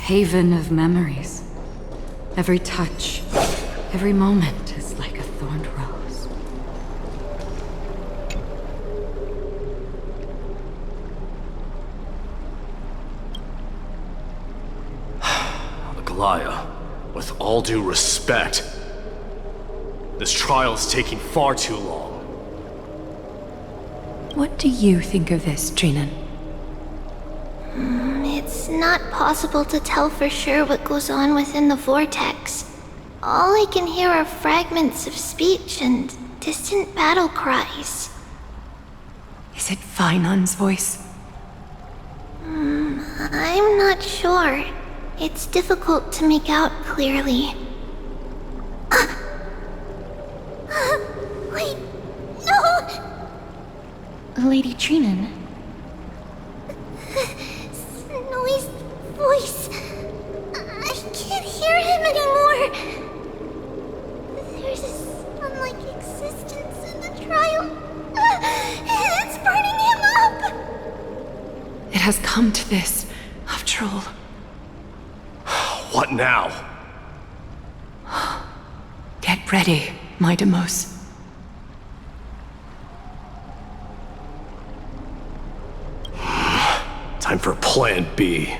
haven of memories. Every touch, every moment is like a thorned rose. Aglaya, with all due respect, this trial is taking far too long. What do you think of this, Trinan? It's not possible to tell for sure what goes on within the vortex. All I can hear are fragments of speech and distant battle cries. Is it Finon's voice? I'm not sure. It's difficult to make out clearly. Wait, no! Lady Trinan. Snowy's voice. I can't hear him anymore. There's a sun-like existence in the trial. It's burning him up. It has come to this, after all. What now? Get ready, my Demos. Time for Plan B.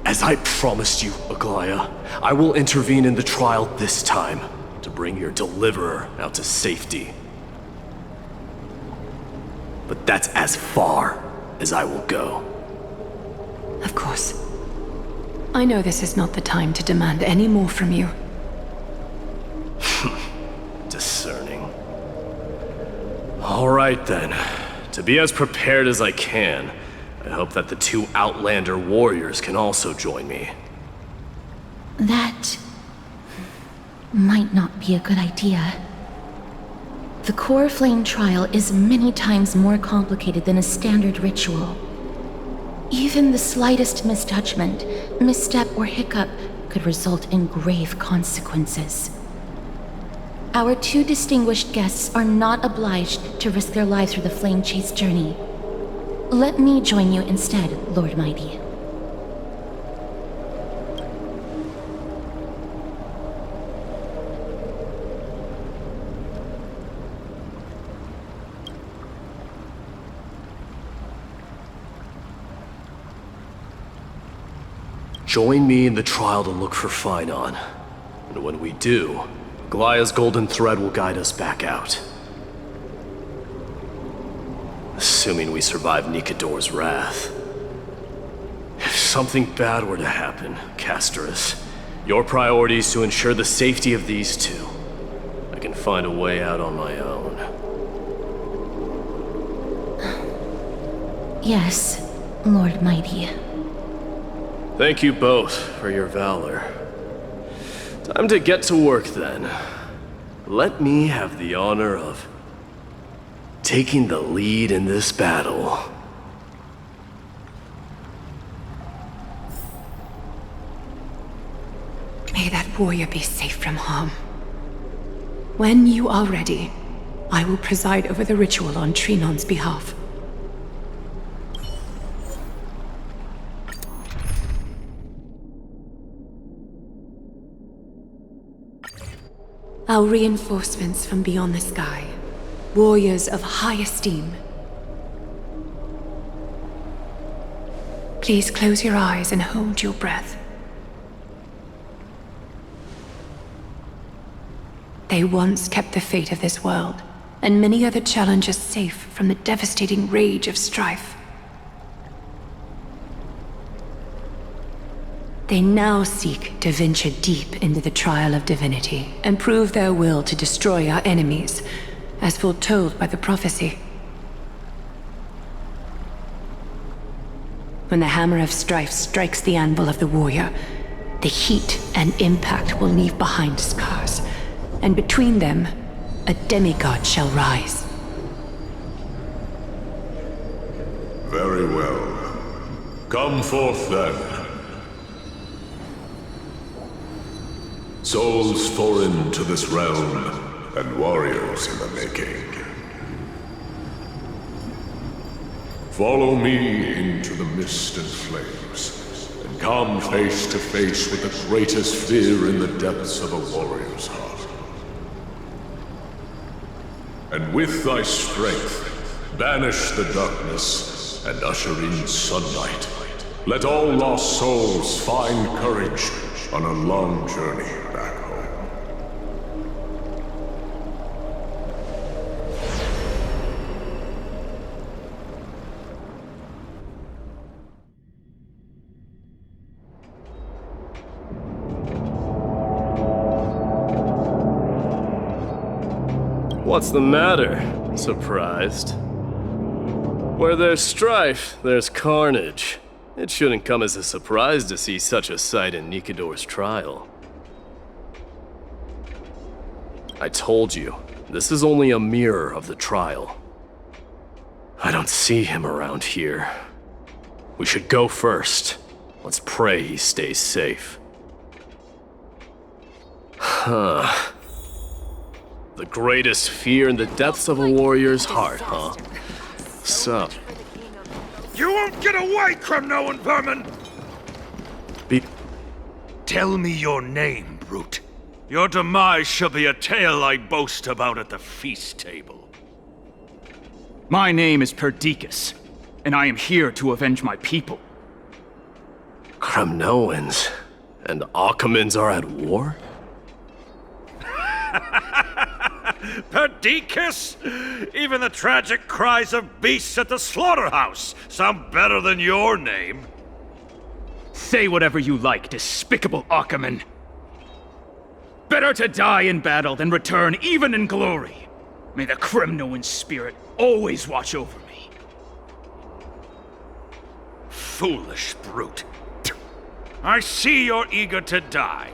As I promised you, Aglaya, I will intervene in the trial this time to bring your deliverer out to safety. But that's as far as I will go. Of course. I know this is not the time to demand any more from you. Discerning. All right then. To be as prepared as I can, I hope that the two Outlander warriors can also join me. That might not be a good idea. The core flame trial is many times more complicated than a standard ritual. Even the slightest misjudgment, misstep, or hiccup could result in grave consequences. Our two distinguished guests are not obliged to risk their lives for the flame chase journey. Let me join you instead, Lord Mighty. Join me in the trial to look for Finon. And when we do, Aglaya's golden thread will guide us back out. Assuming we survive Nikador's wrath. If something bad were to happen, Casterus, your priority is to ensure the safety of these two. I can find a way out on my own. Yes, Lord Mighty. Thank you both for your valor. Time to get to work then. Let me have the honor of taking the lead in this battle. May that warrior be safe from harm. When you are ready, I will preside over the ritual on Trinon's behalf. Our reinforcements from beyond the sky, warriors of high esteem. Please close your eyes and hold your breath. They once kept the fate of this world, and many other challengers safe from the devastating rage of Strife. They now seek to venture deep into the trial of divinity and prove their will to destroy our enemies, as foretold by the prophecy. When the hammer of Strife strikes the anvil of the warrior, the heat and impact will leave behind scars, and between them, a demigod shall rise. Very well. Come forth then. Souls foreign to this realm, and warriors in the making. Follow me into the mist and flames, and come face to face with the greatest fear in the depths of a warrior's heart. And with thy strength, banish the darkness and usher in sunlight. Let all lost souls find courage on a long journey back home. What's the matter? Surprised? Where there's strife, there's carnage. It shouldn't come as a surprise to see such a sight in Nikador's trial. I told you, this is only a mirror of the trial. I don't see him around here. We should go first. Let's pray he stays safe. Huh. The greatest fear in the depths of a warrior's heart, huh? So... You won't get away, Crumnoan vermin! Tell me your name, brute. Your demise shall be a tale I boast about at the feast table. My name is Perdiccas, and I am here to avenge my people. Crumnoans and Accompanyings are at war? Perdiccas? Even the tragic cries of beasts at the slaughterhouse sound better than your name. Say whatever you like, despicable Accompanying. Better to die in battle than return even in glory. May the Crumnoan spirit always watch over me. Foolish brute. I see you're eager to die.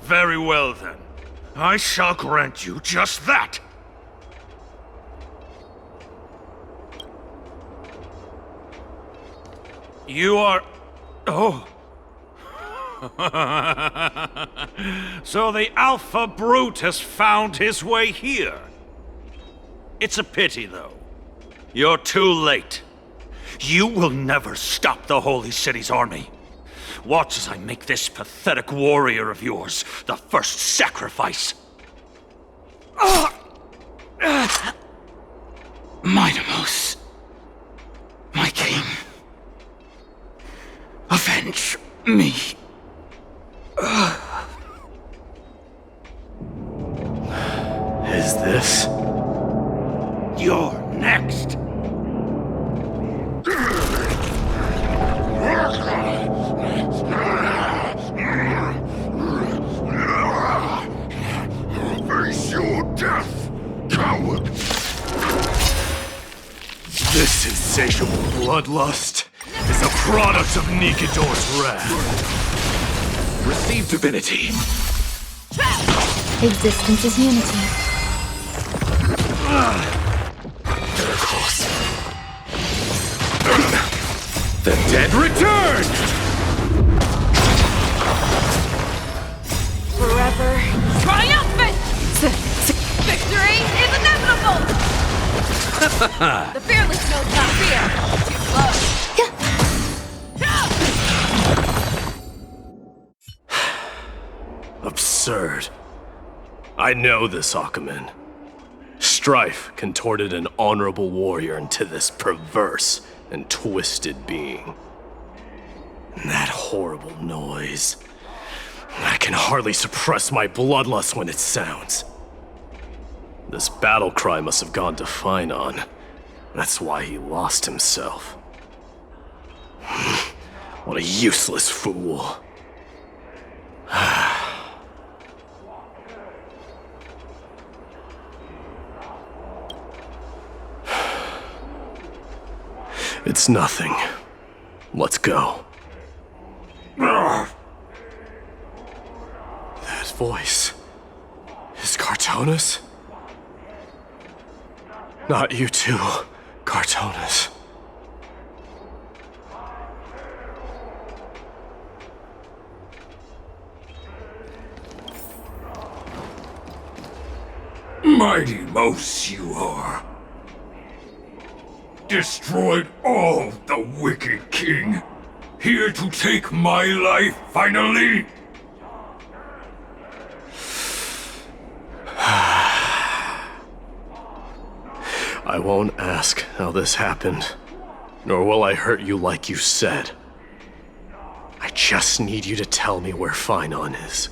Very well then. I shall grant you just that. You are... Oh. So the Alpha Brute has found his way here. It's a pity, though. You're too late. You will never stop the Holy City's army. Watch as I make this pathetic warrior of yours the first sacrifice. Minimos, my king, avenge me. Is this? You're next. Face your death, coward! This insatiable bloodlust is a product of Nikador's wrath. Receive divinity. Existence is unity. Miracles. The dead return! Forever triumphant! Victory is inevitable! The fearless knows not fear. Too close. Absurd. I know this Accompanying. Strife contorted an honorable warrior into this perverse and twisted being. And that horrible noise. I can hardly suppress my bloodlust when it sounds. This battle cry must have gone to Finon. That's why he lost himself. What a useless fool. It's nothing. Let's go. That voice is Cartonis? Not you too, Cartonis. Mighty Mos you are. Destroyed all the wicked king. Here to take my life, finally? I won't ask how this happened, nor will I hurt you like you said. I just need you to tell me where Finon is.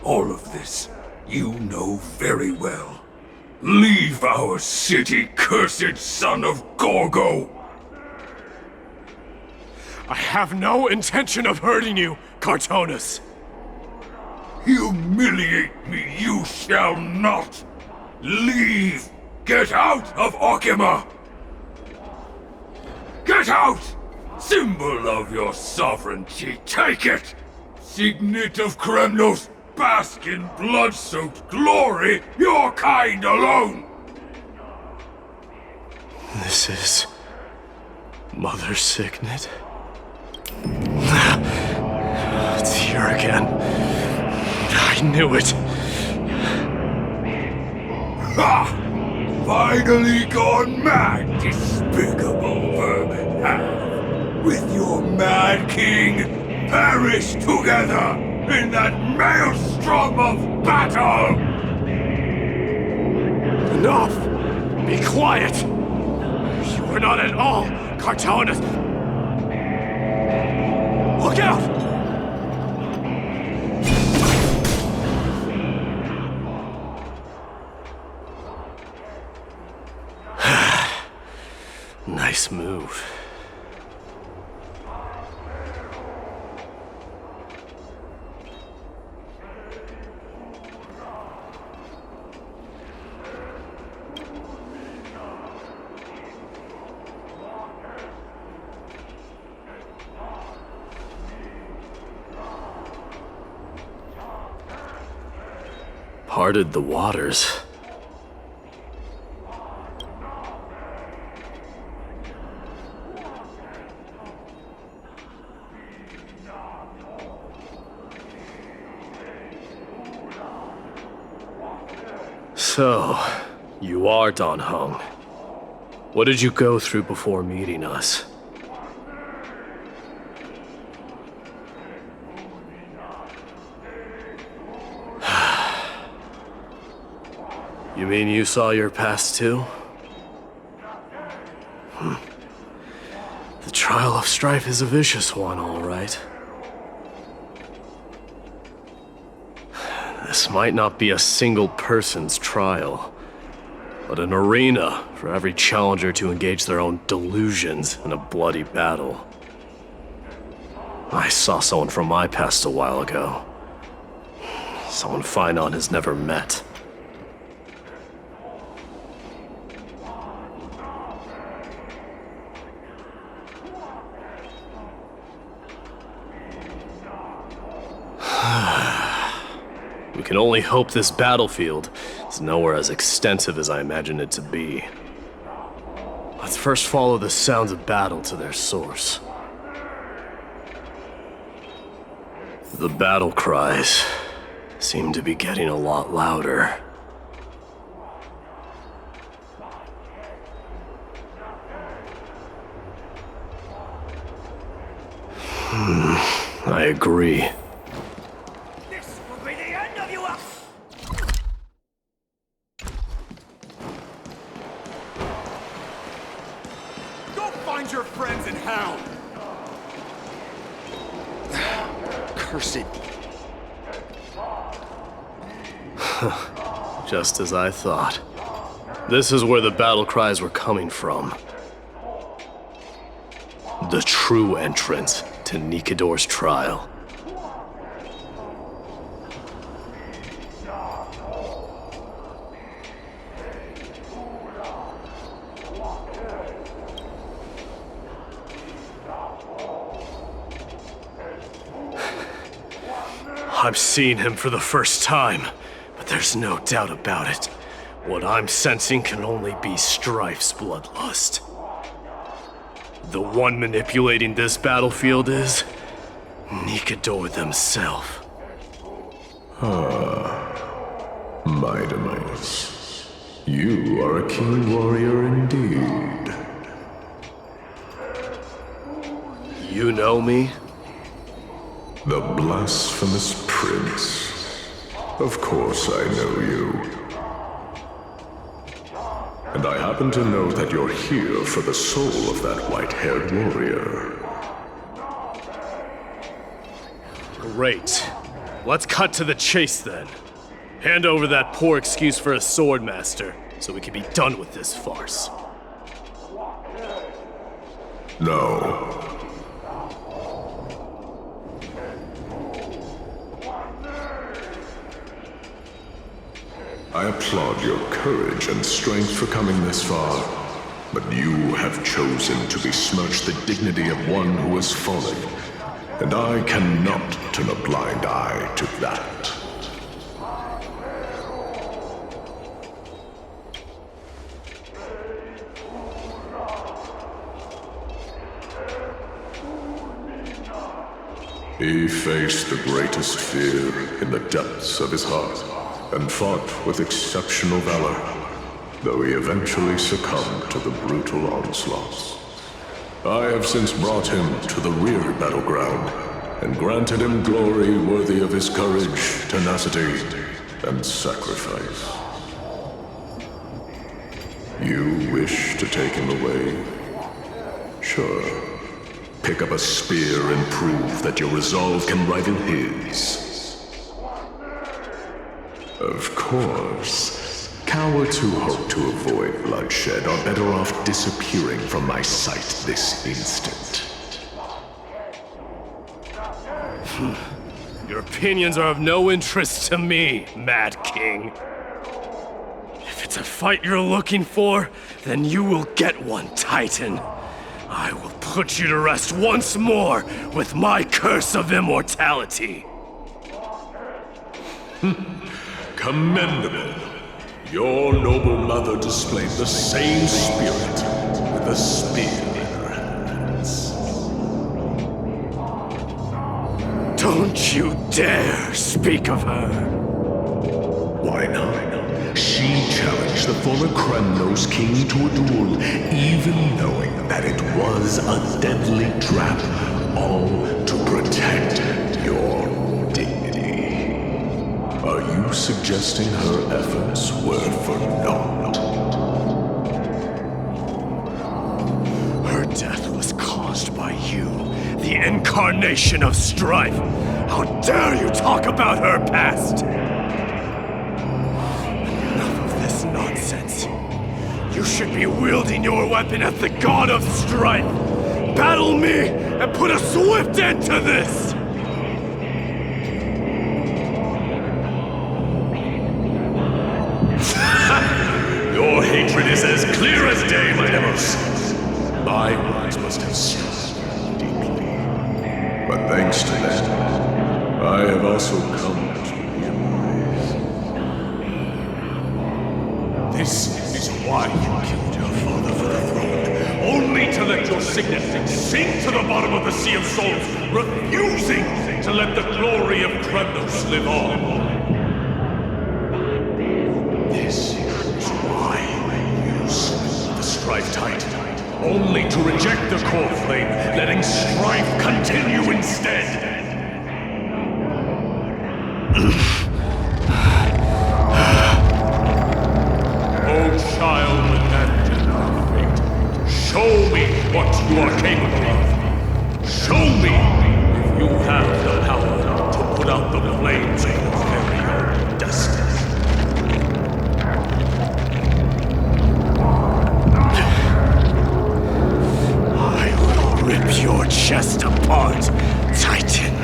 All of this, you know very well. Leave our city, cursed son of Gorgo! I have no intention of hurting you, Cartonus. Humiliate me you shall not! Leave! Get out of Okima! Get out! Symbol of your sovereignty, take it! Signet of Kremnos, bask in blood-soaked glory, your kind alone! This is... Mother Signet? It's here again. I knew it. Ha! Finally gone mad, despicable vermin! With your mad king, perish together in that maelstrom of battle! Enough! Be quiet! You are not at all Cartonus! Look out! Nice move. Parted the waters. So, you are Don Hung. What did you go through before meeting us? You mean you saw your past too? The trial of Strife is a vicious one, all right. This might not be a single person's trial, but an arena for every challenger to engage their own delusions in a bloody battle. I saw someone from my past a while ago. Someone Finon has never met. We can only hope this battlefield is nowhere as extensive as I imagined it to be. Let's first follow the sounds of battle to their source. The battle cries seem to be getting a lot louder. I agree. Your friends in hell! Cursed. Just as I thought. This is where the battle cries were coming from. The true entrance to Nikador's trial. I'm seeing him for the first time, but there's no doubt about it. What I'm sensing can only be Strife's bloodlust. The one manipulating this battlefield is Nikador themselves. My demise. You are a keen warrior indeed. You You know me? The blasphemous prince. Of course I know you. And I happen to know that you're here for the soul of that white-haired warrior. Great. Let's cut to the chase then. Hand over that poor excuse for a swordmaster, so we can be done with this farce. No. I applaud your courage and strength for coming this far, but you have chosen to besmirch the dignity of one who has fallen, and I cannot turn a blind eye to that. He faced the greatest fear in the depths of his heart, and fought with exceptional valor, though he eventually succumbed to the brutal onslaughts. I have since brought him to the rear battleground, and granted him glory worthy of his courage, tenacity, and sacrifice. You wish to take him away? Sure. Pick up a spear and prove that your resolve can rival his. Of course, cowards who hope to avoid bloodshed are better off disappearing from my sight this instant. Your opinions are of no interest to me, Mad King. If it's a fight you're looking for, then you will get one, Titan. I will put you to rest once more with my curse of immortality. Commendable. Your noble mother displayed the same spirit with a spear in her hands. Don't you dare speak of her. Why not? She challenged the former Kremnos king to a duel, even knowing that it was a deadly trap, all to protect your dignity. Are you suggesting her efforts were for naught? Her death was caused by you, the incarnation of Strife. How dare you talk about her past? Nonsense. You should be wielding your weapon at the god of strife. Battle me and put a swift end to this! Your hatred is as clear as day, my Nemesis. My words must have struck you deeply. But thanks to that, I have also come to realize. This is why you killed your father for the throne, only to let your signet sink to the bottom of the Sea of Souls, refusing to let the glory of Kremnos live on. This is why you slew the Strife Titan, only to reject the core flame, letting strife continue instead. Child abandoned by fate, show me what you are capable of. Show me if you have the power to put out the flames of your very own destiny. I will rip your chest apart, Titan.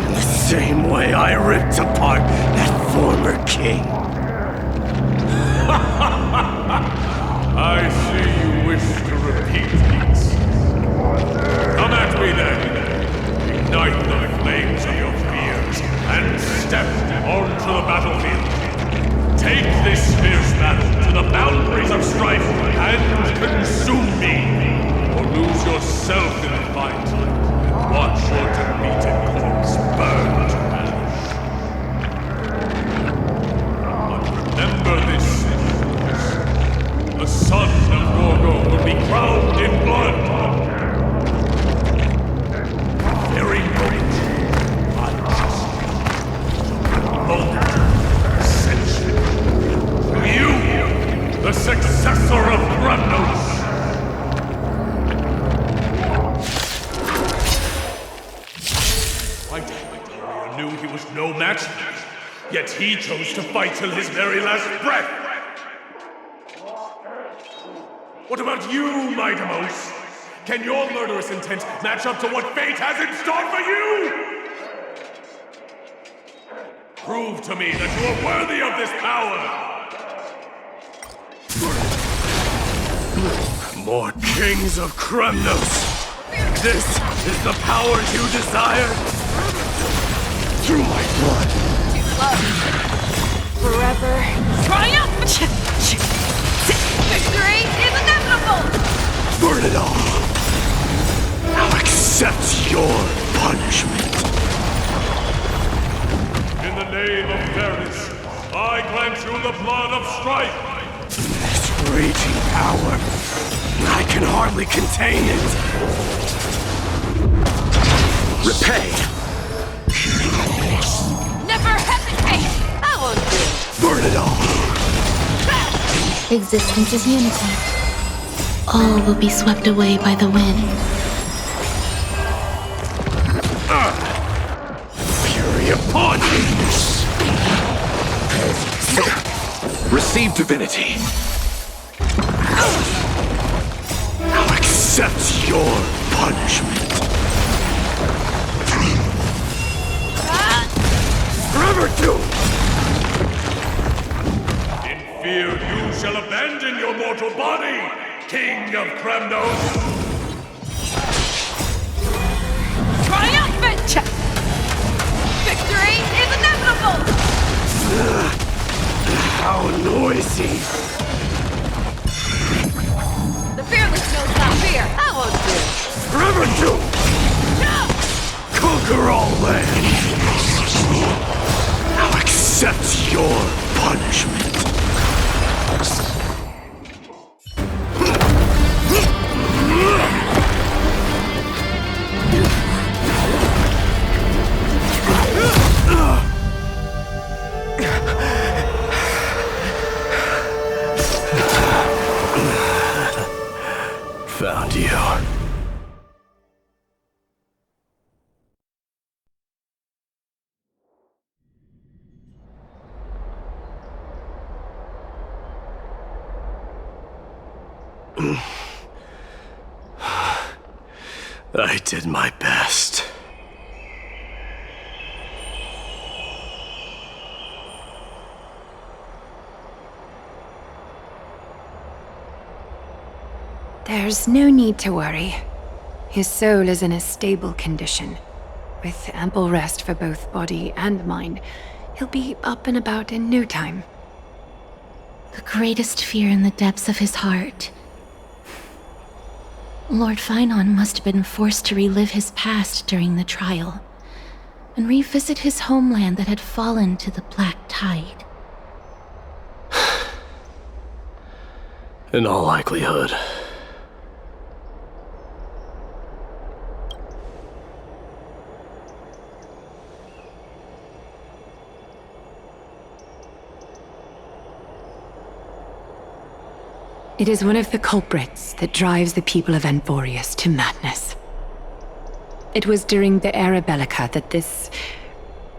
In the same way I ripped apart that former king. I see you wish to repeat these. Come at me then. Ignite the flames of your fears and step onto the battlefield. Take this fierce battle to the boundaries of strife and consume me, or lose yourself in the fight and watch your defeated corpse burn to ash. But remember this. The son of Gorgo will be crowned in blood. no match for me. Yet he chose to fight till his very last breath. What about you, Mightimos? Can your murderous intent match up to what fate has in store for you? Prove to me that you are worthy of this power! More kings of Kremnos! This is the power you desire? Through my blood! Too close. Forever. Triumph! Victory is inevitable! Burn it all! Now accept your punishment. In the name of fairness, I grant you the blood of Strife! This raging power, I can hardly contain it. Repay! Never hesitate! I won't do it. Burn it all! Existence is unity. All will be swept away by the wind. Fury upon you! Receive divinity. Now accept your punishment. Forever doomed! In fear you shall abandon your mortal body, King of Kremnos! Triumphant! Victory is inevitable! How noisy! The fearless knows not fear. I won't do it. Forever doomed! Conquer all lands! Now accept your punishment. Found you. I did my best. There's no need to worry. His soul is in a stable condition. With ample rest for both body and mind, he'll be up and about in no time. The greatest fear in the depths of his heart. Lord Finon must have been forced to relive his past during the trial, and revisit his homeland that had fallen to the Black Tide. In all likelihood. It is one of the culprits that drives the people of Anvorius to madness. It was during the Era Bellica that this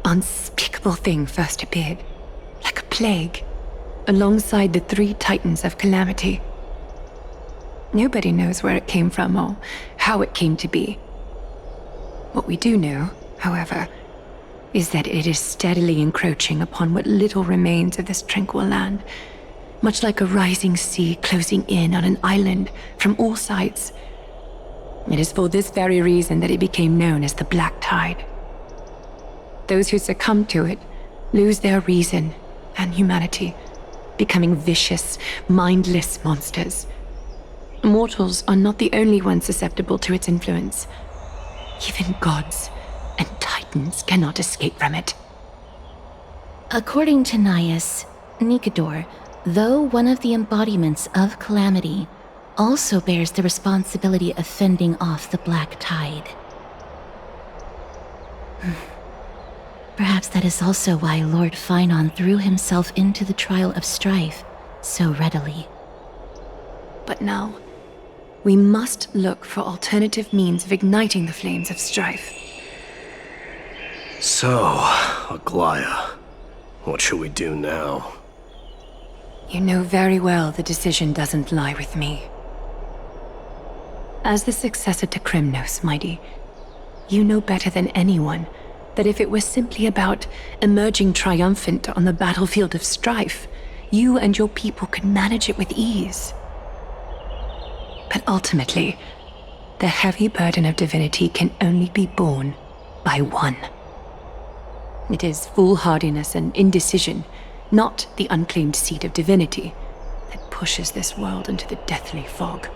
unspeakable thing first appeared, like a plague, alongside the 3 titans of calamity. Nobody knows where it came from or how it came to be. What we do know, however, is that it is steadily encroaching upon what little remains of this tranquil land, much like a rising sea closing in on an island from all sides. It is for this very reason that it became known as the Black Tide. Those who succumb to it lose their reason and humanity, becoming vicious, mindless monsters. Mortals are not the only ones susceptible to its influence. Even gods and titans cannot escape from it. According to Nias, Nikador, though one of the embodiments of calamity, also bears the responsibility of fending off the Black Tide. Perhaps that is also why Lord Finon threw himself into the trial of Strife so readily. But now, we must look for alternative means of igniting the flames of Strife. So, Aglaya, what should we do now? You know very well the decision doesn't lie with me. As the successor to Krymnos, Mighty, you know better than anyone that if it was simply about emerging triumphant on the battlefield of Strife, you and your people could manage it with ease. But ultimately, the heavy burden of divinity can only be borne by one. It is foolhardiness and indecision, not the unclaimed seed of divinity, that pushes this world into the deathly fog.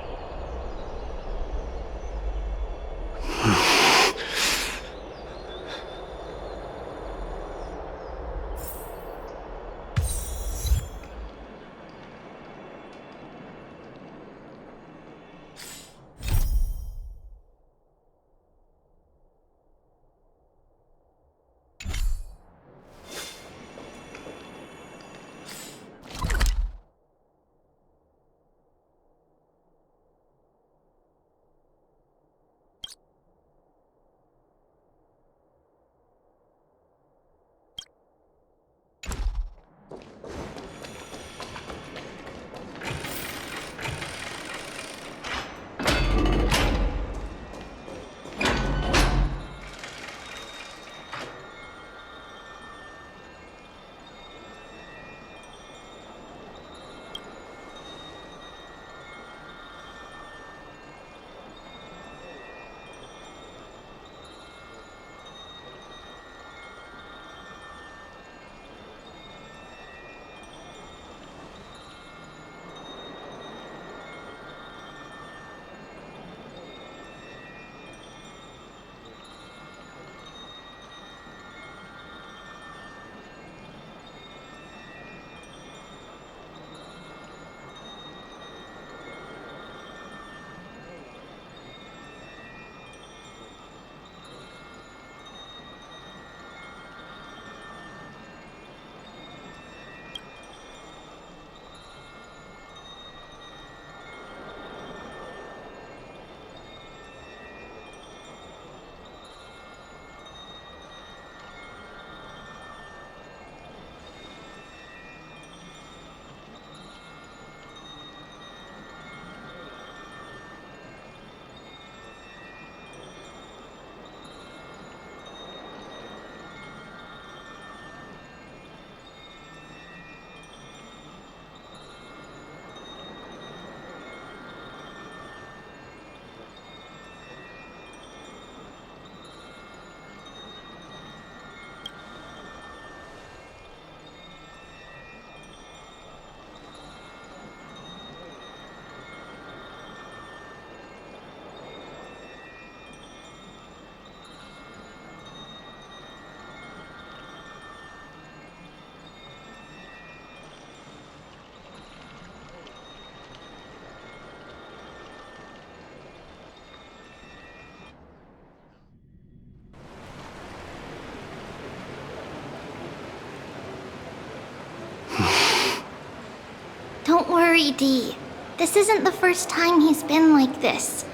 Don't worry, Dee. This isn't the first time he's been like this.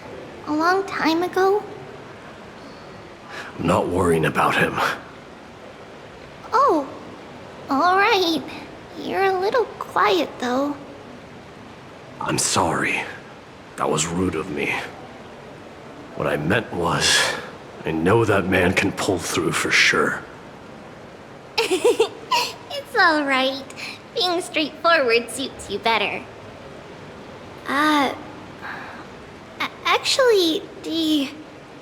A long time ago. I'm not worrying about him. Oh, alright. You're a little quiet, though. I'm sorry. That was rude of me. What I meant was, I know that man can pull through for sure. It's alright. Being straightforward suits you better. Actually, Dee,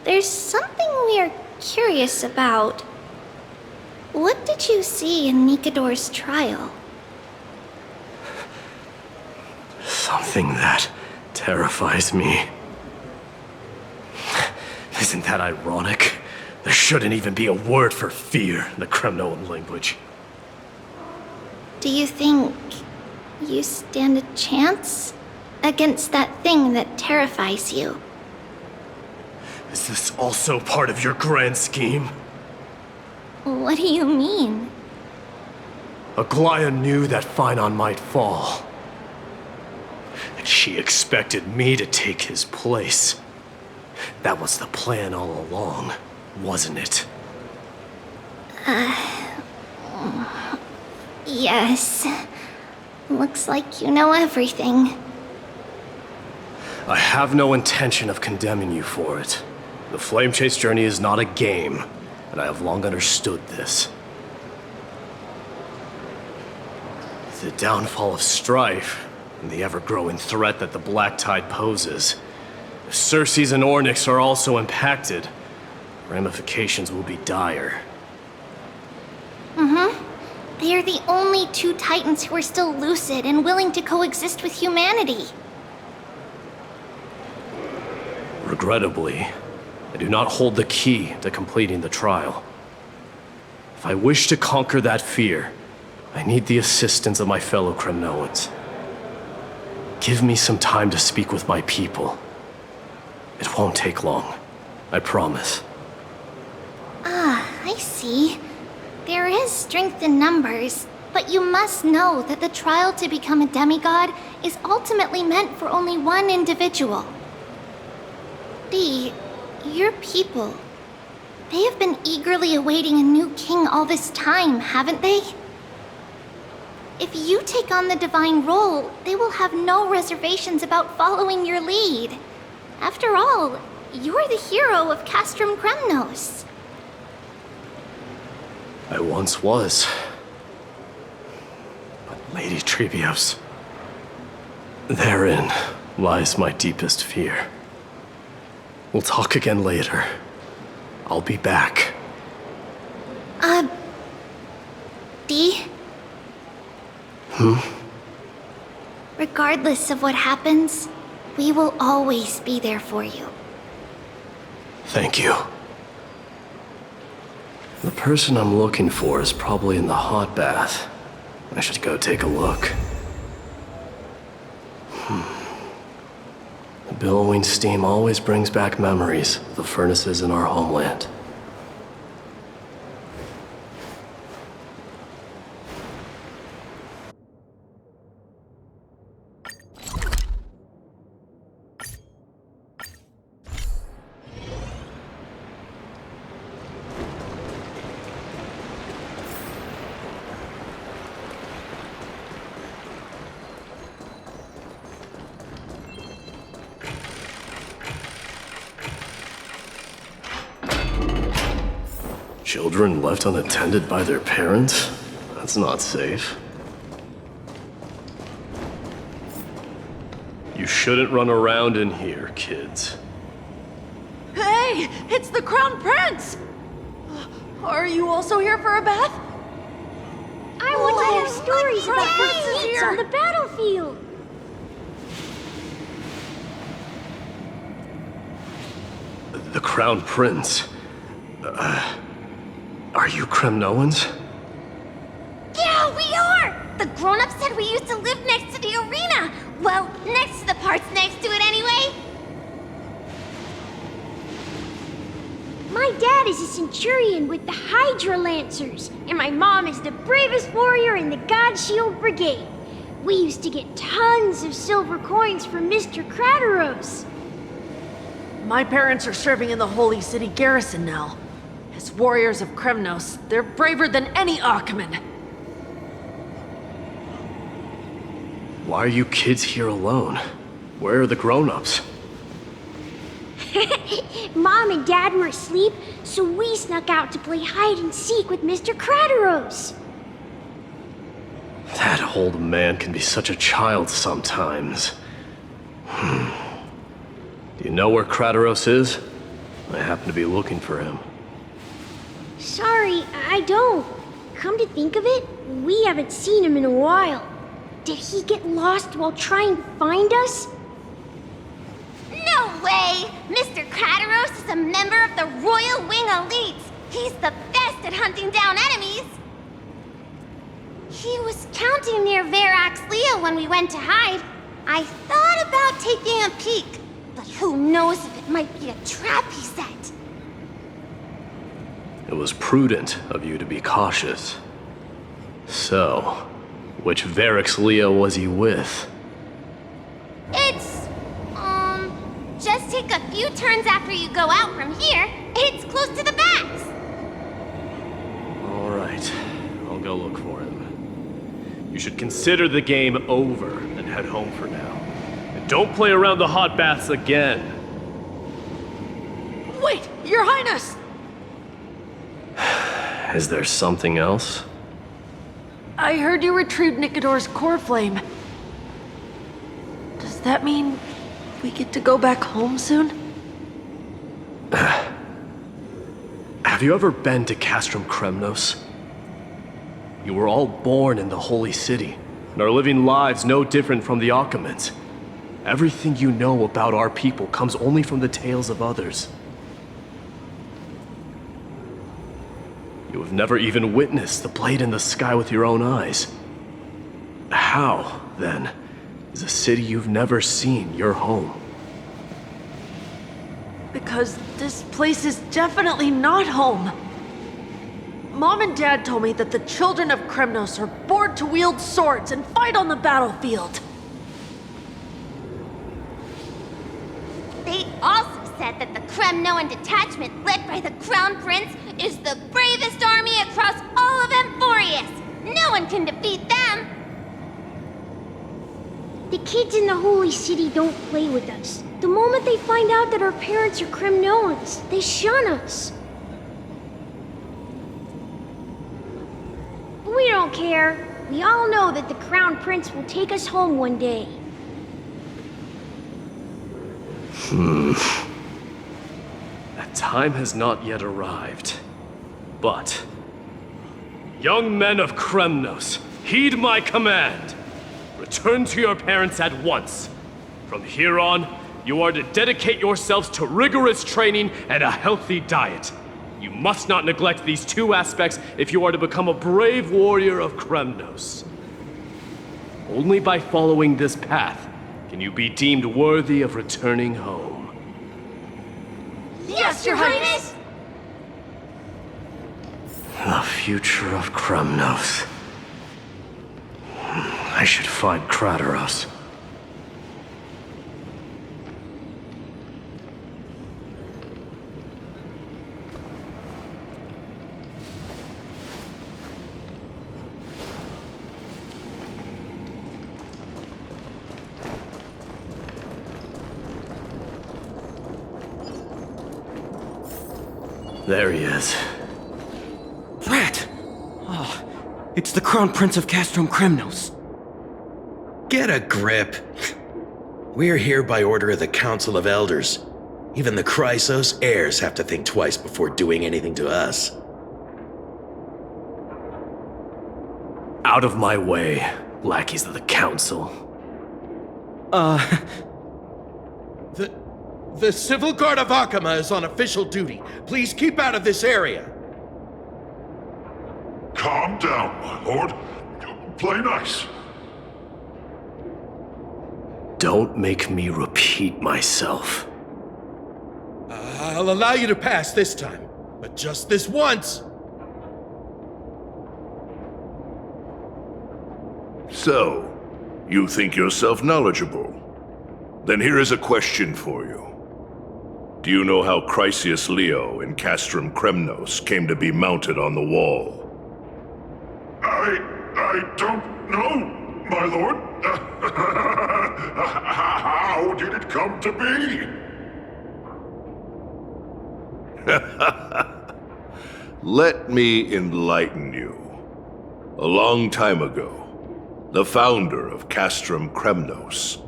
there's something we're curious about. What did you see in Nikador's trial? Something that terrifies me. Isn't that ironic? There shouldn't even be a word for fear in the Kremnoan language. Do you think you stand a chance against that thing that terrifies you? Is this also part of your grand scheme? What do you mean? Aglaya knew that Phynon might fall. And she expected me to take his place. That was the plan all along, wasn't it? Yes. Looks like you know everything. I have no intention of condemning you for it. The Flame Chase journey is not a game, and I have long understood this. The downfall of Strife, and the ever-growing threat that the Black Tide poses. If Circes and Ornyx are also impacted, ramifications will be dire. They are the only two Titans who are still lucid and willing to coexist with humanity. Regrettably, I do not hold the key to completing the trial. If I wish to conquer that fear, I need the assistance of my fellow Kremnoans. Give me some time to speak with my people. It won't take long, I promise. I see. There is strength in numbers, but you must know that the trial to become a demigod is ultimately meant for only one individual. Your people, they have been eagerly awaiting a new king all this time, haven't they? If you take on the divine role, they will have no reservations about following your lead. After all, you're the hero of Castrum Kremnos. I once was. But Lady Trebios, therein lies my deepest fear. We'll talk again later. I'll be back. Dee? Regardless of what happens, we will always be there for you. Thank you. The person I'm looking for is probably in the hot bath. I should go take a look. The billowing steam always brings back memories of the furnaces in our homeland. Children left unattended by their parents? That's not safe. You shouldn't run around in here, kids. Hey, it's the Crown Prince! Are you also here for a bath? I want to hear stories about princes on the battlefield. The Crown Prince. Are you Kremnoans? Yeah, we are! The grown-ups said we used to live next to the arena. Well, next to the parts next to it anyway. My dad is a centurion with the Hydra Lancers, and my mom is the bravest warrior in the God Shield Brigade. We used to get tons of silver coins from Mr. Crateros. My parents are serving in the Holy City garrison now. As warriors of Kremnos, they're braver than any Accompanying. Why are you kids here alone? Where are the grown-ups? Mom and Dad were asleep, so we snuck out to play hide and seek with Mr. Crateros. That old man can be such a child sometimes. Do you know where Crateros is? I happen to be looking for him. Sorry, I don't. Come to think of it, we haven't seen him in a while. Did he get lost while trying to find us? No way! Mr. Crateros is a member of the Royal Wing Elites. He's the best at hunting down enemies. He was counting near Verax Lea when we went to hide. I thought about taking a peek, but who knows if it might be a trap he set. It was prudent of you to be cautious. So, which Verax Lea was he with? It's, just take a few turns after you go out from here. It's close to the backs. right. I'll go look for him. You should consider the game over and head home for now. And don't play around the hot baths again. Wait, Your Highness! Is there something else? I heard you retrieved Nicodor's core flame. Does that mean we get to go back home soon? Have you ever been to Castrum Kremnos? You were all born in the Holy City, and are living lives no different from the Occamans. Everything you know about our people comes only from the tales of others. You have never even witnessed the blade in the sky with your own eyes. How, then, is a city you've never seen your home? Because this place is definitely not home. Mom and Dad told me that the children of Kremnos are born to wield swords and fight on the battlefield. They also said that the Kremnoan detachment led by the Crown Prince is the bravest army across all of Emphorius. No one can defeat them. The kids in the Holy City don't play with us. The moment they find out that our parents are Kremnoans, they shun us. We don't care. We all know that the Crown Prince will take us home one day. That time has not yet arrived. But, young men of Kremnos, heed my command. Return to your parents at once. From here on, you are to dedicate yourselves to rigorous training and a healthy diet. You must not neglect these two aspects if you are to become a brave warrior of Kremnos. Only by following this path can you be deemed worthy of returning home. Yes, Your Highness! The future of Kremnos. I should find Krateros. There he is. Rat! Oh, it's the Crown Prince of Castrum Kremnos. Get a grip. We're here by order of the Council of Elders. Even the Chrysos heirs have to think twice before doing anything to us. Out of my way, lackeys of the Council. The Civil Guard of Akama is on official duty. Please keep out of this area. Calm down, my lord. Play nice. Don't make me repeat myself. I'll allow you to pass this time, but just this once. So, you think yourself knowledgeable? Then here is a question for you. Do you know how Chrysius Leo in Castrum Kremnos came to be mounted on the wall? I don't know, my lord. How did it come to be? Let me enlighten you. A long time ago, the founder of Castrum Kremnos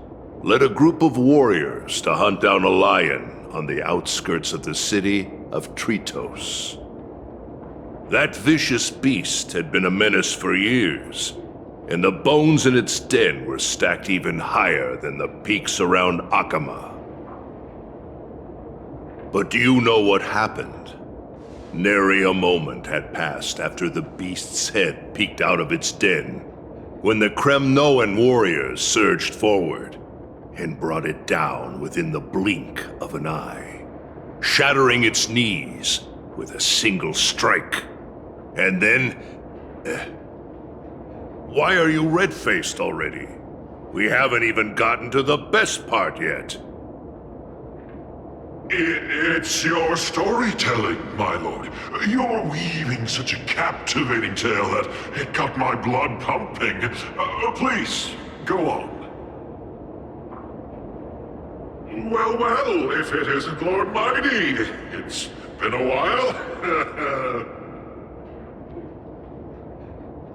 led a group of warriors to hunt down a lion on the outskirts of the city of Tritos. That vicious beast had been a menace for years, and the bones in its den were stacked even higher than the peaks around Akama. But do you know what happened? Nary a moment had passed after the beast's head peeked out of its den, when the Kremnoan warriors surged forward and brought it down within the blink of an eye, shattering its knees with a single strike. And then... Why are you red-faced already? We haven't even gotten to the best part yet. It's your storytelling, my lord. You're weaving such a captivating tale that it got my blood pumping. Please, go on. Well, if it isn't Lord Mighty. It's been a while.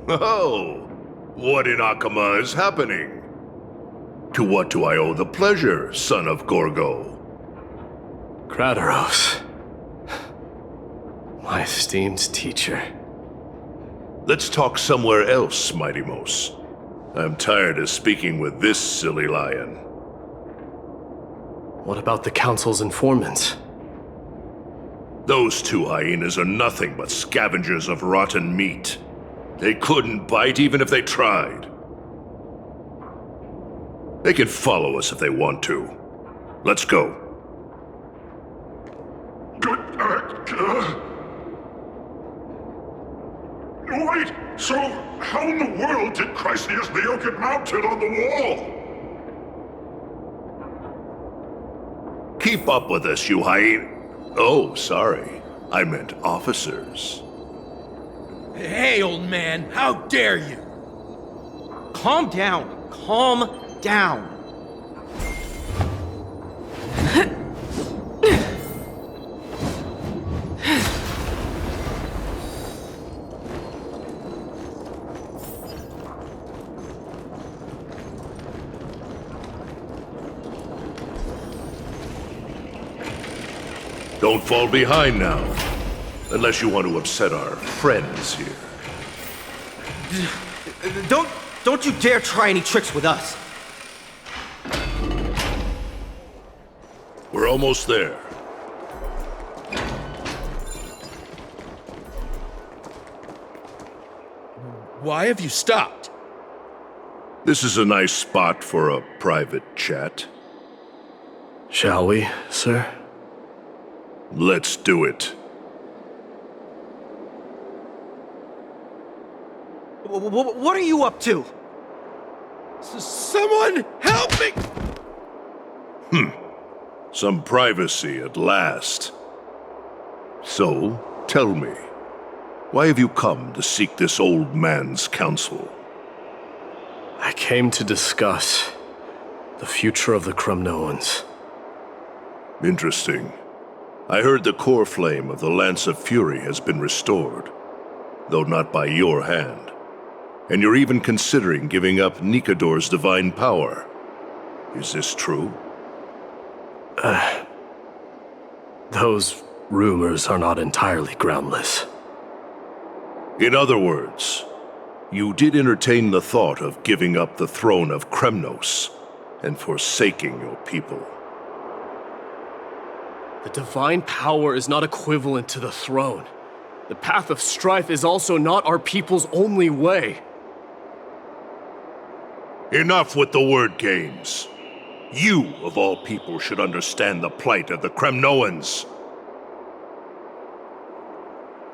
Oh, what in Akama is happening? To what do I owe the pleasure, son of Gorgo? Kratos. My esteemed teacher. Let's talk somewhere else, Mighty Mos. I'm tired of speaking with this silly lion. What about the Council's informants? Those two hyenas are nothing but scavengers of rotten meat. They couldn't bite even if they tried. They can follow us if they want to. Let's go. Wait, so how in the world did Chrysius Leo get mounted on the wall? Keep up with us, you hyena. Oh, sorry. I meant officers. Hey, old man, how dare you? Calm down. Calm down. Don't fall behind now. Unless you want to upset our friends here. Don't you dare try any tricks with us. We're almost there. Why have you stopped? This is a nice spot for a private chat. Shall we, sir? Let's do it. What are you up to? Someone help me! Some privacy at last. So, tell me, why have you come to seek this old man's counsel? I came to discuss the future of the Kremnoans. Interesting. I heard the core flame of the Lance of Fury has been restored, though not by your hand. And you're even considering giving up Nikador's divine power. Is this true? Those rumors are not entirely groundless. In other words, you did entertain the thought of giving up the throne of Kremnos and forsaking your people. The divine power is not equivalent to the throne. The path of strife is also not our people's only way. Enough with the word games. You, of all people, should understand the plight of the Kremnoans.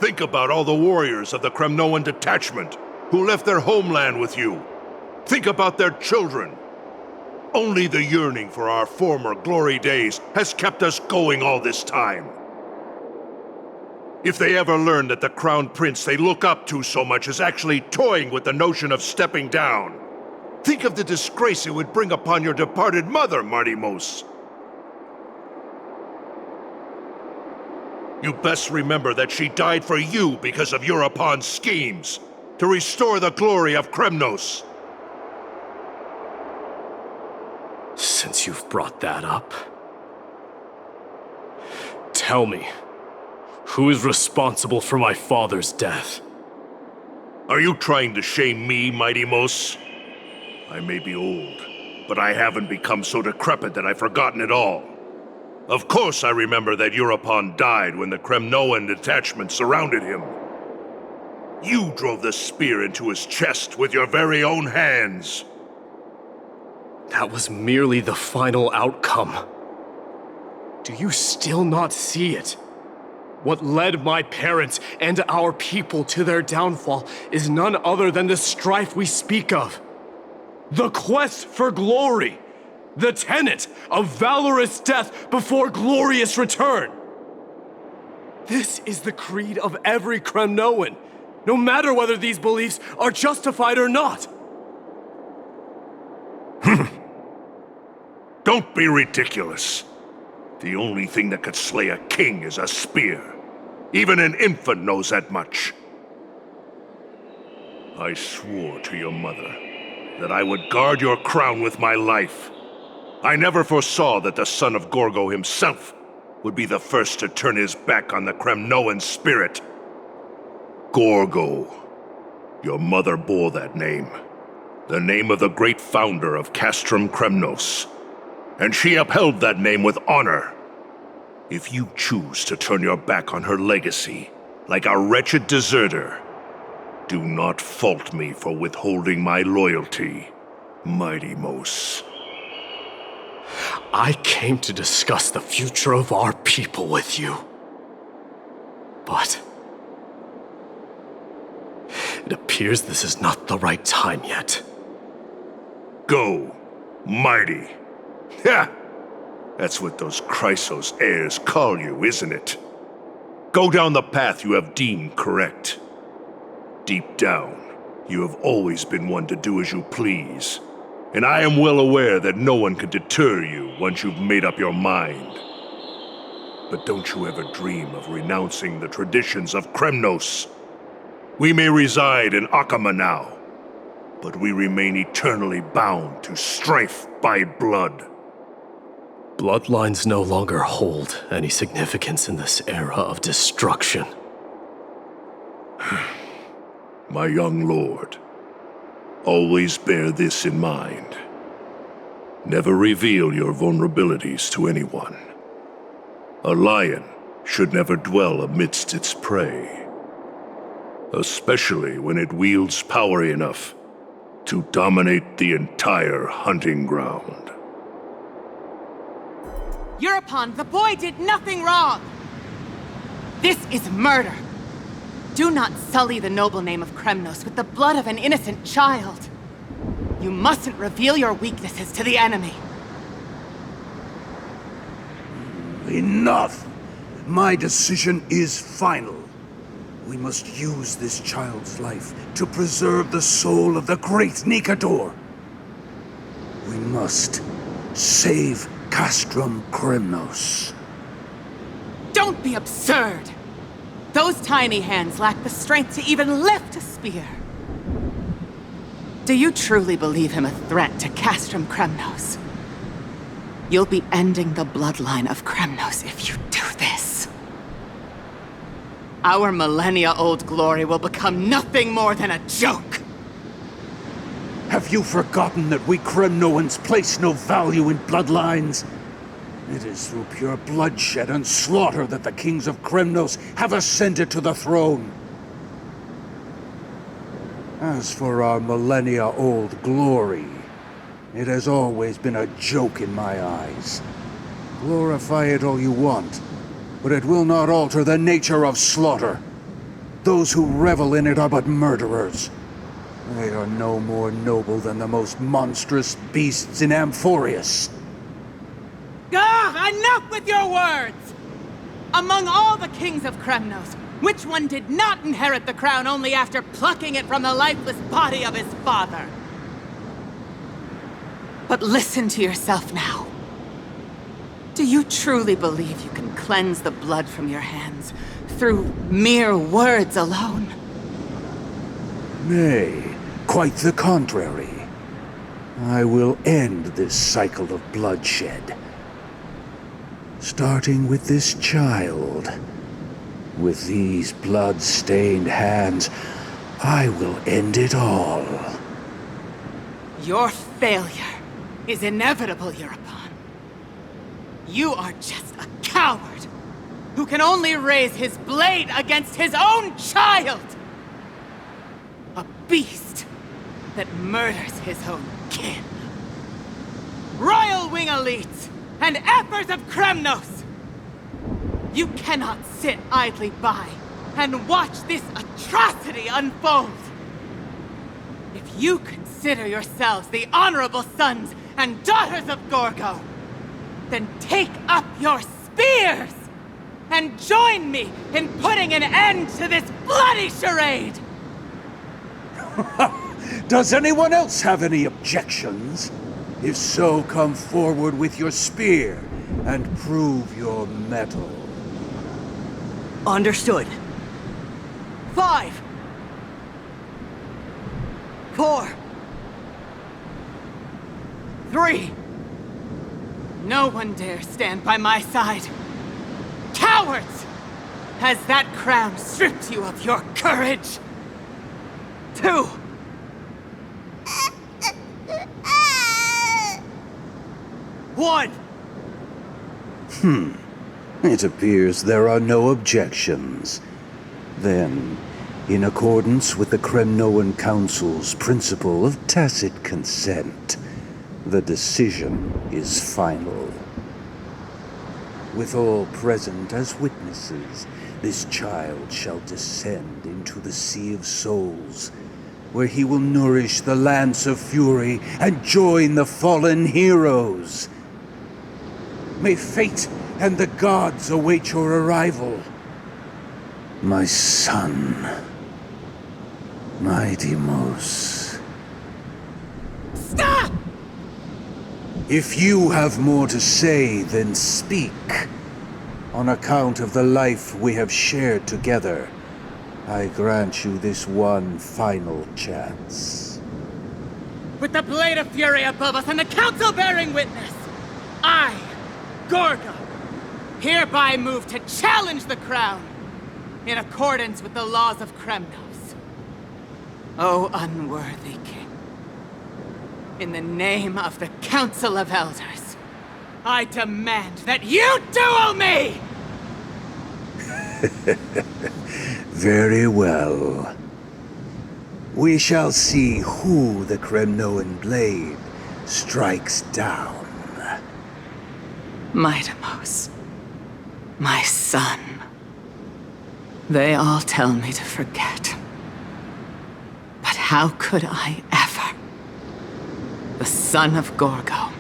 Think about all the warriors of the Kremnoan detachment who left their homeland with you. Think about their children. Only the yearning for our former glory days has kept us going all this time. If they ever learn that the crown prince they look up to so much is actually toying with the notion of stepping down, think of the disgrace it would bring upon your departed mother, Mighty Mos. You best remember that she died for you because of Europon's schemes, to restore the glory of Kremnos. Since you've brought that up, tell me, who is responsible for my father's death? Are you trying to shame me, Mighty Mos? I may be old, but I haven't become so decrepit that I've forgotten it all. Of course I remember that Europon died when the Kremnoan detachment surrounded him. You drove the spear into his chest with your very own hands. That was merely the final outcome. Do you still not see it? What led my parents and our people to their downfall is none other than the strife we speak of. The quest for glory. The tenet of valorous death before glorious return. This is the creed of every Kremnoan, no matter whether these beliefs are justified or not. Don't be ridiculous. The only thing that could slay a king is a spear. Even an infant knows that much. I swore to your mother that I would guard your crown with my life. I never foresaw that the son of Gorgo himself would be the first to turn his back on the Kremnoan spirit. Gorgo. Your mother bore that name. The name of the great founder of Castrum Kremnos. And she upheld that name with honor. If you choose to turn your back on her legacy, like a wretched deserter, do not fault me for withholding my loyalty, Mighty Mos. I came to discuss the future of our people with you. But it appears this is not the right time yet. Go, Mighty. Ha! That's what those Chrysos heirs call you, isn't it? Go down the path you have deemed correct. Deep down, you have always been one to do as you please. And I am well aware that no one can deter you once you've made up your mind. But don't you ever dream of renouncing the traditions of Kremnos. We may reside in Akama now, but we remain eternally bound to strife by blood. Bloodlines no longer hold any significance in this era of destruction. My young lord, always bear this in mind. Never reveal your vulnerabilities to anyone. A lion should never dwell amidst its prey, especially when it wields power enough to dominate the entire hunting ground. Eurepon, the boy did nothing wrong! This is murder! Do not sully the noble name of Kremnos with the blood of an innocent child! You mustn't reveal your weaknesses to the enemy! Enough! My decision is final. We must use this child's life to preserve the soul of the great Nikador. We must save Castrum Kremnos. Don't be absurd! Those tiny hands lack the strength to even lift a spear. Do you truly believe him a threat to Castrum Kremnos? You'll be ending the bloodline of Kremnos if you do this. Our millennia-old glory will become nothing more than a joke! Have you forgotten that we Kremnoans place no value in bloodlines? It is through pure bloodshed and slaughter that the kings of Kremnos have ascended to the throne. As for our millennia-old glory, it has always been a joke in my eyes. Glorify it all you want, but it will not alter the nature of slaughter. Those who revel in it are but murderers. They are no more noble than the most monstrous beasts in Amphorius. Enough with your words! Among all the kings of Kremnos, which one did not inherit the crown only after plucking it from the lifeless body of his father? But listen to yourself now. Do you truly believe you can cleanse the blood from your hands through mere words alone? Nay, quite the contrary. I will end this cycle of bloodshed. Starting with this child. With these blood-stained hands, I will end it all. Your failure is inevitable, Eurepon. You are just a coward who can only raise his blade against his own child! A beast that murders his own kin. Royal Wing Elites and Ephors of Kremnos! You cannot sit idly by and watch this atrocity unfold! If you consider yourselves the honorable sons and daughters of Gorgo, then take up your spears and join me in putting an end to this bloody charade! Does anyone else have any objections? If so, come forward with your spear and prove your mettle. Understood. 5, 4, 3. No one dare stand by my side. Cowards! Has that crown stripped you of your courage? 2. One. It appears there are no objections. Then, in accordance with the Kremnoan Council's principle of tacit consent, the decision is final. With all present as witnesses, this child shall descend into the Sea of Souls, where he will nourish the Lance of Fury and join the fallen heroes. May fate and the gods await your arrival. My son, my Deimos. Stop! If you have more to say, then speak. On account of the life we have shared together, I grant you this one final chance. With the Blade of Fury above us and the Council bearing witness, I, Gorgo, hereby move to challenge the crown in accordance with the laws of Kremnos. O unworthy king, in the name of the Council of Elders, I demand that you duel me! Very well. We shall see who the Kremnoan blade strikes down. My Deimos, my son. They all tell me to forget. But how could I ever? The son of Gorgo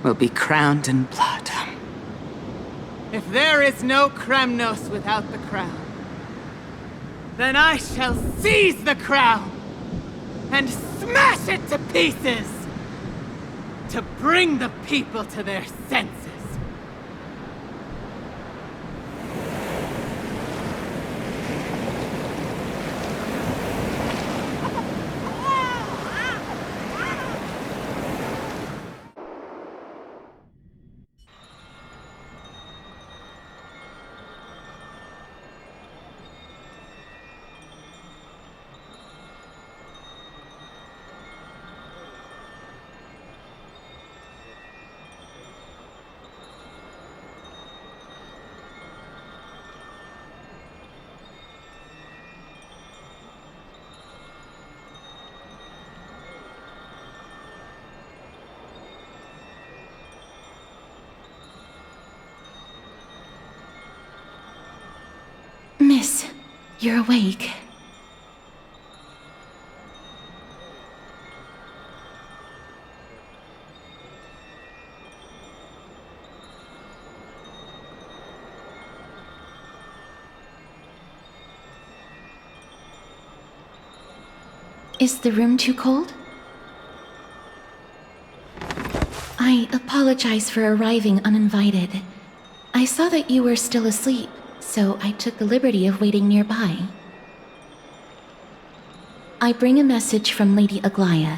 will be crowned in blood. If there is no Kremnos without the crown, then I shall seize the crown and smash it to pieces to bring the people to their senses. Miss, you're awake. Is the room too cold? I apologize for arriving uninvited. I saw that you were still asleep, so I took the liberty of waiting nearby. I bring a message from Lady Aglaya.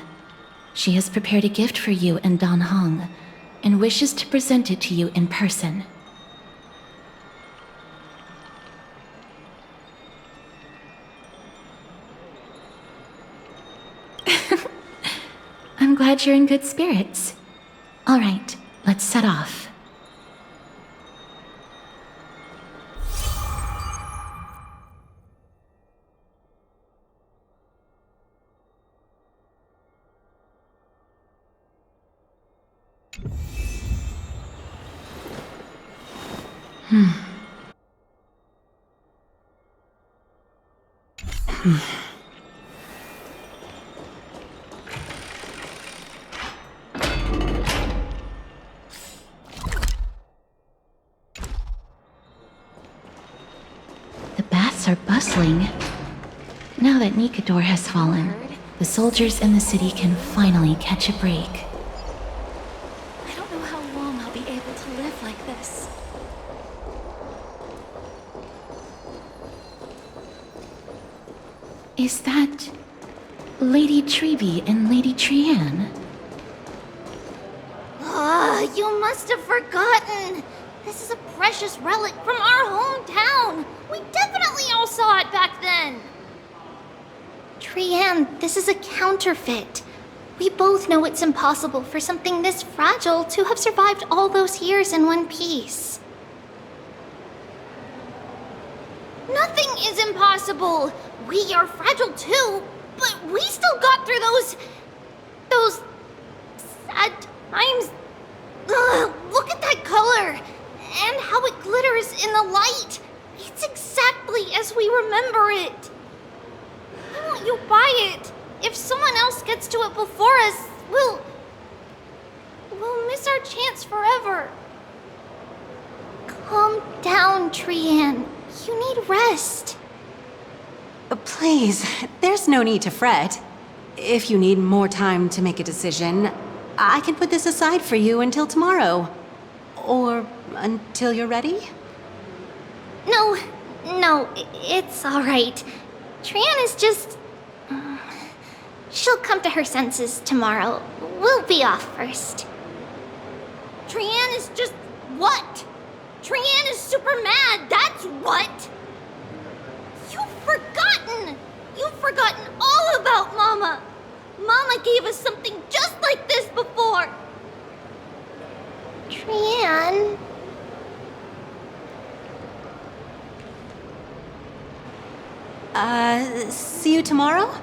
She has prepared a gift for you and Dan Hong, and wishes to present it to you in person. I'm glad you're in good spirits. All right, let's set off. streets are bustling. Now that Nikador has fallen, the soldiers in the city can finally catch a break. I don't know how long I'll be able to live like this. Is that Lady Treby and Lady Trianne? Ah, you must have forgotten. This is a precious relic from our hometown. We definitely all saw it back then. Trianne, this is a counterfeit. We both know it's impossible for something this fragile to have survived all those years in one piece. Nothing is impossible. We are fragile too, but we still got through those sad times. Ugh, look at that color and how it glitters in the light. It's exactly as we remember it. Why won't you buy it? If someone else gets to it before us, we'll miss our chance forever. Calm down, Trianne. You need rest. Please, there's no need to fret. If you need more time to make a decision, I can put this aside for you until tomorrow. Or until you're ready? No, it's all right. Trianne is just... she'll come to her senses tomorrow. We'll be off first. Trianne is just... what? Trianne is super mad, that's what! You've forgotten all about Mama! Mama gave us something just like this before! Trianne... See you tomorrow?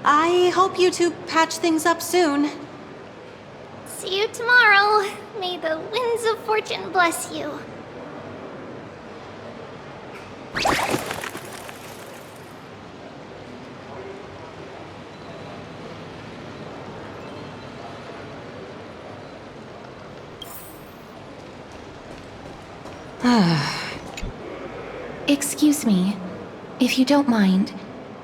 I hope you two patch things up soon. See you tomorrow. May the winds of fortune bless you. Excuse me, if you don't mind,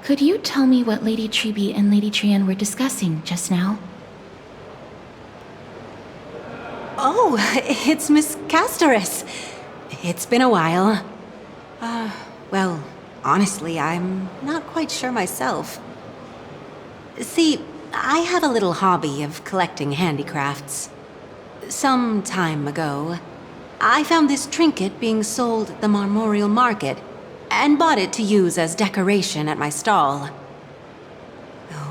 could you tell me what Lady Treby and Lady Trianne were discussing just now? Oh, it's Miss Castorus. It's been a while. Well, honestly, I'm not quite sure myself. See, I have a little hobby of collecting handicrafts. Some time ago, I found this trinket being sold at the Marmorial Market and bought it to use as decoration at my stall.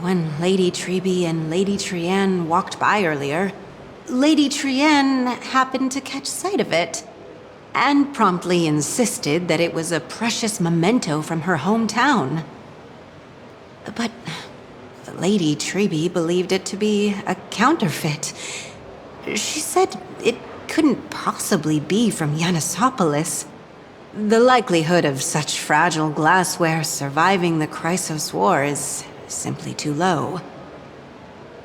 When Lady Treby and Lady Trianne walked by earlier, Lady Trianne happened to catch sight of it and promptly insisted that it was a precious memento from her hometown. But Lady Treby believed it to be a counterfeit. She said it couldn't possibly be from Yanisopolis. The likelihood of such fragile glassware surviving the Chrysos War is simply too low.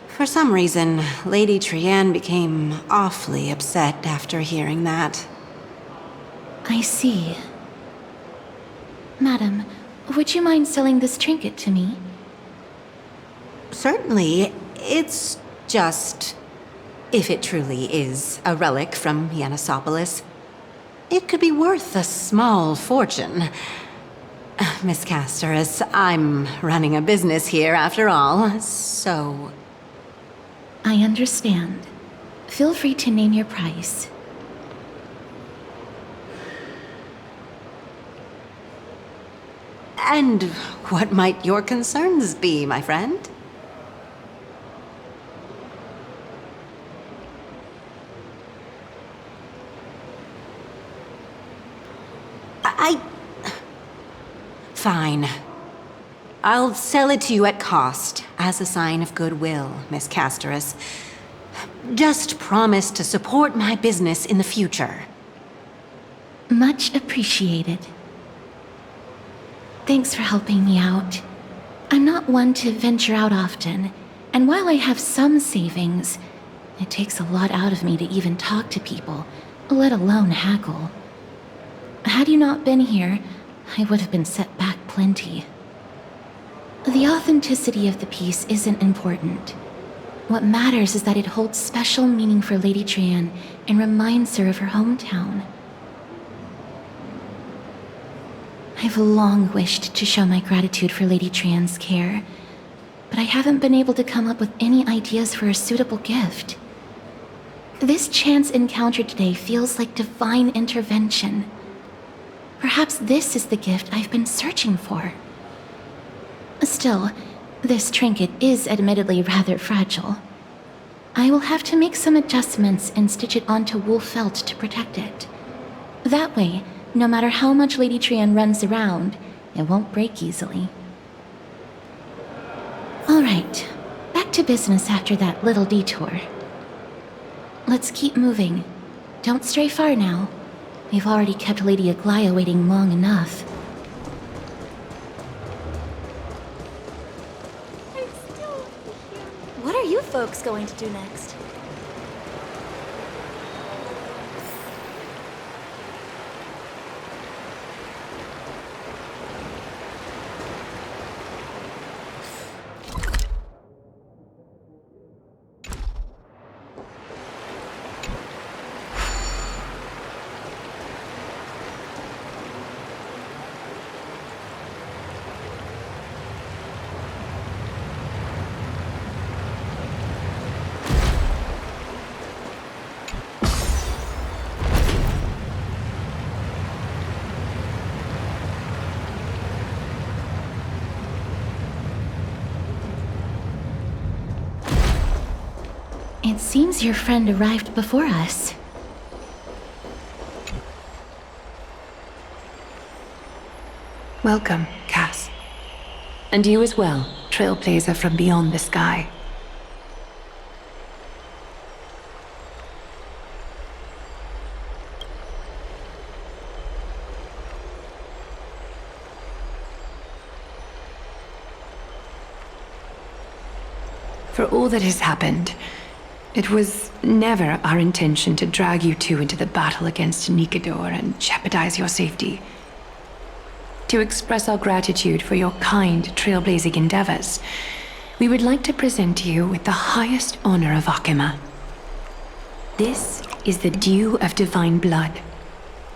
For some reason, Lady Trianne became awfully upset after hearing that. I see. Madam, would you mind selling this trinket to me? Certainly. It's just... if it truly is a relic from Yanisopolis, it could be worth a small fortune. Miss Castorus, I'm running a business here after all, so... I understand. Feel free to name your price. And what might your concerns be, my friend? Fine. I'll sell it to you at cost, as a sign of goodwill, Miss Castorus. Just promise to support my business in the future. Much appreciated. Thanks for helping me out. I'm not one to venture out often, and while I have some savings, it takes a lot out of me to even talk to people, let alone haggle. Had you not been here, I would have been set back plenty. The authenticity of the piece isn't important. What matters is that it holds special meaning for Lady Trianne and reminds her of her hometown. I've long wished to show my gratitude for Lady Trianne's care, but I haven't been able to come up with any ideas for a suitable gift. This chance encounter today feels like divine intervention. Perhaps this is the gift I've been searching for. Still, this trinket is admittedly rather fragile. I will have to make some adjustments and stitch it onto wool felt to protect it. That way, no matter how much Lady Trianne runs around, it won't break easily. Alright, back to business after that little detour. Let's keep moving. Don't stray far now. We've already kept Lady Aglaia waiting long enough. What are you folks going to do next? It seems your friend arrived before us. Welcome, Cass. And you as well, trailblazer from beyond the sky. For all that has happened, it was never our intention to drag you two into the battle against Nikador and jeopardize your safety. To express our gratitude for your kind trailblazing endeavors, we would like to present you with the highest honor of Akima. This is the dew of divine blood,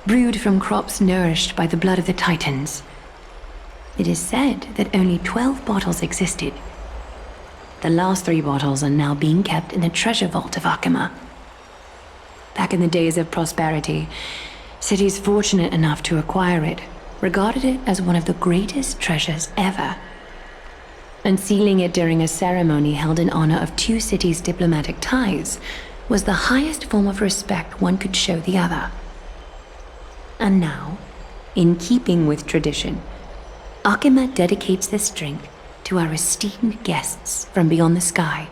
brewed from crops nourished by the blood of the Titans. It is said that only 12 bottles existed. The last 3 bottles are now being kept in the treasure vault of Akima. Back in the days of prosperity, cities fortunate enough to acquire it regarded it as one of the greatest treasures ever. Unsealing it during a ceremony held in honor of 2 cities' diplomatic ties was the highest form of respect one could show the other. And now, in keeping with tradition, Akima dedicates this drink to our esteemed guests from beyond the sky,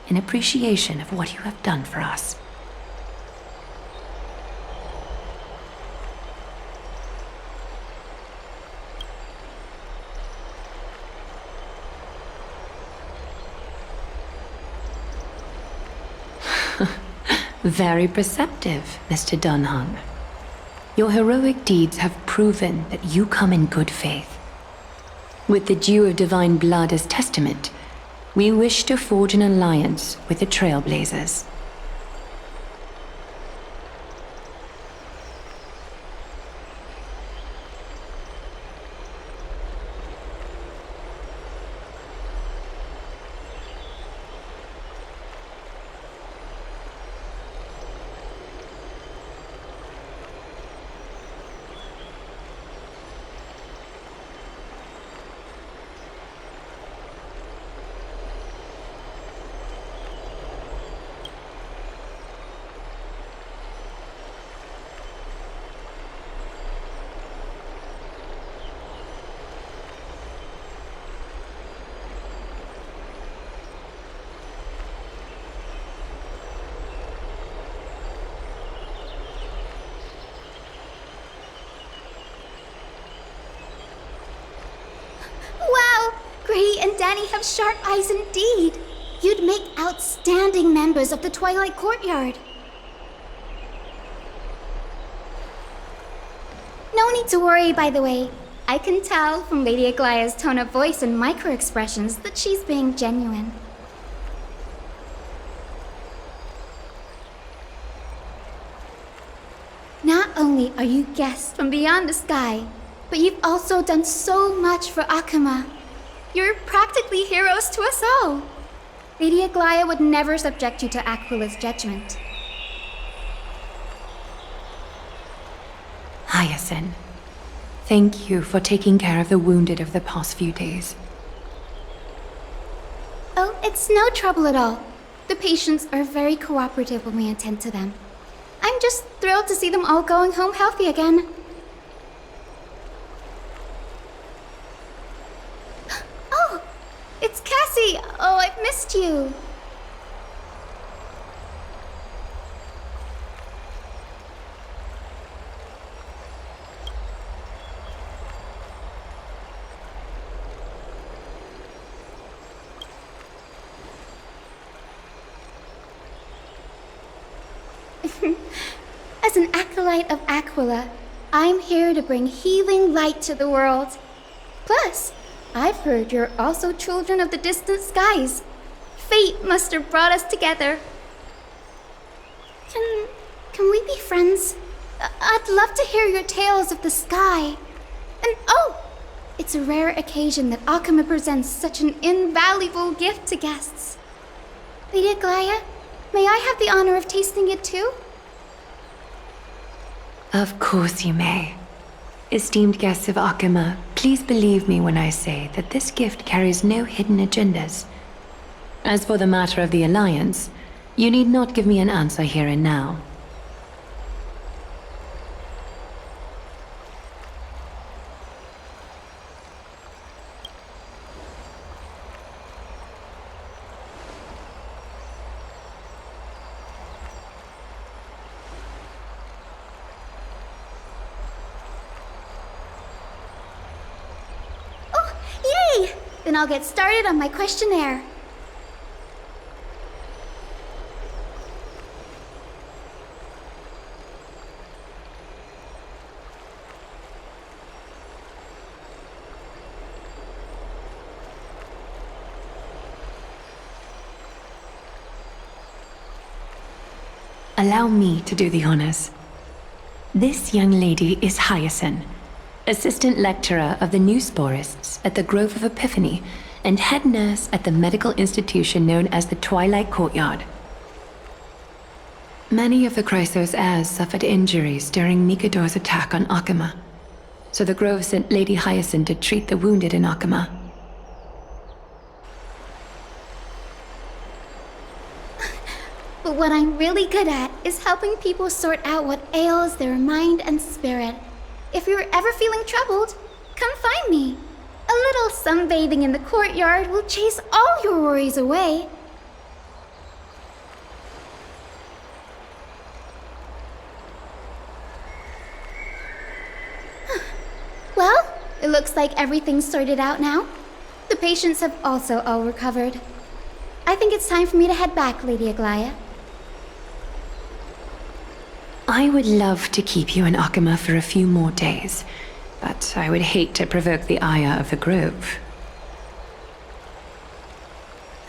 in appreciation of what you have done for us. Very perceptive, Mr. Dunhung. Your heroic deeds have proven that you come in good faith. With the dew of divine blood as testament, we wish to forge an alliance with the Trailblazers. Gray and Danny have sharp eyes indeed. You'd make outstanding members of the Twilight Courtyard. No need to worry, by the way. I can tell from Lady Aglaya's tone of voice and micro-expressions that she's being genuine. Not only are you guests from beyond the sky, but you've also done so much for Akuma. You're practically heroes to us all. Lady Aglaya would never subject you to Aquila's judgment. Hyacinth, thank you for taking care of the wounded of the past few days. Oh, it's no trouble at all. The patients are very cooperative when we attend to them. I'm just thrilled to see them all going home healthy again. Oh, it's Cassie! Oh, I've missed you. As an acolyte of Aquila, I'm here to bring healing light to the world. Plus, I've heard you're also children of the distant skies. Fate must have brought us together. Can we be friends? I'd love to hear your tales of the sky. And oh, it's a rare occasion that Akuma presents such an invaluable gift to guests. Lady Aglaya, may I have the honor of tasting it too? Of course you may. Esteemed guests of Akuma, please believe me when I say that this gift carries no hidden agendas. As for the matter of the Alliance, you need not give me an answer here and now. Then I'll get started on my questionnaire. Allow me to do the honors. This young lady is Hyacinth, Assistant Lecturer of the New Sporists at the Grove of Epiphany, and Head Nurse at the medical institution known as the Twilight Courtyard. Many of the Chrysos heirs suffered injuries during Nikador's attack on Akuma, so the Grove sent Lady Hyacinth to treat the wounded in Akuma. But what I'm really good at is helping people sort out what ails their mind and spirit. If you're ever feeling troubled, come find me. A little sunbathing in the courtyard will chase all your worries away. Well, it looks like everything's sorted out now. The patients have also all recovered. I think it's time for me to head back, Lady Aglaya. I would love to keep you in Akuma for a few more days, but I would hate to provoke the ire of the Grove.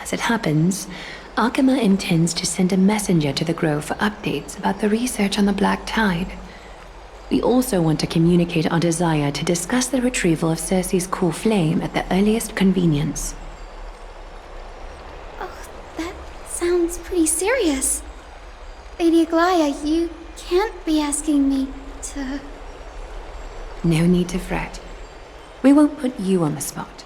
As it happens, Akuma intends to send a messenger to the Grove for updates about the research on the Black Tide. We also want to communicate our desire to discuss the retrieval of Circe's core flame at the earliest convenience. Oh, that sounds pretty serious. Lady Aglaya, you can't be asking me to... No need to fret. We won't put you on the spot.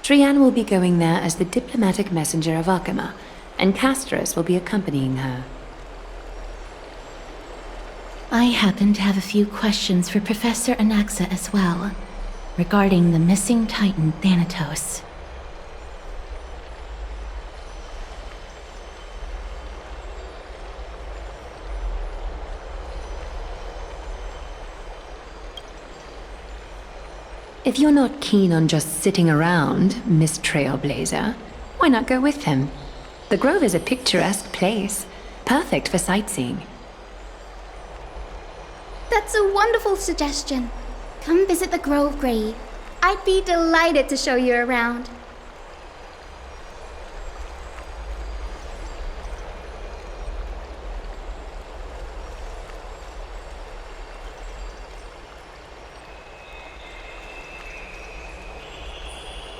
Trianne will be going there as the diplomatic messenger of Akuma, and Castris will be accompanying her. I happen to have a few questions for Professor Anaxa as well, regarding the missing Titan Thanatos. If you're not keen on just sitting around, Miss Trailblazer, why not go with him? The Grove is a picturesque place, perfect for sightseeing. That's a wonderful suggestion. Come visit the Grove, Gray. I'd be delighted to show you around.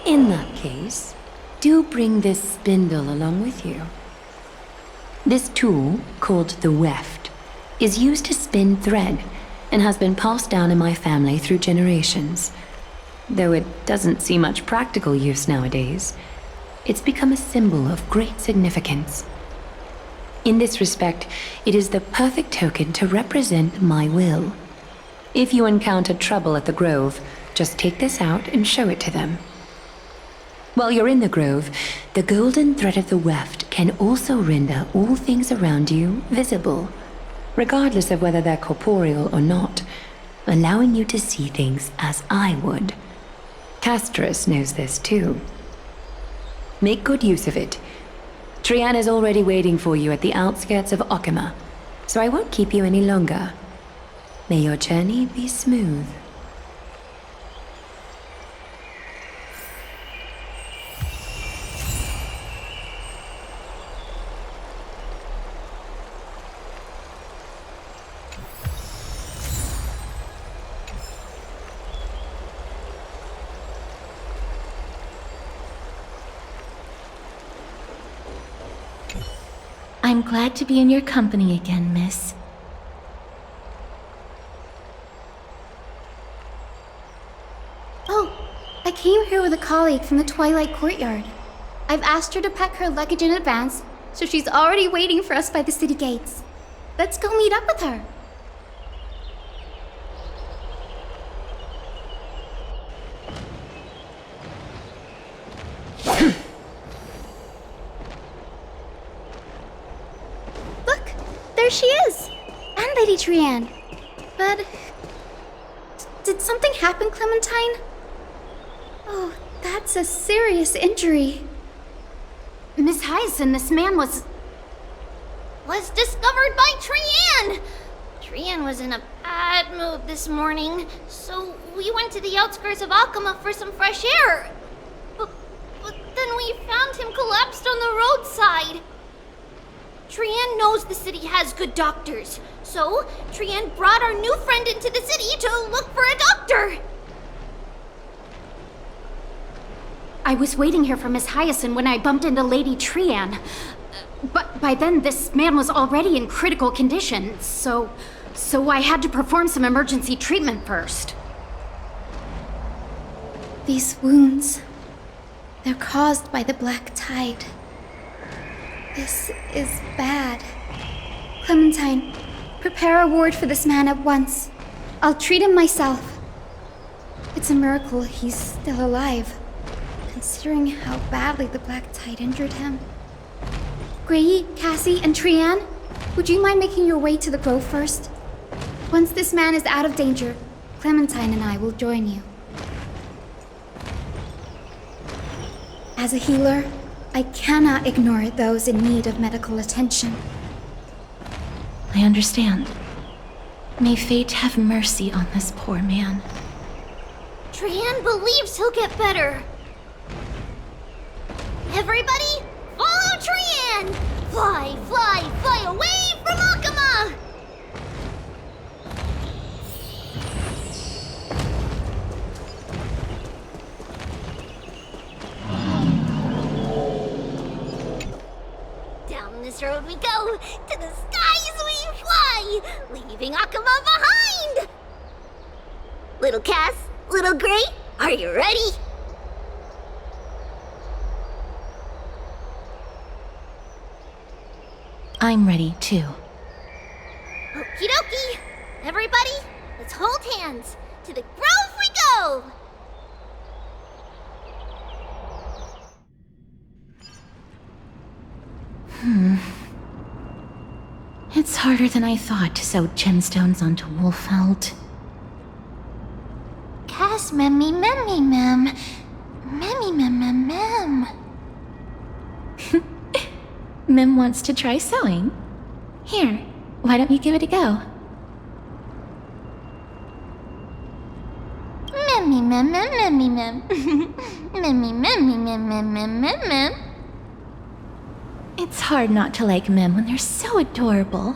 In that case, do bring this spindle along with you. This tool, called the weft, is used to spin thread and has been passed down in my family through generations. Though it doesn't see much practical use nowadays, it's become a symbol of great significance. In this respect, it is the perfect token to represent my will. If you encounter trouble at the Grove, just take this out and show it to them. While you're in the Grove, the golden thread of the weft can also render all things around you visible, regardless of whether they're corporeal or not, allowing you to see things as I would. Castrus knows this too. Make good use of it. Trian is already waiting for you at the outskirts of Okima, so I won't keep you any longer. May your journey be smooth. I'm glad to be in your company again, miss. Oh, I came here with a colleague from the Twilight Courtyard. I've asked her to pack her luggage in advance, so she's already waiting for us by the city gates. Let's go meet up with her. There she is! And Lady Trian. But... did something happen, Clementine? Oh, that's a serious injury. Miss Hyacinth, this man was discovered by Trian! Trian was in a bad mood this morning, so we went to the outskirts of Okima for some fresh air. But then we found him collapsed on the roadside. Trian knows the city has good doctors, so Trian brought our new friend into the city to look for a doctor. I was waiting here for Miss Hyacinth when I bumped into Lady Trian. But by then, this man was already in critical condition, so I had to perform some emergency treatment first. These wounds, they're caused by the black tide. This is bad. Clementine, prepare a ward for this man at once. I'll treat him myself. It's a miracle he's still alive, considering how badly the black tide injured him. Gray, Cassie, and Trian, would you mind making your way to the Grove first? Once this man is out of danger, Clementine and I will join you. As a healer, I cannot ignore those in need of medical attention. I understand. May fate have mercy on this poor man. Trian believes he'll get better. Everybody, follow Trian! Fly, fly, fly away from Okima! Down this road we go, to the skies we fly, leaving Okima behind! Little Cass, little Gray, are you ready? I'm ready, too. Okie dokie! Everybody, let's hold hands. To the Grove we go! It's harder than I thought to sew gemstones onto wool felt. Cass, memmy, memmy, mem. Memmy, mem, mem, mem. Mem wants to try sewing. Here, why don't you give it a go? It's hard not to like Mem when they're so adorable.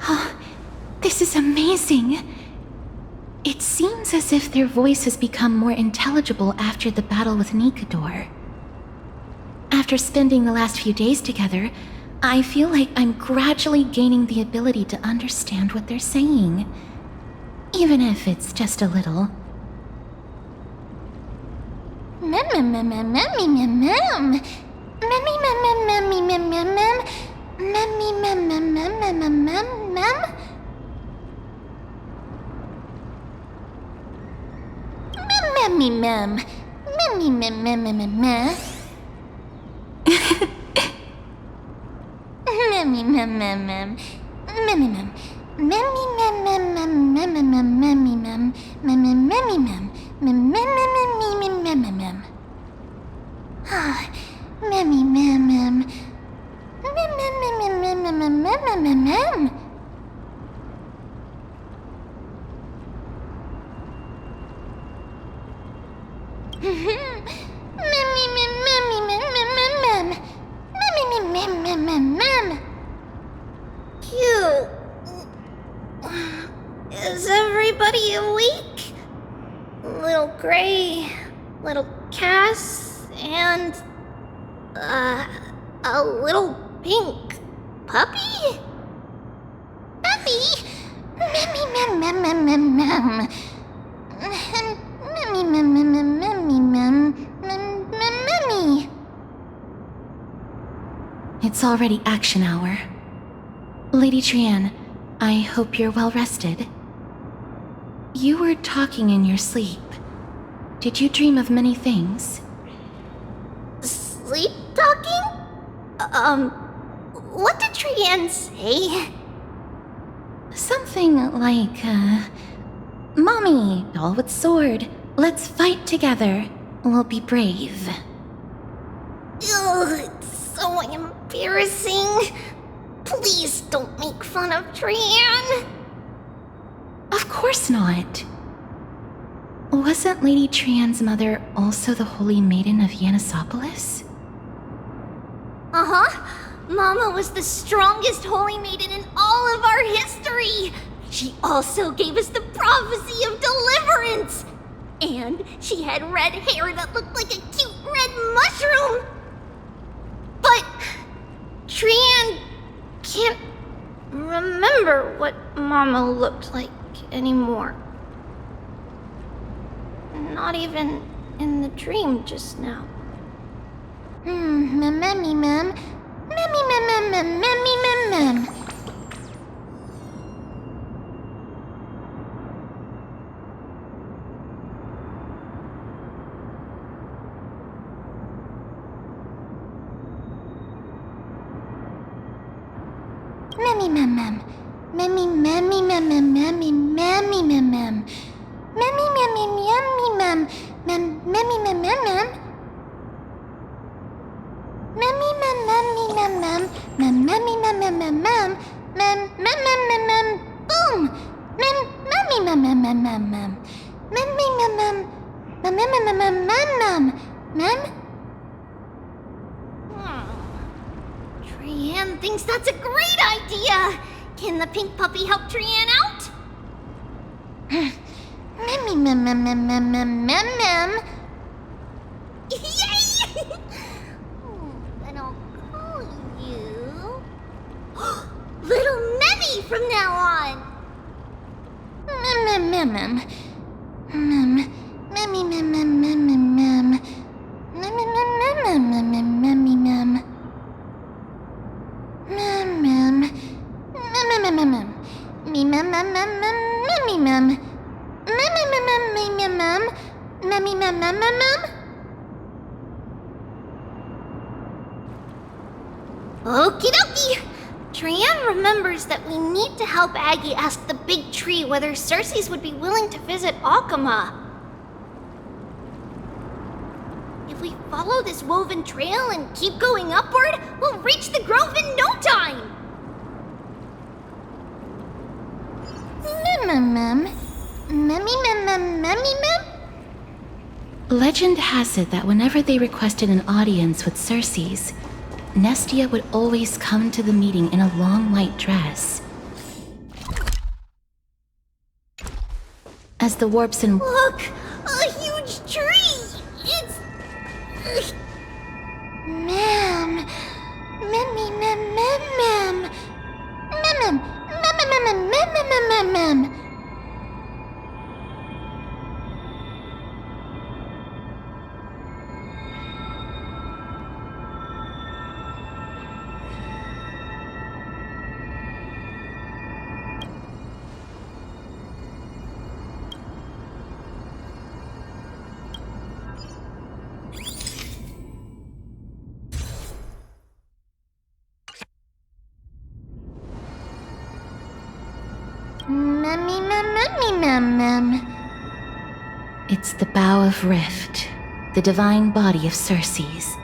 Oh, this is amazing. It seems as if their voice has become more intelligible after the battle with Nikador. After spending the last few days together, I feel like I'm gradually gaining the ability to understand what they're saying. Even if it's just a little. Cute. Is everybody awake? Little Gray, little Cass, and a little pink puppy? Puppy? It's already action hour. Lady Trienne, I hope you're well rested. You were talking in your sleep. Did you dream of many things? Sleep talking? What did Trienne say? Something like, Mommy, doll with sword, let's fight together. We'll be brave. Ugh, it's so embarrassing. Please don't make fun of Trienne. Of course not. Wasn't Lady Trienne's mother also the Holy Maiden of Yanisopolis? Uh-huh. Mama was the strongest Holy Maiden in all of our history. She also gave us the prophecy of deliverance. And she had red hair that looked like a cute red mushroom. But Trienne can't remember what Mama looked like anymore. Not even in the dream just now. Trienne thinks that's a great idea! Can the pink puppy help Trienne out? Yay! Then I'll call you... Little Memmy from now on! Okie dokie! Trienne remembers that we need to help Aggie ask the big tree whether Circes would be willing to visit Akama. If we follow this woven trail and keep going upward, we'll reach the grove in no time! Legend has it that whenever they requested an audience with Circes, Nestia would always come to the meeting in a long white dress. As the warps and— Look! A huge tree! It's... Ma'am. It's the Bough of Rift, the divine body of Circes.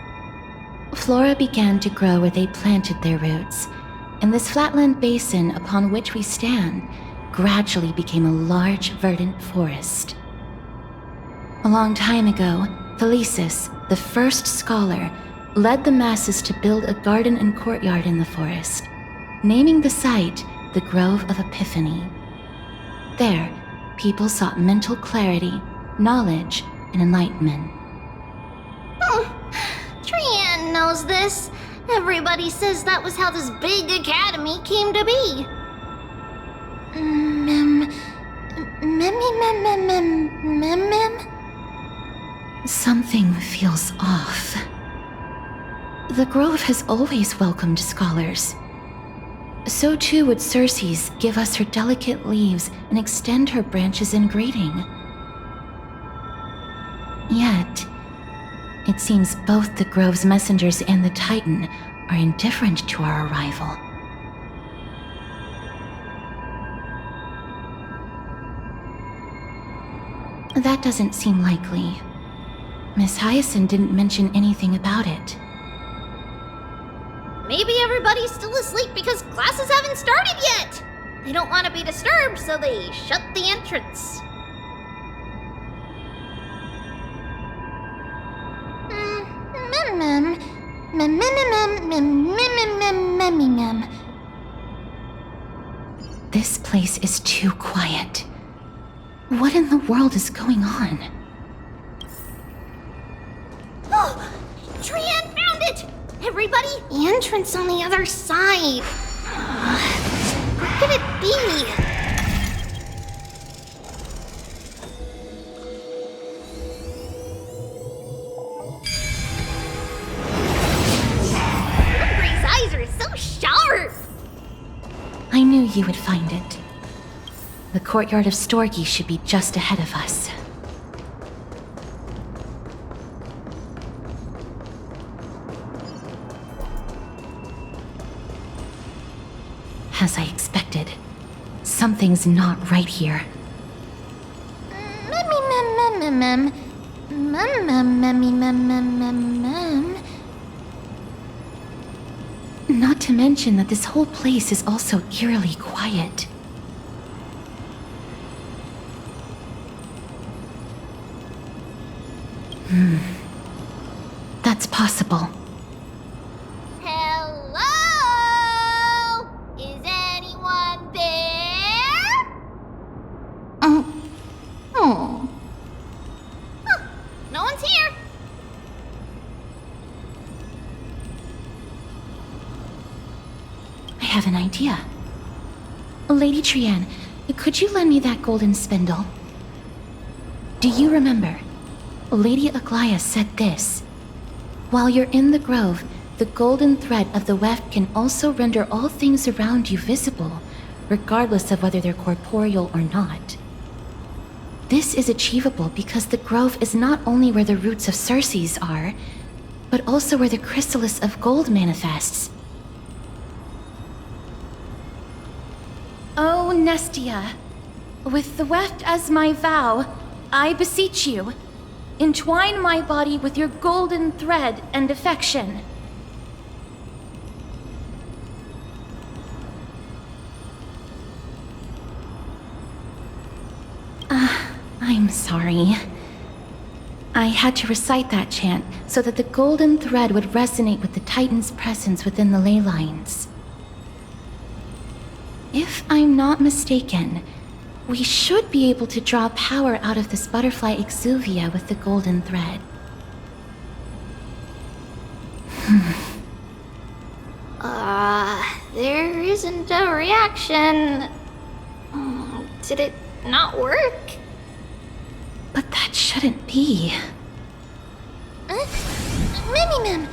Flora began to grow where they planted their roots, and this flatland basin upon which we stand gradually became a large, verdant forest. A long time ago, Thelesis, the first scholar, led the masses to build a garden and courtyard in the forest, naming the site the Grove of Epiphany. There, people sought mental clarity, knowledge, and enlightenment. Trianne knows this. Everybody says that was how this big academy came to be. Something feels off. The Grove has always welcomed scholars. So too would Circes give us her delicate leaves and extend her branches in greeting. Yet, it seems both the Grove's messengers and the Titan are indifferent to our arrival. That doesn't seem likely. Miss Hyacinth didn't mention anything about it. Maybe everybody's still asleep because classes haven't started yet. They don't want to be disturbed, so they shut the entrance. This place is too quiet. What in the world is going on? Oh! Trianne found it! Everybody, the entrance on the other side. What could it be? Humphreys' eyes are so sharp! I knew you would find it. The courtyard of Storgi should be just ahead of us. As I expected, something's not right here. Not to mention that this whole place is also eerily quiet. That's possible. Hello? Is anyone there? Huh, no one's here. I have an idea. Lady Trianne, could you lend me that golden spindle? Do you remember? Lady Aglaia said this: while you're in the grove, the golden thread of the weft can also render all things around you visible, regardless of whether they're corporeal or not. This is achievable because the grove is not only where the roots of Circes are, but also where the chrysalis of gold manifests. Oh, Nestia, with the weft as my vow, I beseech you, entwine my body with your golden thread and affection. sorry. I had to recite that chant so that the golden thread would resonate with the Titan's presence within the ley lines. If I'm not mistaken, we should be able to draw power out of this butterfly exuvia with the golden thread. There isn't a reaction. Did it not work? But that shouldn't be. Mem. Mem.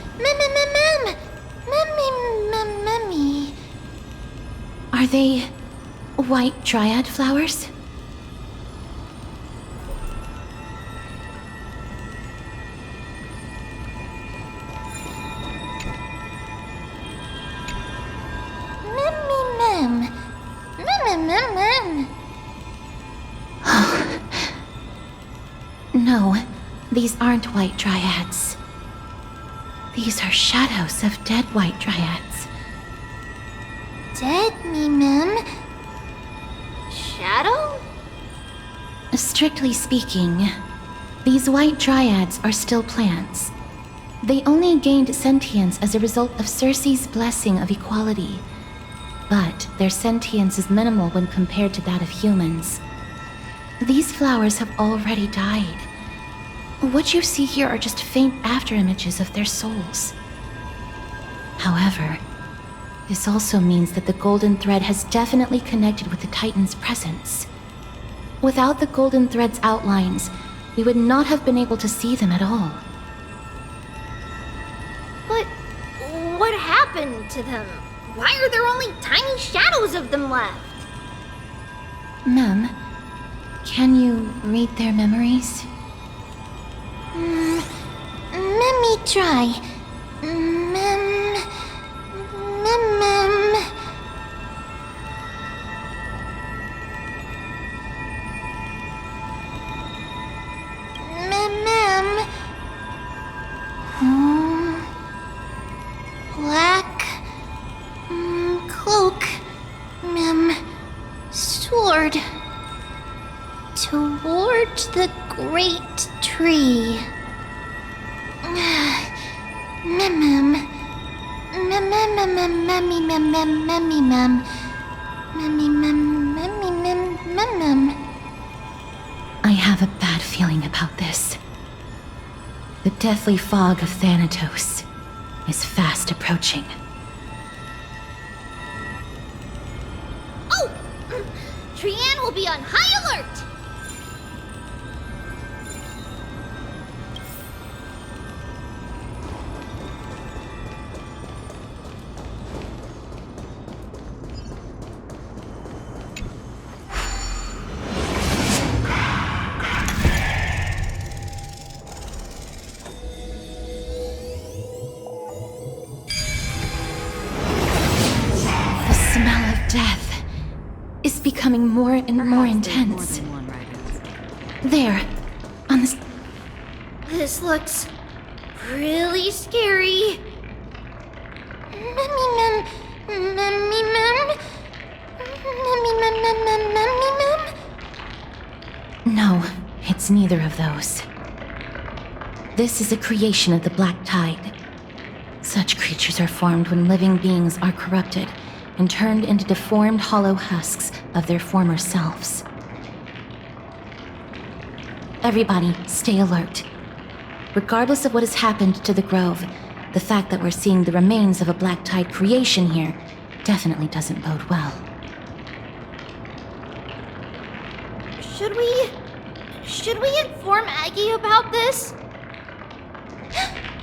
Are they white dryad flowers? Mem. No, these aren't white dryads. These are shadows of dead white dryads. Dead Mem? Shadow? Strictly speaking, these white dryads are still plants. They only gained sentience as a result of Circe's blessing of equality. But their sentience is minimal when compared to that of humans. These flowers have already died. What you see here are just faint afterimages of their souls. However, this also means that the golden thread has definitely connected with the Titan's presence. Without the golden thread's outlines, we would not have been able to see them at all. But what happened to them? Why are there only tiny shadows of them left? Mem, can you read their memories? Let me try. Mem. Black cloak. Mem. Sword. Toward the great tree. Mem. I have a bad feeling about this. The deathly fog of Thanatos is fast approaching. Oh! Trianne will be on high alert! Becoming more and more intense. There, on this... This looks really scary. Mem. No, it's neither of those. This is a creation of the Black Tide. Such creatures are formed when living beings are corrupted and turned into deformed hollow husks of their former selves. Everybody, stay alert. Regardless of what has happened to the Grove, the fact that we're seeing the remains of a Black Tide creation here definitely doesn't bode well. Should we inform Aggie about this?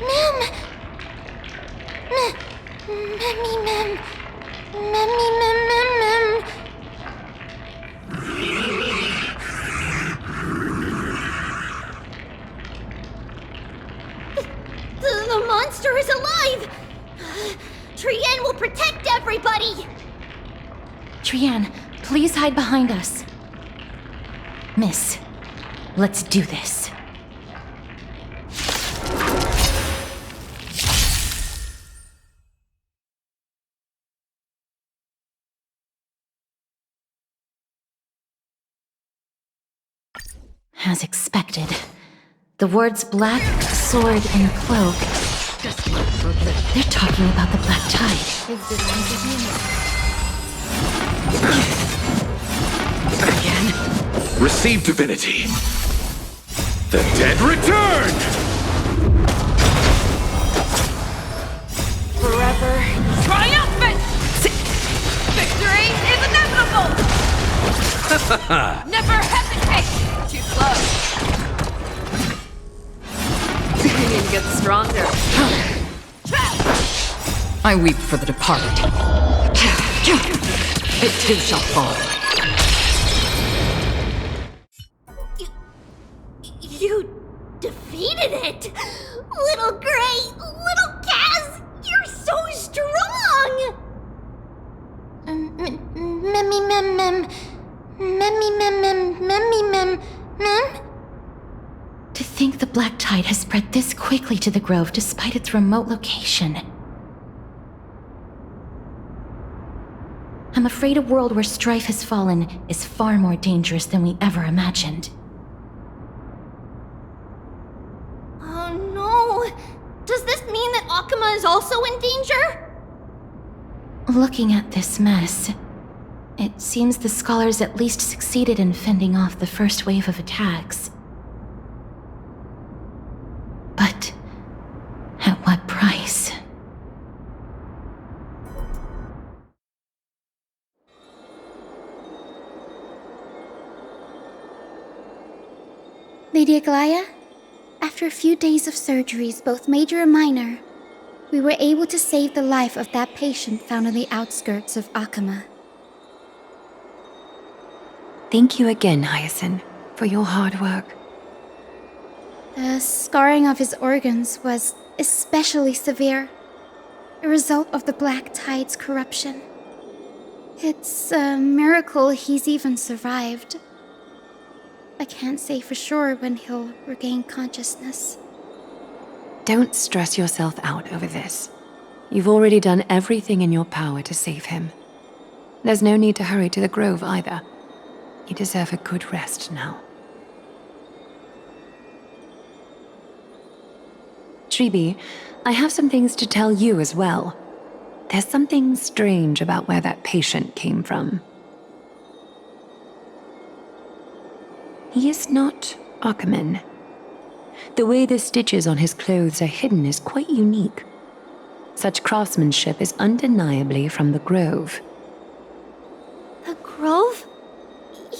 Mem. The monster is alive! Trianne will protect everybody! Trianne, please hide behind us. Miss, let's do this. As expected, the words black, sword, and cloak. They're talking about the Black Tide. Again? Receive divinity. The dead return! Forever triumphant! Victory is inevitable! Never hesitate! Too close. Union gets stronger. I weep for the departed. It too shall fall. You defeated it! Little Gray, little Kaz, you're so strong! To think the Black Tide has spread this quickly to the Grove despite its remote location. I'm afraid a world where Strife has fallen is far more dangerous than we ever imagined. Oh no! Does this mean that Akama is also in danger? Looking at this mess, it seems the scholars at least succeeded in fending off the first wave of attacks. But at what price? Lady Aglaya, after a few days of surgeries, both major and minor, we were able to save the life of that patient found on the outskirts of Akama. Thank you again, Hyacinth, for your hard work. The scarring of his organs was especially severe, a result of the Black Tide's corruption. It's a miracle he's even survived. I can't say for sure when he'll regain consciousness. Don't stress yourself out over this. You've already done everything in your power to save him. There's no need to hurry to the Grove either. You deserve a good rest now. Tribi, I have some things to tell you as well. There's something strange about where that patient came from. He is not Ackerman. The way the stitches on his clothes are hidden is quite unique. Such craftsmanship is undeniably from the Grove. The Grove?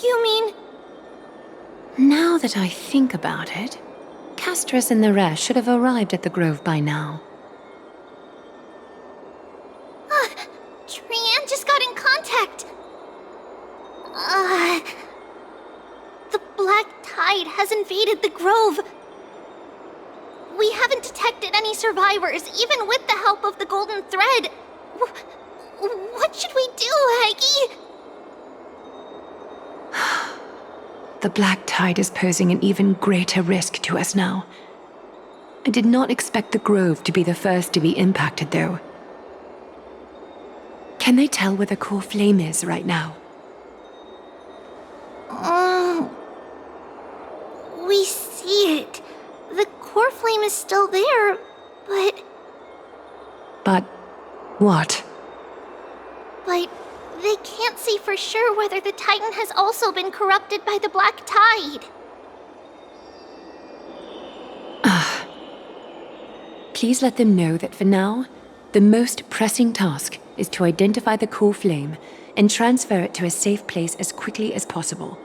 You mean... Now that I think about it, Castrus and the rest should have arrived at the Grove by now. Trianne just got in contact. The Black Tide has invaded the Grove. We haven't detected any survivors, even with the help of the Golden Thread. What should we do, Haggy? The Black Tide is posing an even greater risk to us now. I did not expect the Grove to be the first to be impacted, though. Can they tell where the core flame is right now? We see it. The core flame is still there, but... But what? But they can't say for sure whether the Titan has also been corrupted by the Black Tide. Please let them know that for now, the most pressing task is to identify the core flame and transfer it to a safe place as quickly as possible.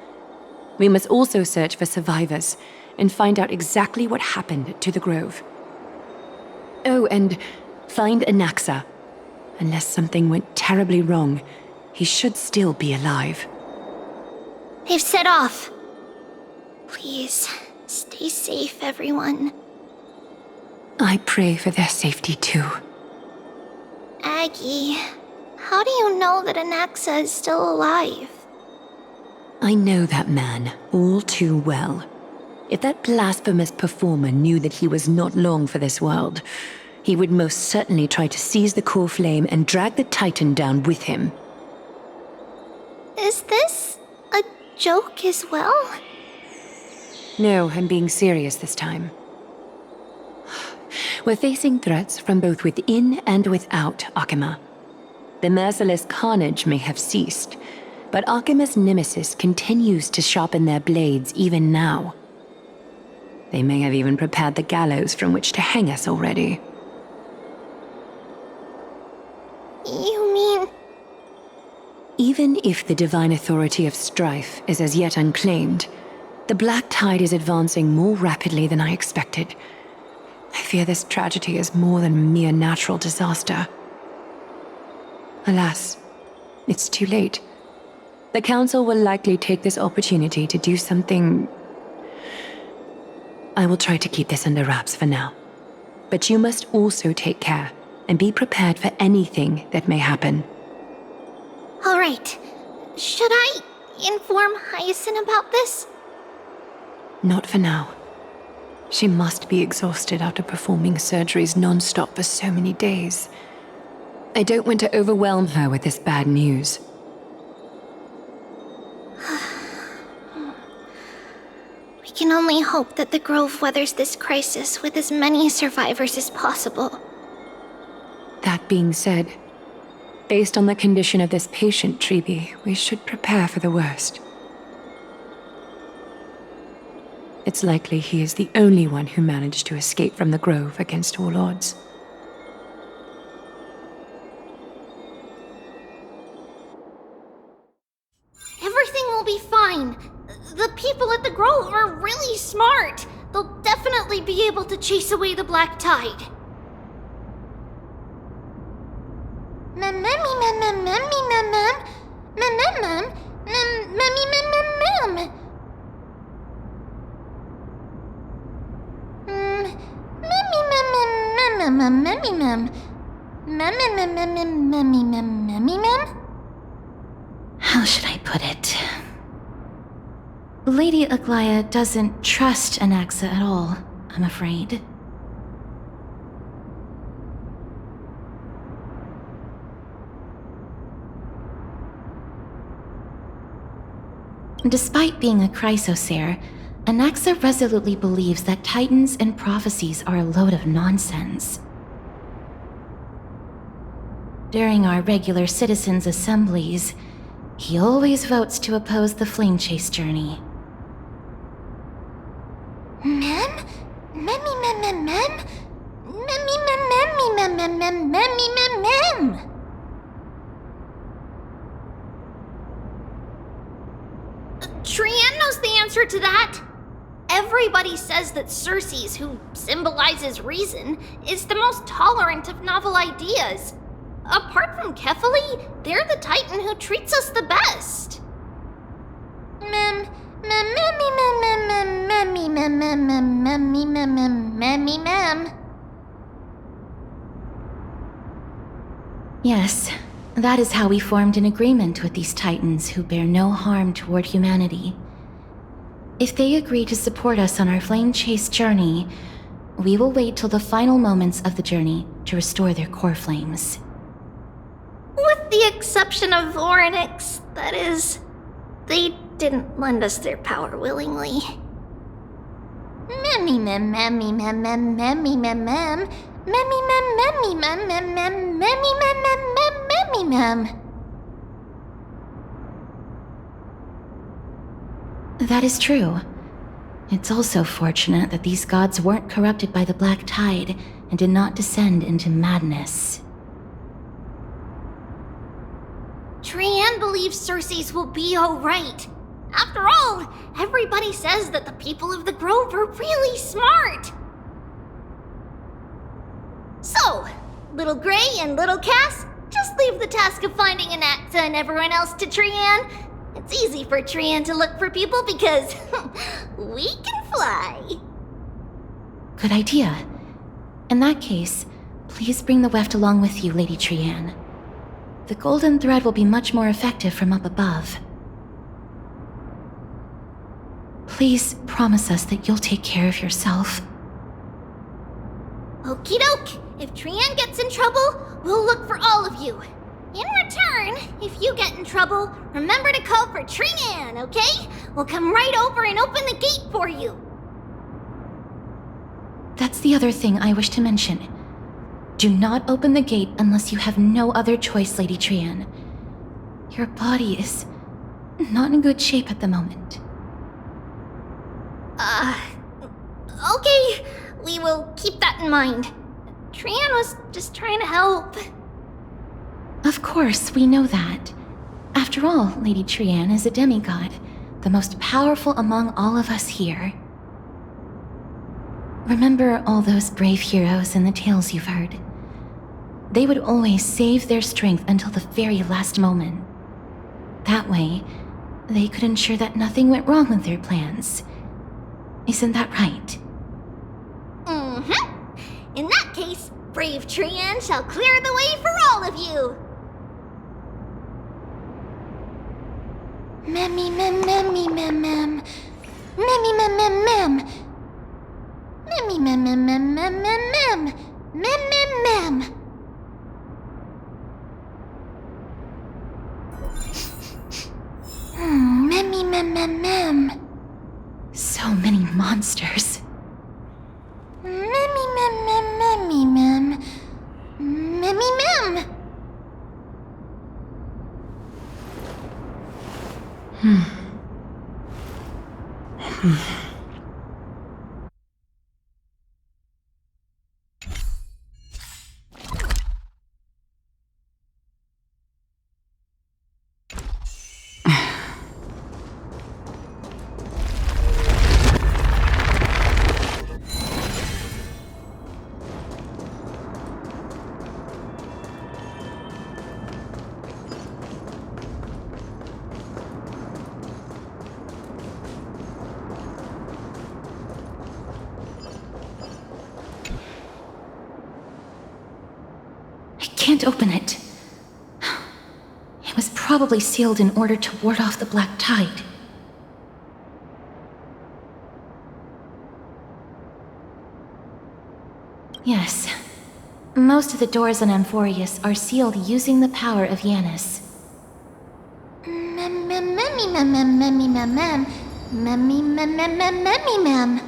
We must also search for survivors and find out exactly what happened to the Grove. Oh, and find Anaxa. Unless something went terribly wrong, he should still be alive. They've set off. Please, stay safe, everyone. I pray for their safety too. Aggie, how do you know that Anaxa is still alive? I know that man all too well. If that blasphemous performer knew that he was not long for this world, he would most certainly try to seize the core flame and drag the Titan down with him. Is this a joke as well? No, I'm being serious this time. We're facing threats from both within and without Akima. The merciless carnage may have ceased, but Akima's Nemesis continues to sharpen their blades even now. They may have even prepared the gallows from which to hang us already. You mean... Even if the divine authority of Strife is as yet unclaimed, the Black Tide is advancing more rapidly than I expected. I fear this tragedy is more than a mere natural disaster. Alas, it's too late. The Council will likely take this opportunity to do something... I will try to keep this under wraps for now. But you must also take care and be prepared for anything that may happen. All right. Should I inform Hyacinth about this? Not for now. She must be exhausted after performing surgeries non-stop for so many days. I don't want to overwhelm her with this bad news. We can only hope that the Grove weathers this crisis with as many survivors as possible. That being said, based on the condition of this patient, Treeby, we should prepare for the worst. It's likely he is the only one who managed to escape from the Grove against all odds. Everything will be fine. The people at the Grove are really smart. They'll definitely be able to chase away the Black Tide. How should I put it? Lady Aglaya doesn't trust Anaxa at all, I'm afraid. Despite being a chrysosaur, Anaxa resolutely believes that titans and prophecies are a load of nonsense. During our regular citizens' assemblies, he always votes to oppose the flame chase journey. Trienne knows the answer to that. Everybody says that Circes, who symbolizes reason, is the most tolerant of novel ideas. Apart from Kefali, they're the Titan who treats us the best. Yes, that is how we formed an agreement with these Titans who bear no harm toward humanity. If they agree to support us on our flame chase journey, we will wait till the final moments of the journey to restore their core flames. With the exception of Voronix, that is, they didn't lend us their power willingly. That is true. It's also fortunate that these gods weren't corrupted by the Black Tide and did not descend into madness. Trienne believes Circes will be alright. After all, everybody says that the people of the Grove are really smart. So, Little Gray and Little Cass, just leave the task of finding Anaxa and everyone else to Trienne. It's easy for Trienne to look for people because we can fly. Good idea. In that case, please bring the weft along with you, Lady Trienne. The golden thread will be much more effective from up above. Please promise us that you'll take care of yourself. Okie doke. If Trienne gets in trouble, we'll look for all of you. In return, if you get in trouble, remember to call for Trienne, okay? we'll come right over and open the gate for you. That's the other thing I wish to mention. Do not open the gate unless you have no other choice, Lady Trienne. Your body is not in good shape at the moment. Okay. We will keep that in mind. Trienne was just trying to help. Of course, we know that. After all, Lady Trienne is a demigod, the most powerful among all of us here. Remember all those brave heroes in the tales you've heard? They would always save their strength until the very last moment. That way, they could ensure that nothing went wrong with their plans. Isn't that right? Mm-hmm. In that case, brave Trienne shall clear the way for all of you. Memmy mem memmy mem mem. Memmy mem mem mem. Memmy mem mem mem mem mem mem. Mem mem mem. Memmy mem mem mem. So many monsters. Memmy mem mem memmy mem. Memmy mem. Can't open it. It was probably sealed in order to ward off the black tide. Yes. Most of the doors on Amphorius are sealed using the power of Yanis. Mem mem memmy mem mem memmy mem mem. Memmy mem mem mem memmy mem.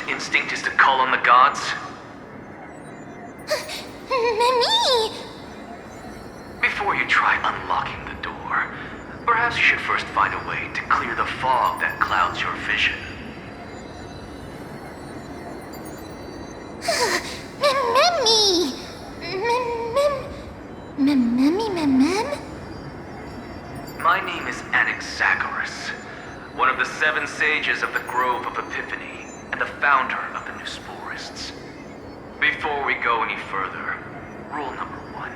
Instinct is to call on the gods? Memmy! Before you try unlocking the door, perhaps you should first find a way to clear the fog that clouds your vision. Memmy! Mem. My name is Anaxagoras, one of the 7 sages of the Grove of Epiphany, and the founder of the New Sporists. Before we go any further, rule number 1.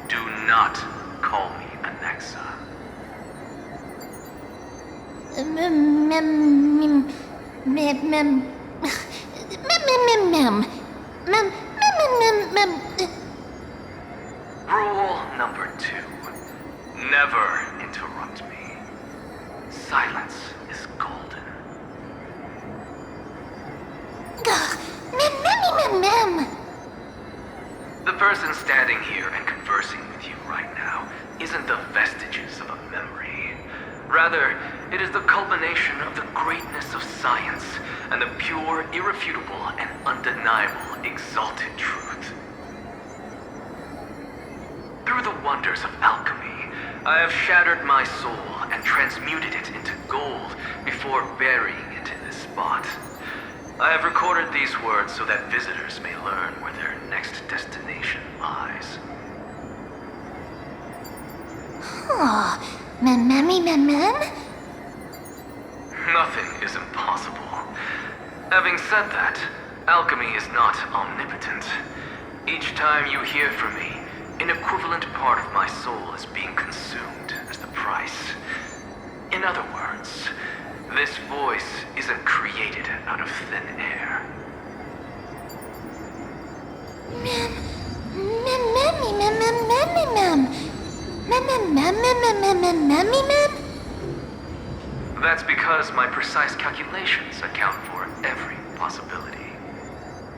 Do not call me Anaxa. Rule number 2. Never interrupt me. Silence is golden. The person standing here and conversing with you right now isn't the vestiges of a memory. Rather, it is the culmination of the greatness of science and the pure, irrefutable, and undeniable exalted truth. Through the wonders of alchemy, I have shattered my soul and transmuted it into gold before burying it in this spot. I have recorded these words so that visitors may learn where their next destination lies. Nothing is impossible. Having said that, alchemy is not omnipotent. Each time you hear from me, an equivalent part of my soul is being consumed as the price. In other words, this voice isn't created out of thin air. That's because my precise calculations account for every possibility.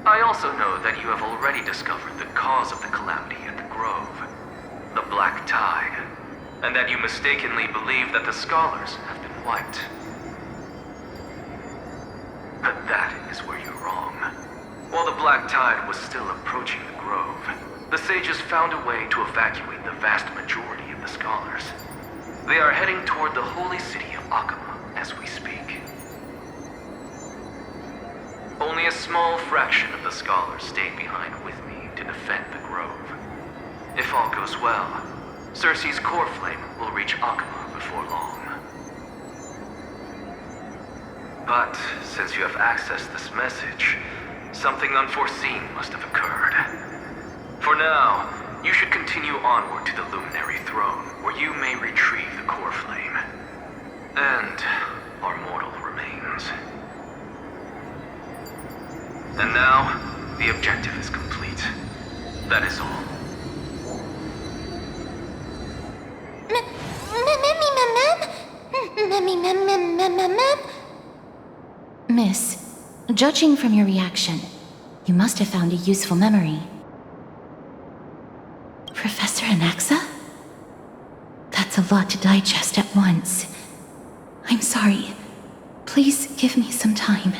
I also know that you have already discovered the cause of the calamity at the Grove, the Black Tide, and that you mistakenly believe that the scholars have been wiped. But that is where you're wrong. While the Black Tide was still approaching the Grove, the sages found a way to evacuate the vast majority of the scholars. They are heading toward the holy city of Akama as we speak. Only a small fraction of the scholars stayed behind with me to defend the Grove. If all goes well, Cersei's core flame will reach Akama before long. But since you have accessed this message, something unforeseen must have occurred. For now, you should continue onward to the Luminary Throne, where you may retrieve the core flame. And our mortal remains. And now, the objective is complete. That is all. Miss, judging from your reaction, you must have found a useful memory. Professor Anaxa? That's a lot to digest at once. I'm sorry. Please give me some time.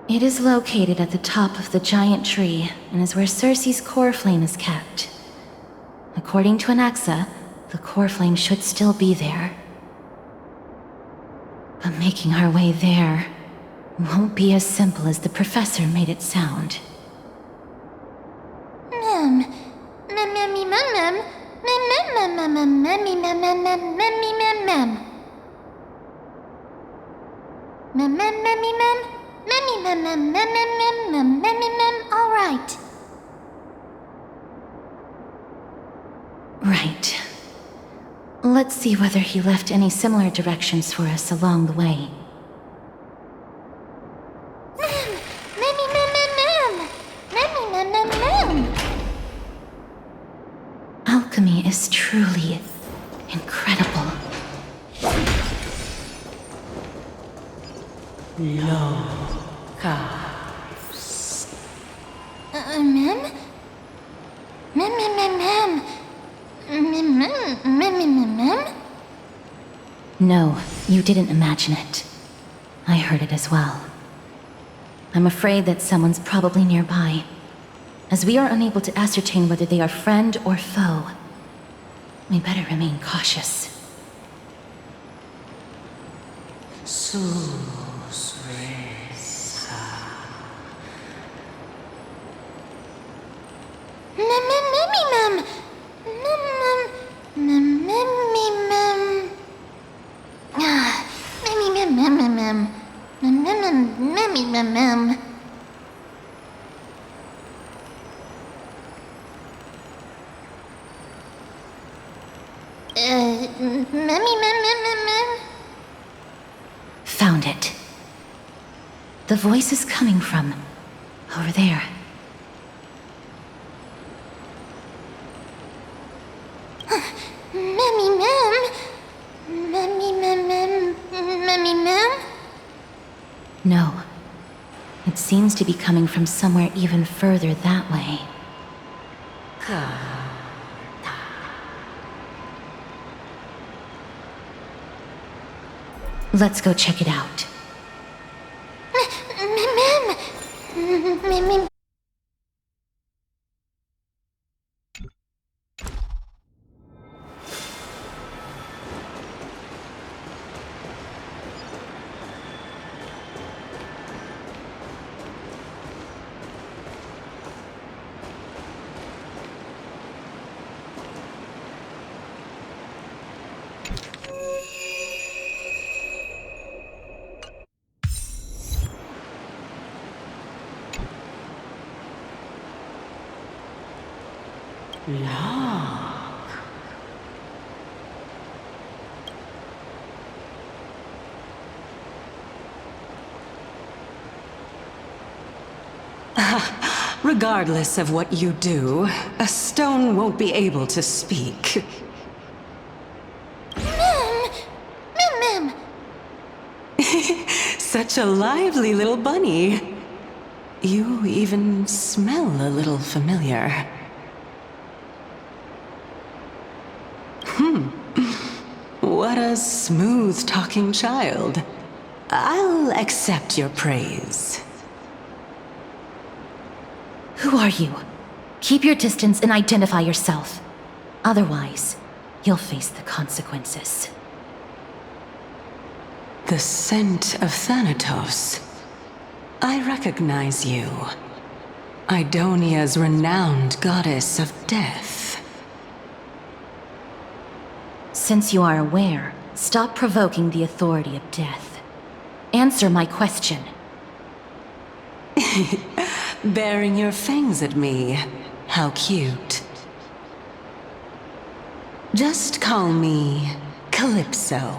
It is located at the top of the giant tree and is where Cersei's core flame is kept. According to Anaxa, the core flame should still be there. But making our way there won't be as simple as the professor made it sound. All right. Right. Let's see whether he left any similar directions for us along the way. Alchemy is truly incredible. No, you didn't imagine it. I heard it as well. I'm afraid that someone's probably nearby, as we are unable to ascertain whether they are friend or foe. We better remain cautious. Found it. The voice is coming from over there. No. It seems to be coming from somewhere even further that way. Let's go check it out. Regardless of what you do, a stone won't be able to speak. Mim! Such a lively little bunny. You even smell a little familiar. What a smooth-talking child. I'll accept your praise. Who are you? Keep your distance and identify yourself. Otherwise, you'll face the consequences. The scent of Thanatos. I recognize you. Idonia's renowned goddess of death. Since you are aware, stop provoking the authority of death. Answer my question. Baring your fangs at me. How cute. Just call me Calypso.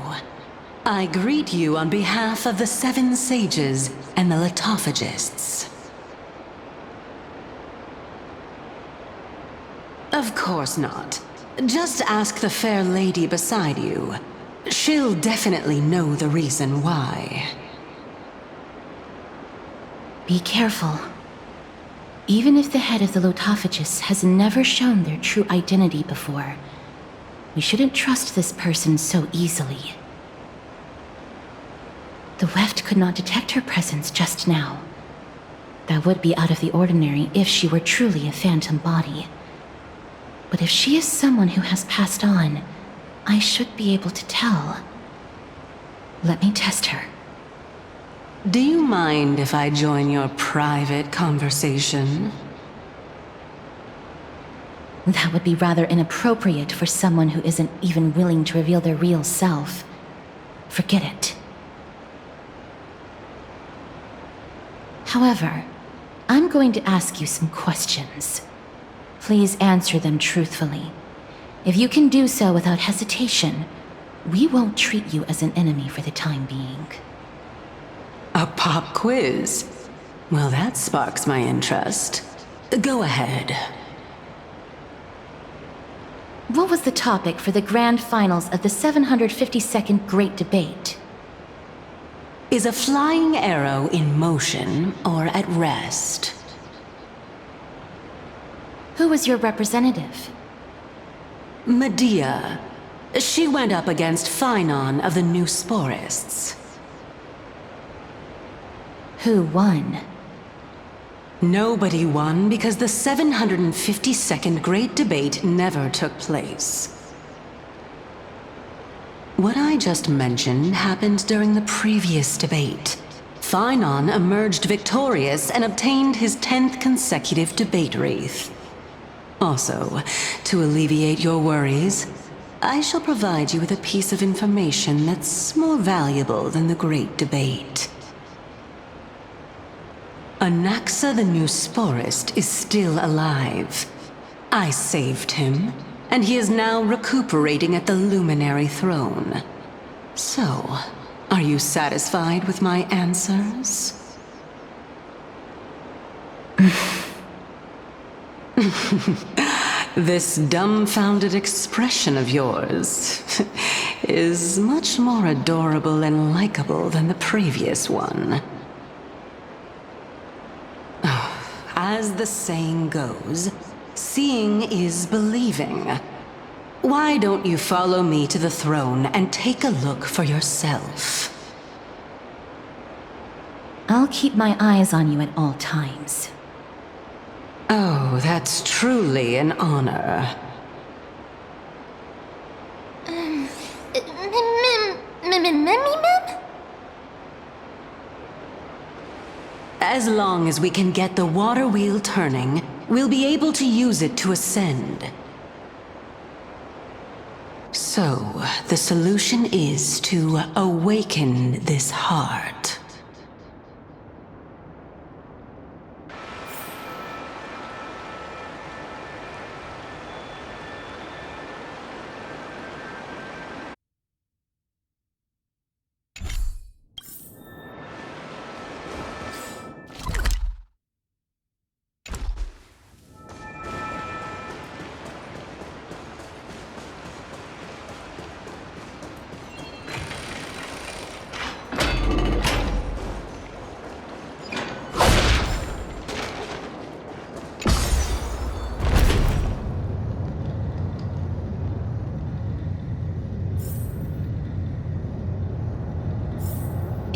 I greet you on behalf of the Seven Sages and the Litophagists. Of course not. Just ask the fair lady beside you. She'll definitely know the reason why. Be careful. Even if the head of the Litophagists has never shown their true identity before, we shouldn't trust this person so easily. The Weft could not detect her presence just now. That would be out of the ordinary if she were truly a phantom body. But if she is someone who has passed on, I should be able to tell. Let me test her. Do you mind if I join your private conversation? That would be rather inappropriate for someone who isn't even willing to reveal their real self. Forget it. However, I'm going to ask you some questions. Please answer them truthfully. If you can do so without hesitation, we won't treat you as an enemy for the time being. A pop quiz? Well, that sparks my interest. Go ahead. What was the topic for the grand finals of the 752nd Great Debate? Is a flying arrow in motion or at rest? Who was your representative? Medea. She went up against Phynon of the New Sporists. Who won? Nobody won because the 752nd Great Debate never took place. What I just mentioned happened during the previous debate. Phynon emerged victorious and obtained his 10th consecutive debate wreath. Also, to alleviate your worries, I shall provide you with a piece of information that's more valuable than the Great Debate. Anaxa the New Sporist is still alive. I saved him, and he is now recuperating at the Luminary Throne. So, are you satisfied with my answers? This dumbfounded expression of yours is much more adorable and likable than the previous one. As the saying goes, seeing is believing. Why don't you follow me to the throne and take a look for yourself? I'll keep my eyes on you at all times. Oh, that's truly an honor. As long as we can get the water wheel turning, we'll be able to use it to ascend. So, the solution is to awaken this heart.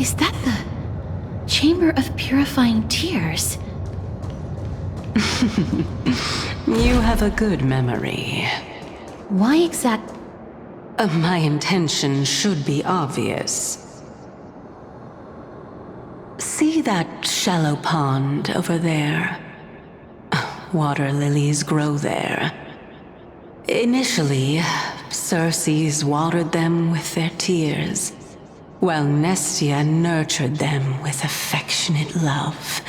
Is that the Chamber of Purifying Tears? You have a good memory. Why exact... My intention should be obvious. See that shallow pond over there? Water lilies grow there. Initially, Circes watered them with their tears, while Nestia nurtured them with affectionate love.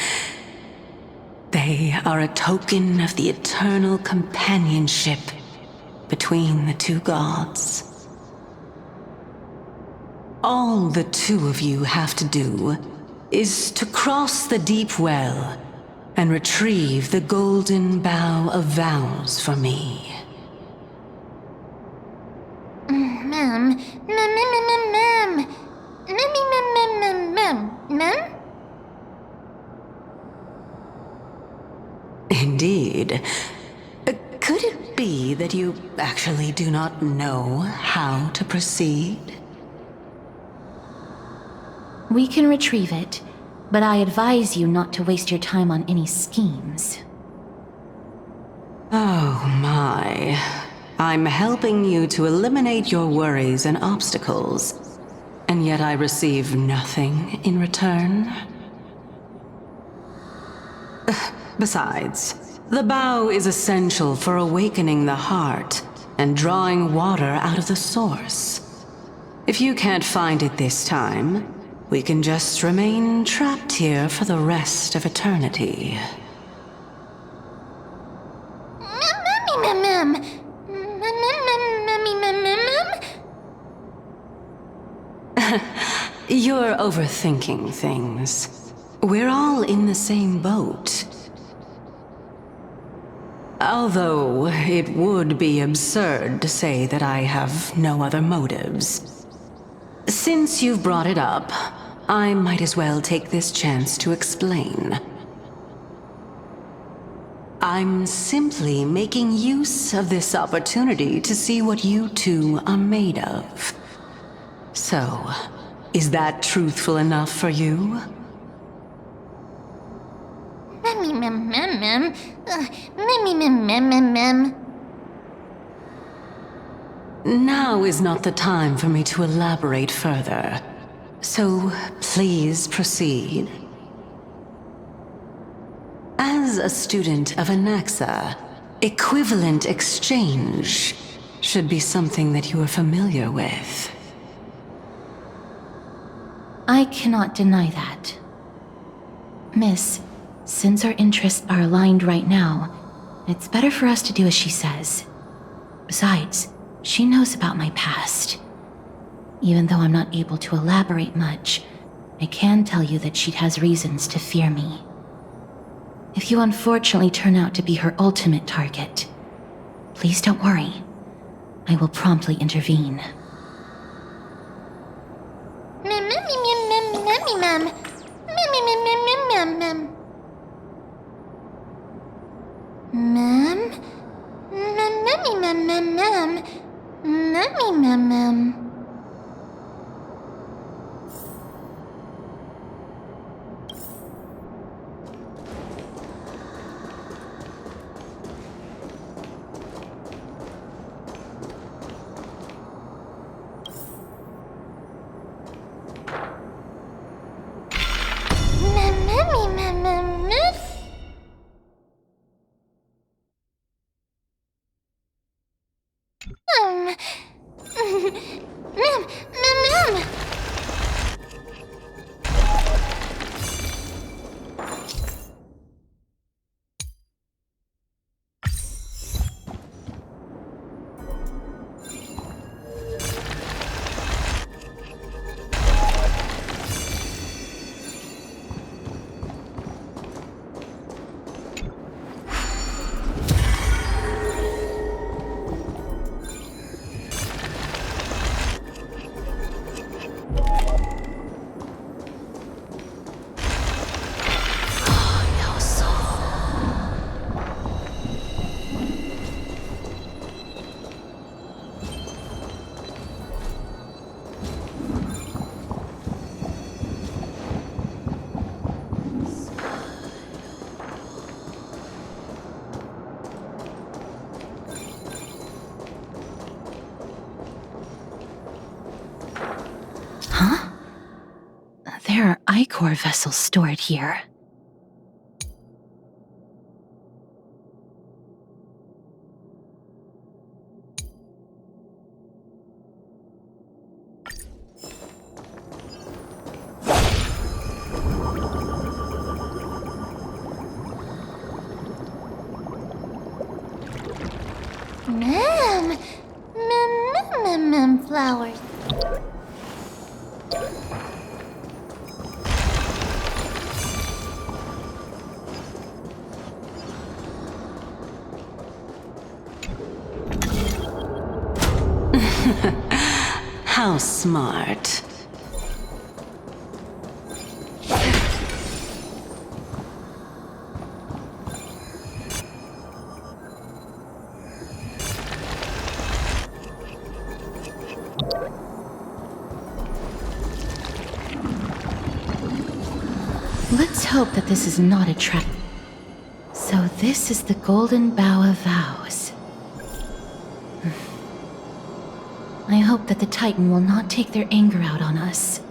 They are a token of the eternal companionship between the two gods. All the two of you have to do is to cross the deep well and retrieve the golden bough of vows for me. Mem. Indeed. Could it be that you actually do not know how to proceed? We can retrieve it, but I advise you not to waste your time on any schemes. Oh my. I'm helping you to eliminate your worries and obstacles, and yet I receive nothing in return? Besides, the bow is essential for awakening the heart and drawing water out of the source. If you can't find it this time, we can just remain trapped here for the rest of eternity. You're overthinking things. We're all in the same boat. Although it would be absurd to say that I have no other motives. Since you've brought it up, I might as well take this chance to explain. I'm simply making use of this opportunity to see what you two are made of. So, is that truthful enough for you? Now is not the time for me to elaborate further. So, please proceed. As a student of Anaxa, equivalent exchange should be something that you are familiar with. I cannot deny that. Miss, since our interests are aligned right now, it's better for us to do as she says. Besides, she knows about my past. Even though I'm not able to elaborate much, I can tell you that she has reasons to fear me. If you unfortunately turn out to be her ultimate target, please don't worry. I will promptly intervene. Tricor vessel stored here. Flowers. How smart. Let's hope that this is not a trap. So this is the Golden Bough of Vows. I hope that the Titan will not take their anger out on us.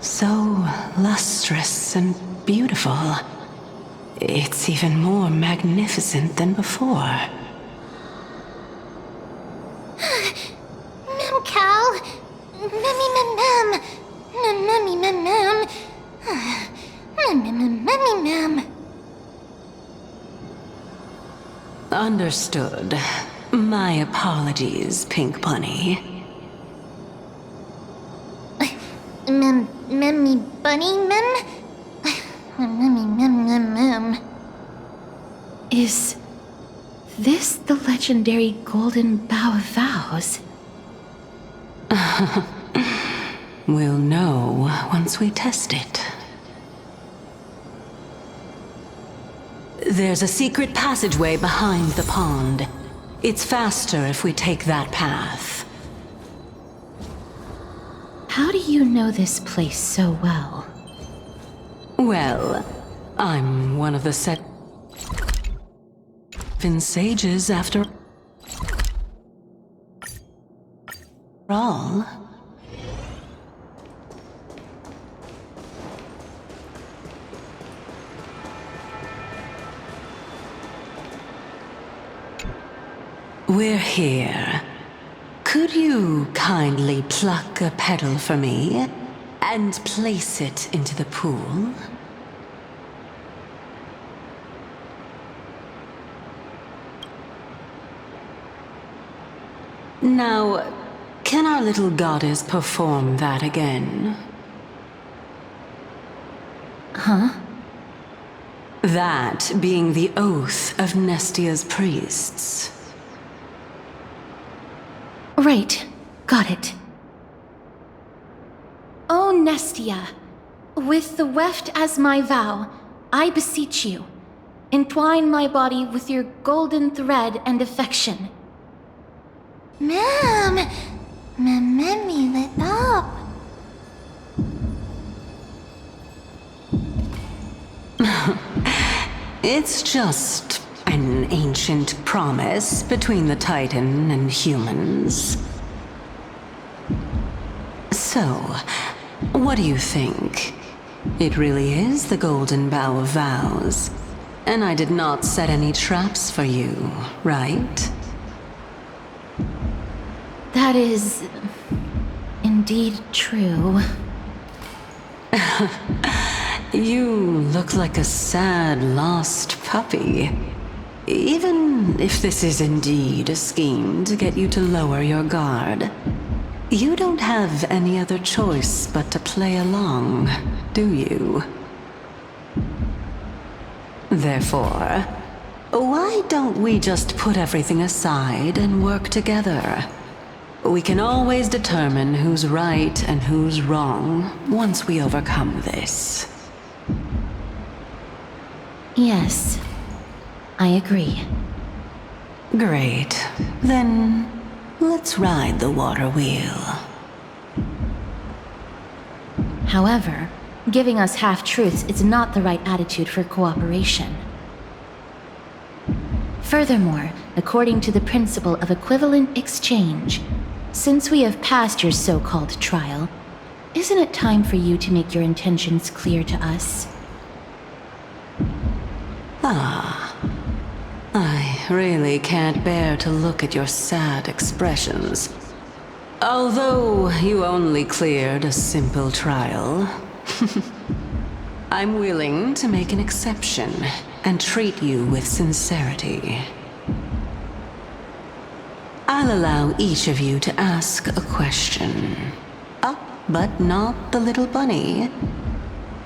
So lustrous and beautiful. It's even more magnificent than before. Cal, mem. Understood. My apologies, Pink Bunny. Memmy bunny, mem. Is this the legendary Golden Bough of Vows? We'll know once we test it. There's a secret passageway behind the pond. It's faster if we take that path. How do you know this place so well? Well, I'm one of the Seven Sages after all. We're here. Could you kindly pluck a petal for me and place it into the pool? Now, can our little goddess perform that again? Huh? That being the oath of Nestia's priests. Right. Got it. O Nestia, with the weft as my vow, I beseech you, entwine my body with your golden thread and affection. Memmy lit up. It's just an ancient promise between the Titan and humans. So, what do you think? It really is the Golden Bough of Vows. And I did not set any traps for you, right? That is indeed true. You look like a sad, lost puppy. Even if this is indeed a scheme to get you to lower your guard, you don't have any other choice but to play along, do you? Therefore, why don't we just put everything aside and work together? We can always determine who's right and who's wrong once we overcome this. Yes, I agree. Great. Then, let's ride the water wheel. However, giving us half-truths is not the right attitude for cooperation. Furthermore, according to the principle of equivalent exchange. Since we have passed your so-called trial, isn't it time for you to make your intentions clear to us? Ah. I really can't bear to look at your sad expressions. Although you only cleared a simple trial, I'm willing to make an exception and treat you with sincerity. I'll allow each of you to ask a question. Up, but not the little bunny.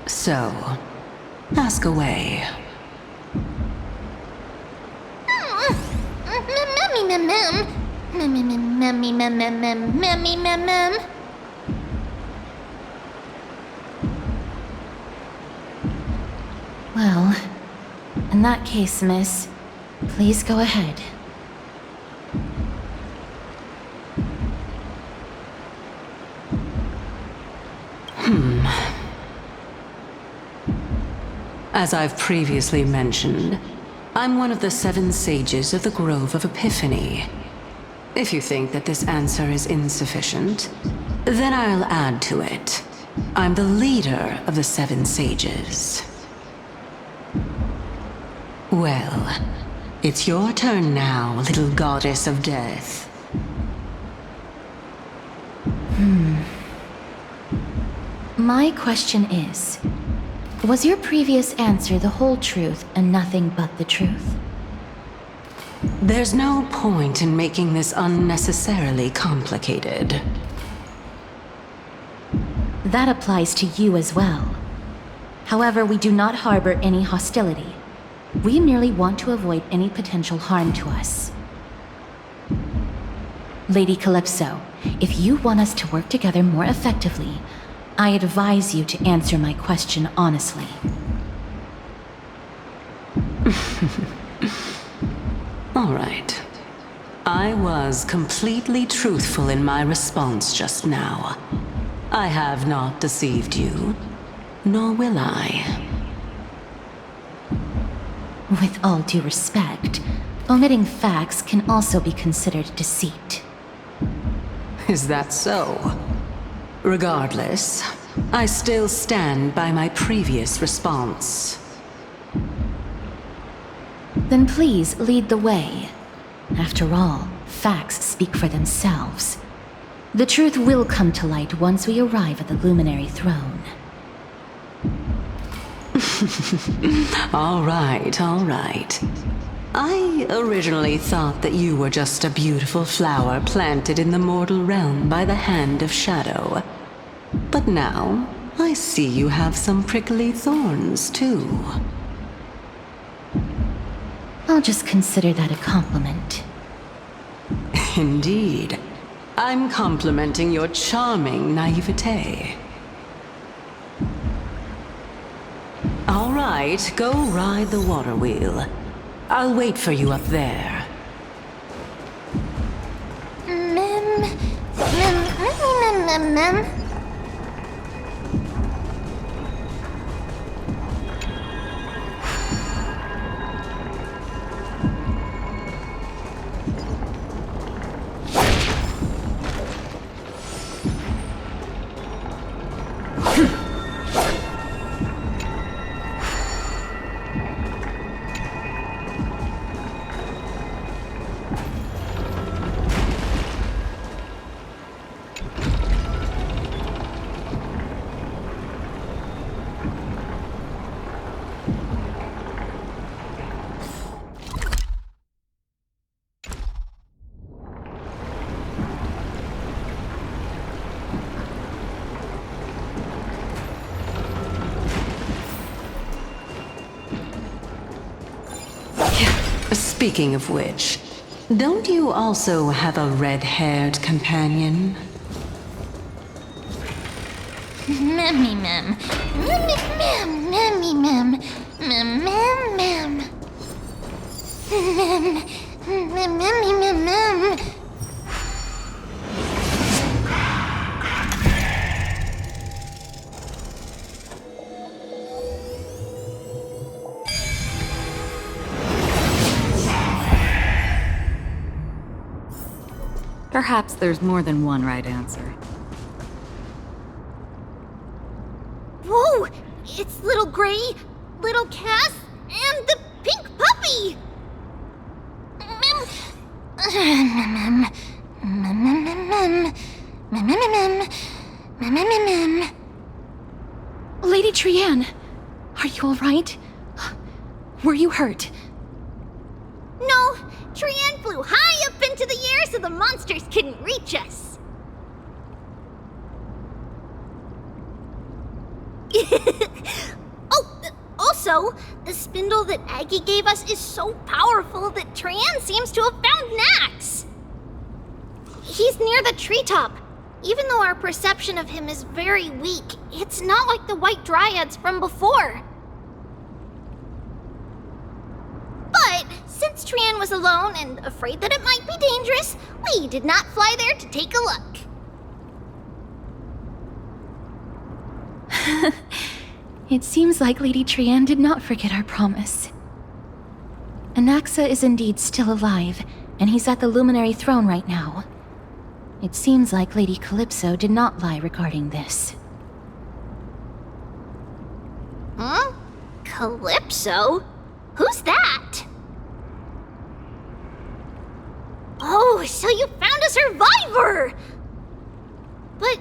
So, ask away. Well, in that case, miss, please go ahead. As I've previously mentioned, I'm one of the 7 sages of the Grove of Epiphany. If you think that this answer is insufficient, then I'll add to it. I'm the leader of the 7 sages. Well, it's your turn now, little goddess of death. My question is, was your previous answer the whole truth and nothing but the truth? There's no point in making this unnecessarily complicated. That applies to you as well. However, we do not harbor any hostility. We merely want to avoid any potential harm to us. Lady Calypso, if you want us to work together more effectively, I advise you to answer my question honestly. All right. I was completely truthful in my response just now. I have not deceived you, nor will I. With all due respect, omitting facts can also be considered deceit. Is that so? Regardless, I still stand by my previous response. Then please lead the way. After all, facts speak for themselves. The truth will come to light once we arrive at the Luminary Throne. All right, all right. I originally thought that you were just a beautiful flower planted in the mortal realm by the hand of shadow. But now, I see you have some prickly thorns, too. I'll just consider that a compliment. Indeed. I'm complimenting your charming naivete. All right, go ride the water wheel. I'll wait for you up there. Speaking of which, don't you also have a red-haired companion? Mammy mem. Mammy mem. Mammy mem. Mem mem mem. Mem. Mammy mem mem. Perhaps there's more than one right answer. Whoa! It's little Gray, little Cass, and the pink puppy! Lady Trienne, are you alright? Were you hurt? No, Trienne flew high up into the air so the monsters couldn't reach us. Also, the spindle that Aggie gave us is so powerful that Trienne seems to have found Nax. He's near the treetop. Even though our perception of him is very weak, it's not like the White Dryads from before. But since Trienne was alone and afraid that it might be dangerous, we did not fly there to take a look. It seems like Lady Trienne did not forget our promise. Anaxa is indeed still alive, and he's at the Luminary Throne right now. It seems like Lady Calypso did not lie regarding this. Huh? Calypso? Who's that? Oh, so you found a survivor! But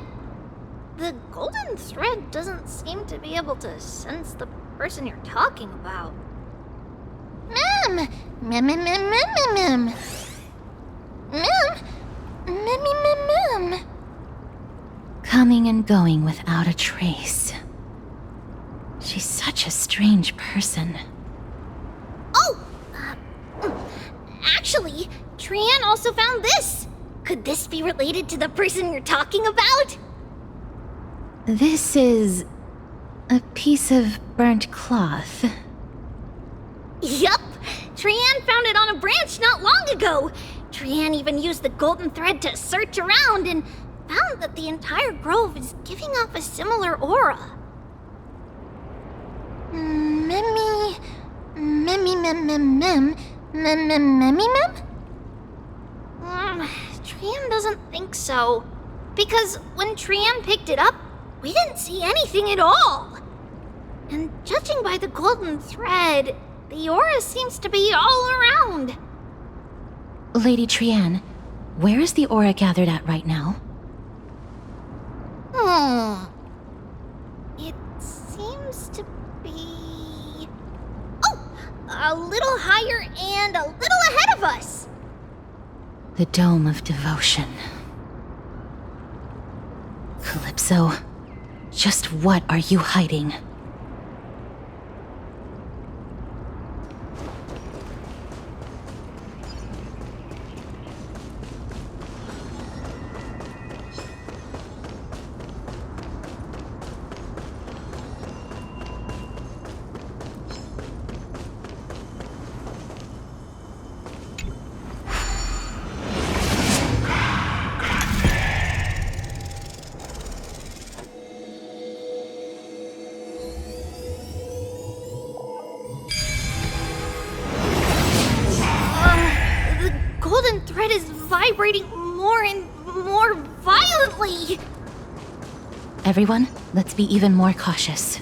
the golden thread doesn't seem to be able to sense the person you're talking about. Mem! Mem, mem, mem, mem, mem, mem. Mem! Coming and going without a trace. She's such a strange person. Oh! Actually, Trienne also found this! Could this be related to the person you're talking about? This is a piece of burnt cloth. Yup! Trienne found it on a branch not long ago. Trienne even used the golden thread to search around and found that the entire grove is giving off a similar aura. Memmy... Memmy mem mem mem... Mem mem memmy mem? Trienne doesn't think so. Because when Trienne picked it up, we didn't see anything at all. And judging by the golden thread, the aura seems to be all around. Lady Trienne, where is the aura gathered at right now? It seems to be... Oh! A little higher and a little ahead of us! The Dome of Devotion. Calypso, just what are you hiding? Vibrating more and more violently! Everyone, let's be even more cautious.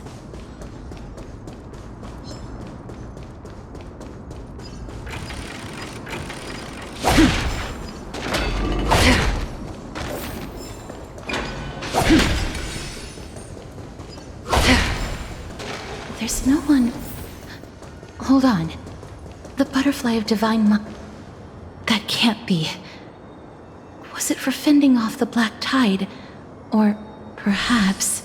There's no one... Hold on. The butterfly of divine That can't be. Was it for fending off the black tide? Or perhaps...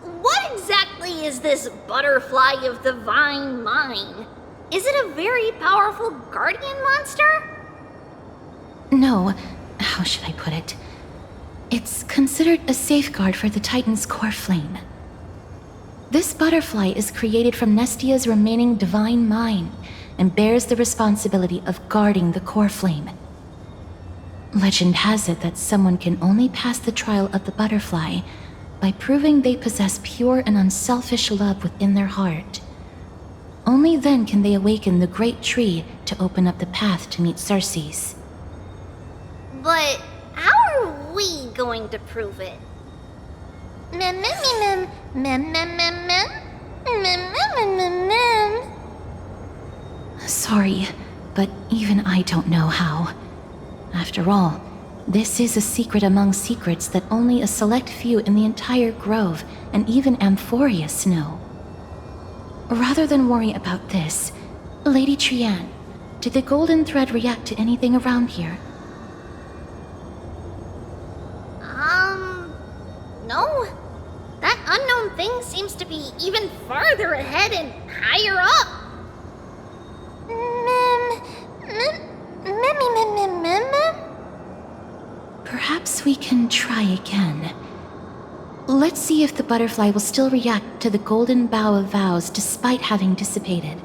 What exactly is this butterfly of the divine mind? Is it a very powerful guardian monster? No, how should I put it? It's considered a safeguard for the Titan's core flame. This butterfly is created from Nestia's remaining divine mind and bears the responsibility of guarding the core flame. Legend has it that someone can only pass the trial of the butterfly by proving they possess pure and unselfish love within their heart. Only then can they awaken the great tree to open up the path to meet Circes. But how are we going to prove it? Mem mem mem mem mem mem mem mem mem mem mem. Sorry, but even I don't know how. After all, this is a secret among secrets that only a select few in the entire grove and even Amphorius know. Rather than worry about this, Lady Trianne, did the golden thread react to anything around here? No. That unknown thing seems to be even farther ahead and higher up. Perhaps we can try again. Let's see if the butterfly will still react to the golden bough of vows despite having dissipated.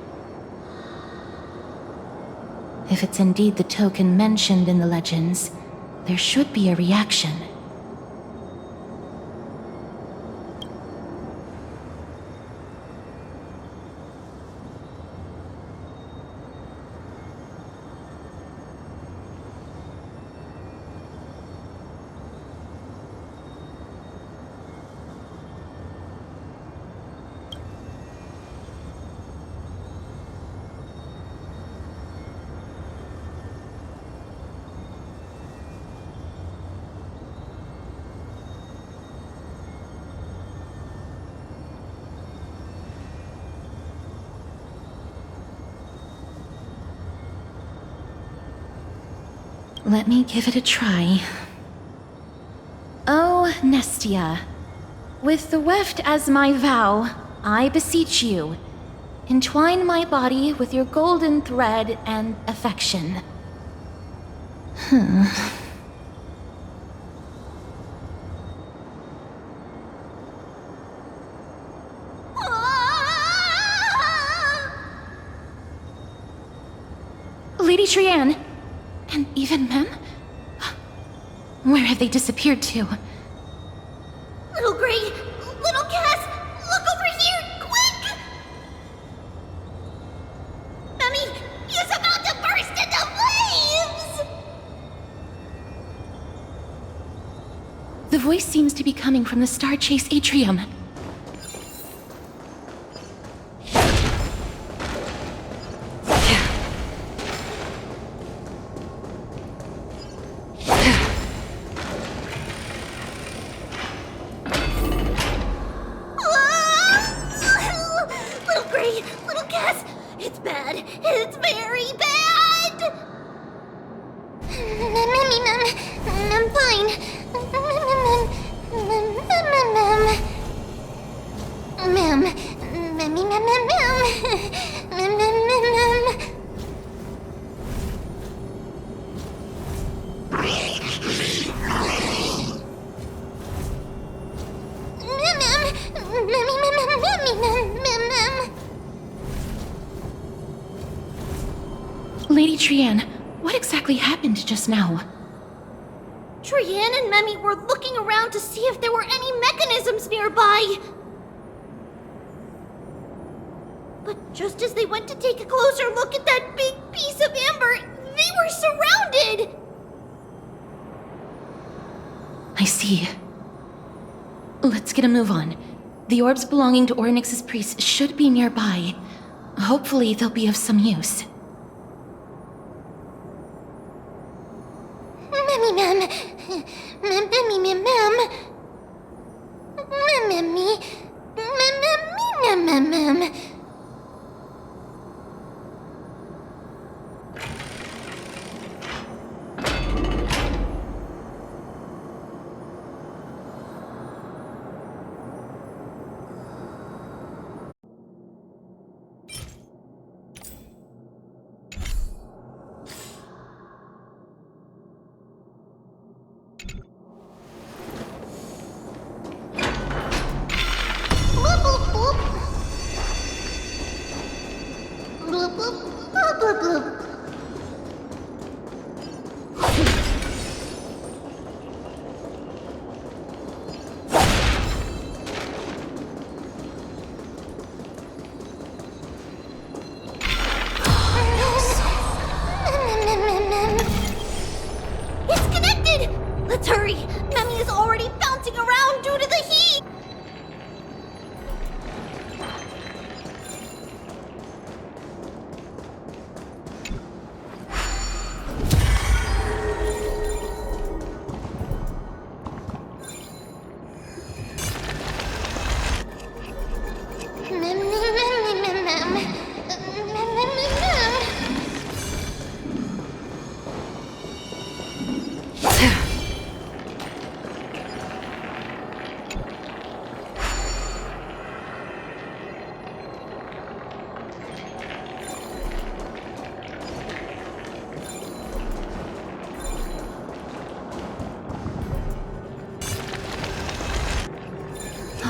If it's indeed the token mentioned in the legends, there should be a reaction. Let me give it a try. Oh, Nestia, with the weft as my vow, I beseech you, entwine my body with your golden thread and affection. Lady Trianne! And even Mem? Where have they disappeared to? Little Gray! Little Cass! Look over here! Quick! Memmy is about to burst into flames! The voice seems to be coming from the Star Chase atrium. Lady Trianne, what exactly happened just now? Trianne and Memmy were looking around to see if there were any mechanisms nearby. But just as they went to take a closer look at that big piece of amber, they were surrounded! I see. Let's get a move on. The orbs belonging to Ornyx's priests should be nearby. Hopefully they'll be of some use. Memmy mem. Memmy mem mem. Memmy. Mem mem mem.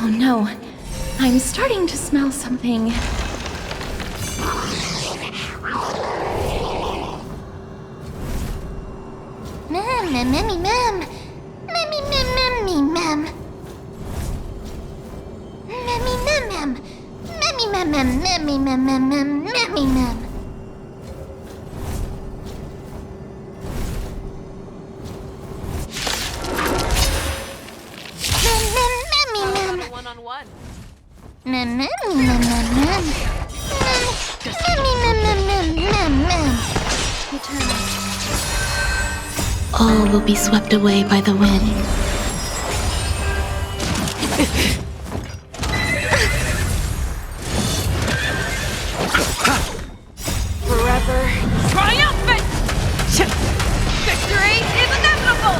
Oh no, I'm starting to smell something. Mem, mem, mem, mem, mem, mem. Memmy mem mem. Memmy mem mem. Memmy mem mem mem. Memmy mem. Memmy mem. One-on-one. Mem mem mem mem mem. Memmy mem mem mem mem mem. All will be swept away by the wind. Forever triumphant! Victory is inevitable!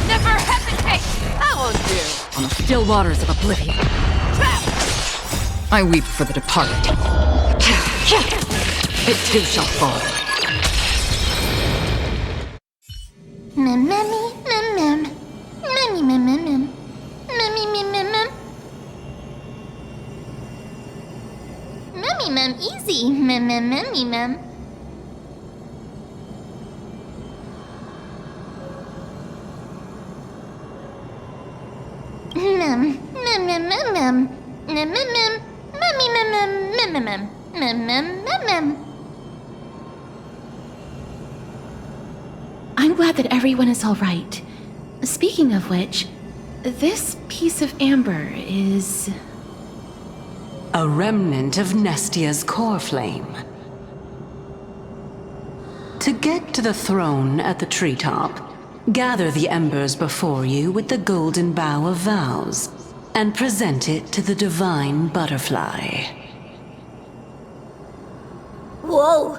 Never hesitate! That won't do. On the still waters of oblivion, I weep for the departed. It too shall fall. Mem memmy mem mem. Memmy mem mem mem. Memmy mem mem mem. Memmy mem easy. Mem mem memmy mem. Mem mem mem mem mem. Mem mem mem. Memmy mem mem mem mem mem. Mem mem mem mem. I'm glad that everyone is all right. Speaking of which, this piece of amber is... A remnant of Nestia's core flame. To get to the throne at the treetop, gather the embers before you with the golden bough of vows, and present it to the divine butterfly. Whoa,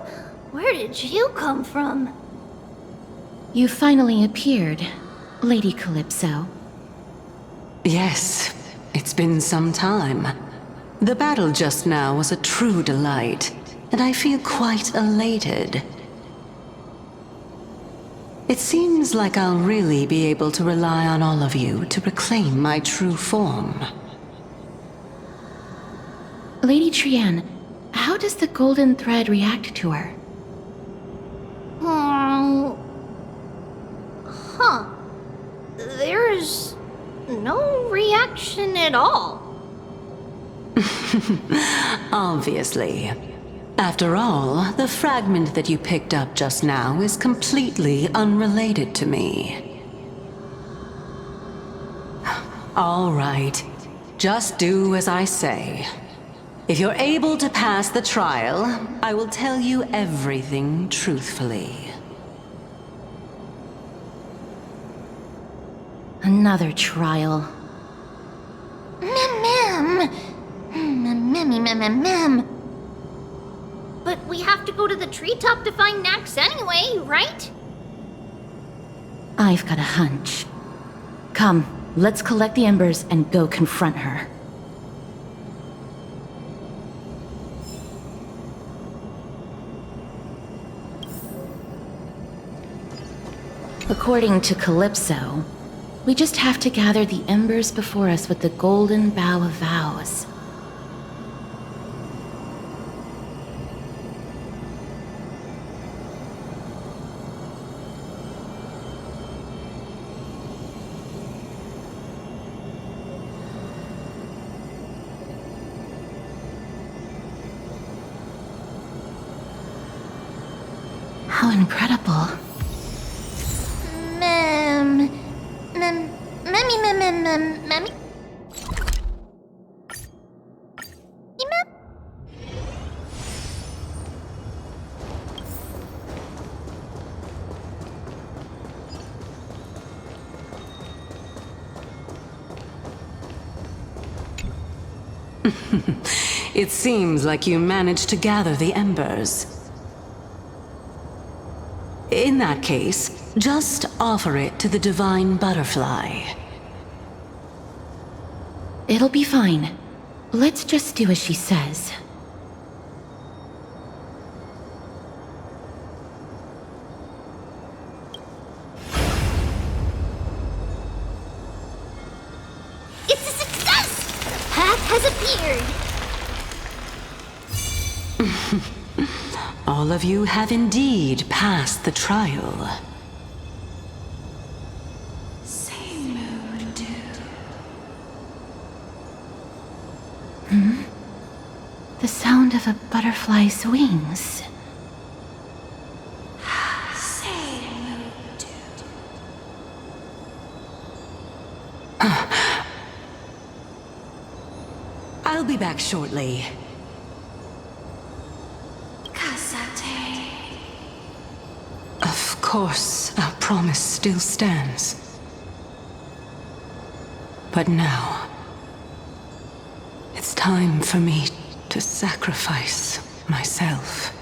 where did you come from? You finally appeared, Lady Calypso. Yes, it's been some time. The battle just now was a true delight, and I feel quite elated. It seems like I'll really be able to rely on all of you to reclaim my true form. Lady Trienne, how does the golden thread react to her? Huh. There's no reaction at all. Obviously. After all, the fragment that you picked up just now is completely unrelated to me. All right. Just do as I say. If you're able to pass the trial, I will tell you everything truthfully. Another trial. Mem. Memmy mem mem mem. But we have to go to the treetop to find Nax anyway, right? I've got a hunch. Come, let's collect the embers and go confront her. According to Calypso, we just have to gather the embers before us with the golden bough of vows. How incredible. Memmy. It seems like you managed to gather the embers. In that case, just offer it to the divine butterfly. It'll be fine. Let's just do as she says. It's a success! has appeared! All of you have indeed passed the trial. Same mood, too. The sound of a butterfly's wings. I'll be back shortly. Of course, our promise still stands. But now, it's time for me to sacrifice myself.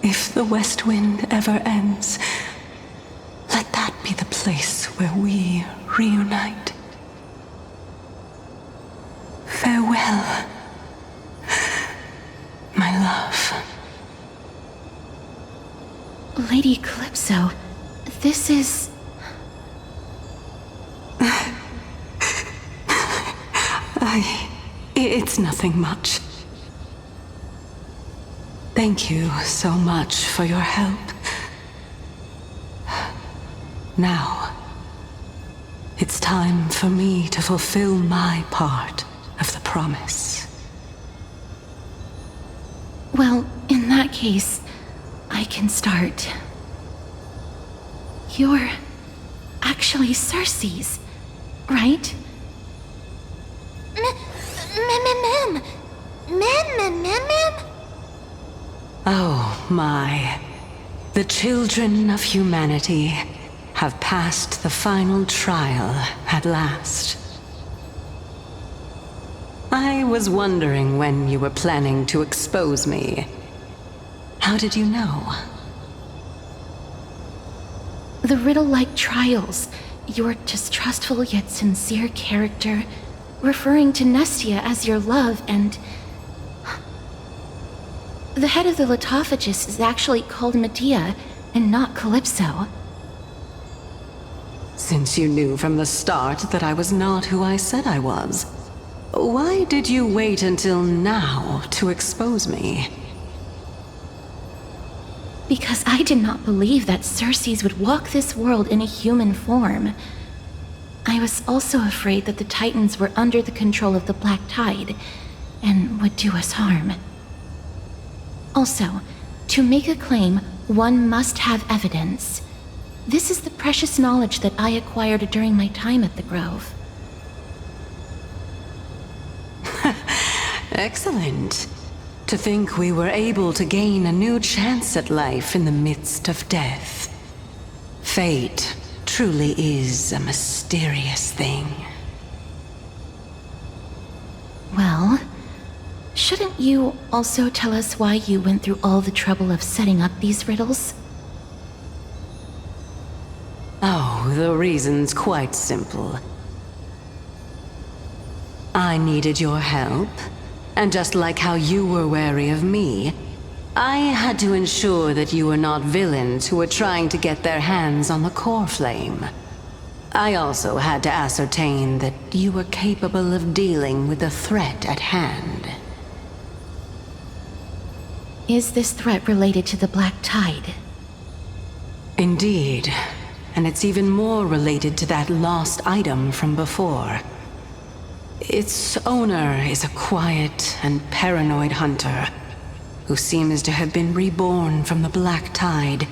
If the West Wind ever ends, let that be the place where we reunite. Farewell, my love. Lady Calypso, this is... It's nothing much. Thank you so much for your help. Now, it's time for me to fulfill my part of the promise. Well, in that case, I can start. You're actually Cersei's, right? Oh my. The children of humanity have passed the final trial at last. I was wondering when you were planning to expose me. How did you know? The riddle-like trials, your distrustful yet sincere character, referring to Nestia as your love, and... The head of the Litophagus is actually called Medea, and not Calypso. Since you knew from the start that I was not who I said I was, why did you wait until now to expose me? Because I did not believe that Cersei's would walk this world in a human form. I was also afraid that the Titans were under the control of the Black Tide, and would do us harm. Also, to make a claim, one must have evidence. This is the precious knowledge that I acquired during my time at the Grove. Excellent. To think we were able to gain a new chance at life in the midst of death. Fate truly is a mysterious thing. Well, shouldn't you also tell us why you went through all the trouble of setting up these riddles? Oh, the reason's quite simple. I needed your help, and just like how you were wary of me, I had to ensure that you were not villains who were trying to get their hands on the core flame. I also had to ascertain that you were capable of dealing with the threat at hand. Is this threat related to the Black Tide? Indeed, and it's even more related to that lost item from before. Its owner is a quiet and paranoid hunter who seems to have been reborn from the Black Tide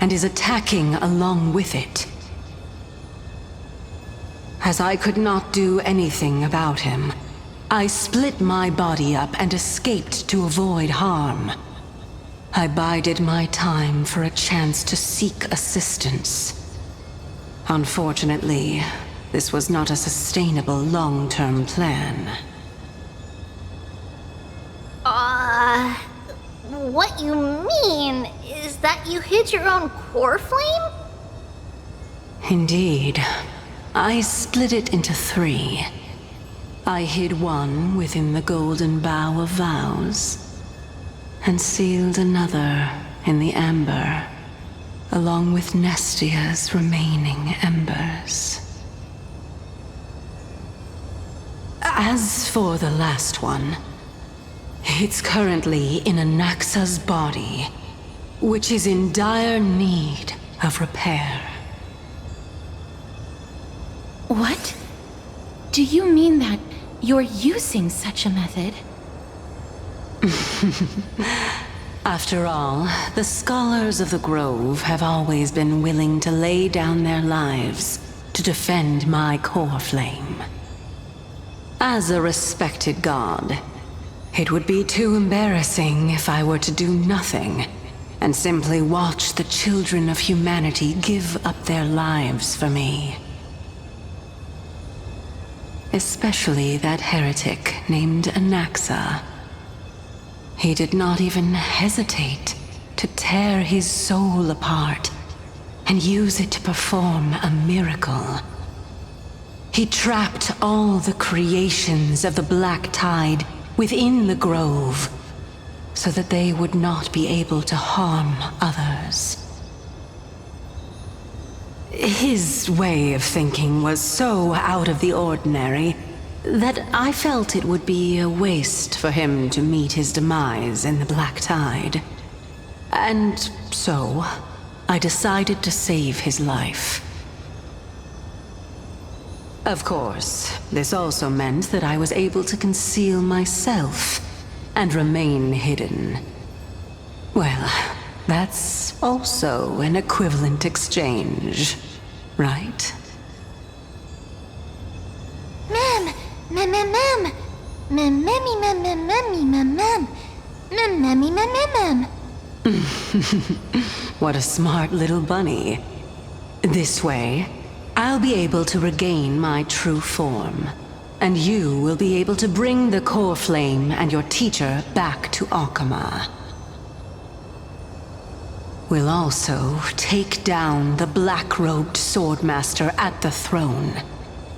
and is attacking along with it. As I could not do anything about him, I split my body up and escaped to avoid harm. I bided my time for a chance to seek assistance. Unfortunately, this was not a sustainable long-term plan. What you mean is that you hid your own core flame? Indeed. I split it into 3. I hid one within the Golden Bough of Vows, and sealed another in the amber, along with Nestia's remaining embers. As for the last one, it's currently in Anaxa's body, which is in dire need of repair. What? Do you mean that you're using such a method? After all, the scholars of the Grove have always been willing to lay down their lives to defend my core flame. As a respected god, it would be too embarrassing if I were to do nothing and simply watch the children of humanity give up their lives for me. Especially that heretic named Anaxa. He did not even hesitate to tear his soul apart and use it to perform a miracle. He trapped all the creations of the Black Tide within the Grove, so that they would not be able to harm others. His way of thinking was so out of the ordinary that I felt it would be a waste for him to meet his demise in the Black Tide. And so, I decided to save his life. Of course, this also meant that I was able to conceal myself and remain hidden. Well, that's also an equivalent exchange, right? Mem! Mem, mem, mem! Mem, memmy, mem, mem, memmy, mem, mem! Mem, memmy, mem, mem, mem! What a smart little bunny. This way, I'll be able to regain my true form, and you will be able to bring the core flame and your teacher back to Akama. We'll also take down the black-robed swordmaster at the throne,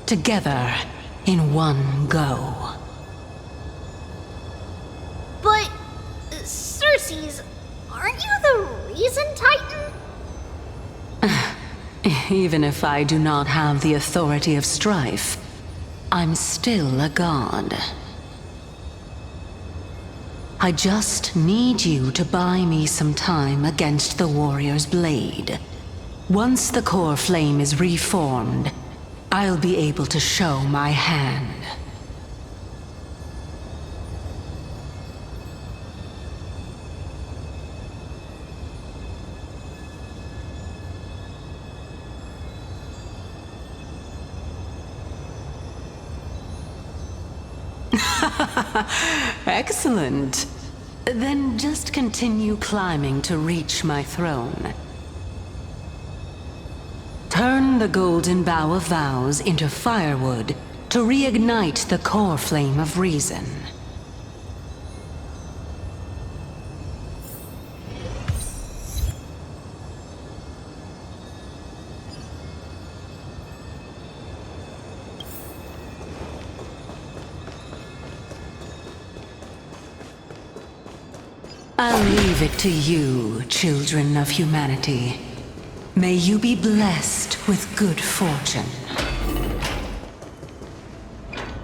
together in one go. But, Circes, aren't you the reason, Titan? Even if I do not have the authority of Strife, I'm still a god. I just need you to buy me some time against the warrior's blade. Once the core flame is reformed, I'll be able to show my hand. Excellent. Then just continue climbing to reach my throne. Turn the golden bough of vows into firewood to reignite the core flame of reason. I'll leave it to you, children of humanity. May you be blessed with good fortune.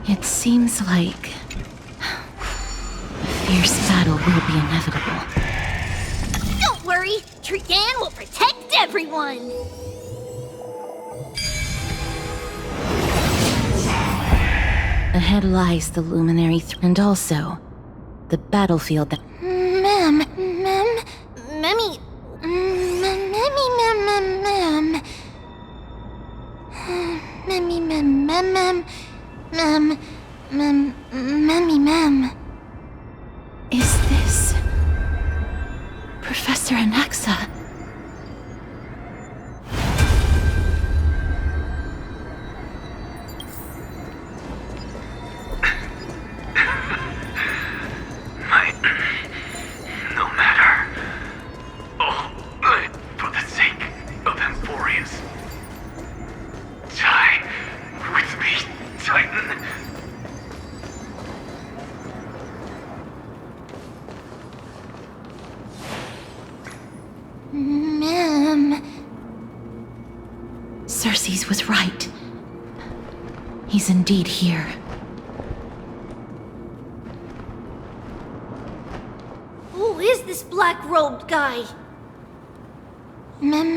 It seems like a fierce battle will be inevitable. Don't worry, Trian will protect everyone! Ahead lies the luminary and also the battlefield that... Mem, Memmy, Memmy, mem. Memmy, mem. Is this Professor Anaxa? Cersei's was right. He's indeed here. Who is this black-robed guy? Mem.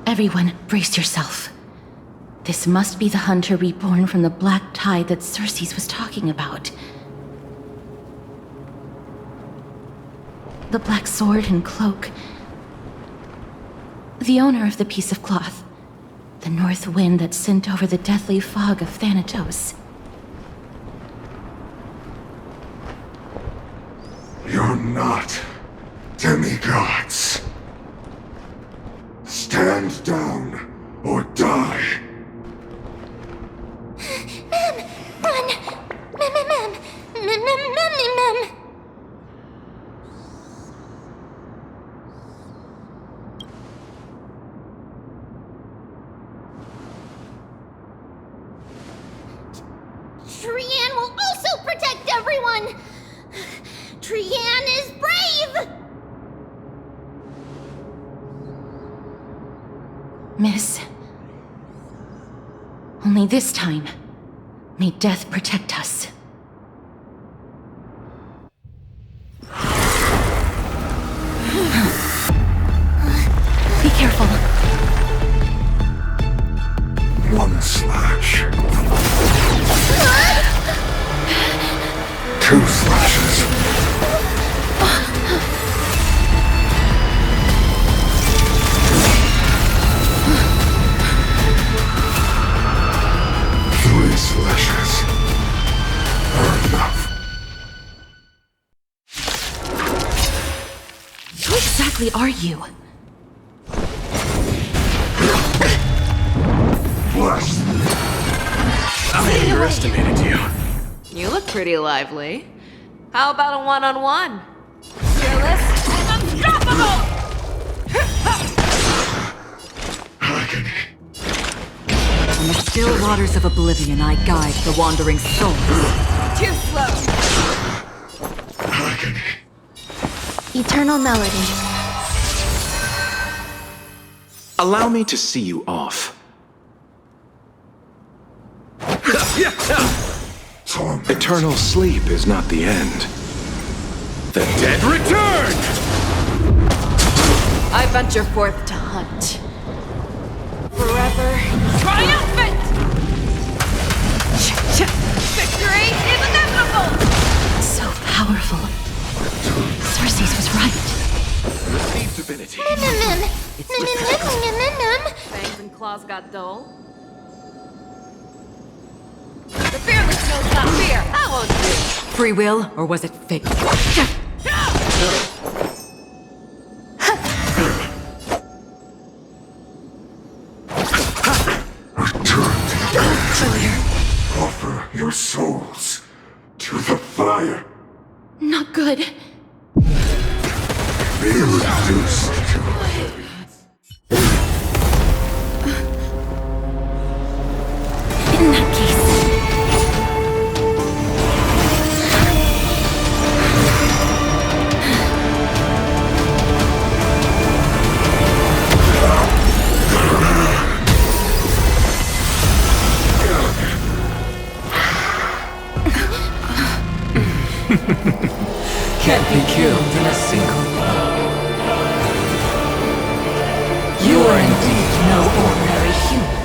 Everyone, brace yourself. This must be the hunter reborn from the black tide that Cersei's was talking about. The black sword and cloak. The owner of the piece of cloth. The north wind that sent over the deathly fog of Thanatos. You're not demigods. Stand down or die. Run! Trian will also protect everyone! Trian is brave! Miss. Only this time, may death protect us. Be careful. One slash. 2 slashes. 3 slashes. Enough. Who exactly are you? I underestimated you. You look pretty lively. How about a one-on-one? Fearless and unstoppable! On the still waters of oblivion, I guide the wandering souls. Too slow! Eternal melody. Allow me to see you off. Eternal sleep is not the end. The dead return! I venture forth to hunt. Forever triumphant! Victory is inevitable! So powerful. Cersei's was right. Receive divinity. Fangs and claws got dull. The fearless knows not fear. That won't do. Free will, or was it fate? Offer your souls to the fire. Not good. Be reduced to In that case... Can't be killed in a single blow. You are indeed no ordinary human.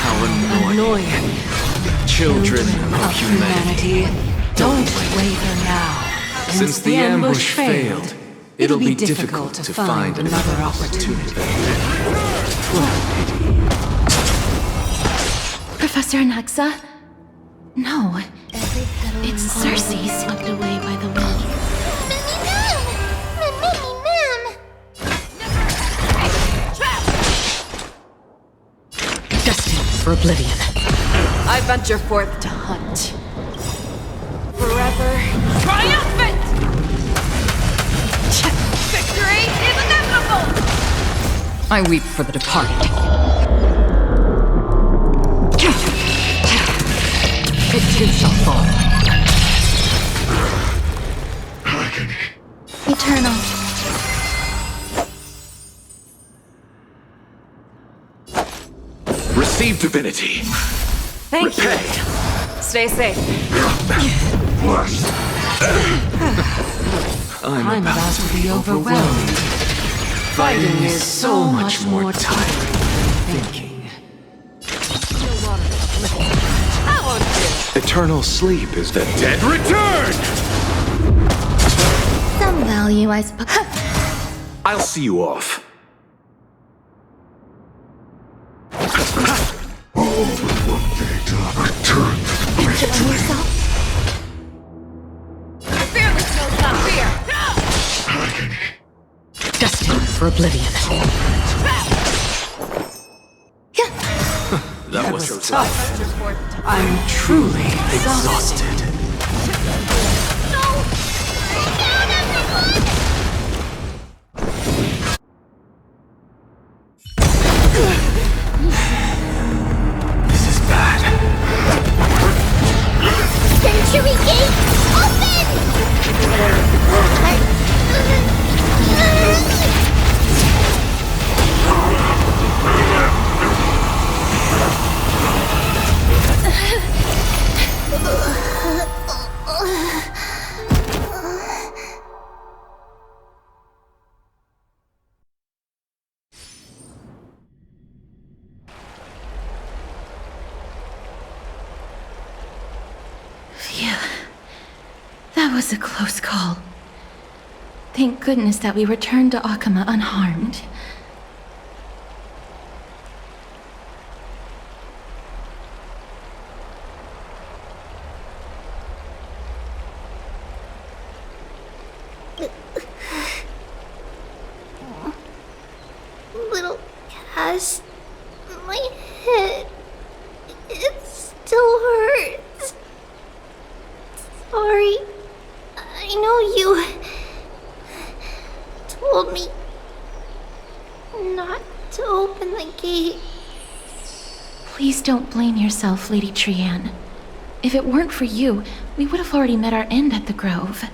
How annoying. Children of humanity. Don't waver now. Since the ambush failed, it'll be difficult to find another opportunity. Professor Naxa? No. It's Cersei's. Swept away by the wind. for oblivion. I venture forth to hunt. Forever triumphant! Victory is inevitable! I weep for the departed. It too shall fall. Eternal. Receive divinity. Thank Repay. you. Stay safe. I'm about to be overwhelmed. Fighting is so much more tiring than thinking. I won't do it. Eternal sleep is the dead return! Some value, I suppose. I'll see you off. Killing yourself? Fearless knows not fear. Destined for oblivion. That was I tough. venture forth to I'm truly exhausted. This is bad. Century Gate, open! Phew. That was a close call. Thank goodness that we returned to Akama unharmed. Little Cass, my head, it still hurts. Sorry, I know you told me not to open the gate. Please don't blame yourself, Lady Trianne. If it weren't for you, we would have already met our end at the Grove.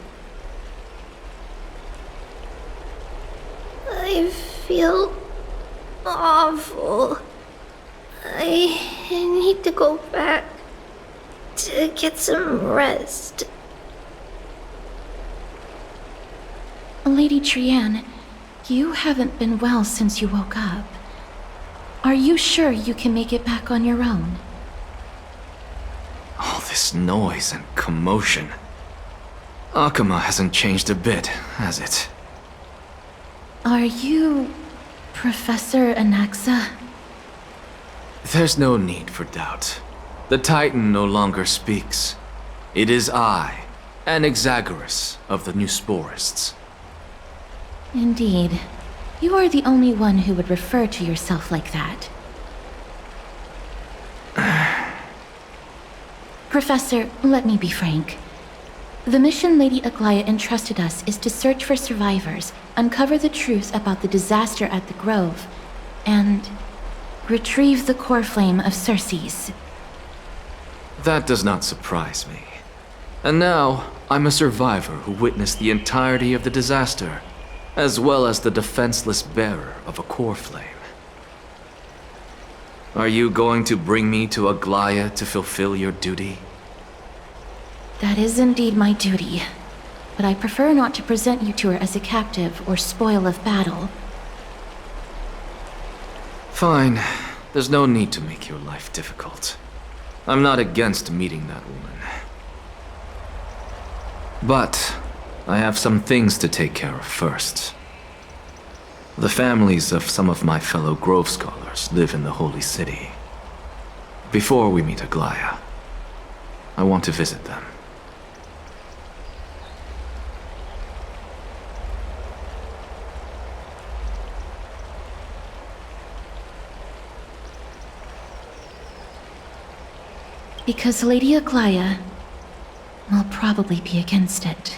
I feel awful. I need to go back to get some rest. Lady Trianne, you haven't been well since you woke up. Are you sure you can make it back on your own? All this noise and commotion. Akama hasn't changed a bit, has it? Are you Professor Anaxa? There's no need for doubt. The Titan no longer speaks. It is I, Anaxagoras of the New Sporists. Indeed. You are the only one who would refer to yourself like that. Professor, let me be frank. The mission Lady Aglaya entrusted us is to search for survivors, uncover the truth about the disaster at the Grove, and retrieve the core flame of Circes. That does not surprise me. And now, I'm a survivor who witnessed the entirety of the disaster, as well as the defenseless bearer of a core flame. Are you going to bring me to Aglaya to fulfill your duty? That is indeed my duty, but I prefer not to present you to her as a captive or spoil of battle. Fine. There's no need to make your life difficult. I'm not against meeting that woman. But I have some things to take care of first. The families of some of my fellow Grove scholars live in the Holy City. Before we meet Aglaya, I want to visit them. Because Lady Aglaya will probably be against it.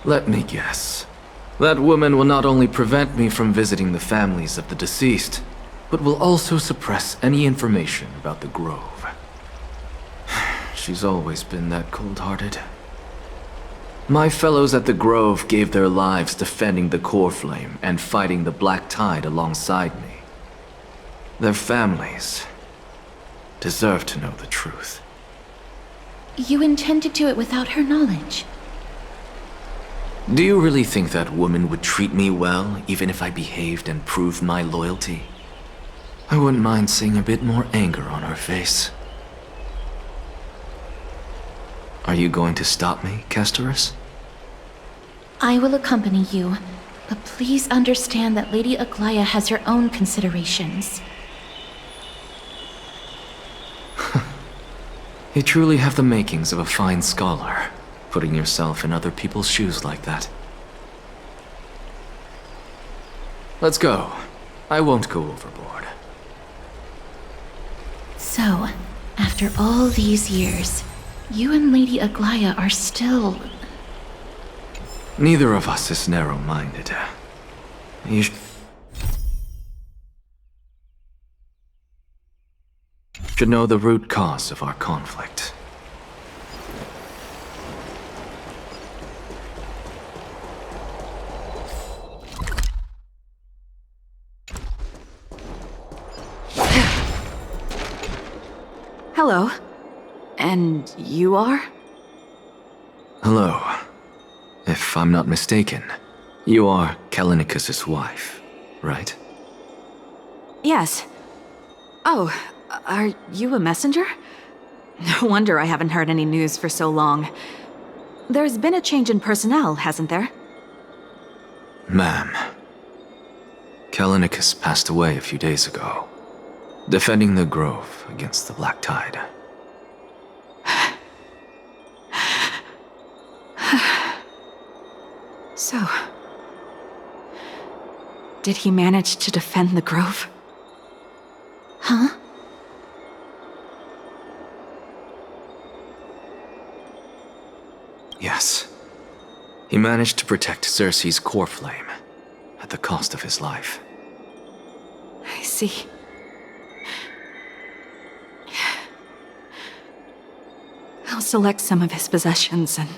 Let me guess. That woman will not only prevent me from visiting the families of the deceased, but will also suppress any information about the Grove. She's always been that cold-hearted. My fellows at the Grove gave their lives defending the Core Flame and fighting the Black Tide alongside me. Their families deserve to know the truth. You intend to do it without her knowledge? Do you really think that woman would treat me well, even if I behaved and proved my loyalty? I wouldn't mind seeing a bit more anger on her face. Are you going to stop me, Castorus? I will accompany you, but please understand that Lady Aglaya has her own considerations. You truly have the makings of a fine scholar, putting yourself in other people's shoes like that. Let's go. I won't go overboard. So, after all these years, you and Lady Aglaya are still... Neither of us is narrow-minded. You should know the root cause of our conflict. Hello. And you are? Hello. If I'm not mistaken, you are Callinicus's wife, right? Yes. Oh, are you a messenger? No wonder I haven't heard any news for so long. There's been a change in personnel, hasn't there? Ma'am, Callinicus passed away a few days ago, defending the Grove against the Black Tide. So, did he manage to defend the Grove? Huh? Yes. He managed to protect Cersei's core flame, at the cost of his life. I see. I'll select some of his possessions and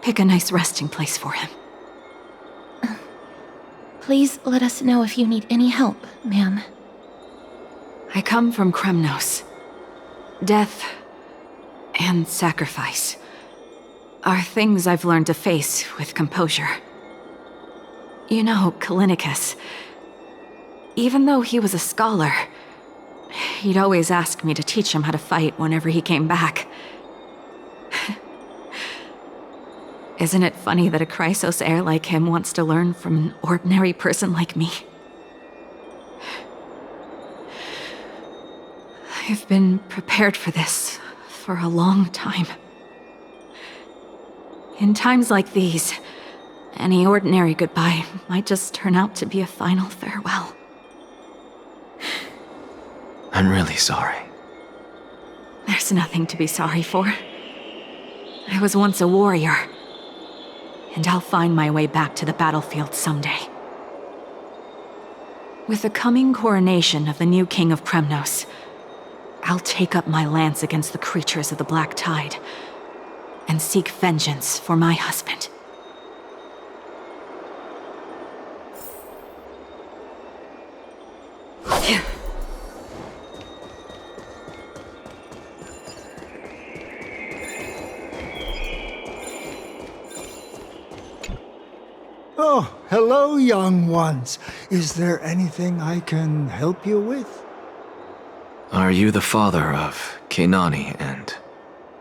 pick a nice resting place for him. Please let us know if you need any help, ma'am. I come from Kremnos. Death and sacrifice are things I've learned to face with composure. You know, Callinicus, even though he was a scholar, he'd always ask me to teach him how to fight whenever he came back. Isn't it funny that a Chrysos heir like him wants to learn from an ordinary person like me? I've been prepared for this for a long time. In times like these, any ordinary goodbye might just turn out to be a final farewell. I'm really sorry. There's nothing to be sorry for. I was once a warrior, and I'll find my way back to the battlefield someday. With the coming coronation of the new king of Kremnos, I'll take up my lance against the creatures of the Black Tide and seek vengeance for my husband. Oh, hello, young ones. Is there anything I can help you with? Are you the father of Kenani and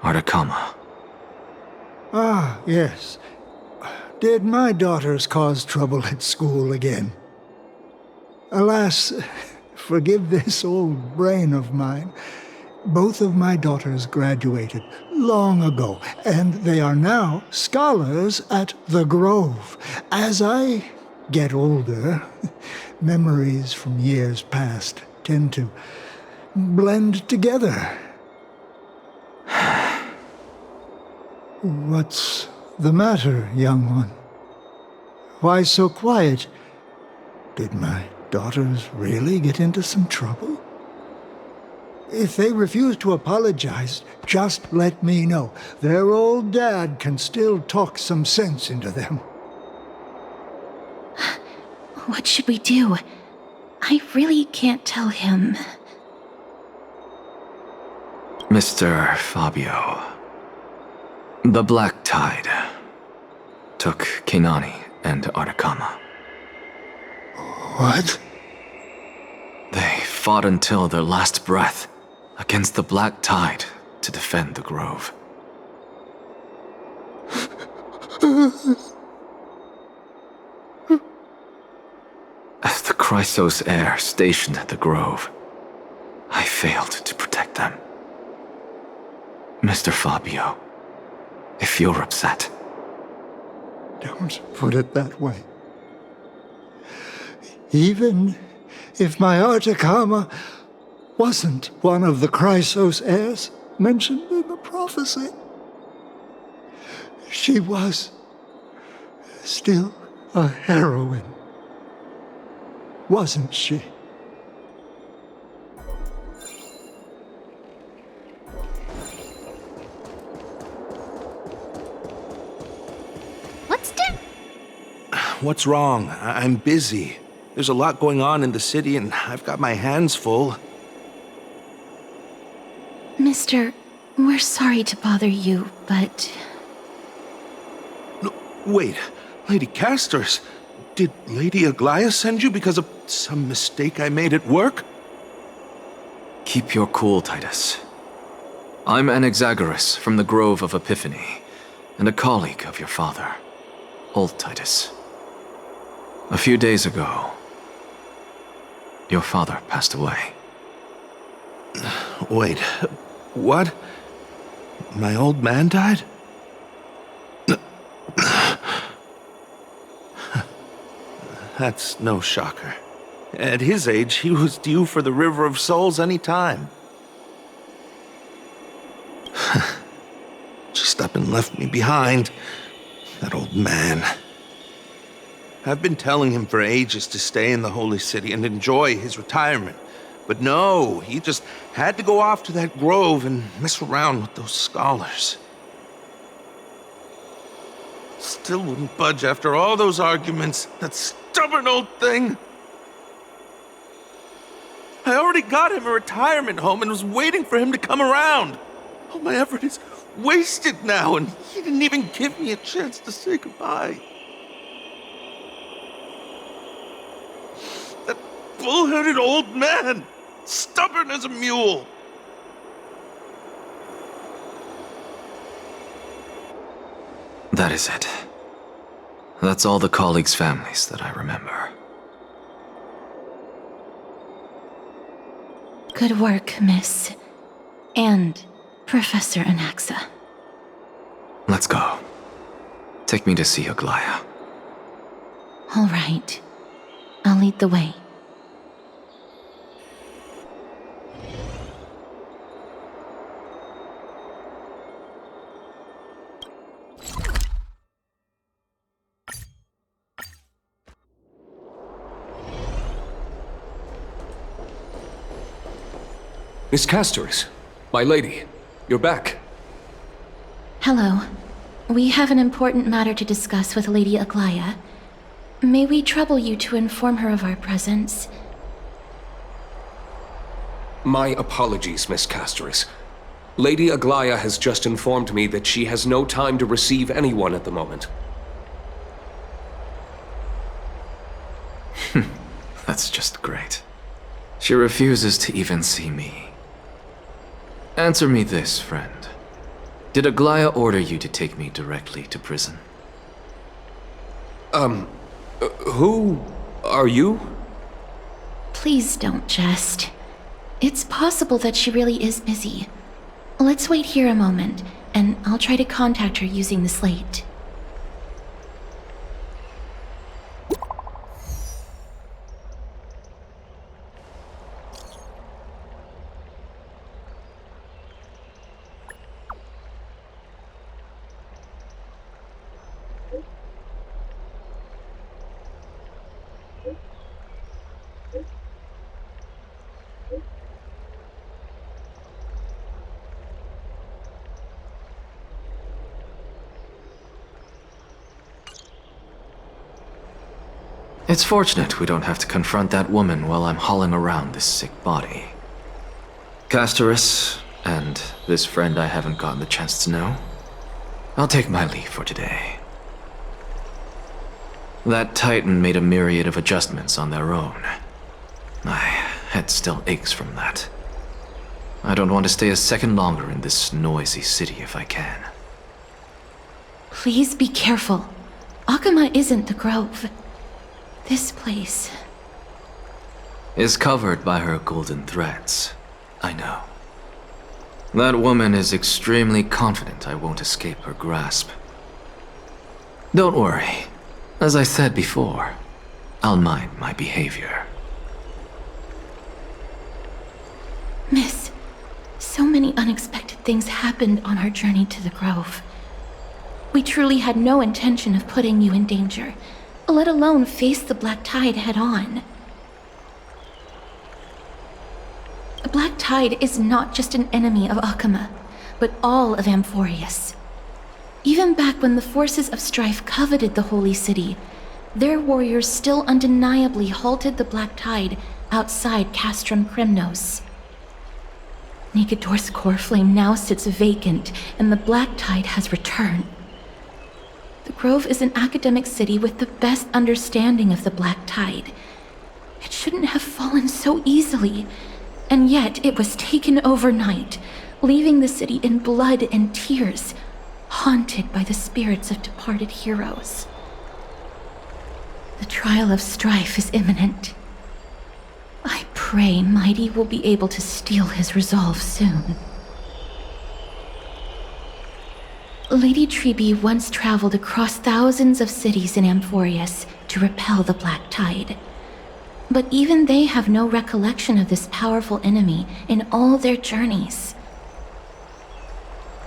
Artakama? Ah, yes. Did my daughters cause trouble at school again? Alas, forgive this old brain of mine. Both of my daughters graduated long ago, and they are now scholars at the Grove. As I get older, memories from years past tend to blend together. What's the matter, young one? Why so quiet? Did my daughters really get into some trouble? If they refuse to apologize, just let me know. Their old dad can still talk some sense into them. What should we do? I really can't tell him. Mr. Fabio, the Black Tide took Kenani and Artakama. What? They fought until their last breath against the Black Tide to defend the Grove. As the Chrysos heir stationed at the Grove, I failed to protect them. Mr. Fabio, if you're upset... Don't put it that way. Even if my Artakama wasn't one of the Chrysos heirs mentioned in the prophecy, she was still a heroine, wasn't she? What's wrong? I'm busy. There's a lot going on in the city, and I've got my hands full. Mister, we're sorry to bother you, but... No, wait, Lady Casters, did Lady Aglaia send you because of some mistake I made at work? Keep your cool, Titus. I'm Anaxagoras from the Grove of Epiphany, and a colleague of your father, old Titus. A few days ago, your father passed away. Wait, what? My old man died? That's no shocker. At his age, he was due for the River of Souls any time. Just up and left me behind. That old man. I've been telling him for ages to stay in the Holy City and enjoy his retirement. But no, he just had to go off to that grove and mess around with those scholars. Still wouldn't budge after all those arguments. That stubborn old thing. I already got him a retirement home and was waiting for him to come around. All my effort is wasted now, and he didn't even give me a chance to say goodbye. That bull-headed old man, stubborn as a mule. That is it. That's all the colleagues' families that I remember. Good work, Miss. And Professor Anaxa. Let's go. Take me to see Aglaia. All right. I'll lead the way. Miss Castoris, my lady, you're back. Hello. We have an important matter to discuss with Lady Aglaia. May we trouble you to inform her of our presence? My apologies, Miss Castoris. Lady Aglaia has just informed me that she has no time to receive anyone at the moment. That's just great. She refuses to even see me. Answer me this, friend. Did Aglaia order you to take me directly to prison? Who are you? Please don't jest. It's possible that she really is busy. Let's wait here a moment, and I'll try to contact her using the slate. It's fortunate we don't have to confront that woman while I'm hauling around this sick body. Castorus, and this friend I haven't gotten the chance to know, I'll take my leave for today. That Titan made a myriad of adjustments on their own. My head still aches from that. I don't want to stay a second longer in this noisy city if I can. Please be careful. Akama isn't the Grove. This place is covered by her golden threads. I know. That woman is extremely confident I won't escape her grasp. Don't worry. As I said before, I'll mind my behavior. Miss, so many unexpected things happened on our journey to the Grove. We truly had no intention of putting you in danger, let alone face the Black Tide head-on. The Black Tide is not just an enemy of Akama, but all of Amphorius. Even back when the forces of Strife coveted the Holy City, their warriors still undeniably halted the Black Tide outside Castrum Krymnos. Nikedor's core flame now sits vacant, and the Black Tide has returned. The Grove is an academic city with the best understanding of the Black Tide. It shouldn't have fallen so easily, and yet it was taken overnight, leaving the city in blood and tears, haunted by the spirits of departed heroes. The trial of Strife is imminent. I pray Mighty will be able to steal his resolve soon. Lady Trebe once traveled across thousands of cities in Amphorius to repel the Black Tide. But even they have no recollection of this powerful enemy in all their journeys.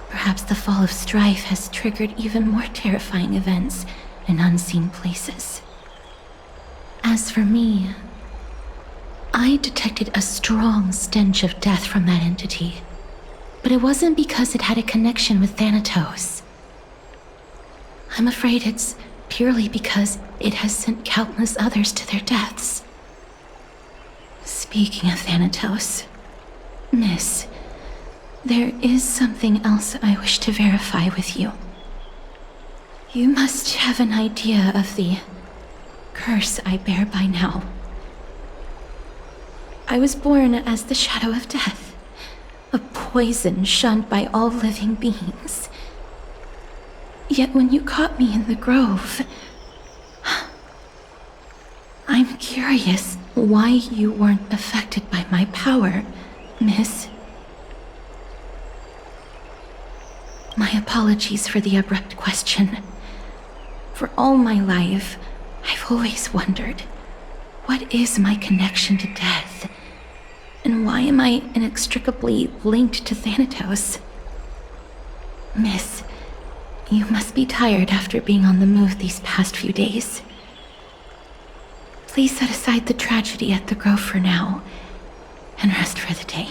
Perhaps the fall of Strife has triggered even more terrifying events in unseen places. As for me, I detected a strong stench of death from that entity. But it wasn't because it had a connection with Thanatos. I'm afraid it's purely because it has sent countless others to their deaths. Speaking of Thanatos, Miss, there is something else I wish to verify with you. You must have an idea of the curse I bear by now. I was born as the shadow of death. A poison shunned by all living beings. Yet when you caught me in the Grove, I'm curious why you weren't affected by my power, Miss. My apologies for the abrupt question. For all my life, I've always wondered, what is my connection to death? And why am I inextricably linked to Thanatos? Miss, you must be tired after being on the move these past few days. Please set aside the tragedy at the Grove for now, and rest for the day.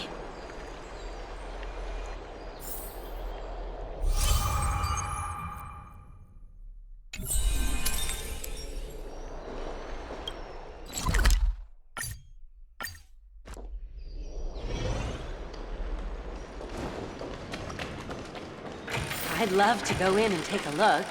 I'd love to go in and take a look.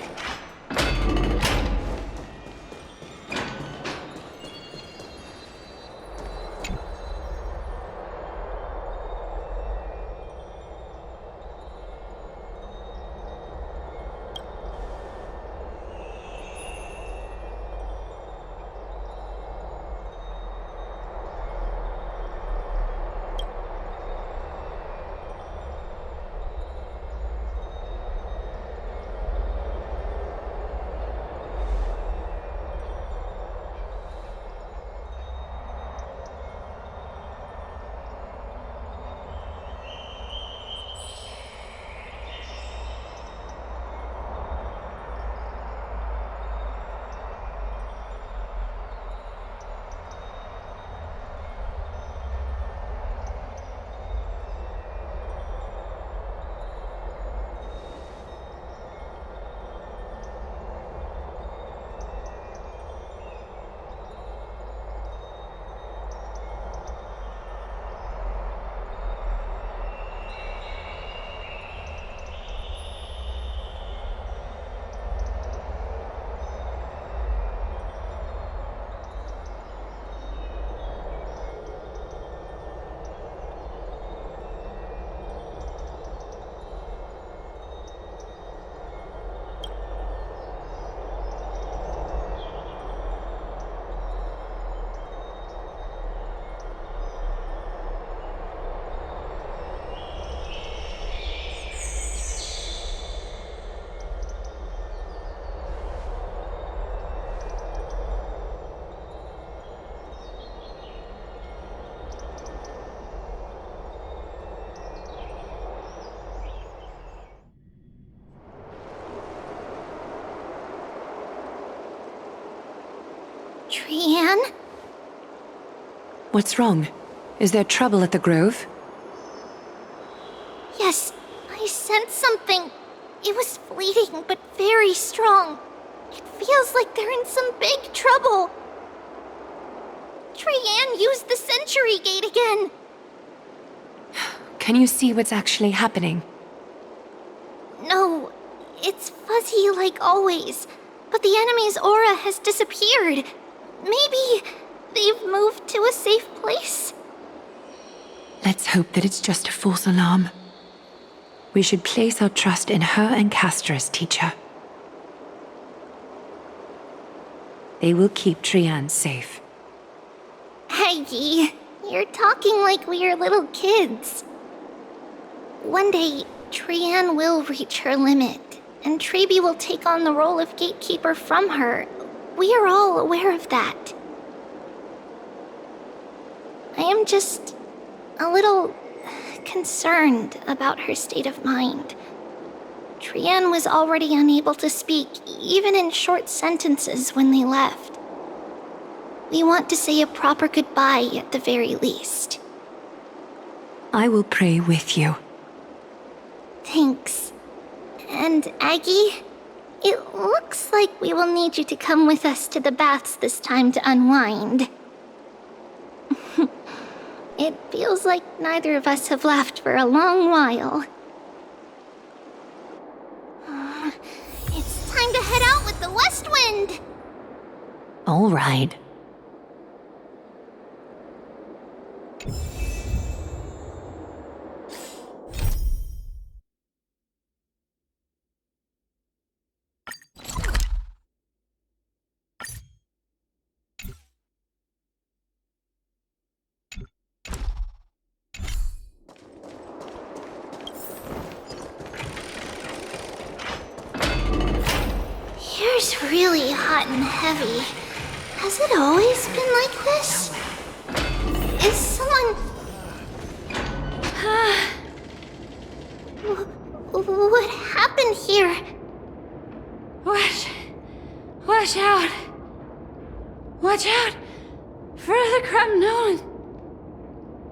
Trianne? What's wrong? Is there trouble at the Grove? Yes, I sensed something. It was fleeting, but very strong. It feels like they're in some big trouble. Trianne used the Century Gate again. Can you see what's actually happening? No, it's fuzzy like always, but the enemy's aura has disappeared. Maybe they've moved to a safe place? Let's hope that it's just a false alarm. We should place our trust in her and Castorus, teacher. They will keep Trianne safe. Aggie, you're talking like we're little kids. One day, Trianne will reach her limit, and Trebi will take on the role of gatekeeper from her. We are all aware of that. I am just a little concerned about her state of mind. Trianne was already unable to speak, even in short sentences when they left. We want to say a proper goodbye at the very least. I will pray with you. Thanks. And Aggie, it looks like we will need you to come with us to the baths this time to unwind. It feels like neither of us have laughed for a long while. It's time to head out with the West Wind! All right. Here's really hot and heavy. Has it always been like this? Is someone... What happened here? Watch out! Watch out for the Cremnoan!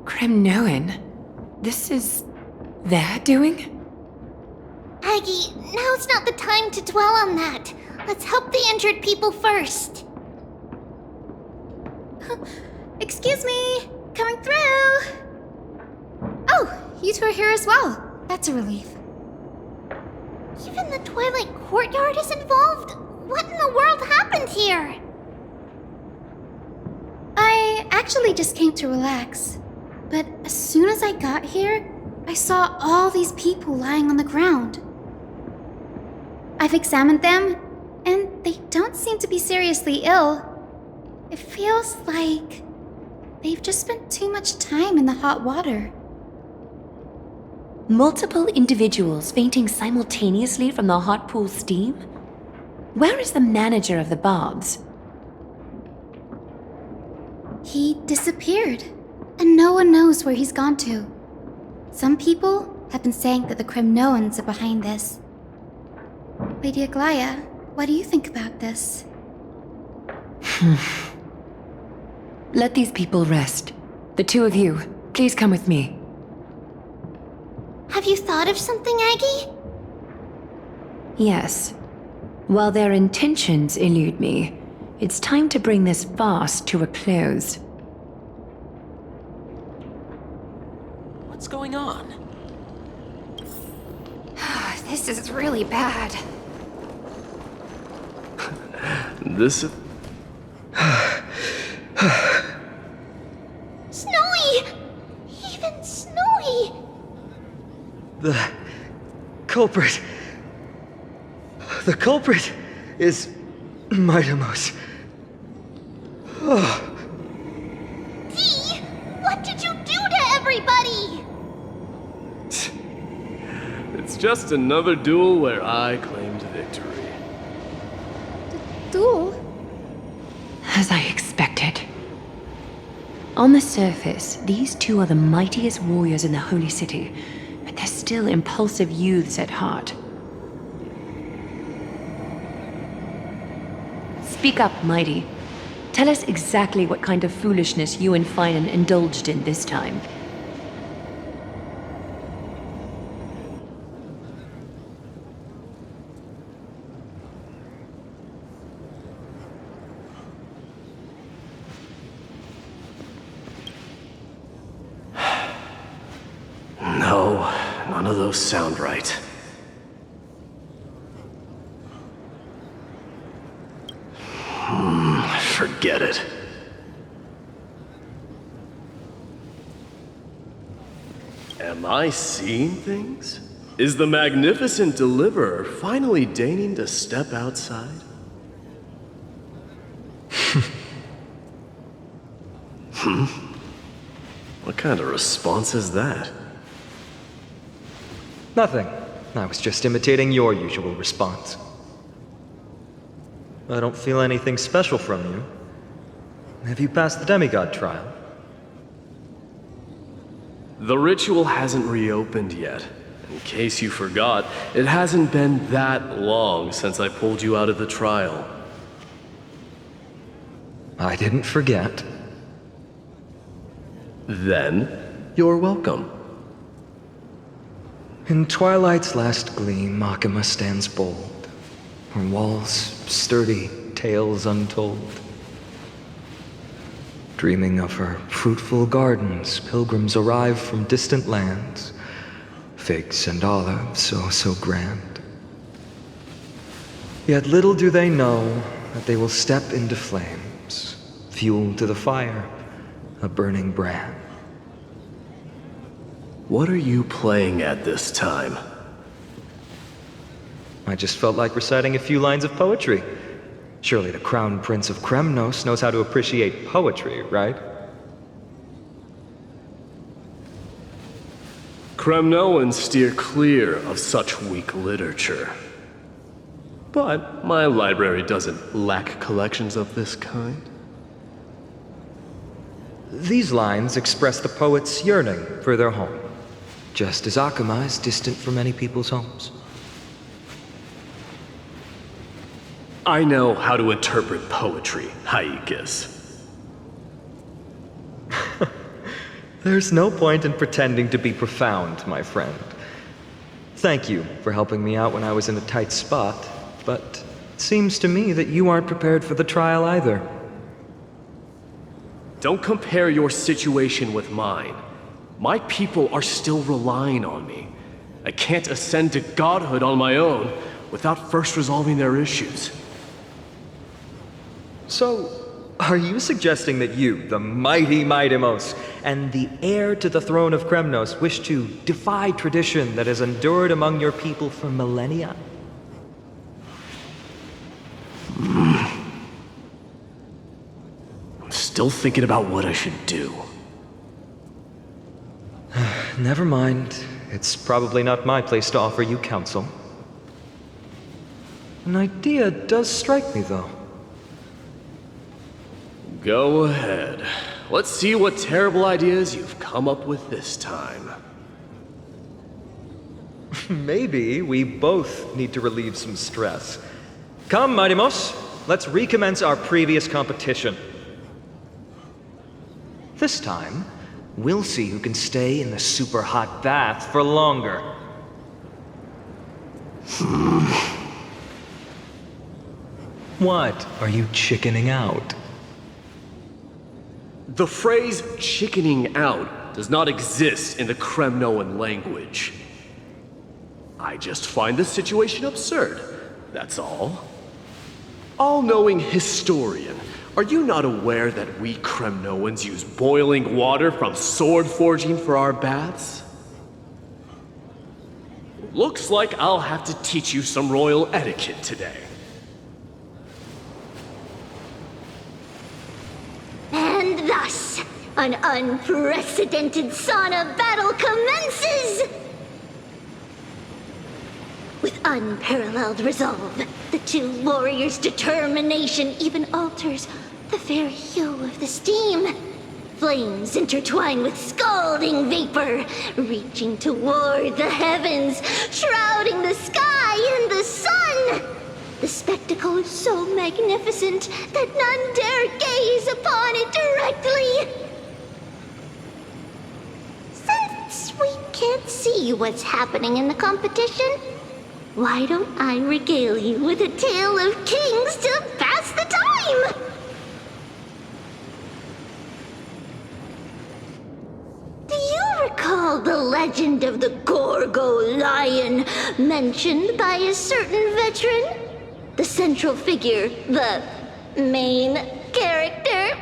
Cremnoan? This is their doing? Aggie, now's not the time to dwell on that. Let's help the injured people first. Excuse me! Coming through! Oh, you two are here as well. That's a relief. Even the Twilight Courtyard is involved? What in the world happened here? I actually just came to relax. But as soon as I got here, I saw all these people lying on the ground. I've examined them, and they don't seem to be seriously ill. It feels like they've just spent too much time in the hot water. Multiple individuals fainting simultaneously from the hot pool steam? Where is the manager of the baths? He disappeared, and no one knows where he's gone to. Some people have been saying that the Cremnoans are behind this. Lady Aglaya, what do you think about this? Let these people rest. The two of you, please come with me. Have you thought of something, Aggie? Yes. While their intentions elude me, it's time to bring this farce to a close. What's going on? This is really bad. This is... Snowy! Even Snowy! The culprit is Midamos. Oh. Dee! What did you do to everybody? It's just another duel where I claimed victory. Duel? As I expected. On the surface, these two are the mightiest warriors in the Holy City, but they're still impulsive youths at heart. Speak up, Mighty. Tell us exactly what kind of foolishness you and Finan indulged in this time. No, none of those sound right. Forget it. Am I seeing things? Is the magnificent deliverer finally deigning to step outside? What kind of response is that? Nothing. I was just imitating your usual response. I don't feel anything special from you. Have you passed the demigod trial? The ritual hasn't reopened yet. In case you forgot, it hasn't been that long since I pulled you out of the trial. I didn't forget. Then, you're welcome. In twilight's last gleam, Makima stands bold. Her walls sturdy, tales untold. Dreaming of her fruitful gardens, pilgrims arrive from distant lands. Figs and olives, so grand. Yet little do they know that they will step into flames, fuel to the fire, a burning brand. What are you playing at this time? I just felt like reciting a few lines of poetry. Surely the Crown Prince of Kremnos knows how to appreciate poetry, right? Kremnoans steer clear of such weak literature. But my library doesn't lack collections of this kind. These lines express the poet's yearning for their home, just as Akama is distant from many people's homes. I know how to interpret poetry, Haikis. There's no point in pretending to be profound, my friend. Thank you for helping me out when I was in a tight spot, but it seems to me that you aren't prepared for the trial either. Don't compare your situation with mine. My people are still relying on me. I can't ascend to godhood on my own without first resolving their issues. So, are you suggesting that you, the mighty Mightimos, and the heir to the throne of Kremnos, wish to defy tradition that has endured among your people for millennia? I'm still thinking about what I should do. Never mind. It's probably not my place to offer you counsel. An idea does strike me, though. Go ahead. Let's see what terrible ideas you've come up with this time. Maybe we both need to relieve some stress. Come, Mightimos, let's recommence our previous competition. This time, we'll see who can stay in the super hot bath for longer. What? Are you chickening out? The phrase chickening out does not exist in the Kremnoan language. I just find the situation absurd, that's all. All-knowing historian, are you not aware that we Kremnoans use boiling water from sword forging for our baths? Looks like I'll have to teach you some royal etiquette today. And thus, an unprecedented sauna battle commences! With unparalleled resolve, the two warriors' determination even alters the very hue of the steam. Flames intertwine with scalding vapor, reaching toward the heavens, shrouding the sky in the sun. The spectacle is so magnificent that none dare gaze upon it directly. Since we can't see what's happening in the competition, why don't I regale you with a tale of kings to pass the time? Do you recall the legend of the Gorgo lion mentioned by a certain veteran? The central figure, the main character,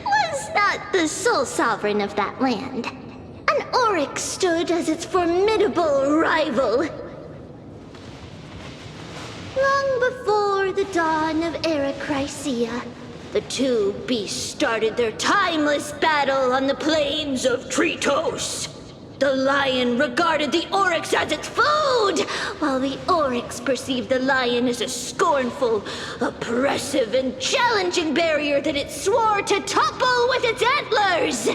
was not the sole sovereign of that land. An Oryx stood as its formidable rival. Long before the dawn of Era Chrysia, the two beasts started their timeless battle on the plains of Tritos. The lion regarded the Oryx as its food, while the Oryx perceived the lion as a scornful, oppressive, and challenging barrier that it swore to topple with its antlers.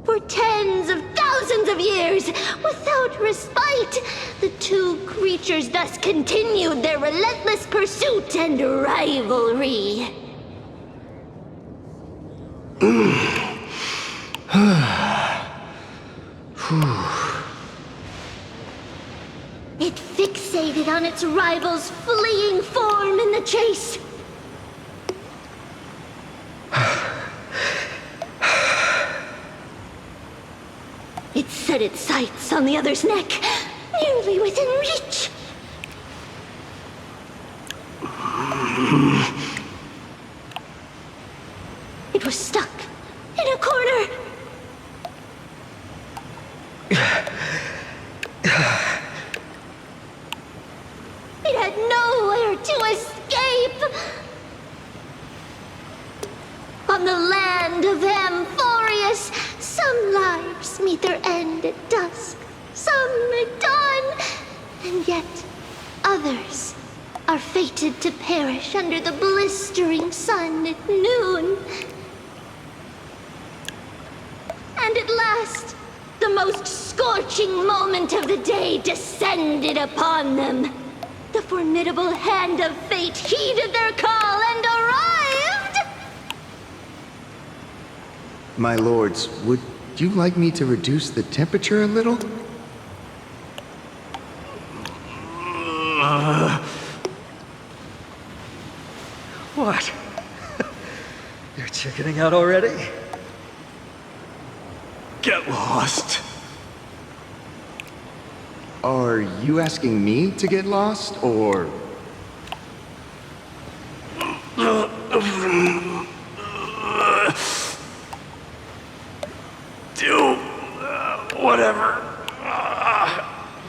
For tens of thousands of years, without respite, the two creatures thus continued their relentless pursuit and rivalry. It fixated on its rival's fleeing form in the chase. It set its sights on the other's neck, nearly within reach. It was stuck in a corner. It had nowhere to escape. On the land of Amphorius, some lives meet their end at dusk, some at dawn, and yet others are fated to perish under the blistering sun at noon. And at last, the most scorching moment of the day descended upon them. The formidable hand of fate heeded their call and arrived! My lords, would you like me to reduce the temperature a little? What? You're chickening out already? Get lost. Are you asking me to get lost, or...? Do whatever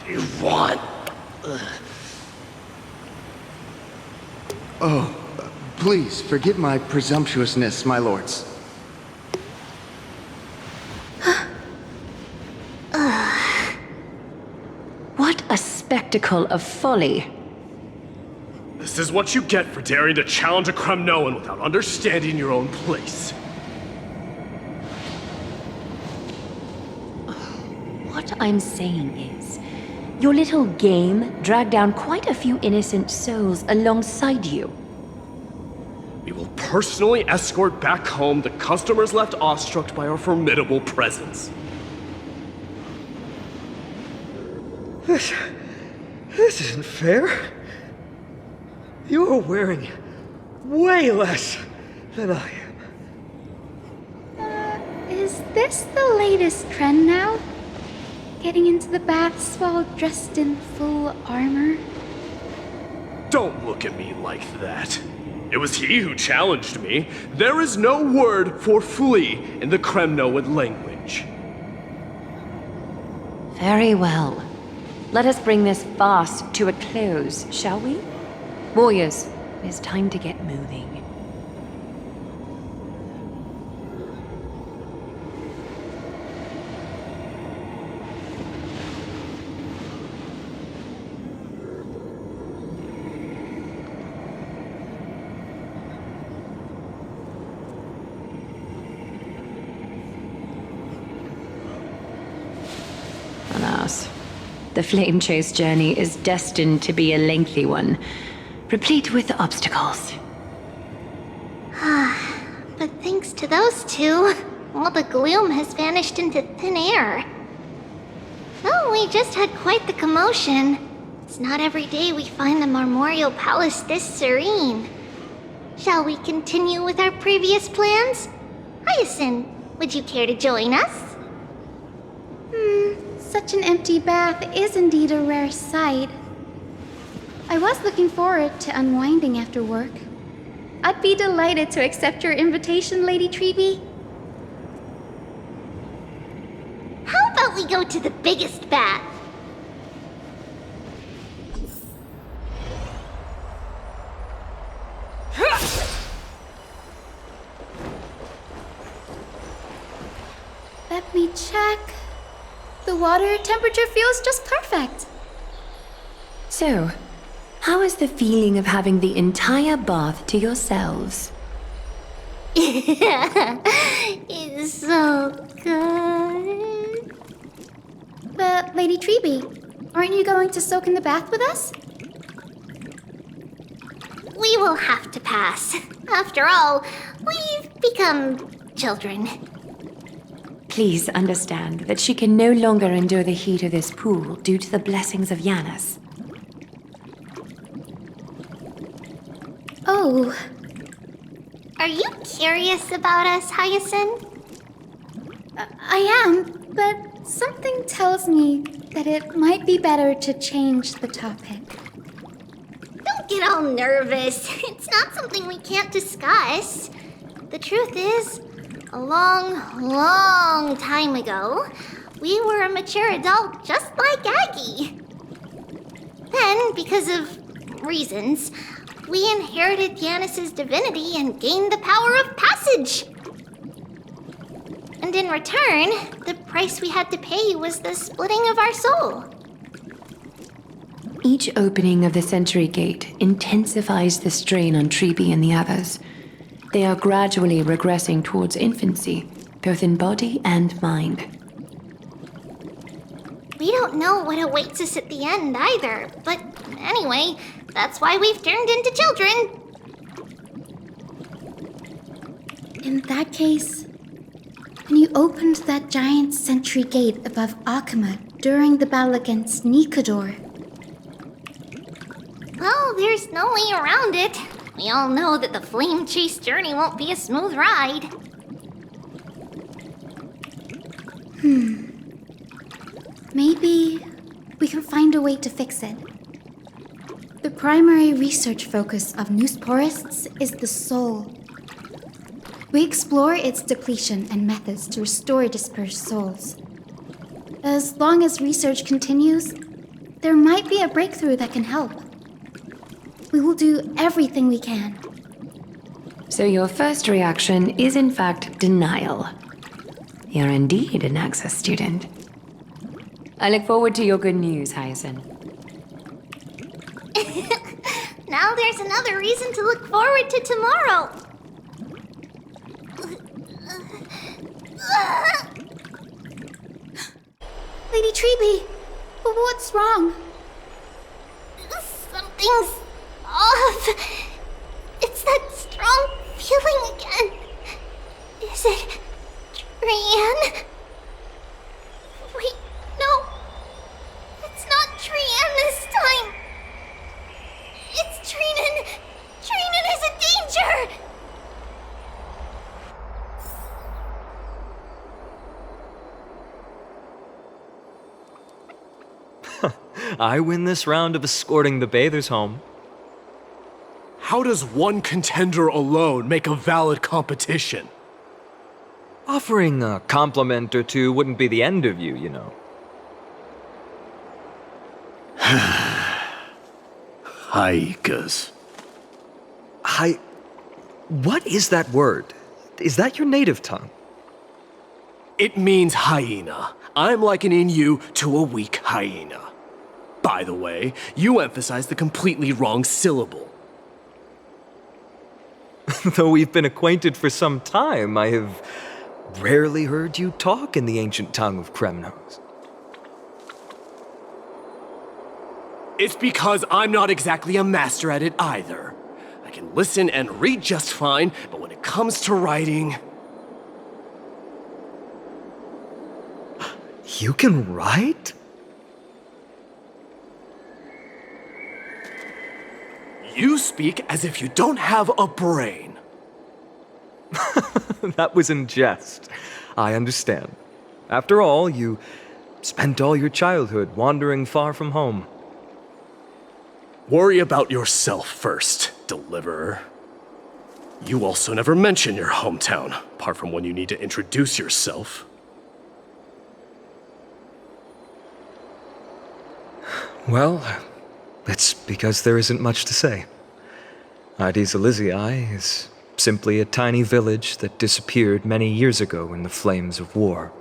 you want. Oh, please forgive my presumptuousness, my lords. What a spectacle of folly. This is what you get for daring to challenge a Kremnoan without understanding your own place. What I'm saying is, your little game dragged down quite a few innocent souls alongside you. We will personally escort back home the customers left awestruck by our formidable presence. This isn't fair. You are wearing way less than I am. Is this the latest trend now? Getting into the baths while dressed in full armor? Don't look at me like that. It was he who challenged me. There is no word for flee in the Kremnoan language. Very well. Let us bring this farce to a close, shall we? Warriors, it is time to get moving. Alas, The flame chase journey is destined to be a lengthy one, replete with obstacles. But thanks to those two, all the gloom has vanished into thin air. Well, we just had quite the commotion. It's not every day we find the Marmoreal Palace this serene. Shall we continue with our previous plans? Hyacinth, would you care to join us? Such an empty bath is indeed a rare sight. I was looking forward to unwinding after work. I'd be delighted to accept your invitation, Lady Treby. How about we go to the biggest bath? Let me check. The water temperature feels just perfect. So, how is the feeling of having the entire bath to yourselves? It's so good. But, Lady Treby, aren't you going to soak in the bath with us? We will have to pass. After all, we've become children. Please understand that she can no longer endure the heat of this pool due to the blessings of Janus. Oh. Are you curious about us, Hyacinth? I am, but something tells me that it might be better to change the topic. Don't get all nervous. It's not something we can't discuss. The truth is, a long time ago, we were a mature adult just like Aggie. Then, because of reasons, we inherited Janus's divinity and gained the power of passage. And in return, the price we had to pay was the splitting of our soul. Each opening of the Century Gate intensifies the strain on Treby and the others. They are gradually regressing towards infancy, both in body and mind. We don't know what awaits us at the end either, but anyway, that's why we've turned into children. In that case, when you opened that giant sentry gate above Akama during the battle against Nikador. Well, there's no way around it. We all know that the flame chase journey won't be a smooth ride. Maybe we can find a way to fix it. The primary research focus of Noosporists is the soul. We explore its depletion and methods to restore dispersed souls. As long as research continues, there might be a breakthrough that can help. We will do everything we can. So your first reaction is in fact denial. You're indeed an Access student. I look forward to your good news, Hyacinth. Now there's another reason to look forward to tomorrow. Lady Treby, what's wrong? Something's off. It's that strong feeling again. Is it Trian? Wait, no. It's not Trian this time. It's Trinan. Trinan is in danger. I win this round of escorting the bathers home. How does one contender alone make a valid competition? Offering a compliment or two wouldn't be the end of you, you know. Haikas. What is that word? Is that your native tongue? It means hyena. I'm likening you to a weak hyena. By the way, you emphasize the completely wrong syllable. Though we've been acquainted for some time, I have rarely heard you talk in the ancient tongue of Kremnos. It's because I'm not exactly a master at it either. I can listen and read just fine, but when it comes to writing... You can write? You speak as if you don't have a brain. That was in jest. I understand. After all, you spent all your childhood wandering far from home. Worry about yourself first, Deliverer. You also never mention your hometown, apart from when you need to introduce yourself. Well, it's because there isn't much to say. Ides Elysiae is simply a tiny village that disappeared many years ago in the flames of war.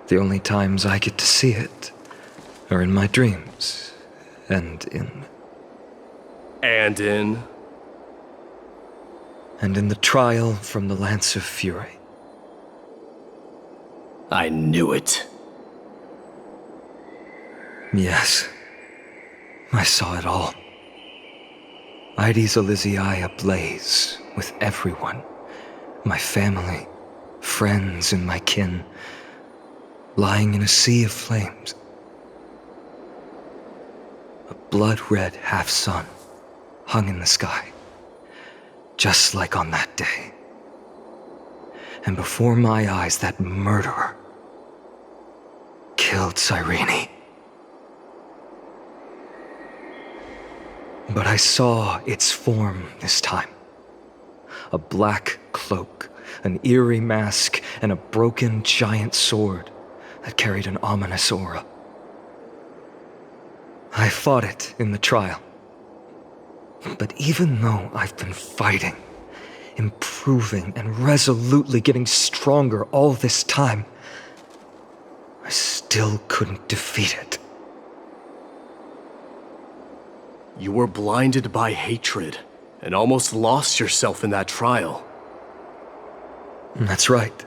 The only times I get to see it are in my dreams, and in the trial from the Lance of Fury. I knew it. Yes, I saw it all. Ides Elysiae ablaze with everyone. My family, friends, and my kin, lying in a sea of flames. A blood-red half-sun hung in the sky, just like on that day. And before my eyes, that murderer killed Cyrene. But I saw its form this time. A black cloak, an eerie mask, and a broken giant sword that carried an ominous aura. I fought it in the trial. But even though I've been fighting, improving, and resolutely getting stronger all this time, I still couldn't defeat it. You were blinded by hatred, and almost lost yourself in that trial. That's right.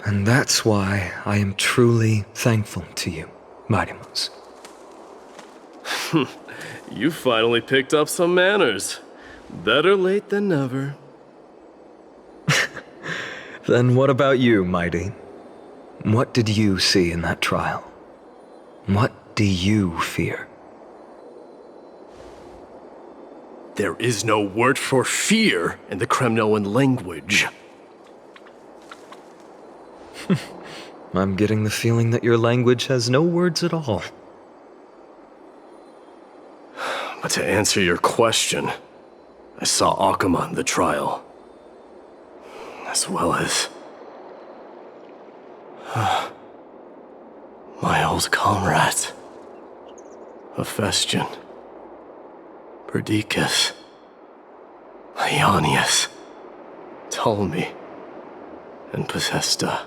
And that's why I am truly thankful to you, Mightymouse. You finally picked up some manners. Better late than never. Then what about you, Mighty? What did you see in that trial? What do you fear? There is no word for fear in the Kremnoan language. I'm getting the feeling that your language has no words at all. But to answer your question, I saw Akuma in the trial. As well as... my old comrades. Hephaestion. Perdiccas. Ionius. Ptolemy. And Possesta.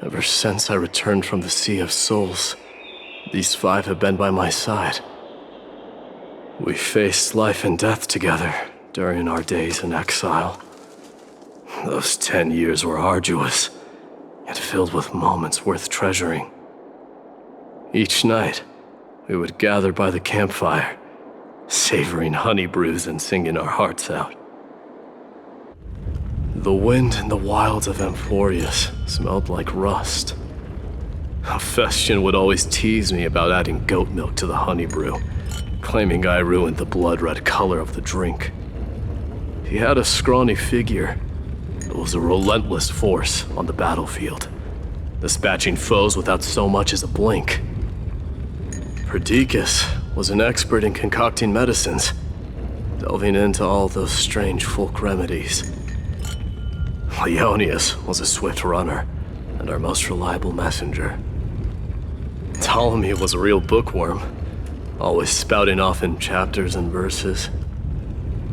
Ever since I returned from the Sea of Souls, these five have been by my side. We faced life and death together during our days in exile. Those 10 years were arduous, yet filled with moments worth treasuring. Each night, we would gather by the campfire, savoring honey brews and singing our hearts out. The wind in the wilds of Amphorius smelled like rust. Hephaestion would always tease me about adding goat milk to the honey brew, claiming I ruined the blood-red color of the drink. He had a scrawny figure, but was a relentless force on the battlefield, dispatching foes without so much as a blink. Perdiccas was an expert in concocting medicines, delving into all those strange folk remedies. Ionius was a swift runner and our most reliable messenger. Ptolemy was a real bookworm, always spouting off in chapters and verses.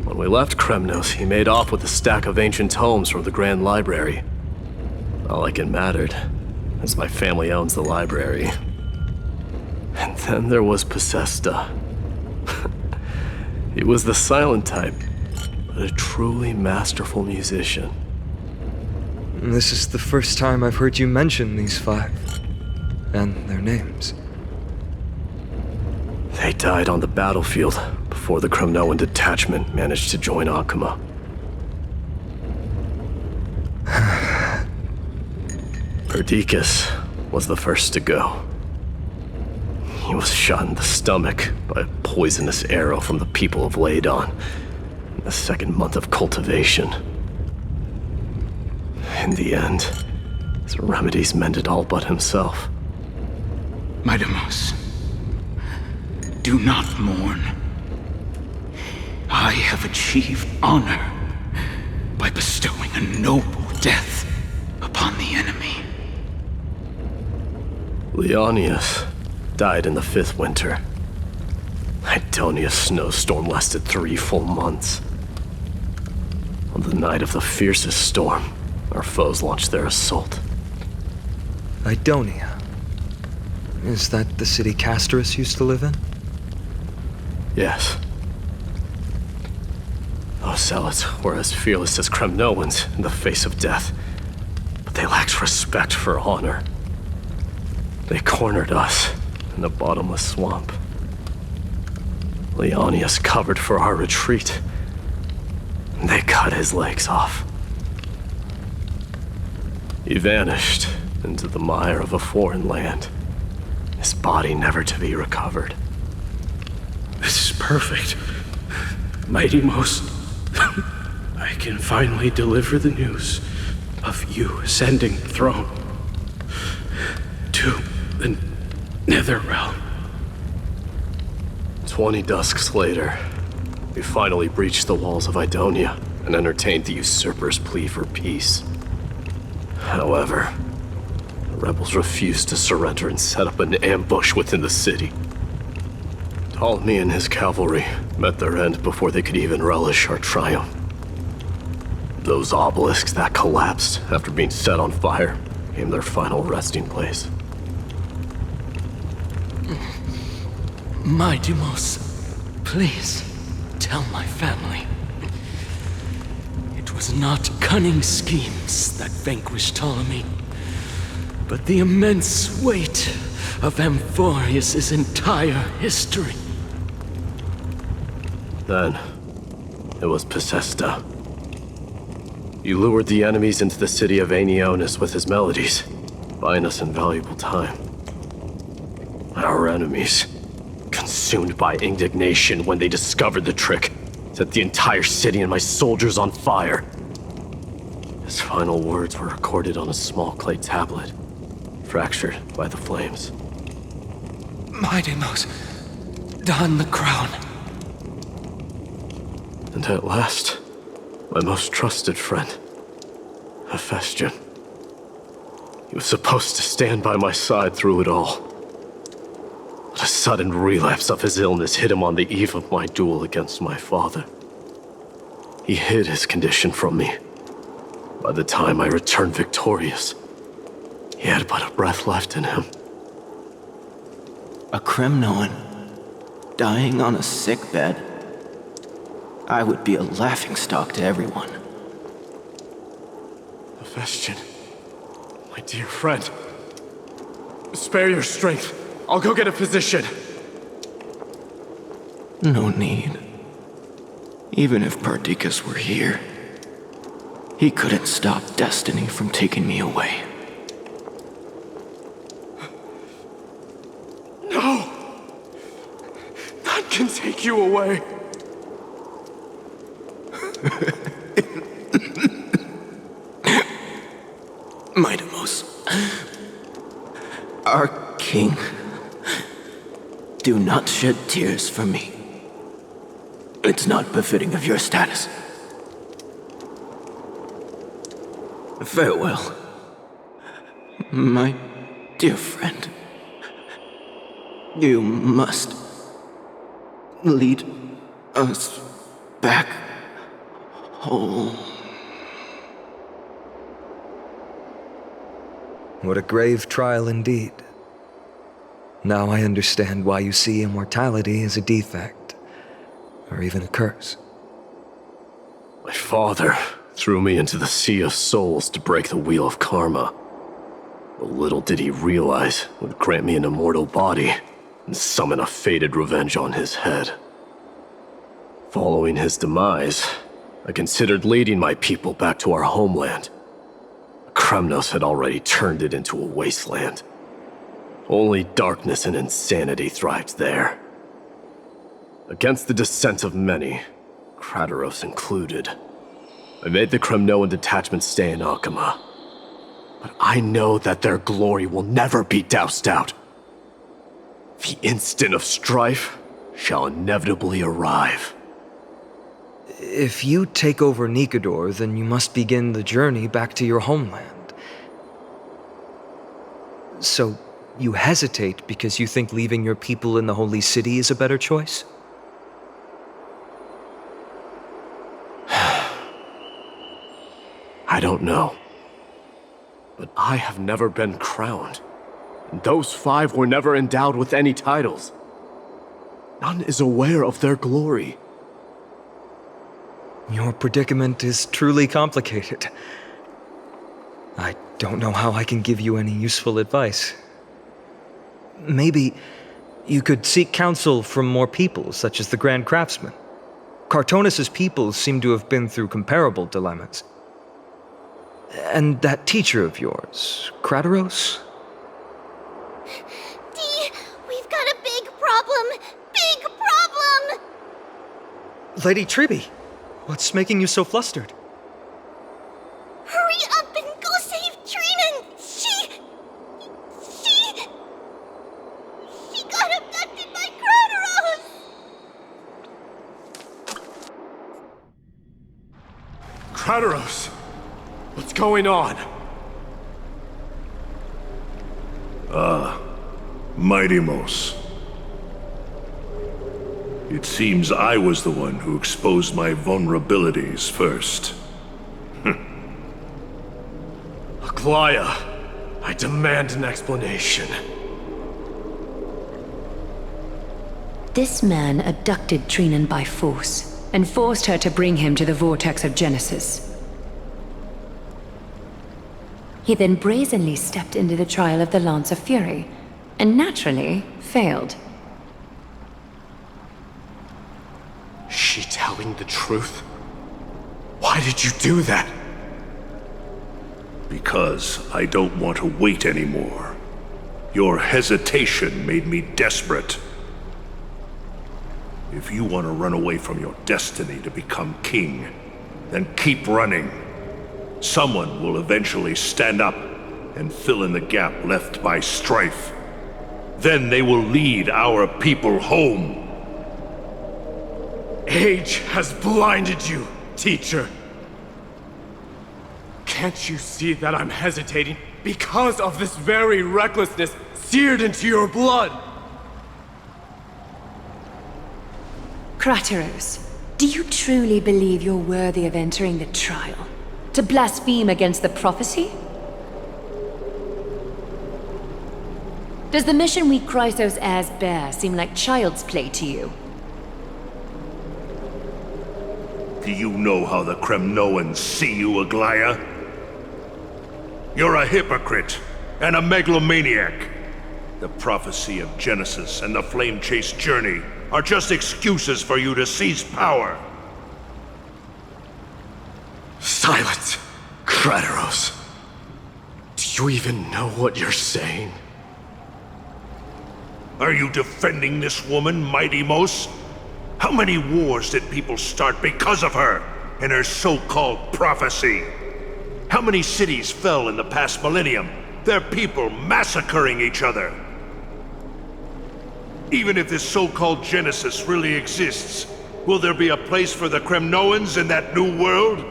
When we left Kremnos, he made off with a stack of ancient tomes from the Grand Library. Not like it mattered, as my family owns the library. And then there was Possesta. He was the silent type, but a truly masterful musician. This is the first time I've heard you mention these five, and their names. They died on the battlefield before the Kremnoan detachment managed to join Akuma. Perdiccas was the first to go. He was shot in the stomach by a poisonous arrow from the people of Ladon in the second month of cultivation. In the end, his remedies mended all but himself. Midamos, do not mourn. I have achieved honor by bestowing a noble death upon the enemy. Leonius died in the 5th winter. Idonia's snowstorm lasted 3 full months. On the night of the fiercest storm, our foes launched their assault. Idonia. Is that the city Castorus used to live in? Yes. Those zealots were as fearless as Kremnoans in the face of death, but they lacked respect for honor. They cornered us in a bottomless swamp. Leonius covered for our retreat, and they cut his legs off. He vanished into the mire of a foreign land, his body never to be recovered. This is perfect. Midamos, I can finally deliver the news of you ascending the throne to the Nether Realm. 20 dusks later, we finally breached the walls of Idonia and entertained the usurper's plea for peace. However, the rebels refused to surrender and set up an ambush within the city. Ptolemy and his cavalry met their end before they could even relish our triumph. Those obelisks that collapsed after being set on fire became their final resting place. Midamos, please tell my family. It was not cunning schemes that vanquished Ptolemy, but the immense weight of Amphorius' entire history. Then, it was Pacesta. He lured the enemies into the city of Aeneonis with his melodies, buying us invaluable time. Our enemies, consumed by indignation when they discovered the trick, set the entire city and my soldiers on fire. His final words were recorded on a small clay tablet, fractured by the flames. Midamos, don the crown. And at last, my most trusted friend, Hephaestion. He was supposed to stand by my side through it all. But a sudden relapse of his illness hit him on the eve of my duel against my father. He hid his condition from me. By the time I returned victorious, he had but a breath left in him. A Kremnoan dying on a sick bed. I would be a laughingstock to everyone. Hephaestion, my dear friend, spare your strength. I'll go get a physician. No need. Even if Perdiccas were here, he couldn't stop destiny from taking me away. No! None can take you away. Midamos, our king, do not shed tears for me. It's not befitting of your status. Farewell, my dear friend. You must lead us back home. What a grave trial indeed. Now I understand why you see immortality as a defect, or even a curse. My father threw me into the sea of souls to break the wheel of karma. But little did he realize it would grant me an immortal body and summon a fated revenge on his head. Following his demise, I considered leading my people back to our homeland. Kremnos had already turned it into a wasteland. Only darkness and insanity thrived there. Against the dissent of many, Krateros included, I made the Kremnoan detachment stay in Akama. But I know that their glory will never be doused out. The instant of strife shall inevitably arrive. If you take over Nikador, then you must begin the journey back to your homeland. So, you hesitate because you think leaving your people in the Holy City is a better choice? I don't know. But I have never been crowned. And those 5 were never endowed with any titles. None is aware of their glory. Your predicament is truly complicated. I don't know how I can give you any useful advice. Maybe you could seek counsel from more people, such as the Grand Craftsman. Cartonis' people seem to have been through comparable dilemmas. And that teacher of yours, Krateros? Dee, we've got a big problem! Big problem! Lady Triby, what's making you so flustered? Hurry up and go save Trinan! She got abducted by Krateros! Krateros! What's going on? Mighty-Mos. It seems I was the one who exposed my vulnerabilities first. Aglaya, I demand an explanation. This man abducted Trinan by force, and forced her to bring him to the vortex of Genesis. He then brazenly stepped into the trial of the Lance of Fury, and naturally failed. She telling the truth? Why did you do that? Because I don't want to wait anymore. Your hesitation made me desperate. If you want to run away from your destiny to become king, then keep running. Someone will eventually stand up and fill in the gap left by Strife. Then they will lead our people home. Age has blinded you, teacher. Can't you see that I'm hesitating because of this very recklessness seared into your blood? Krateros, do you truly believe you're worthy of entering the trial? To blaspheme against the prophecy? Does the mission we Chrysos heirs bear seem like child's play to you? Do you know how the Kremnoans see you, Aglaya? You're a hypocrite and a megalomaniac. The prophecy of Genesis and the Flame Chase journey are just excuses for you to seize power. Silence, Krateros. Do you even know what you're saying? Are you defending this woman, Mighty-Mos? How many wars did people start because of her and her so-called prophecy? How many cities fell in the past millennium, their people massacring each other? Even if this so-called Genesis really exists, will there be a place for the Kremnoans in that new world?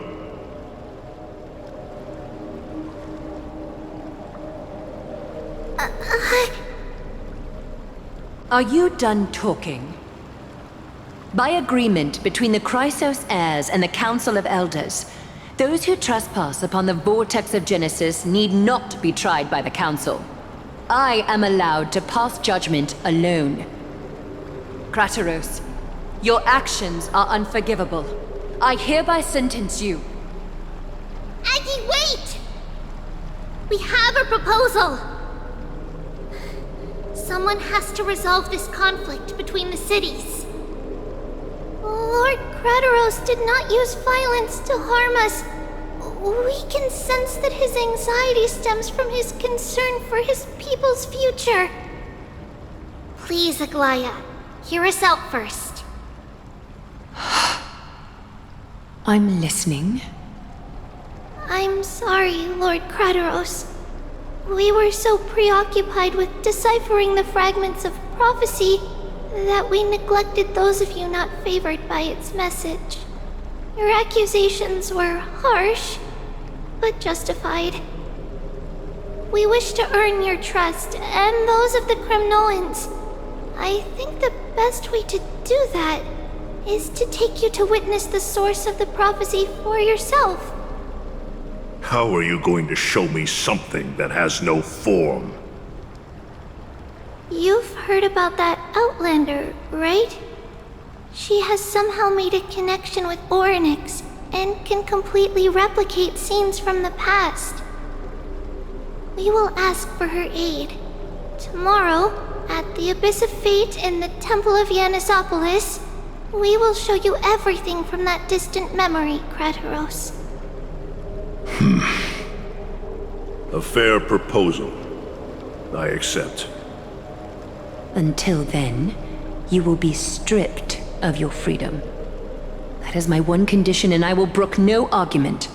Are you done talking? By agreement between the Chrysos heirs and the Council of Elders, those who trespass upon the vortex of Genesis need not be tried by the Council. I am allowed to pass judgment alone. Krateros, your actions are unforgivable. I hereby sentence you. Aggie, wait! We have a proposal! Someone has to resolve this conflict between the cities. Lord Kratos did not use violence to harm us. We can sense that his anxiety stems from his concern for his people's future. Please, Aglaya, hear us out first. I'm listening. I'm sorry, Lord Kratos. We were so preoccupied with deciphering the fragments of prophecy that we neglected those of you not favored by its message. Your accusations were harsh, but justified. We wish to earn your trust, and those of the Kremnoans. I think the best way to do that is to take you to witness the source of the prophecy for yourself. How are you going to show me something that has no form? You've heard about that Outlander, right? She has somehow made a connection with Orynyx and can completely replicate scenes from the past. We will ask for her aid. Tomorrow, at the Abyss of Fate in the Temple of Yanisopolis, we will show you everything from that distant memory, Kratos. A fair proposal. I accept. Until then, you will be stripped of your freedom. That is my one condition, and I will brook no argument.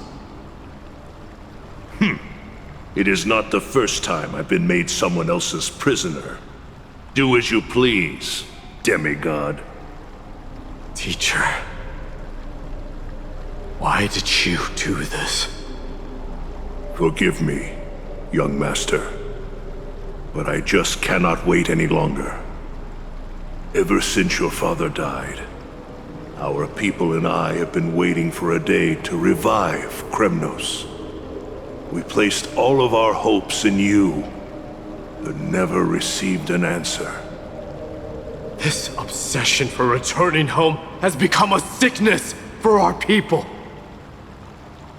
It is not the first time I've been made someone else's prisoner. Do as you please, demigod. Teacher, why did you do this? Forgive me, young master, but I just cannot wait any longer. Ever since your father died, our people and I have been waiting for a day to revive Kremnos. We placed all of our hopes in you, but never received an answer. This obsession for returning home has become a sickness for our people.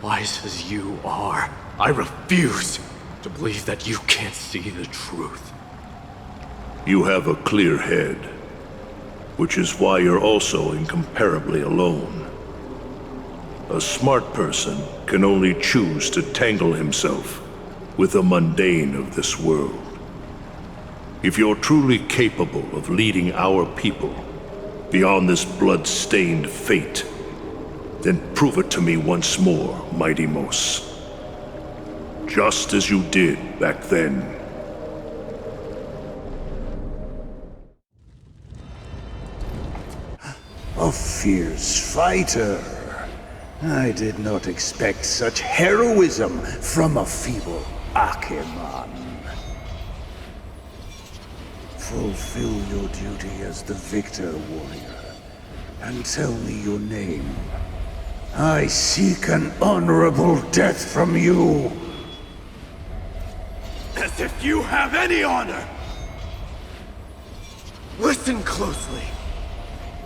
Wise as you are, I refuse to believe that you can't see the truth. You have a clear head, which is why you're also incomparably alone. A smart person can only choose to tangle himself with the mundane of this world. If you're truly capable of leading our people beyond this blood-stained fate, then prove it to me once more, Mighty Mos. Just as you did back then. A fierce fighter. I did not expect such heroism from a feeble Achaemon. Fulfill your duty as the victor, warrior, and tell me your name. I seek an honorable death from you. As if you have any honor! Listen closely.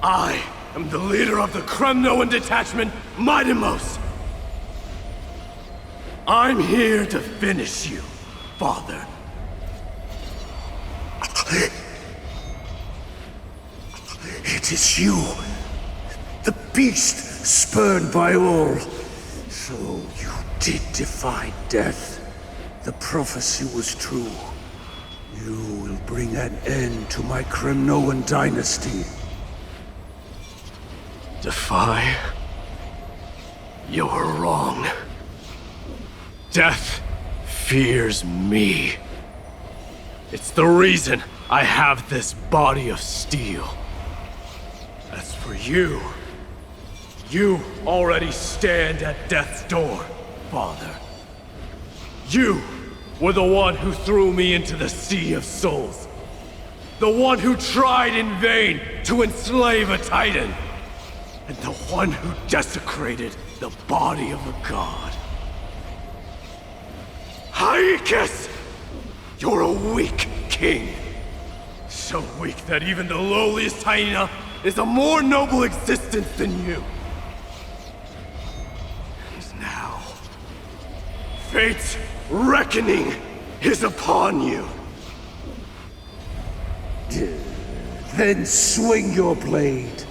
I am the leader of the Kremnoan detachment, Mighty Mos. I'm here to finish you, Father. It is you, the beast spurned by all. So you did defy death. The prophecy was true. You will bring an end to my Kremnoan dynasty. Defy? You're wrong. Death fears me. It's the reason I have this body of steel. As for you, you already stand at death's door, Father. You were the one who threw me into the Sea of Souls. The one who tried in vain to enslave a Titan. And the one who desecrated the body of a god. Haikis! You're a weak king. So weak that even the lowliest hyena is a more noble existence than you. And now, fate's reckoning is upon you. Then swing your blade.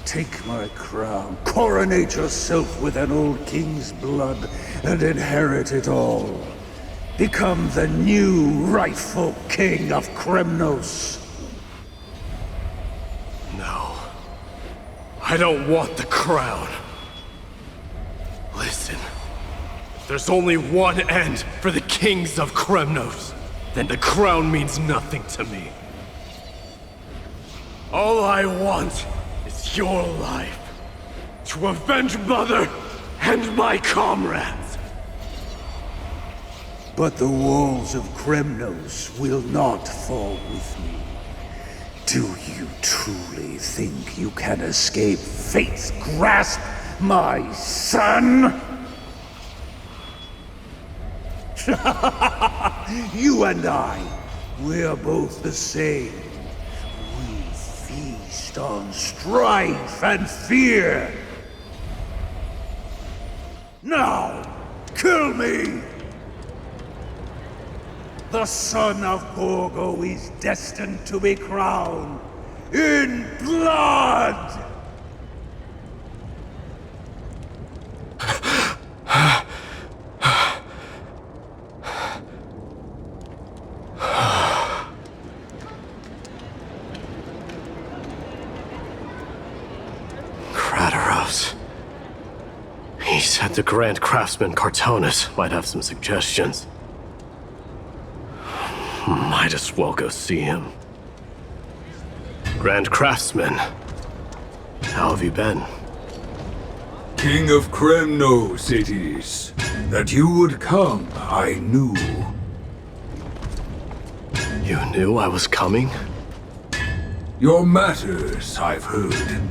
Take my crown. Coronate yourself with an old king's blood and inherit it all. Become the new rightful king of Kremnos. No. I don't want the crown. Listen. If there's only one end for the kings of Kremnos, then the crown means nothing to me. All I want is your life. To avenge Mother and my comrades. But the walls of Kremnos will not fall with me. Do you truly think you can escape fate's grasp, my son? You and I, we're both the same. We feast on strife and fear. Now, kill me! The son of Gorgo is destined to be crowned in blood! He said the Grand Craftsman Cartonus might have some suggestions. Might as well go see him. Grand Craftsman, how have you been? King of Kremnos it is. That you would come, I knew. You knew I was coming? Your matters, I've heard.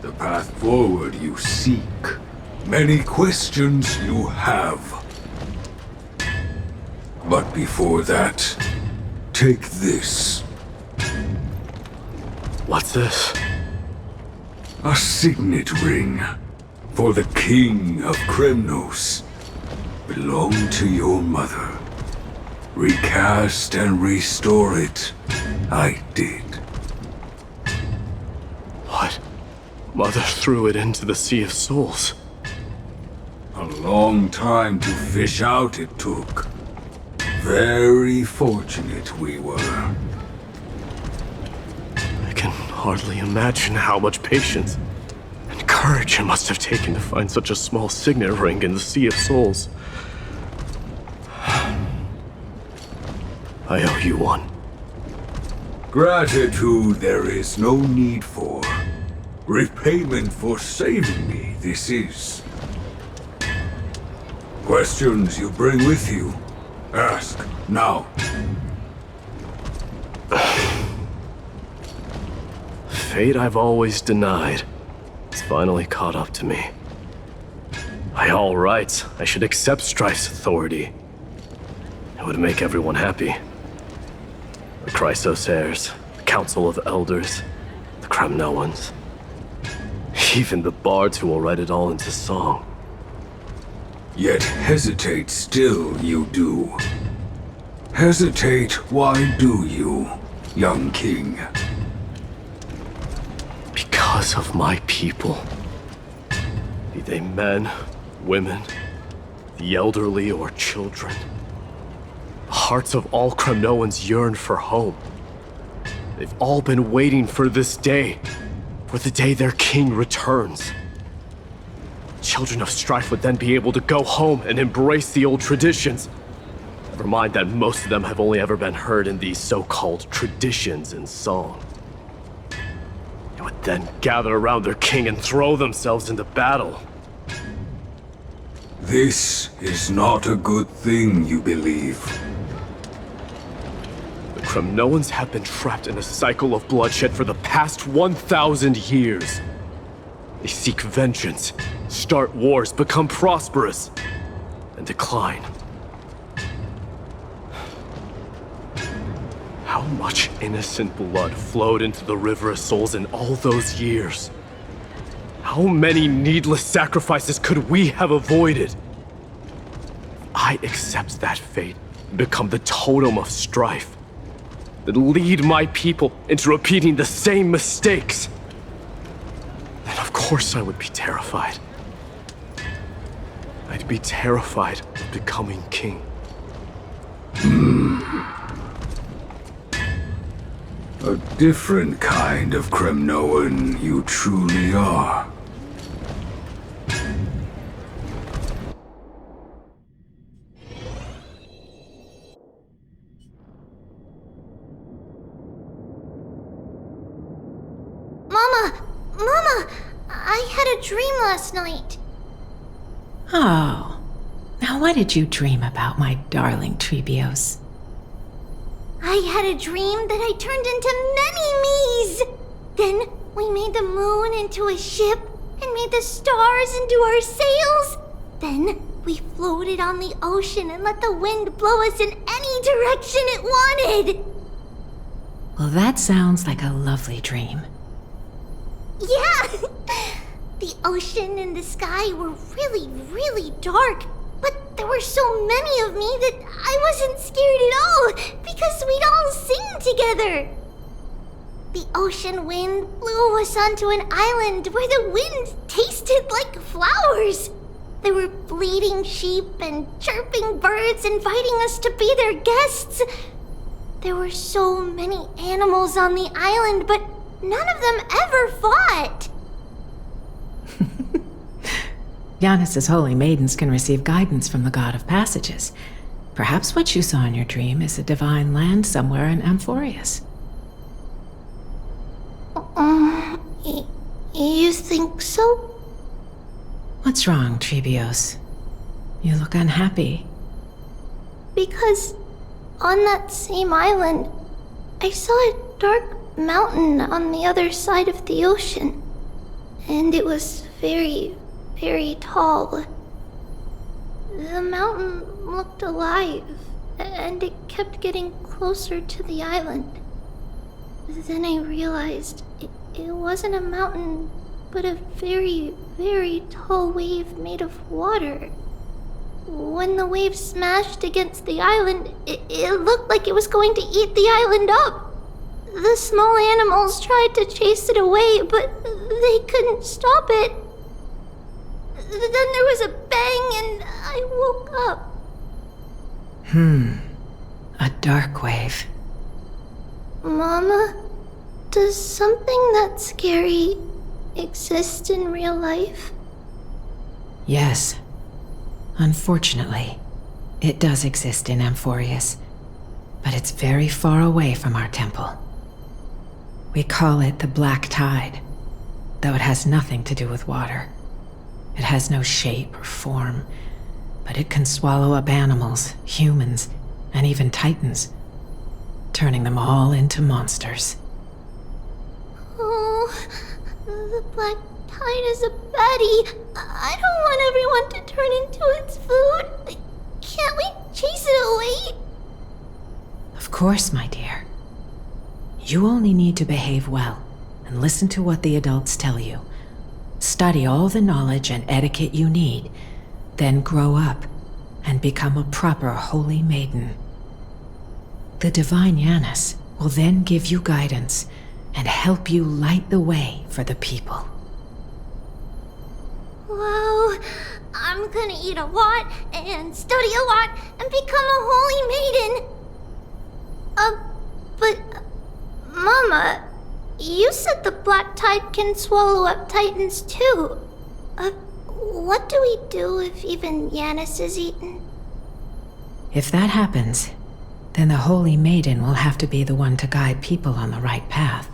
The path forward you seek. Many questions you have. But before that, take this. What's this? A signet ring for the King of Kremnos. Belonged to your mother. Recast and restore it. I did. What? Mother threw it into the Sea of Souls. A long time to fish out it took. Very fortunate we were. I can hardly imagine how much patience and courage it must have taken to find such a small signet ring in the Sea of Souls. I owe you one. Gratitude there is no need for. Repayment for saving me, this is. Questions you bring with you? Ask, now. Fate I've always denied. It's finally caught up to me. By all rights, I should accept Strife's authority. It would make everyone happy. The Chrysos heirs, the Council of Elders, the Kremnoans. Even the bards who will write it all into song. Yet hesitate still you do. Hesitate, why do you, young king? Because of my people. Be they men, women, the elderly or children. The hearts of all Kremnoans yearn for home. They've all been waiting for this day. For the day their king returns. Children of Strife would then be able to go home and embrace the old traditions. Never mind that most of them have only ever been heard in these so-called traditions in song. They would then gather around their king and throw themselves into battle. This is not a good thing, you believe. The Kremnoans have been trapped in a cycle of bloodshed for the past 1,000 years. They seek vengeance, start wars, become prosperous, and decline. How much innocent blood flowed into the River of Souls in all those years? How many needless sacrifices could we have avoided? If I accept that fate and become the totem of Strife, that lead my people into repeating the same mistakes, then of course I would be terrified. I'd be terrified of becoming king. A different kind of Kremnoan you truly are. Mama, I had a dream last night. Oh. Now what did you dream about, my darling Trebios? I had a dream that I turned into many me's. Then we made the moon into a ship and made the stars into our sails. Then we floated on the ocean and let the wind blow us in any direction it wanted. Well, that sounds like a lovely dream. Yeah! The ocean and the sky were really, really dark, but there were so many of me that I wasn't scared at all because we'd all sing together. The ocean wind blew us onto an island where the wind tasted like flowers. There were bleating sheep and chirping birds inviting us to be their guests. There were so many animals on the island, but none of them ever fought. Yanis's holy maidens can receive guidance from the God of Passages. Perhaps what you saw in your dream is a divine land somewhere in Amphorius. You think so? What's wrong, Trebios? You look unhappy. Because on that same island, I saw a dark mountain on the other side of the ocean. And it was very, very tall. The mountain looked alive, and it kept getting closer to the island. Then I realized it wasn't a mountain, but a very, very tall wave made of water. When the wave smashed against the island, it looked like it was going to eat the island up. The small animals tried to chase it away, but they couldn't stop it. Then there was a bang and I woke up. A dark wave. Mama, does something that scary exist in real life? Yes. Unfortunately, it does exist in Amphorius, but it's very far away from our temple. We call it the Black Tide, though it has nothing to do with water. It has no shape or form, but it can swallow up animals, humans, and even titans, turning them all into monsters. Oh, the Black Tide is a baddie. I don't want everyone to turn into its food. Can't we chase it away? Of course, my dear. You only need to behave well and listen to what the adults tell you. Study all the knowledge and etiquette you need, then grow up and become a proper holy maiden. The divine Yanis will then give you guidance and help you light the way for the people. Wow, I'm gonna eat a lot and study a lot and become a holy maiden. But Mama, you said the Black Tide can swallow up titans too. What do we do if even Yanis is eaten? If that happens, then the Holy Maiden will have to be the one to guide people on the right path.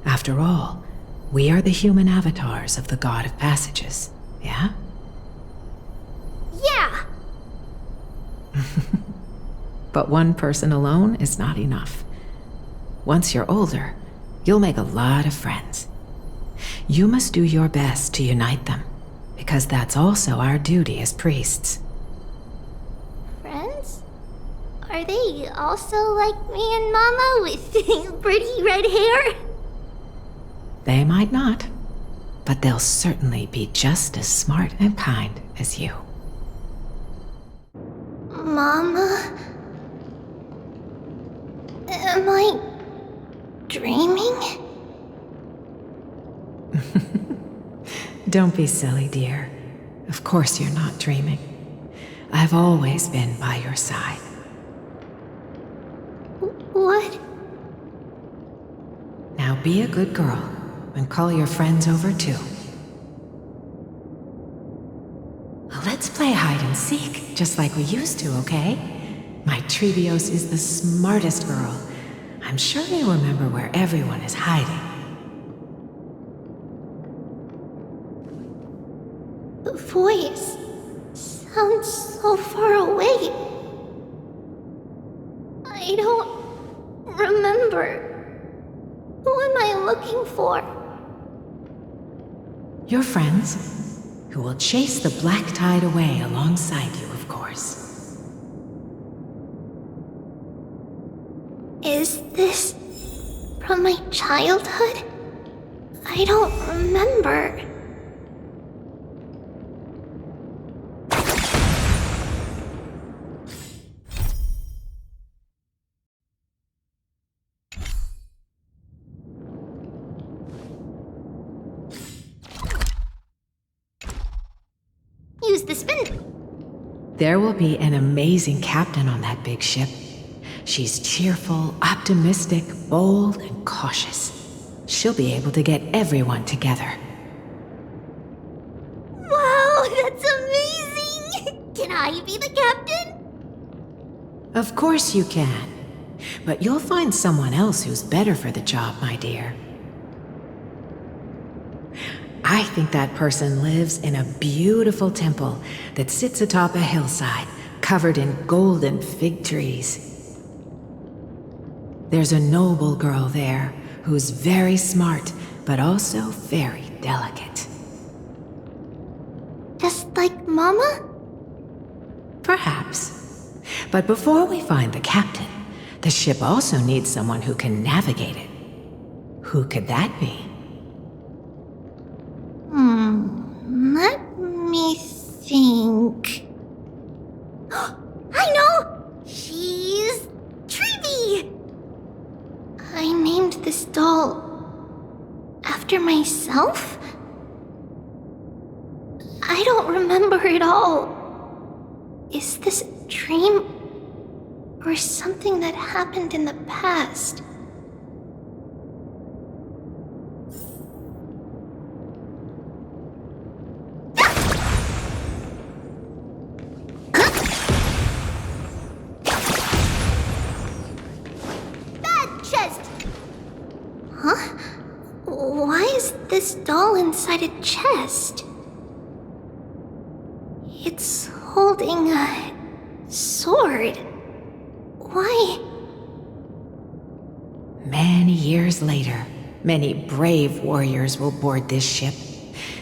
After all, we are the human avatars of the God of Passages, yeah? Yeah! But one person alone is not enough. Once you're older, you'll make a lot of friends. You must do your best to unite them, because that's also our duty as priests. Friends? Are they also like me and Mama with pretty red hair? They might not, but they'll certainly be just as smart and kind as you. Mama? Am I dreaming? Don't be silly, dear. Of course you're not dreaming. I've always been by your side. What? Now be a good girl and call your friends over too. Let's play hide and seek, just like we used to, okay? My Trevios is the smartest girl. I'm sure you remember where everyone is hiding. The voice sounds so far away. I don't remember. Who am I looking for? Your friends, who will chase the black tide away alongside you, of course. Is this from my childhood? I don't remember. Use the spin. There will be an amazing captain on that big ship. She's cheerful, optimistic, bold, and cautious. She'll be able to get everyone together. Wow, that's amazing! Can I be the captain? Of course you can. But you'll find someone else who's better for the job, my dear. I think that person lives in a beautiful temple that sits atop a hillside, covered in golden fig trees. There's a noble girl there who's very smart, but also very delicate. Just like Mama? Perhaps. But before we find the captain, the ship also needs someone who can navigate it. Who could that be? Let me think. I know! She's Trevi! I named this doll after myself? I don't remember it all. Is this a dream or something that happened in the past? This doll inside a chest. It's holding a sword. Why? Many years later, many brave warriors will board this ship.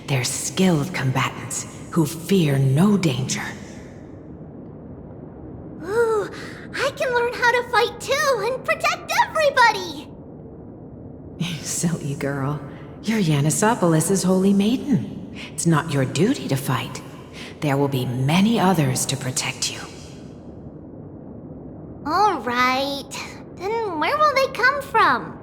They're skilled combatants who fear no danger. Ooh, I can learn how to fight too and protect everybody! Silly girl. You're Yanisopoulos' holy maiden. It's not your duty to fight. There will be many others to protect you. All right. Then where will they come from?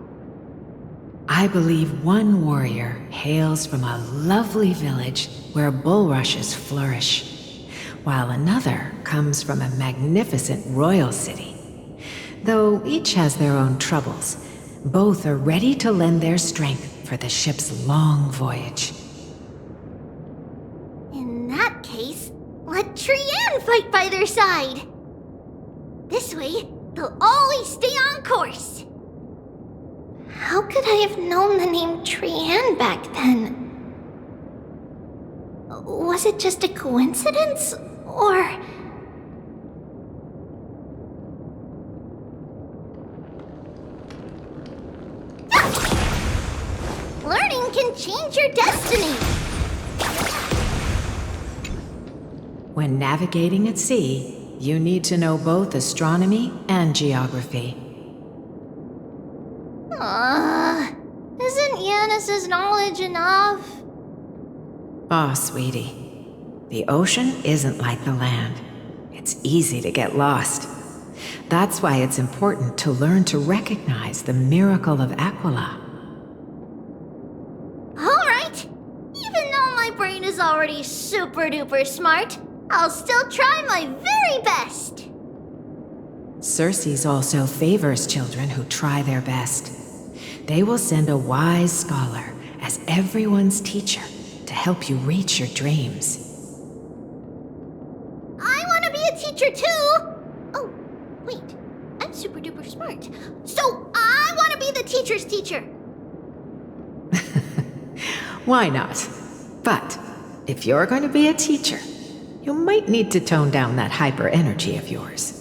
I believe one warrior hails from a lovely village where bulrushes flourish, while another comes from a magnificent royal city. Though each has their own troubles, both are ready to lend their strength for the ship's long voyage. In that case, let Trian fight by their side. This way, they'll always stay on course. How could I have known the name Trian back then? Was it just a coincidence, or... Learning can change your destiny! When navigating at sea, you need to know both astronomy and geography. Isn't Yanis' knowledge enough? Ah, sweetie. The ocean isn't like the land. It's easy to get lost. That's why it's important to learn to recognize the miracle of Aquila. Alright! Even though my brain is already super duper smart, I'll still try my very best! Circe also favors children who try their best. They will send a wise scholar as everyone's teacher to help you reach your dreams. I want to be a teacher too! Oh, wait. I'm super duper smart. So I want to be the teacher's teacher! Why not? But if you're going to be a teacher, you might need to tone down that hyper energy of yours.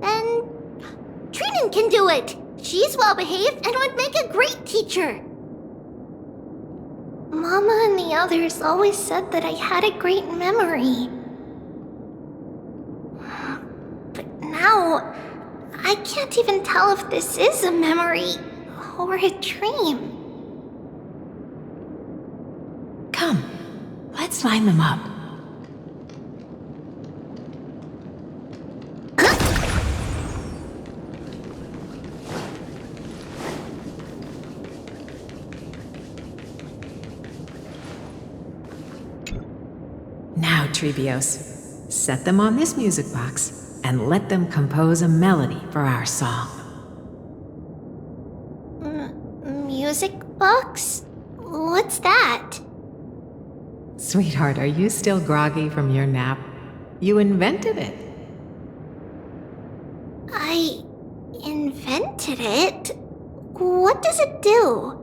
Then Trinin can do it! She's well behaved and would make a great teacher! Mama and the others always said that I had a great memory. But now, I can't even tell if this is a memory or a dream. Come, let's line them up. Now, Trebios, set them on this music box and let them compose a melody for our song. Music box? What's that? Sweetheart, are you still groggy from your nap? You invented it. I invented it? What does it do?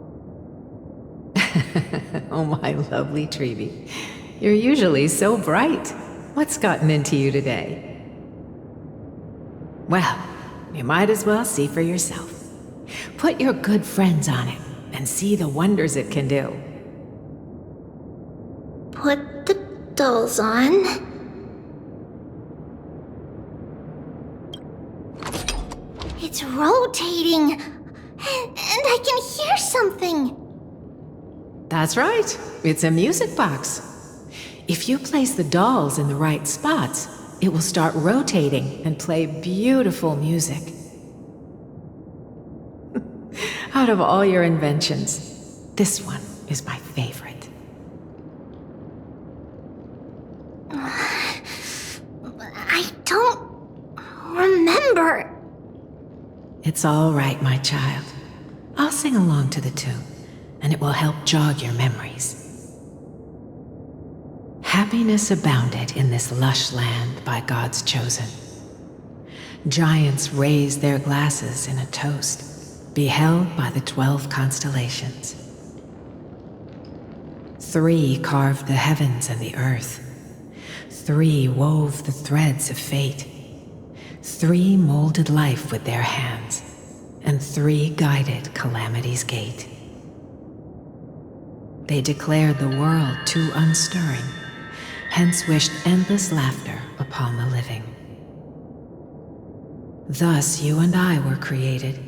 Oh, my lovely Trebi. You're usually so bright. What's gotten into you today? Well, you might as well see for yourself. Put your good friends on it and see the wonders it can do. Put the dolls on. It's rotating, and I can hear something. That's right. It's a music box. If you place the dolls in the right spots, it will start rotating and play beautiful music. Out of all your inventions, this one is my favorite. I don't remember. It's all right, my child. I'll sing along to the tune, and it will help jog your memories. Happiness abounded in this lush land by God's chosen. Giants raised their glasses in a toast, beheld by the 12 constellations. 3 carved the heavens and the earth. 3 wove the threads of fate. 3 molded life with their hands, and 3 guided calamity's gate. They declared the world too unstirring, hence wished endless laughter upon the living. Thus you and I were created,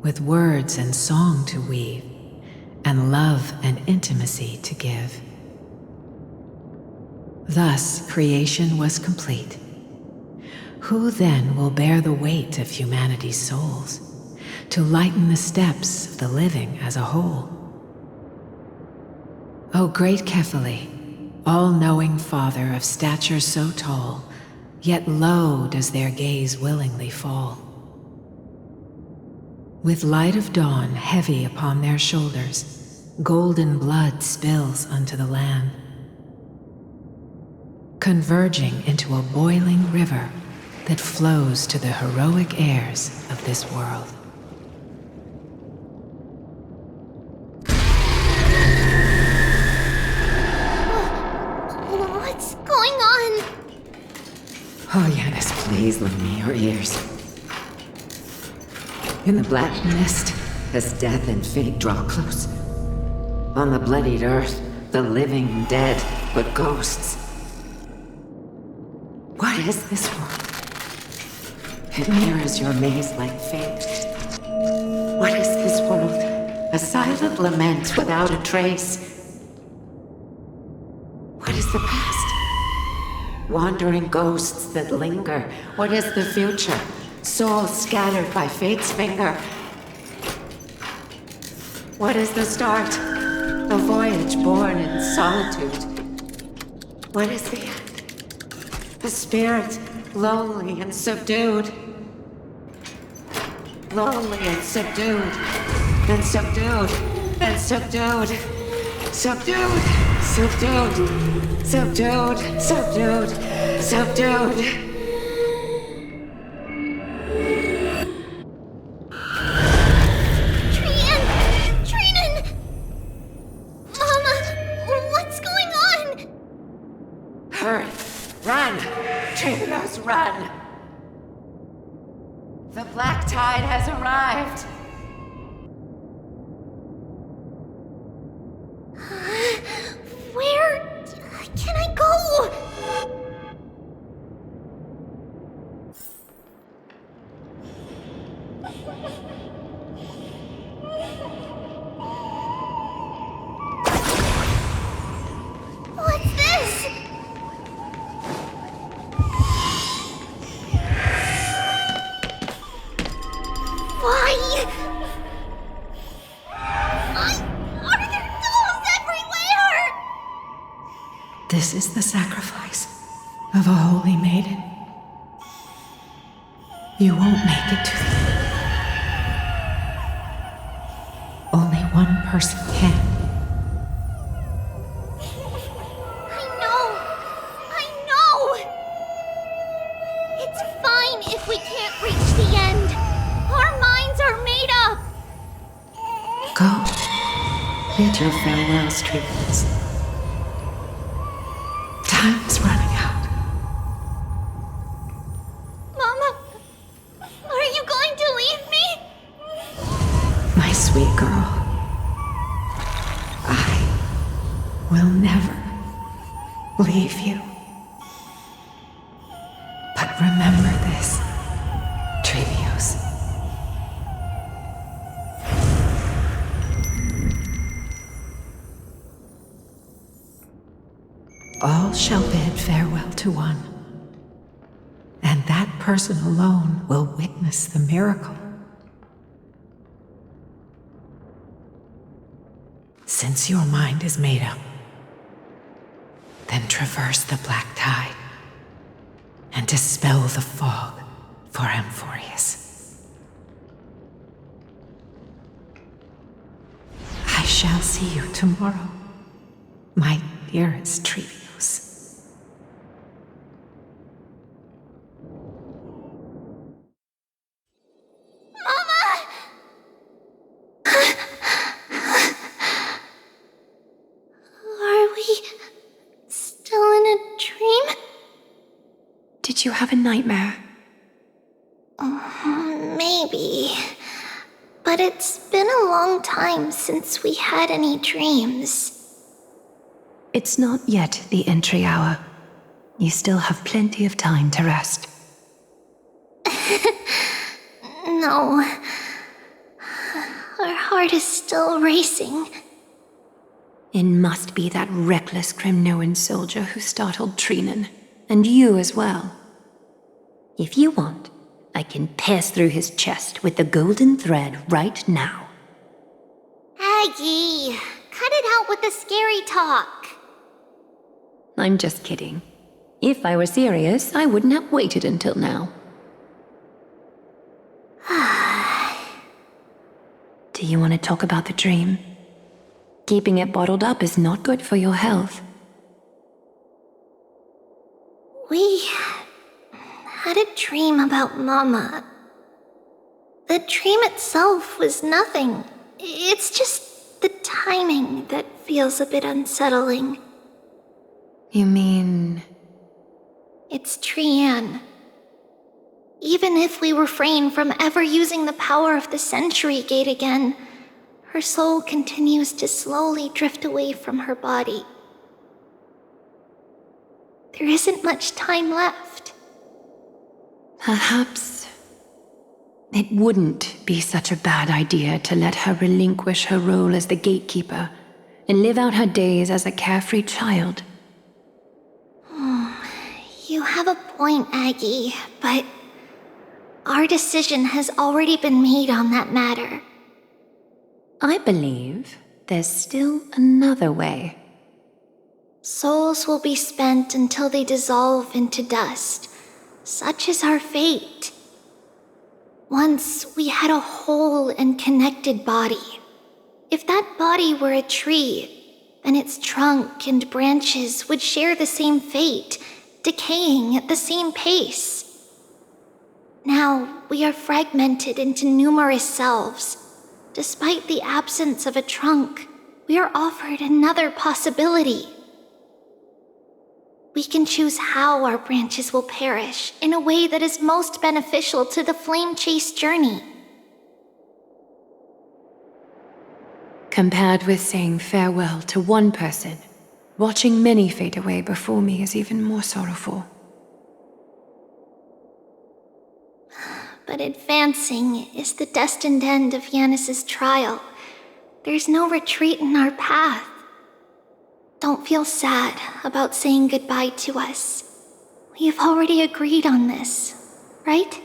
with words and song to weave, and love and intimacy to give. Thus creation was complete. Who then will bear the weight of humanity's souls, to lighten the steps of the living as a whole? O great Kephale, all-knowing Father of stature so tall, yet low does their gaze willingly fall. With light of dawn heavy upon their shoulders, golden blood spills unto the land, converging into a boiling river that flows to the heroic heirs of this world. What's going on? Oh, Yanis, please lend me your ears. In the black mist, as death and fate draw close. On the bloodied earth, the living dead, but ghosts. What is this world? It mirrors your maze-like fate. What is this world? A silent lament without a trace. What is the past? Wandering ghosts that linger. What is the future? Souls scattered by fate's finger. What is the start? A voyage born in solitude. What is the end? A spirit, lonely and subdued. Lonely and subdued. Then subdued. Then subdued. Subdued. Subdued. Subdued. Subdued. Subdued. Run! The black tide has arrived! Where can I go? What's this? Why? Are there dolls everywhere? This is the sacrifice of a holy maiden. You won't make it to the end. Only one person can. I know! It's fine if we can't reach the end. Our minds are made up! Go. Bid your farewells, treatments. Time is running out. Mama, are you going to leave me? My sweet girl. I will never leave you. But remember this, Trevios. All shall bid farewell to one, and that person alone will witness the miracle. Since your mind is made up, then traverse the black tide and dispel the fog for Amphorius. I shall see you tomorrow, my dearest Trevios. Did you have a nightmare? Maybe. But it's been a long time since we had any dreams. It's not yet the entry hour. You still have plenty of time to rest. No. Our heart is still racing. It must be that reckless Kremnoan soldier who startled Trinan. And you as well. If you want, I can pass through his chest with the golden thread right now. Aggie, cut it out with the scary talk. I'm just kidding. If I were serious, I wouldn't have waited until now. Do you want to talk about the dream? Keeping it bottled up is not good for your health. We had a dream about Mama. The dream itself was nothing. It's just the timing that feels a bit unsettling. You mean... It's Trian. Even if we refrain from ever using the power of the Century Gate again, her soul continues to slowly drift away from her body. There isn't much time left. Perhaps it wouldn't be such a bad idea to let her relinquish her role as the gatekeeper and live out her days as a carefree child. You have a point, Aggie, but our decision has already been made on that matter. I believe there's still another way. Souls will be spent until they dissolve into dust. Such is our fate. Once we had a whole and connected body. If that body were a tree, then its trunk and branches would share the same fate, decaying at the same pace. Now, we are fragmented into numerous selves. Despite the absence of a trunk, we are offered another possibility. We can choose how our branches will perish in a way that is most beneficial to the flame chase journey. Compared with saying farewell to one person, watching many fade away before me is even more sorrowful. But advancing is the destined end of Yanis's trial. There's no retreat in our path. Don't feel sad about saying goodbye to us. We've already agreed on this, right?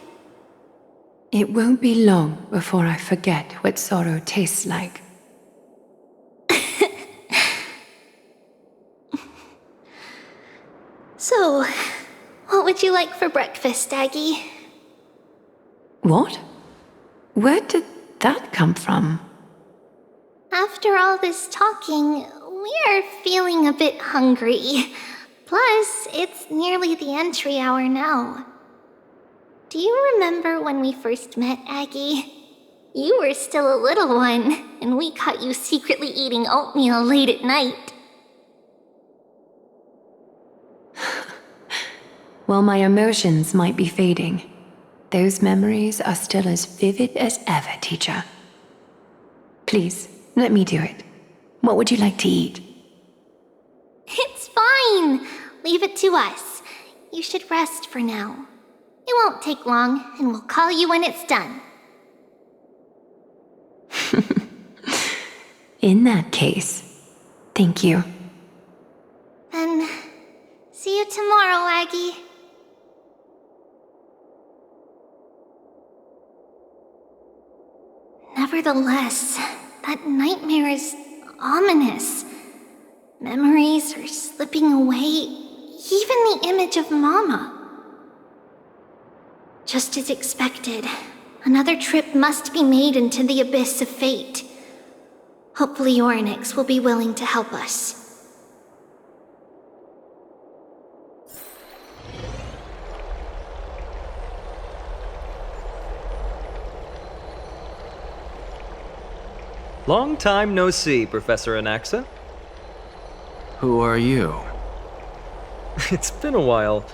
It won't be long before I forget what sorrow tastes like. So, what would you like for breakfast, Aggie? What? Where did that come from? After all this talking, we are feeling a bit hungry. Plus, it's nearly the entry hour now. Do you remember when we first met, Aggie? You were still a little one, and we caught you secretly eating oatmeal late at night. While my emotions might be fading, those memories are still as vivid as ever, teacher. Please, let me do it. What would you like to eat? It's fine. Leave it to us. You should rest for now. It won't take long, and we'll call you when it's done. In that case, thank you. Then, see you tomorrow, Aggie. Nevertheless, that nightmare is ominous. Memories are slipping away, even the image of Mama. Just as expected, another trip must be made into the abyss of fate. Hopefully Orynyx will be willing to help us. Long time no see, Professor Anaxa. Who are you? It's been a while.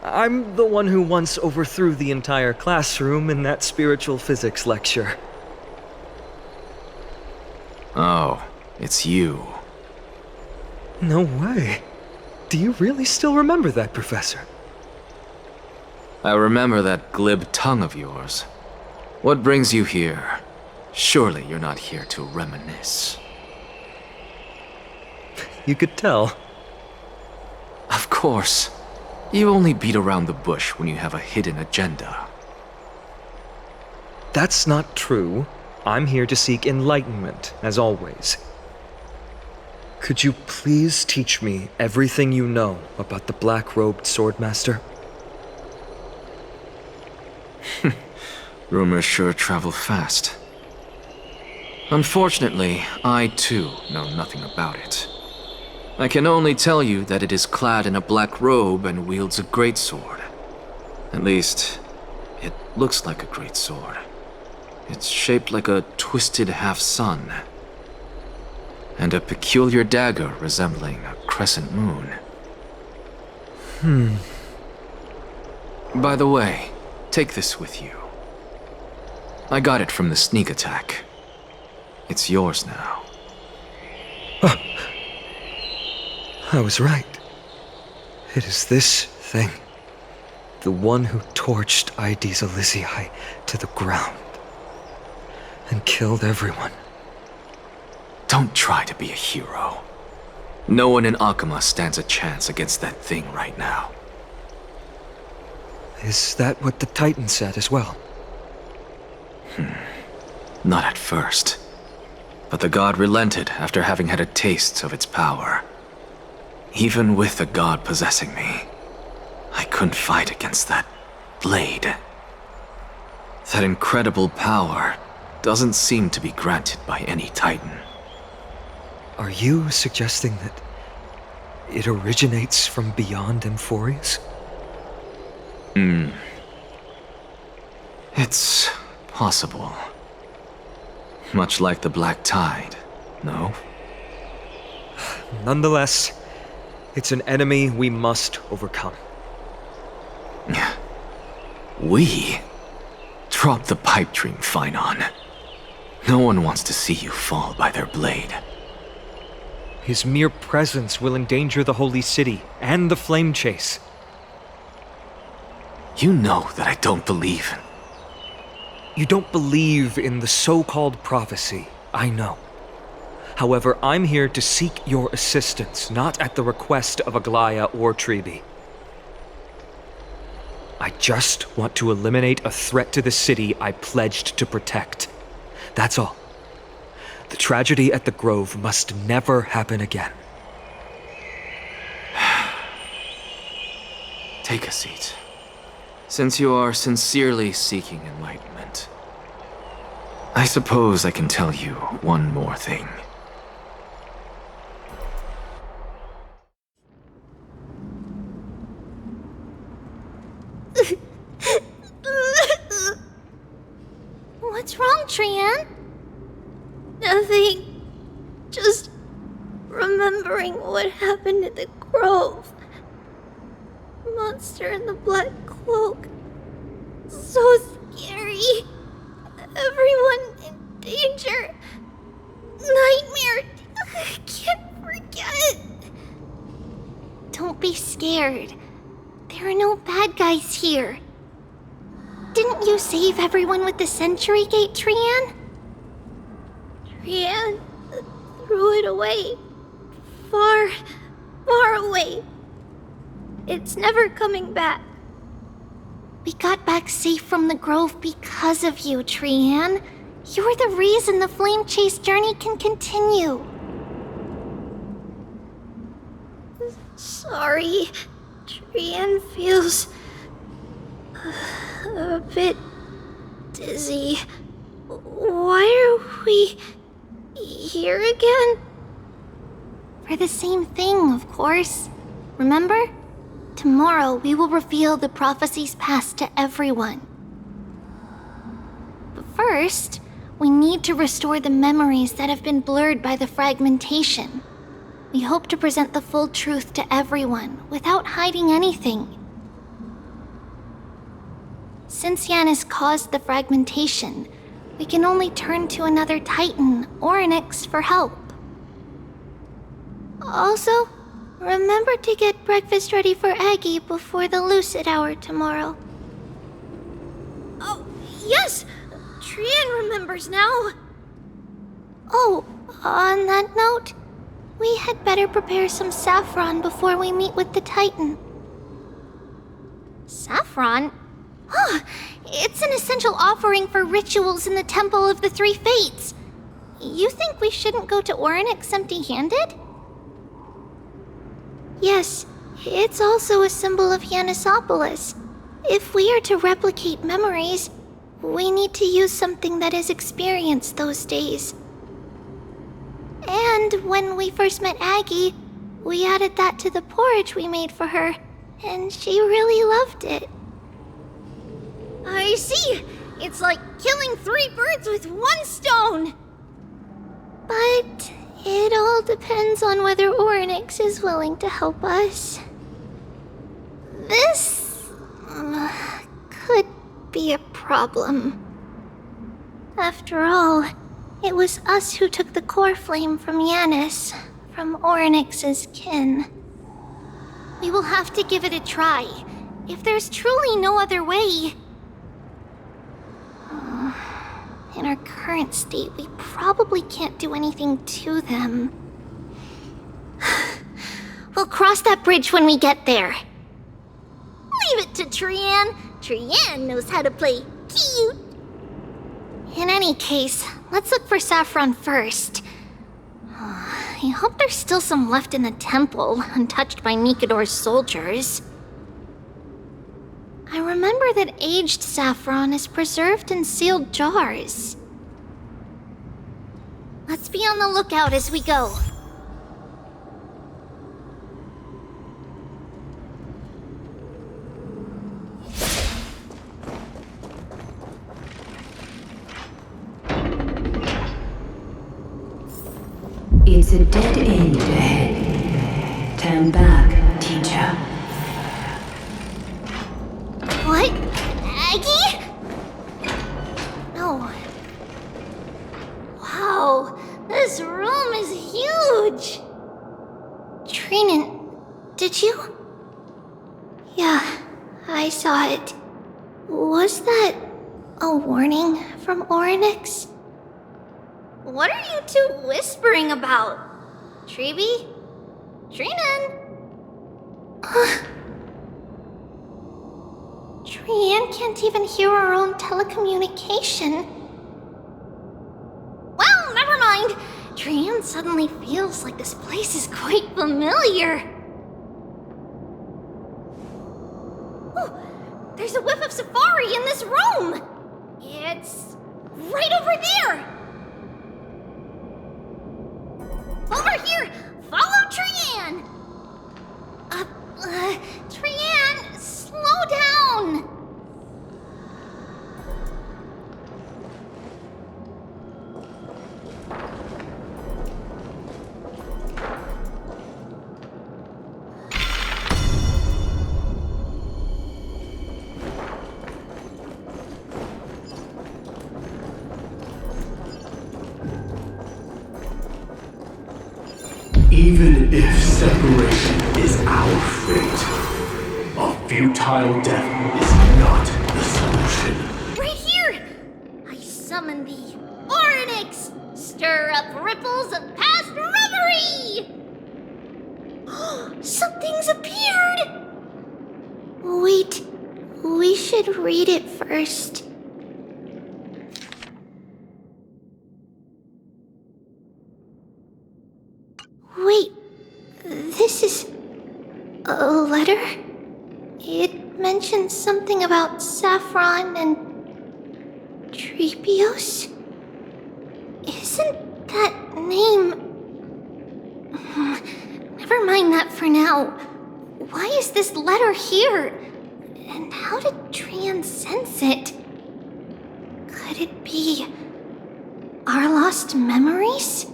I'm the one who once overthrew the entire classroom in that spiritual physics lecture. Oh, it's you. No way. Do you really still remember that, Professor? I remember that glib tongue of yours. What brings you here? Surely you're not here to reminisce. You could tell. Of course. You only beat around the bush when you have a hidden agenda. That's not true. I'm here to seek enlightenment, as always. Could you please teach me everything you know about the black-robed swordmaster? Rumors sure travel fast. Unfortunately, I too know nothing about it. I can only tell you that it is clad in a black robe and wields a greatsword. At least, it looks like a greatsword. It's shaped like a twisted half-sun, and a peculiar dagger resembling a crescent moon. By the way, take this with you. I got it from the sneak attack. It's yours now. I was right. It is this thing. The one who torched Aedes Elysiae to the ground. And killed everyone. Don't try to be a hero. No one in Akama stands a chance against that thing right now. Is that what the Titan said as well? Not at first. But the god relented after having had a taste of its power. Even with the god possessing me, I couldn't fight against that blade. That incredible power doesn't seem to be granted by any Titan. Are you suggesting that it originates from beyond Emphorius? It's possible. Much like the Black Tide, no? Nonetheless, it's an enemy we must overcome. We? Drop the pipe dream, Phynon. No one wants to see you fall by their blade. His mere presence will endanger the Holy City and the Flame Chase. You know that I don't believe in... You don't believe in the so-called prophecy, I know. However, I'm here to seek your assistance, not at the request of Aglaya or Tribi. I just want to eliminate a threat to the city I pledged to protect. That's all. The tragedy at the Grove must never happen again. Take a seat. Since you are sincerely seeking enlightenment, I suppose I can tell you one more thing. What's wrong, Trian? Nothing. Just remembering what happened at the Grove. Monster in the black cloak. So scary. Everyone in danger. Nightmare. I can't forget. Don't be scared. There are no bad guys here. Didn't you save everyone with the Century Gate, Trian? Trian threw it away. Far, far away. It's never coming back. We got back safe from the Grove because of you, Trian. You're the reason the Flame Chase journey can continue. Sorry. Trian feels a bit dizzy. Why are we here again? For the same thing, of course. Remember? Tomorrow we will reveal the prophecies past to everyone. But first, we need to restore the memories that have been blurred by the fragmentation. We hope to present the full truth to everyone without hiding anything. Since Yanis caused the fragmentation, we can only turn to another Titan or Onyx for help. Also, remember to get breakfast ready for Aggie before the lucid hour tomorrow. Oh, yes! Trian remembers now. Oh, on that note, we had better prepare some saffron before we meet with the Titan. Saffron? Huh, it's an essential offering for rituals in the Temple of the Three Fates. You think we shouldn't go to Orynyx empty-handed? Yes, it's also a symbol of Yanisopolis. If we are to replicate memories, we need to use something that has experienced those days. And when we first met Aggie, we added that to the porridge we made for her, and she really loved it. I see! It's like killing 3 birds with 1 stone! But it all depends on whether Orynyx is willing to help us. This could be a problem. After all, it was us who took the core flame from Yanis, from Orynyx's kin. We will have to give it a try. If there's truly no other way... In our current state, we probably can't do anything to them. We'll cross that bridge when we get there. Leave it to Trian. Trian knows how to play cute. In any case, let's look for Saffron first. I hope there's still some left in the temple, untouched by Nikador's soldiers. I remember that aged saffron is preserved in sealed jars. Let's be on the lookout as we go. It's a dead end ahead. Turn back, teacher. What? Aggie? No. Wow, this room is huge. Trinan, did you? Yeah, I saw it. Was that a warning from Orynyx? What are you two whispering about? Treeby? Trinan? Trian can't even hear our own telecommunication. Well, never mind. Trian suddenly feels like this place is quite familiar. Oh, there's a whiff of safari in this room. It's right over there. Over here! Follow Trian! Trian, slow down! Even if separation is our fate, a futile death is not the solution. Right here! I summon thee, Orynyx! Stir up ripples of past reverie! Something's appeared! Wait, we should read it first. Wait, this is a letter? It mentions something about Saffron and Trepios? Isn't that name... Never mind that for now. Why is this letter here? And how did Trian sense it? Could it be our lost memories?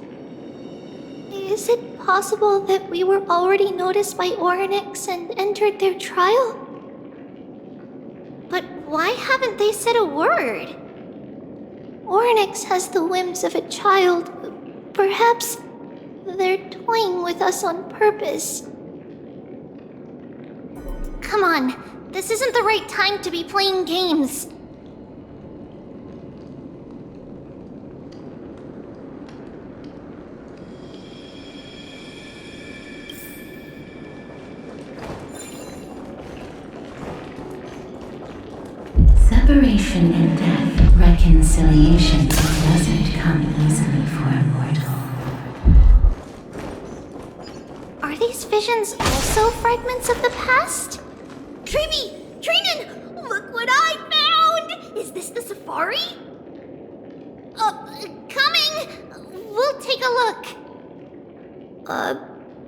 Is it possible that we were already noticed by Orynyx and entered their trial? But why haven't they said a word? Orynyx has the whims of a child. Perhaps they're toying with us on purpose. Come on, this isn't the right time to be playing games. Separation and death, reconciliation doesn't come easily for a mortal. Are these visions also fragments of the past? Treeby! Trinan! Look what I found! Is this the safari? Coming! We'll take a look.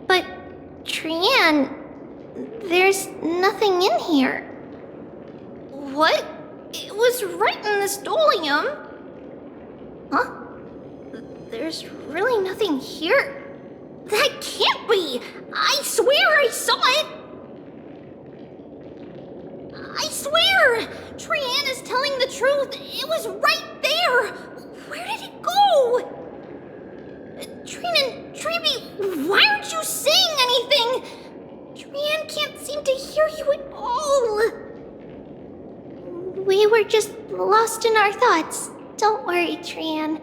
But Trian, there's nothing in here. What? It was right in the stolium. Huh? There's really nothing here. That can't be! I swear I saw it! I swear! Trian is telling the truth. It was right there! Where did it go? Trinan, Treeby, why aren't you saying anything? Trian can't seem to hear you at all. We were just lost in our thoughts. Don't worry, Trian.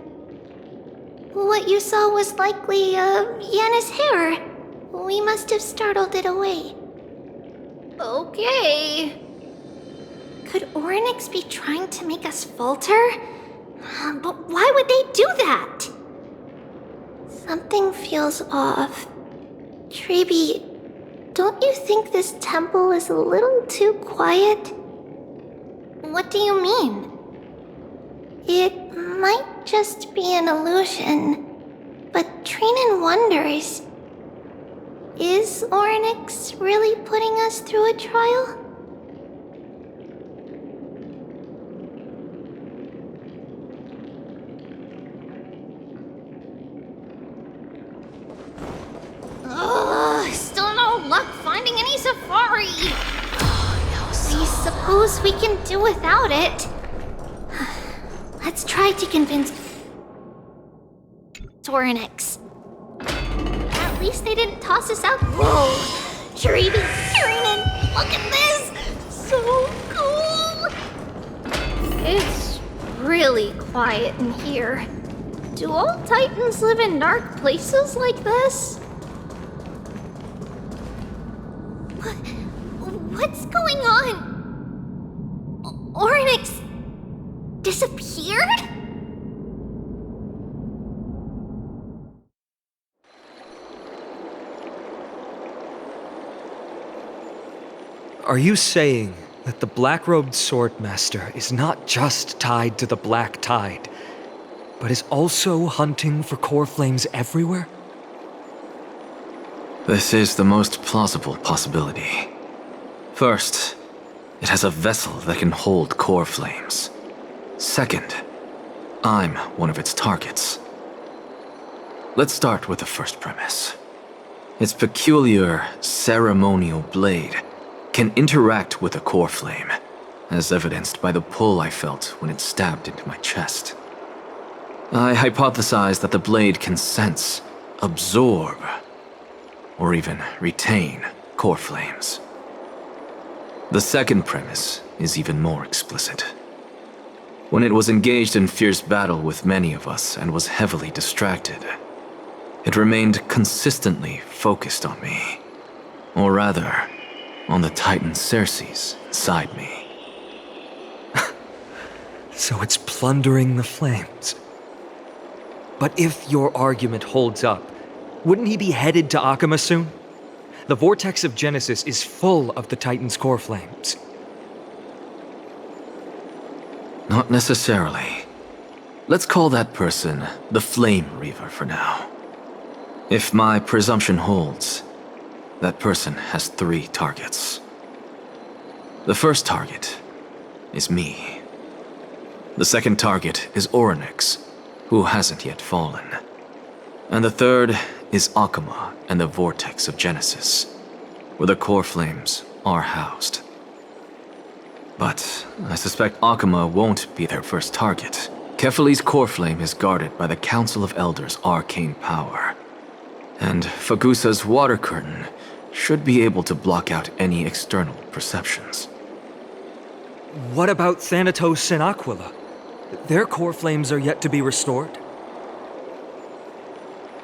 What you saw was likely, Yanna's hair. We must have startled it away. Okay. Could Orynyx be trying to make us falter? But why would they do that? Something feels off. Treeby, don't you think this temple is a little too quiet? What do you mean? It might just be an illusion, but Trinan wonders, is Orynyx really putting us through a trial? Still no luck finding any safari. I suppose we can do without it. Let's try to convince Orynyx. At least they didn't toss us out. Whoa! Treeby, Trinan, look at this! So cool! It's really quiet in here. Do all Titans live in dark places like this? What's going on? Orynyx disappeared? Are you saying that the black-robed swordmaster is not just tied to the Black Tide, but is also hunting for core flames everywhere? This is the most plausible possibility. First, it has a vessel that can hold core flames. Second, I'm one of its targets. Let's start with the first premise. Its peculiar ceremonial blade can interact with a core flame, as evidenced by the pull I felt when it stabbed into my chest. I hypothesized that the blade can sense, absorb, or even retain core flames. The second premise is even more explicit. When it was engaged in fierce battle with many of us and was heavily distracted, it remained consistently focused on me. Or rather, on the Titan Circes inside me. So it's plundering the flames. But if your argument holds up, wouldn't he be headed to Akama soon? The vortex of Genesis is full of the Titan's core flames. Not necessarily. Let's call that person the Flame Reaver for now. If my presumption holds, that person has 3 targets. The first target is me. The second target is Orynyx, who hasn't yet fallen. And the third is Akama and the Vortex of Genesis, where the core flames are housed. But I suspect Akama won't be their first target. Kefali's core flame is guarded by the Council of Elders' arcane power. And Fagusa's water curtain should be able to block out any external perceptions. What about Thanatos and Aquila? Their core flames are yet to be restored.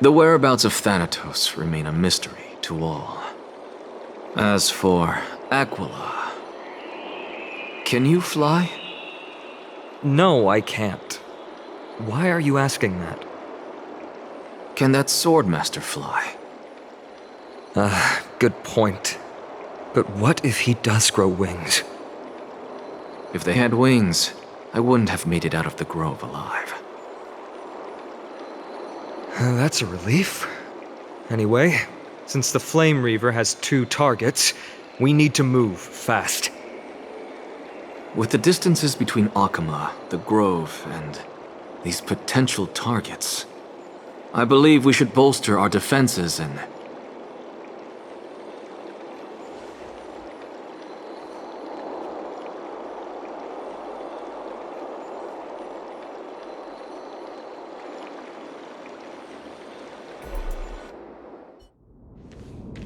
The whereabouts of Thanatos remain a mystery to all. As for Aquila, can you fly? No, I can't. Why are you asking that? Can that Swordmaster fly? Good point. But what if he does grow wings? If they had wings, I wouldn't have made it out of the grove alive. That's a relief. Anyway, since the Flame Reaver has 2 targets, we need to move fast. With the distances between Akama, the grove, and these potential targets, I believe we should bolster our defenses and...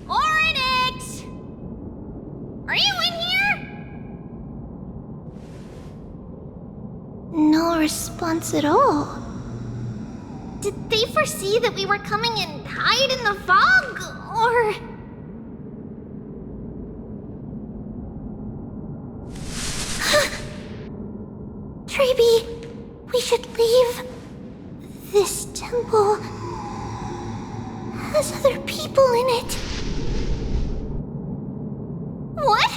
Orynyx! Are you in here? No response at all. Did they foresee that we were coming and hide in the fog, or... We should leave. This temple has other people in it. What?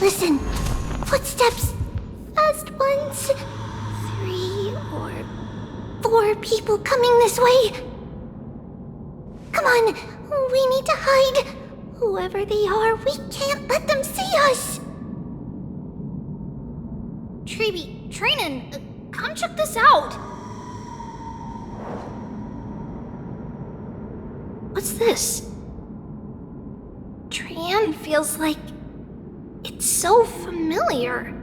Listen. Footsteps. Fast ones. 3 or 4 people coming this way. Come on. We need to hide. Whoever they are, we can't let them see us. Treeby, Trainin, come check this out. What's this? Trian feels like it's so familiar.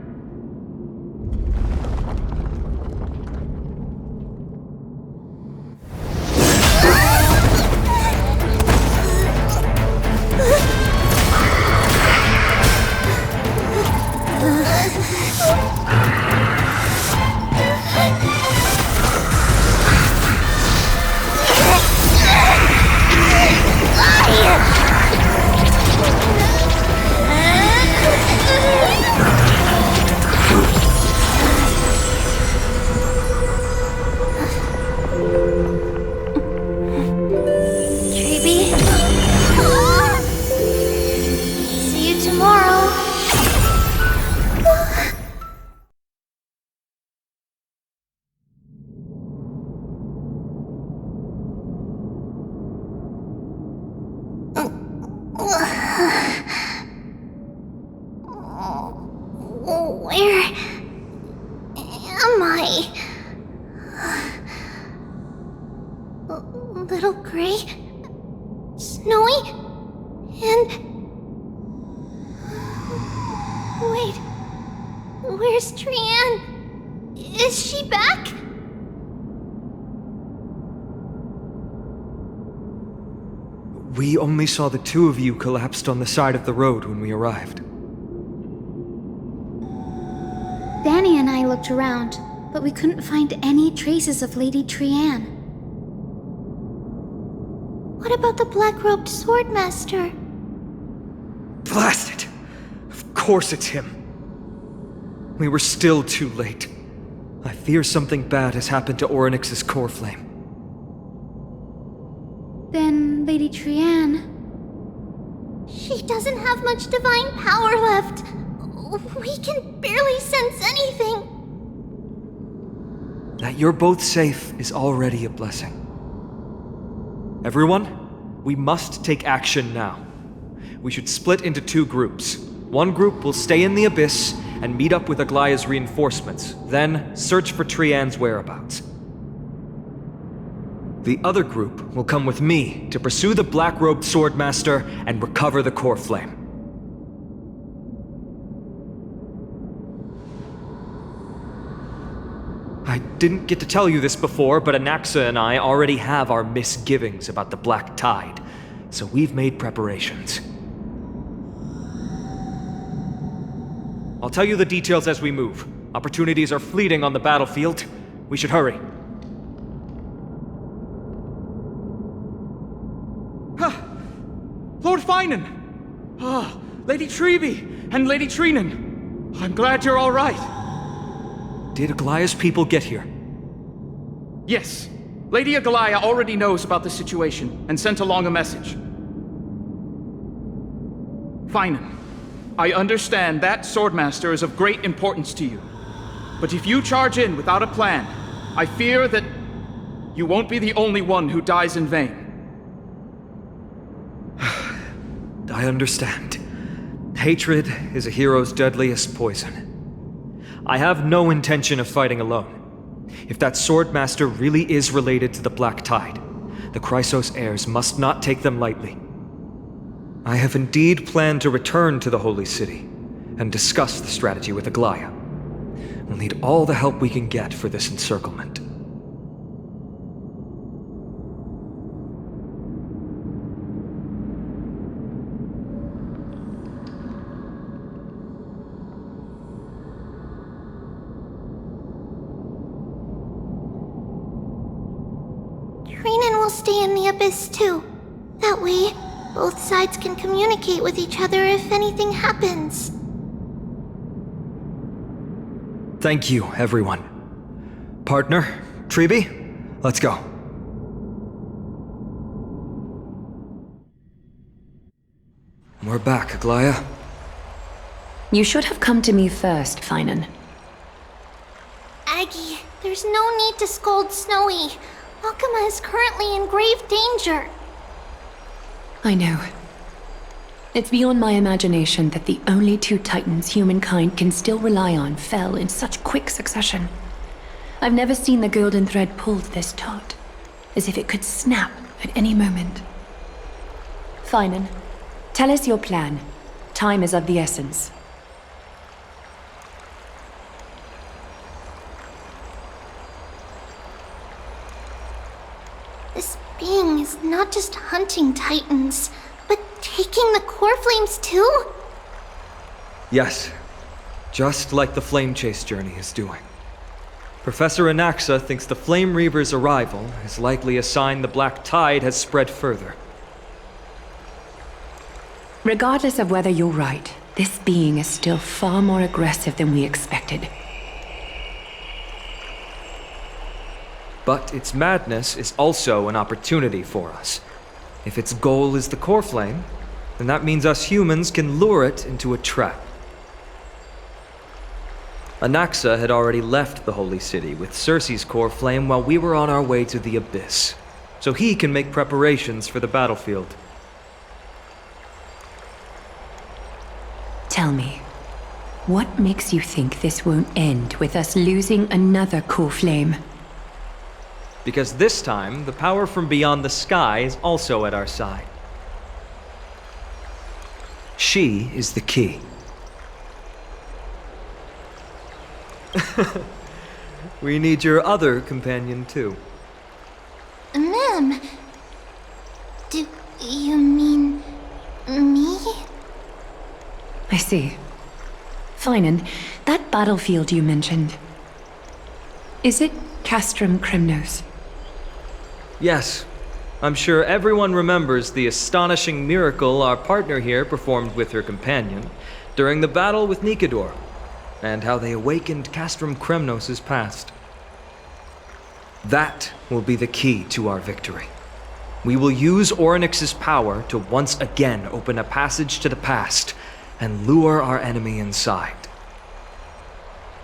Where am I? Little gray, snowy, and... Wait, where's Trian? Is she back? We only saw the 2 of you collapsed on the side of the road when we arrived. Danny and I looked around, but we couldn't find any traces of Lady Trian. What about the black-robed swordmaster? Blast it! Of course it's him. We were still too late. I fear something bad has happened to Orynyx's core flame. Then Lady Trian... She doesn't have much divine power left. We can barely sense anything. That you're both safe is already a blessing. Everyone, we must take action now. We should split into 2 groups. One group will stay in the Abyss and meet up with Aglaya's reinforcements, then search for Trian's whereabouts. The other group will come with me to pursue the black-robed swordmaster and recover the core flame. I didn't get to tell you this before, but Anaxa and I already have our misgivings about the Black Tide, so we've made preparations. I'll tell you the details as we move. Opportunities are fleeting on the battlefield. We should hurry. Lord Finan! Lady Treeby and Lady Trinan. I'm glad you're all right. Did Aglaya's people get here? Yes. Lady Aglaya already knows about the situation and sent along a message. Finan, I understand that Swordmaster is of great importance to you. But if you charge in without a plan, I fear that you won't be the only one who dies in vain. I understand. Hatred is a hero's deadliest poison. I have no intention of fighting alone. If that Swordmaster really is related to the Black Tide, the Chrysos heirs must not take them lightly. I have indeed planned to return to the Holy City and discuss the strategy with Aglaya. We'll need all the help we can get for this encirclement. Trinan will stay in the Abyss too. That way, Both sides can communicate with each other if anything happens. Thank you, everyone. Partner, Treeby, let's go. We're back, Aglaya. You should have come to me first, Finan. Aggie, there's no need to scold Snowy. Akama is currently in grave danger. I know. It's beyond my imagination that the only two titans humankind can still rely on fell in such quick succession. I've never seen the golden thread pulled this taut, as if it could snap at any moment. Finan, tell us your plan. Time is of the essence. This being is not just hunting titans, but taking the core flames too? Yes, just like the Flame Chase journey is doing. Professor Anaxa thinks the Flame Reaver's arrival is likely a sign the Black Tide has spread further. Regardless of whether you're right, this being is still far more aggressive than we expected. But its madness is also an opportunity for us. If its goal is the core flame, then that means us humans can lure it into a trap. Anaxa had already left the Holy City with Cersei's core flame while we were on our way to the Abyss, so he can make preparations for the battlefield. Tell me, what makes you think this won't end with us losing another core flame? Because this time, the power from beyond the sky is also at our side. She is the key. We need your other companion, too. Ma'am, do you mean me? I see. Finan, that battlefield you mentioned. Is it Castrum Kremnos? Yes. I'm sure everyone remembers the astonishing miracle our partner here performed with her companion during the battle with Nikador, and how they awakened Castrum Kremnos' past. That will be the key to our victory. We will use Orynyx's power to once again open a passage to the past and lure our enemy inside.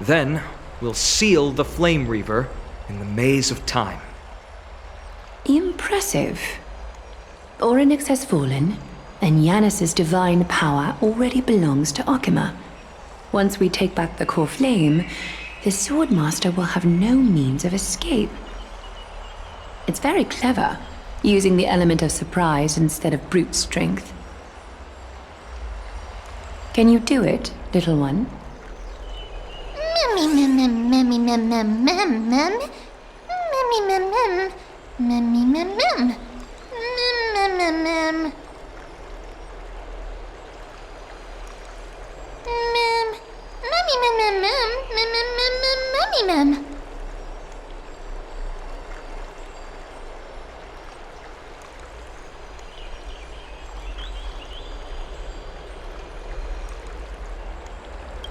Then, we'll seal the Flame Reaver in the maze of time. Impressive. Orynyx has fallen, and Yanis's divine power already belongs to Akama. Once we take back the core flame, the Swordmaster will have no means of escape. It's very clever, using the element of surprise instead of brute strength. Can you do it, little one?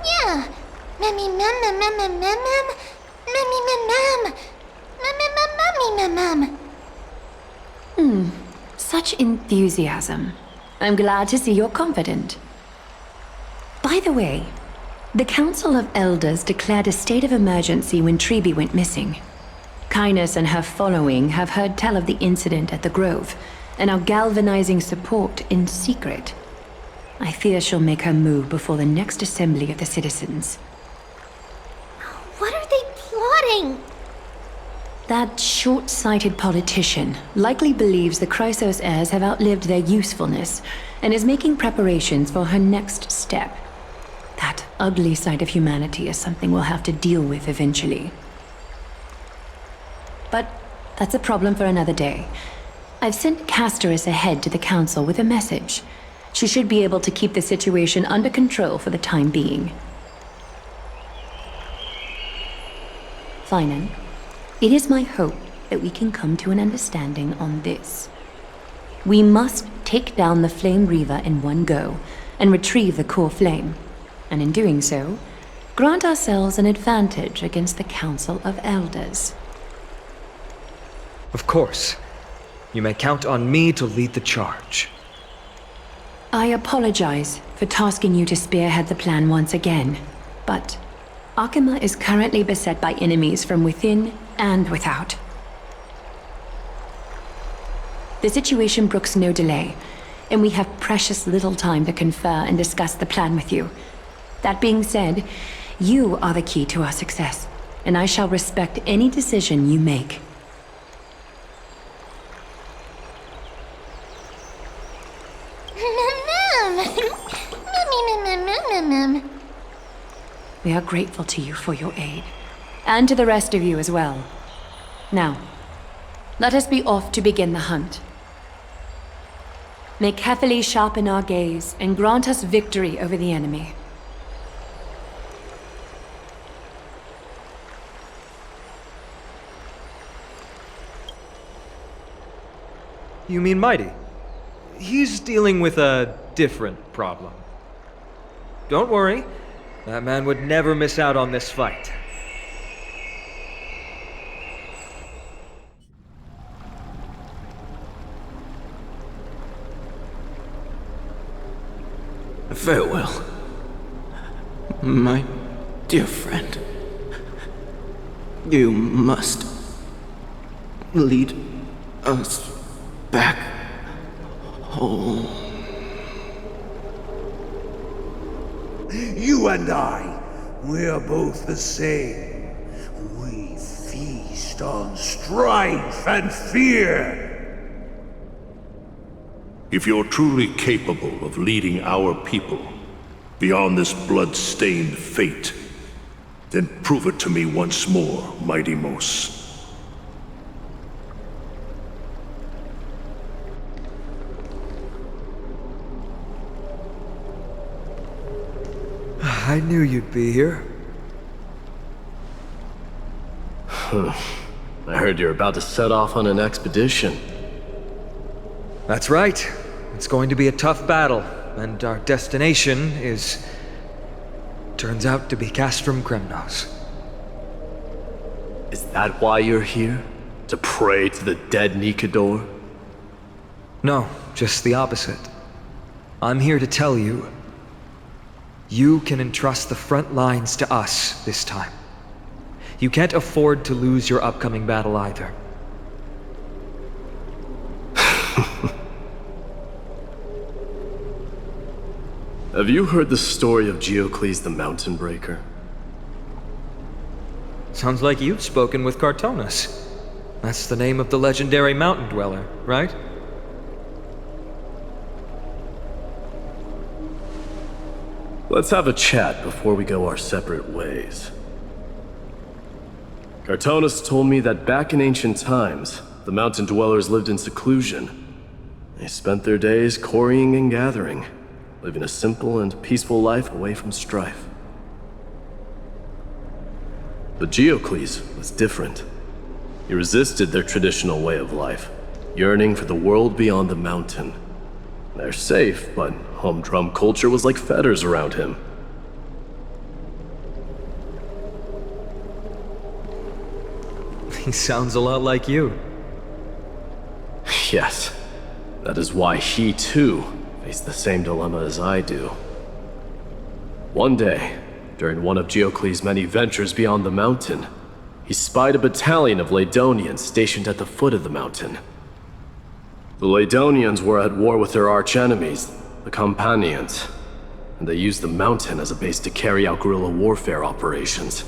Yeah. Such enthusiasm. I'm glad to see you're confident. By the way, the Council of Elders declared a state of emergency when Treeby went missing. Kynus and her following have heard tell of the incident at the Grove, and are galvanizing support in secret. I fear she'll make her move before the next assembly of the citizens. What are they plotting? That short-sighted politician likely believes the Chrysos heirs have outlived their usefulness, and is making preparations for her next step. That ugly side of humanity is something we'll have to deal with eventually. But that's a problem for another day. I've sent Casterus ahead to the council with a message. She should be able to keep the situation under control for the time being. Finan, it is my hope that we can come to an understanding on this. We must take down the Flame Reaver in one go and retrieve the core flame, and in doing so, grant ourselves an advantage against the Council of Elders. Of course. You may count on me to lead the charge. I apologize for tasking you to spearhead the plan once again, but Akima is currently beset by enemies from within and without. The situation brooks no delay, and we have precious little time to confer and discuss the plan with you. That being said, you are the key to our success, and I shall respect any decision you make. We are grateful to you for your aid, and to the rest of you as well. Now, let us be off to begin the hunt. May carefully sharpen our gaze and grant us victory over the enemy. You mean Mighty? He's dealing with a different problem. Don't worry, that man would never miss out on this fight. Farewell, my dear friend. You must lead us back home. You and I, we're both the same. We feast on strife and fear. If you're truly capable of leading our people beyond this blood-stained fate, then prove it to me once more, Mighty Mos. I knew you'd be here. I heard you're about to set off on an expedition. That's right. It's going to be a tough battle, and our destination turns out to be Castrum Kremnos. Is that why you're here? To pray to the dead Nikador? No, just the opposite. I'm here to tell you, you can entrust the front lines to us this time. You can't afford to lose your upcoming battle either. Have you heard the story of Geocles the Mountain Breaker? Sounds like you've spoken with Cartonus. That's the name of the legendary mountain dweller, right? Let's have a chat before we go our separate ways. Cartonus told me that back in ancient times, the mountain dwellers lived in seclusion. They spent their days quarrying and gathering, living a simple and peaceful life away from strife. But Geocles was different. He resisted their traditional way of life, yearning for the world beyond the mountain. They're safe, but humdrum culture was like fetters around him. He sounds a lot like you. Yes, that is why he too faced the same dilemma as I do. One day, during one of Geocles' many ventures beyond the mountain, he spied a battalion of Ladonians stationed at the foot of the mountain. The Ladonians were at war with their arch-enemies, the Accompanying, and they used the mountain as a base to carry out guerrilla warfare operations.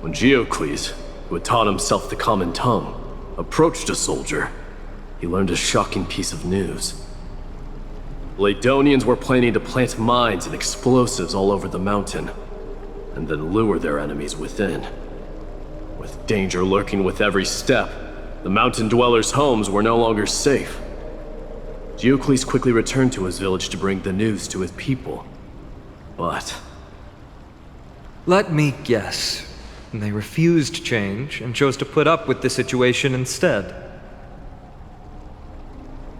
When Geocles, who had taught himself the common tongue, approached a soldier, he learned a shocking piece of news. The Ladonians were planning to plant mines and explosives all over the mountain, and then lure their enemies within. With danger lurking with every step, the mountain dwellers' homes were no longer safe. Geocles quickly returned to his village to bring the news to his people. But... let me guess. They refused change and chose to put up with the situation instead.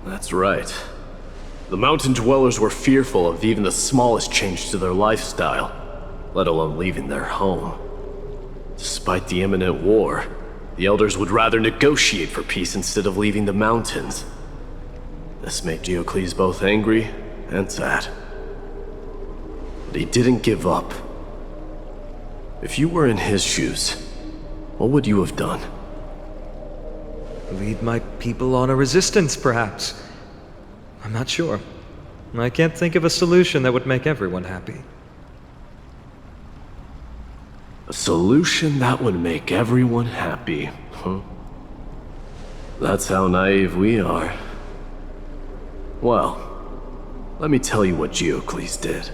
That's right. the mountain dwellers were fearful of even the smallest change to their lifestyle, let alone leaving their home. Despite the imminent war, the elders would rather negotiate for peace instead of leaving the mountains. This made Diocles both angry and sad. But he didn't give up. If you were in his shoes, what would you have done? Lead my people on a resistance, perhaps. I'm not sure. I can't think of a solution that would make everyone happy. A solution that would make everyone happy, huh? That's how naive we are. Well, let me tell you what Diocles did.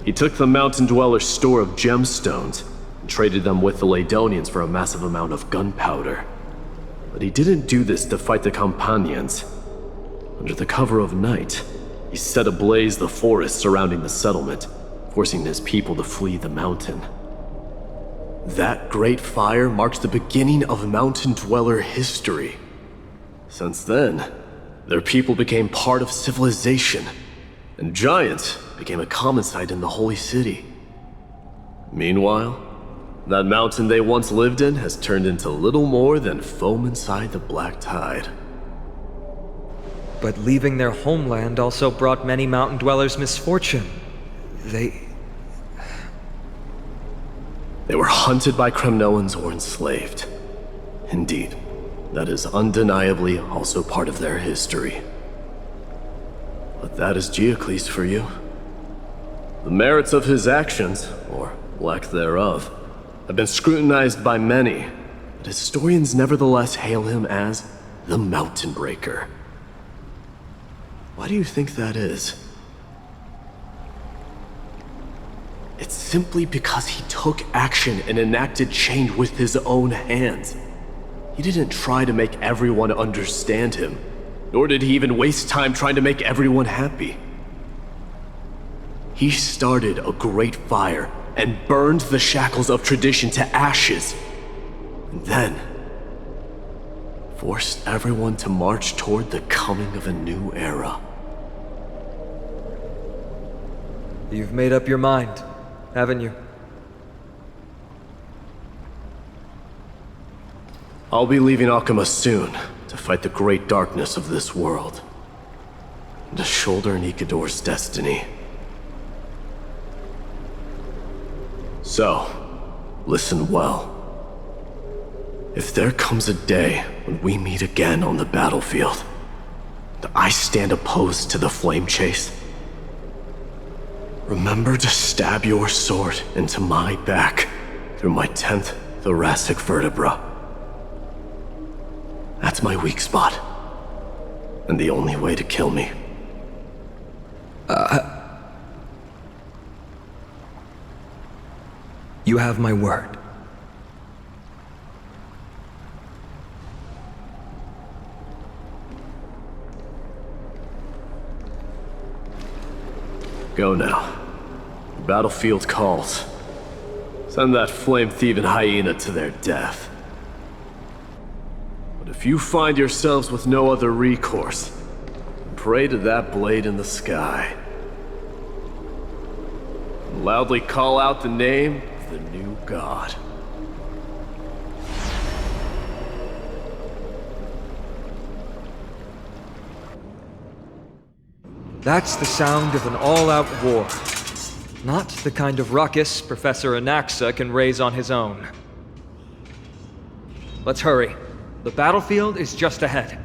He took the mountain dwellers' store of gemstones and traded them with the Ladonians for a massive amount of gunpowder. But he didn't do this to fight the Accompanyings. Under the cover of night, he set ablaze the forest surrounding the settlement, forcing his people to flee the mountain. That great fire marks the beginning of mountain dweller history. Since then, their people became part of civilization, and giants became a common sight in the holy city. Meanwhile, that mountain they once lived in has turned into little more than foam inside the black tide. But leaving their homeland also brought many mountain dwellers misfortune. They were hunted by Kremnoans or enslaved. Indeed, that is undeniably also part of their history. But that is Diocles for you. The merits of his actions, or lack thereof, have been scrutinized by many, but historians nevertheless hail him as the Mountain Breaker. Why do you think that is? It's simply because he took action and enacted change with his own hands. He didn't try to make everyone understand him, nor did he even waste time trying to make everyone happy. He started a great fire and burned the shackles of tradition to ashes, and then forced everyone to march toward the coming of a new era. You've made up your mind, haven't you? I'll be leaving Alchema soon to fight the great darkness of this world, and to shoulder Nikador's destiny. So, listen well. If there comes a day when we meet again on the battlefield, and I stand opposed to the flame chase, remember to stab your sword into my back through my 10th thoracic vertebra. That's my weak spot, and the only way to kill me. You have my word. Go now. The battlefield calls. Send that flame-thieving hyena to their death. But if you find yourselves with no other recourse, pray to that blade in the sky. And loudly call out the name of the new god. That's the sound of an all-out war. Not the kind of ruckus Professor Anaxa can raise on his own. Let's hurry. The battlefield is just ahead.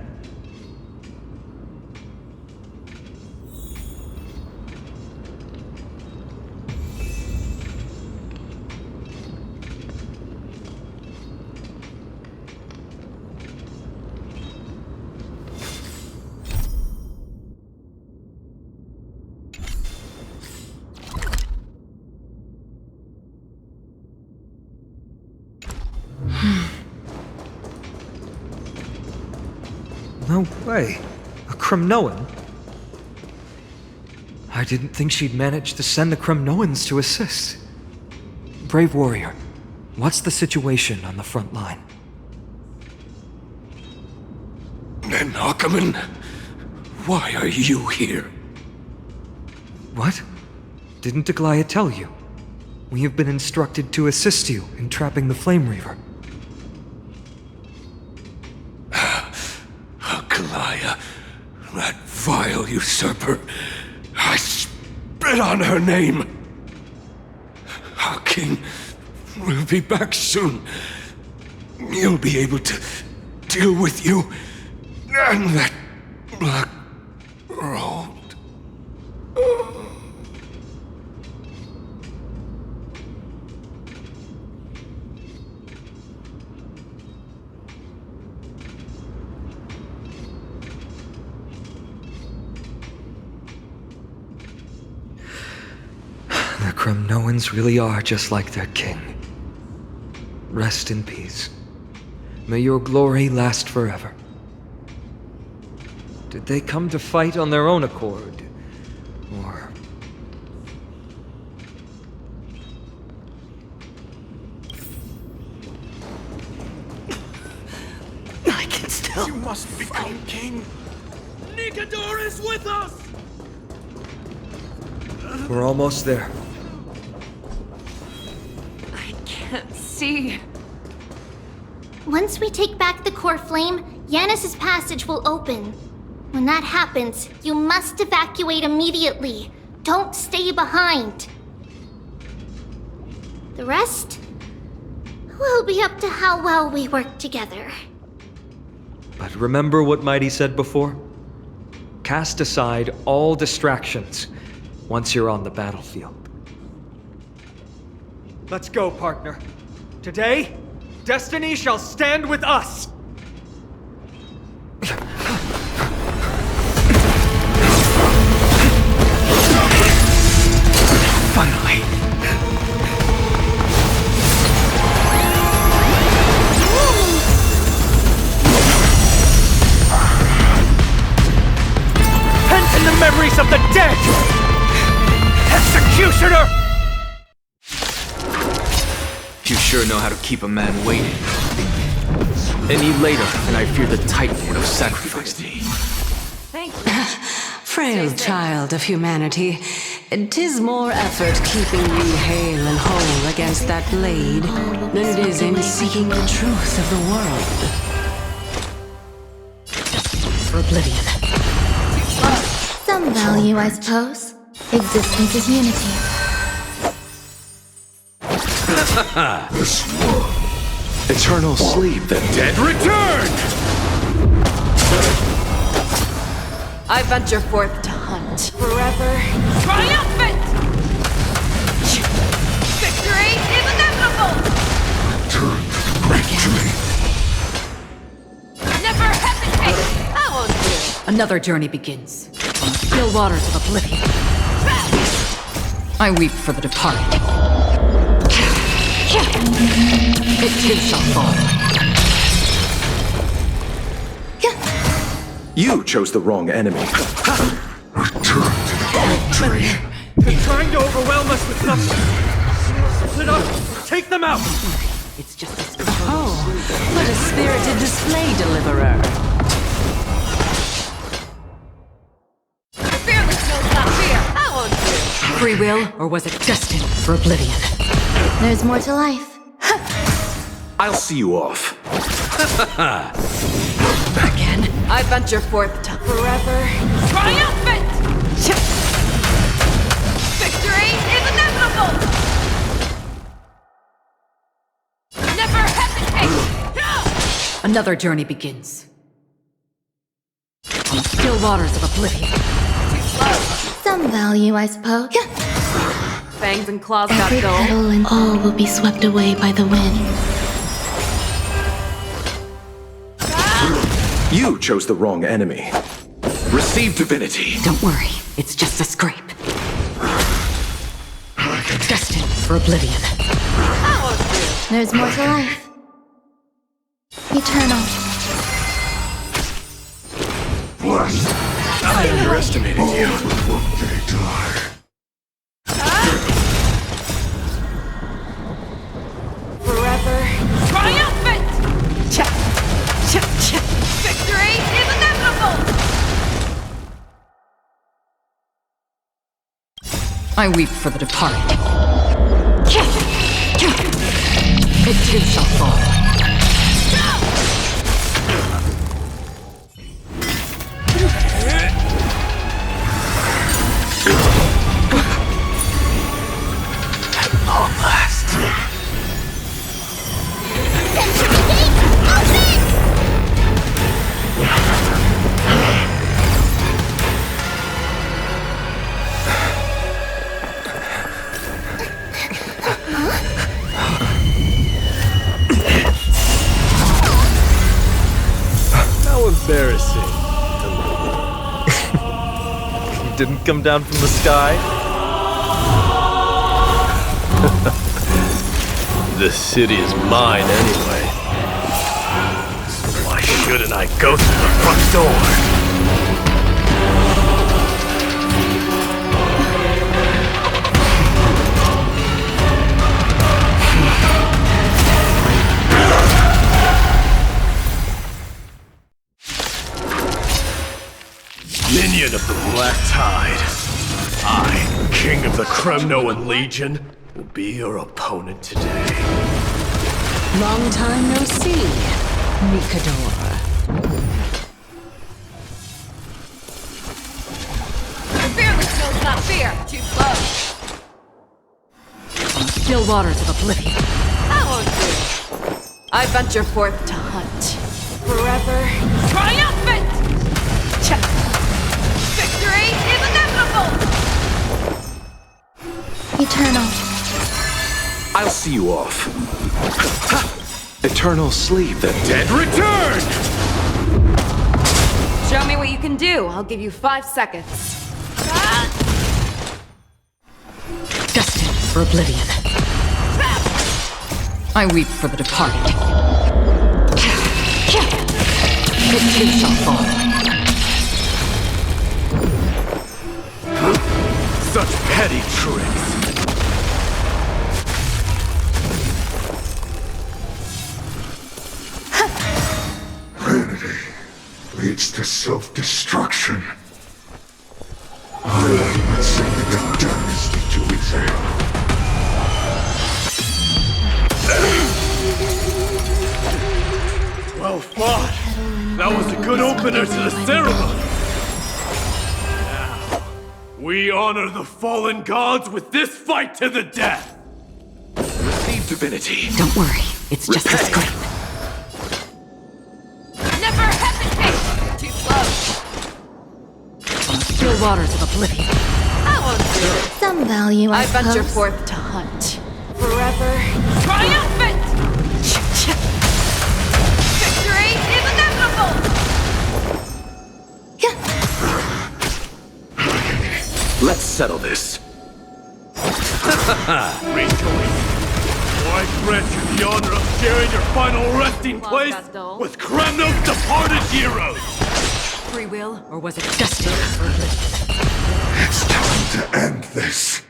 No way. A Kremnoan? I didn't think she'd manage to send the Kremnoans to assist. Brave warrior, what's the situation on the front line? Men Ackerman, Why are you here? What? Didn't Aglaia tell you? We have been instructed to assist you in trapping the Flame Reaver. Aglaia, that vile usurper. I spit on her name. Our king will be back soon. He'll be able to deal with you and that black robed. The Kremnoans really are just like their king. Rest in peace. May your glory last forever. Did they come to fight on their own accord? Or... I can still... You must become king! Nikador is with us! We're almost there. I can't see. Once we take back the core flame, Yanis's passage will open. When that happens, you must evacuate immediately. Don't stay behind. The rest will be up to how well we work together. But remember what Mighty said before? Cast aside all distractions once you're on the battlefield. Let's go, partner. Today, destiny shall stand with us! Finally! Pent in the memories of the dead! Executioner! You sure know how to keep a man waiting. Any later, and I fear the Titan would have sacrificed me. Thank you. Frail child of humanity, 'tis more effort keeping you hale and whole against that blade than it is in seeking the truth of the world. For oblivion. Some value, I suppose. Existence is unity. Eternal sleep, the dead return! I venture forth to hunt. Forever triumphant! Victory is inevitable! Never hesitate! I won't do. Another journey begins. On the still waters of oblivion. I weep for the departed. It too shall fall. You chose the wrong enemy. They're trying to overwhelm us with nothing. Split up! Take them out! It's just a Oh, what a spirited display, deliverer. The fearless knows not fear. I won't do. free will, or was it destined for oblivion? There's more to life. I'll see you off. Again? I venture forth to forever triumphant! Victory is inevitable! Never hesitate! Another journey begins. On the still waters of oblivion. Some value, I suppose. Fangs and claws got Every dull. petal and all will be swept away by the wind. You chose the wrong enemy. Receive divinity. Don't worry, it's just a scrape. Destined for oblivion. There's more to life. Eternal. I underestimated you. Forever triumphant! Victory is inevitable! I weep for the departed. It too shall fall. At long last. How embarrassing. You didn't come down from the sky? The city is mine anyway. So why shouldn't I go through the front door? Minion of the Black Tide. I, King of the Kremnoan Legion, will be your opponent today. Long time no see, Nikador. The fearless knows not fear. Too slow. On still waters of oblivion. That won't do. I venture forth to hunt. Forever triumphant! Victory is inevitable! Eternal. I'll see you off. Eternal sleep. The dead return! Show me what you can do. I'll give you 5 seconds. Destined for oblivion. I weep for the departed. It too shall fall. Such petty tricks. Vanity leads to self-destruction. I am sending a dynasty to its end. Well fought. That was a good opener to the ceremony. Now, we honor the fallen gods with this fight to the death. Receive divinity. Don't worry, it's just a scrape. Never hesitate! Too slow. On still waters of oblivion. That won't do. Some value, I venture suppose. forth to hunt. Forever triumphant! Victory is inevitable! Let's settle this. Rejoice. For I grant you the honor of sharing your final resting place with Kremno's departed heroes. Free will, or was it destiny for oblivion? It's time to end this.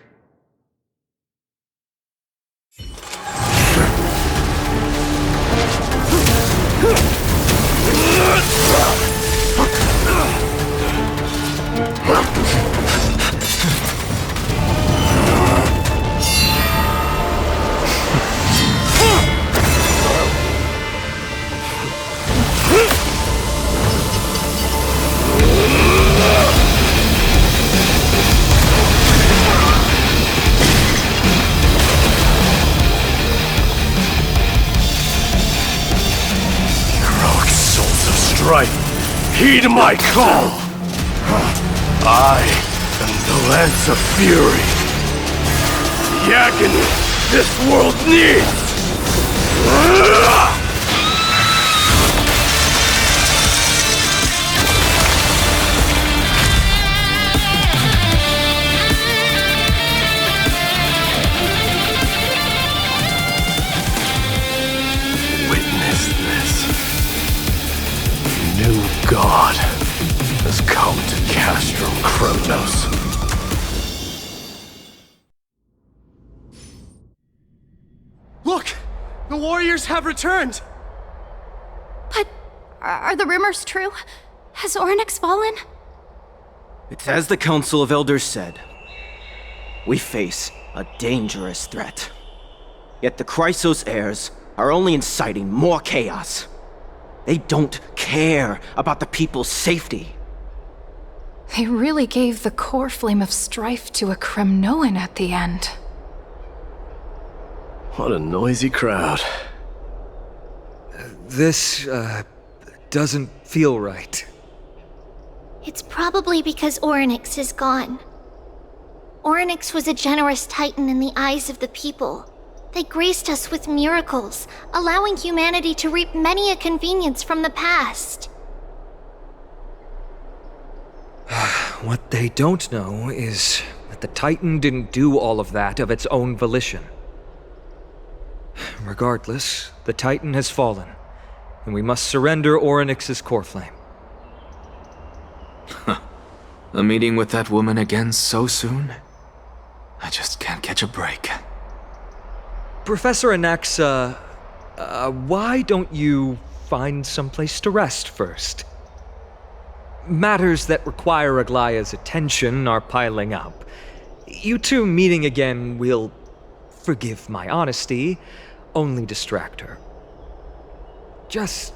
Heroic souls of Strife, heed my call! I am the Lance of Fury. The agony this world needs! Witness this. New God has come to Castro Kronos. Look! The warriors have returned! But are the rumors true? Has Ornyx fallen? It's as the Council of Elders said. We face a dangerous threat. Yet the Chrysos heirs are only inciting more chaos. They don't care about the people's safety. They really gave the core flame of Strife to a Kremnoan at the end. What a noisy crowd. This, doesn't feel right. It's probably because Orynyx is gone. Orynyx was a generous titan in the eyes of the people. They graced us with miracles, allowing humanity to reap many a convenience from the past. What they don't know is that the Titan didn't do all of that of its own volition. Regardless, the Titan has fallen, and we must surrender Orynyx's core flame. A meeting with that woman again so soon? I just can't catch a break. Professor Anaxa, why don't you find someplace to rest first? Matters that require Aglaya's attention are piling up. You two meeting again will, forgive my honesty, only distract her. Just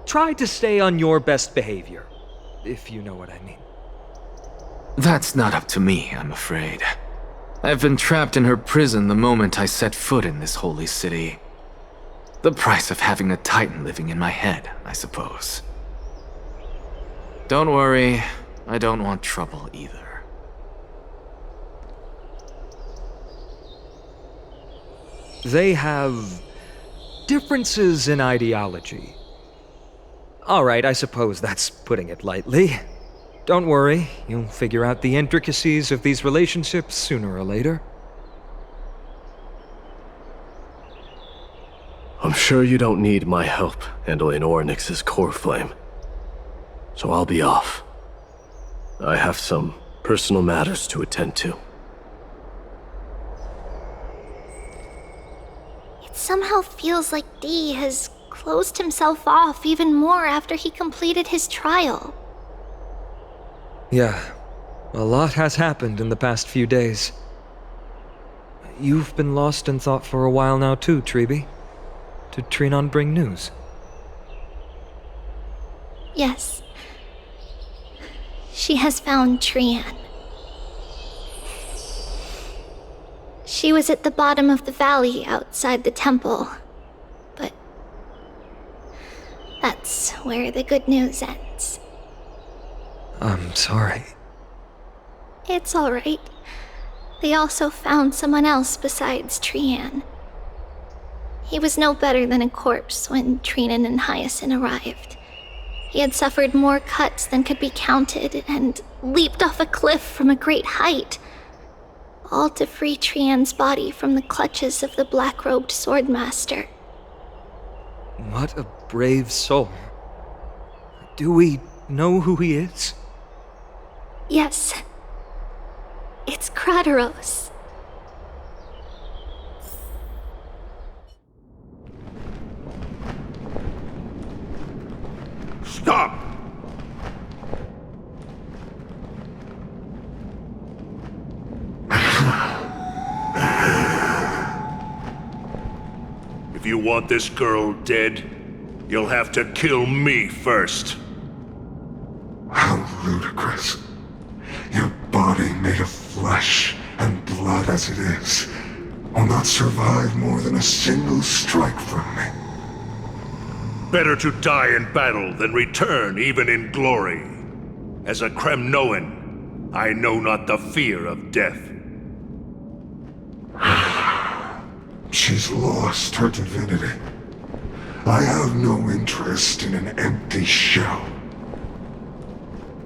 try to stay on your best behavior, if you know what I mean. That's not up to me, I'm afraid. I've been trapped in her prison the moment I set foot in this holy city. The price of having a Titan living in my head, I suppose. Don't worry, I don't want trouble either. They have differences in ideology. All right, I suppose that's putting it lightly. Don't worry, you'll figure out the intricacies of these relationships sooner or later. I'm sure you don't need my help handling Orynyx's core flame. So I'll be off. I have some personal matters to attend to. It somehow feels like D has closed himself off even more after he completed his trial. Yeah, a lot has happened in the past few days. You've been lost in thought for a while now too, Treeby. Did Trinon bring news? Yes. She has found Trian. She was at the bottom of the valley outside the temple. But that's where the good news ends. I'm sorry. It's all right. They also found someone else besides Trian. He was no better than a corpse when Trinan and Hyacinth arrived. He had suffered more cuts than could be counted and leaped off a cliff from a great height, all to free Trian's body from the clutches of the black-robed swordmaster. What a brave soul. Do we know who he is? Yes. It's Krateros. Stop! If you want this girl dead, you'll have to kill me first. How ludicrous. Your body made of flesh and blood as it is will not survive more than a single strike from me. Better to die in battle than return even in glory. As a Kremnoan, I know not the fear of death. She's lost her divinity. I have no interest in an empty shell.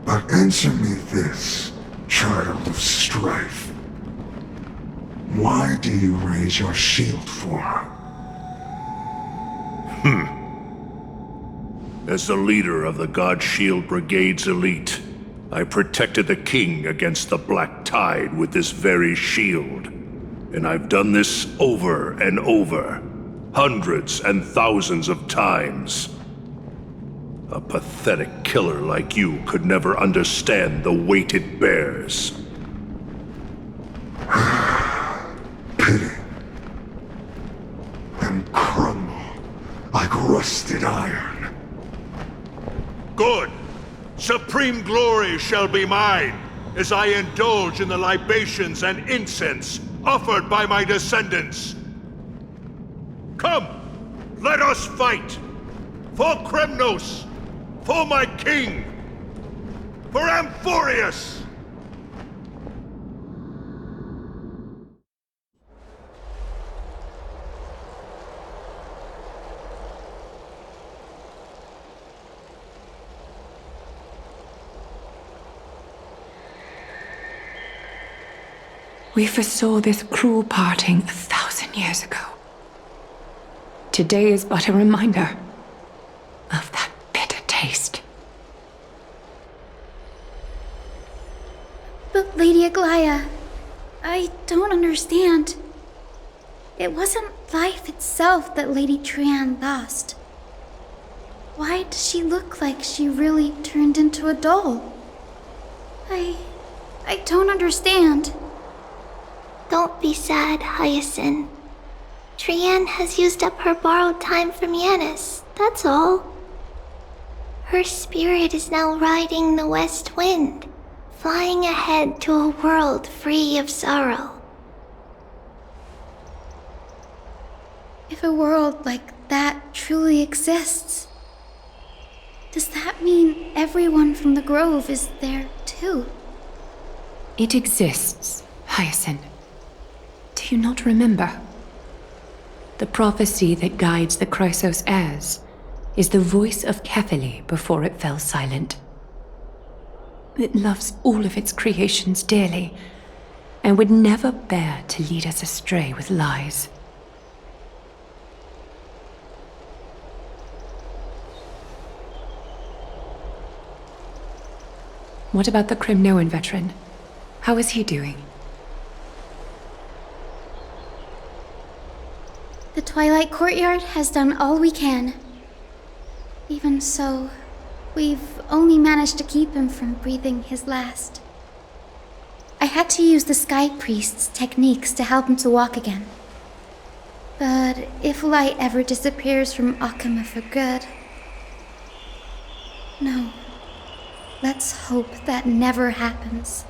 But answer me this, child of strife. Why do you raise your shield for her? As the leader of the God Shield Brigade's elite, I protected the king against the Black Tide with this very shield. And I've done this over and over, hundreds and thousands of times. A pathetic killer like you could never understand the weight it bears. pitting and crumble like rusted iron. Good. Supreme glory shall be mine, as I indulge in the libations and incense offered by my descendants. Come, let us fight! For Kremnos! For my king! For Amphorius! We foresaw this cruel parting 1,000 years ago. Today is but a reminder of that bitter taste. But Lady Aglaya, I don't understand. It wasn't life itself that Lady Trianne lost. Why does she look like she really turned into a doll? I don't understand. Don't be sad, Hyacinth. Trianne has used up her borrowed time from Yanis, that's all. Her spirit is now riding the west wind, flying ahead to a world free of sorrow. If a world like that truly exists, does that mean everyone from the Grove is there too? It exists, Hyacinth. Do you not remember? The prophecy that guides the Chrysos heirs is the voice of Kefili before it fell silent. It loves all of its creations dearly, and would never bear to lead us astray with lies. What about the Kremnoan veteran? How is he doing? The Twilight Courtyard has done all we can. Even so, we've only managed to keep him from breathing his last. I had to use the Sky Priest's techniques to help him to walk again. But if light ever disappears from Akama for good... No. Let's hope that never happens.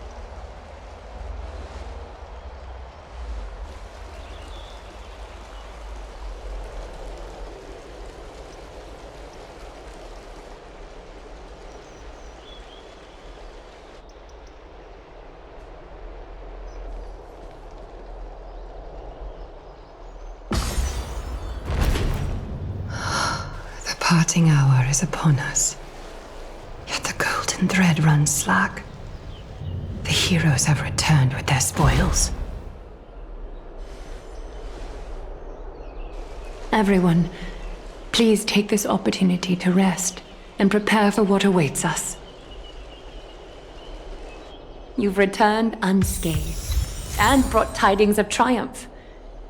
The parting hour is upon us. Yet the golden thread runs slack. The heroes have returned with their spoils. Everyone, please take this opportunity to rest and prepare for what awaits us. You've returned unscathed and brought tidings of triumph.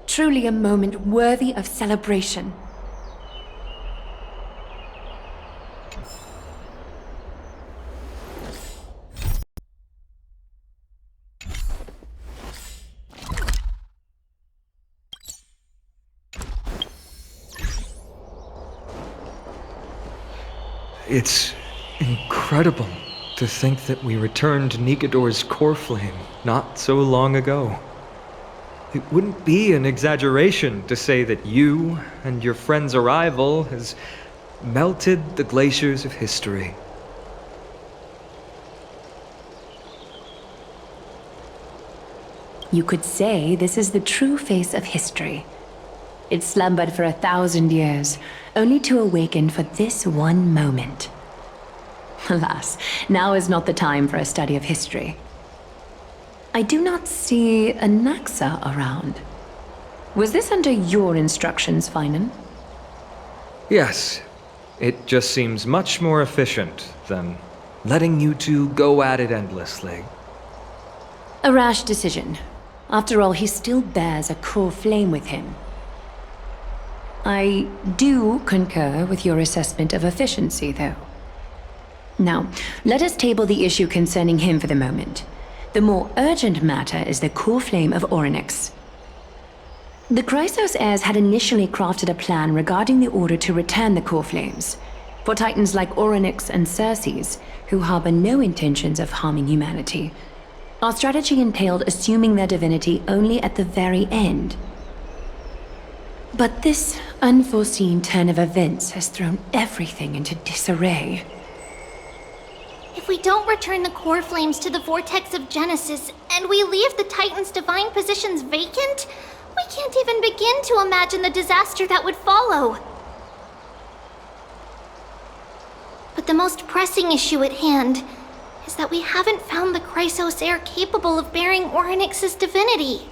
Truly a moment worthy of celebration. It's incredible to think that we returned Nikador's core flame not so long ago. It wouldn't be an exaggeration to say that you and your friend's arrival has melted the glaciers of history. You could say this is the true face of history. It slumbered for 1,000 years, only to awaken for this one moment. Alas, now is not the time for a study of history. I do not see a Naxa around. Was this under your instructions, Finan? Yes, it just seems much more efficient than letting you two go at it endlessly. A rash decision. After all, he still bears a core flame with him. I do concur with your assessment of efficiency, though. Now, let us table the issue concerning him for the moment. The more urgent matter is the core flame of Orynyx. The Chrysos heirs had initially crafted a plan regarding the order to return the core flames. For titans like Orynyx and Circes, who harbor no intentions of harming humanity, our strategy entailed assuming their divinity only at the very end. But this unforeseen turn of events has thrown everything into disarray. If we don't return the core flames to the vortex of Genesis, and we leave the Titan's divine positions vacant, we can't even begin to imagine the disaster that would follow. But the most pressing issue at hand is that we haven't found the Chrysos heir capable of bearing Orynyx's divinity.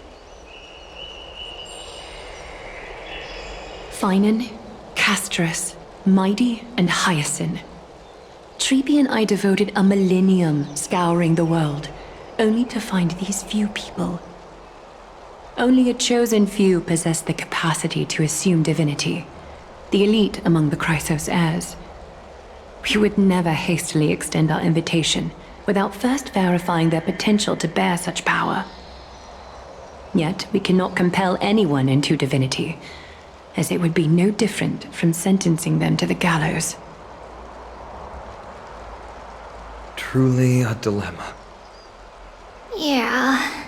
Finan, Castorus, Mighty, and Hyacinth. Treepy and I devoted a millennium scouring the world, only to find these few people. Only a chosen few possess the capacity to assume divinity, the elite among the Chrysos heirs. We would never hastily extend our invitation without first verifying their potential to bear such power. Yet we cannot compel anyone into divinity, as it would be no different from sentencing them to the gallows. Truly a dilemma. Yeah.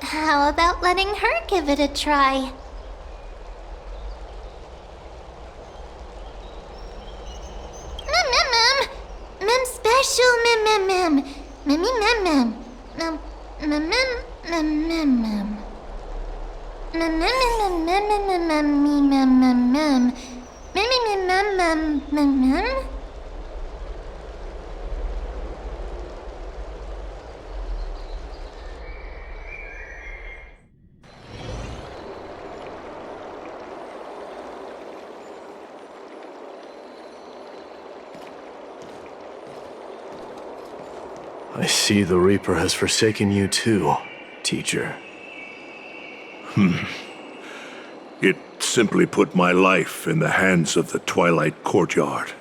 How about letting her give it a try? Mem special mem. I see the Reaper has forsaken you too, teacher. It simply put my life in the hands of the Twilight Courtyard.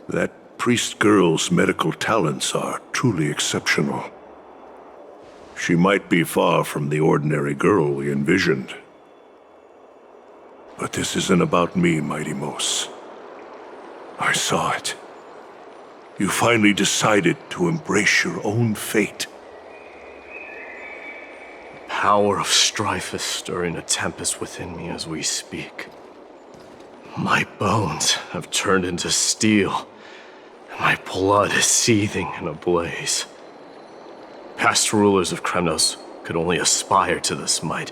That priest girl's medical talents are truly exceptional. She might be far from the ordinary girl we envisioned. But this isn't about me, Mighty Mos. I saw it. You finally decided to embrace your own fate. The power of Strife is stirring a tempest within me as we speak. My bones have turned into steel, and my blood is seething in a blaze. Past rulers of Kremnos could only aspire to this might,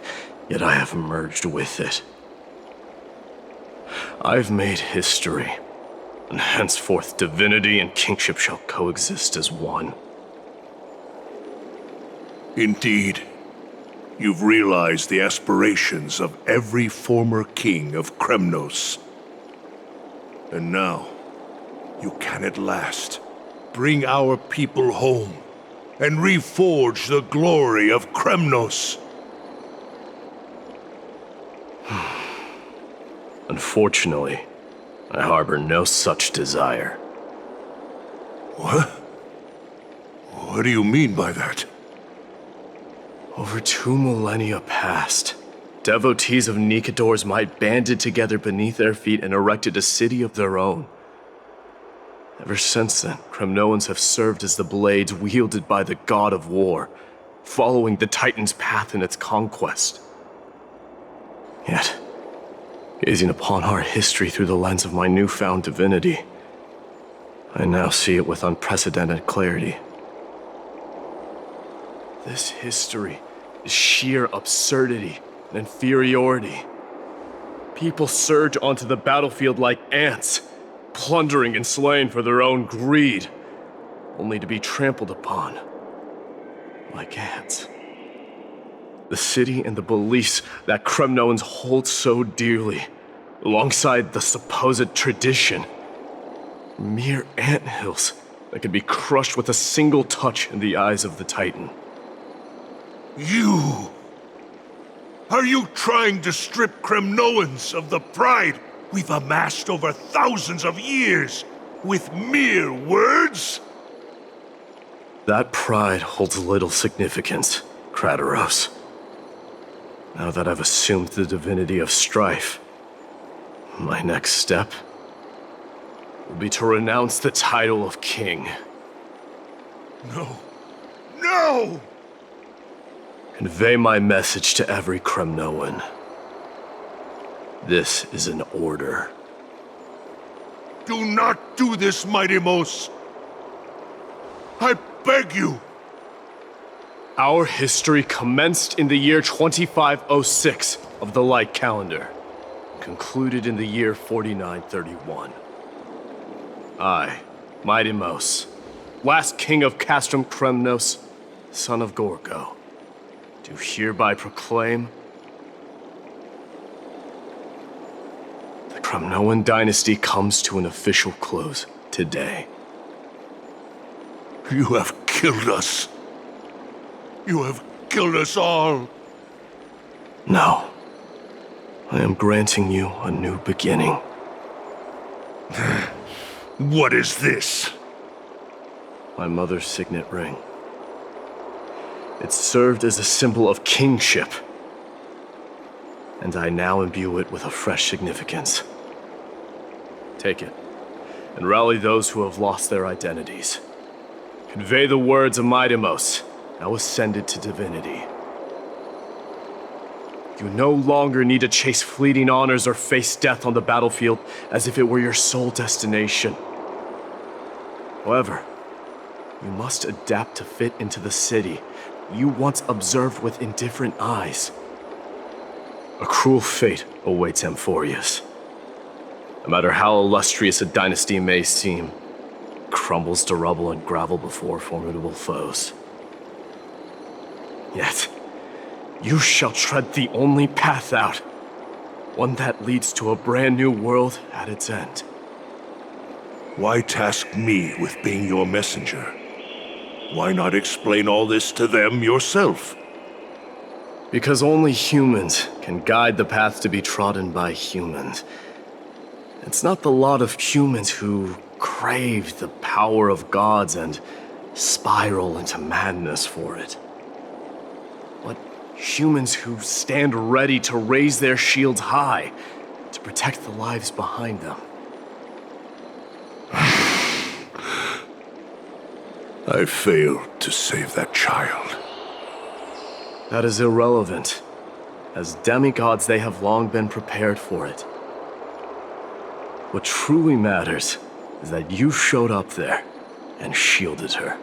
yet I have merged with it. I've made history, and henceforth divinity and kingship shall coexist as one. Indeed, you've realized the aspirations of every former king of Kremnos. And now, you can at last bring our people home and reforge the glory of Kremnos. Unfortunately, I harbor no such desire. What? What do you mean by that? Over 2 millennia past, devotees of Nikador's might banded together beneath their feet and erected a city of their own. Ever since then, Kremnoans have served as the blades wielded by the god of war, following the Titan's path in its conquest. Yet, gazing upon our history through the lens of my newfound divinity, I now see it with unprecedented clarity. This history is sheer absurdity and inferiority. People surge onto the battlefield like ants, plundering and slaying for their own greed, only to be trampled upon like ants. The city and the beliefs that Kremnoans hold so dearly, alongside the supposed tradition, mere anthills that could be crushed with a single touch in the eyes of the Titan. You! Are you trying to strip Kremnoans of the pride we've amassed over thousands of years with mere words? That pride holds little significance, Kratos. Now that I've assumed the divinity of Strife, my next step will be to renounce the title of king. No. No! Convey my message to every Kremnoan. This is an order. Do not do this, Mighty Mos. I beg you. Our history commenced in the year 2506 of the Light Calendar, concluded in the year 4931. I, Mighty Mos, last king of Castrum Kremnos, son of Gorgo, do hereby proclaim the Kremnoan dynasty comes to an official close today. You have killed us. You have killed us all. No. I am granting you a new beginning. What is this? My mother's signet ring. It served as a symbol of kingship, and I now imbue it with a fresh significance. Take it, and rally those who have lost their identities. Convey the words of Mighty Mos, now ascended to divinity. You no longer need to chase fleeting honors or face death on the battlefield as if it were your sole destination. However, you must adapt to fit into the city you once observed with indifferent eyes. A cruel fate awaits Amphorius. No matter how illustrious a dynasty may seem, it crumbles to rubble and gravel before formidable foes. Yet, you shall tread the only path out, one that leads to a brand new world at its end. Why task me with being your messenger? Why not explain all this to them yourself? Because only humans can guide the path to be trodden by humans. It's not the lot of humans who crave the power of gods and spiral into madness for it. But humans who stand ready to raise their shields high to protect the lives behind them. I failed to save that child. That is irrelevant. As demigods, they have long been prepared for it. What truly matters is that you showed up there and shielded her.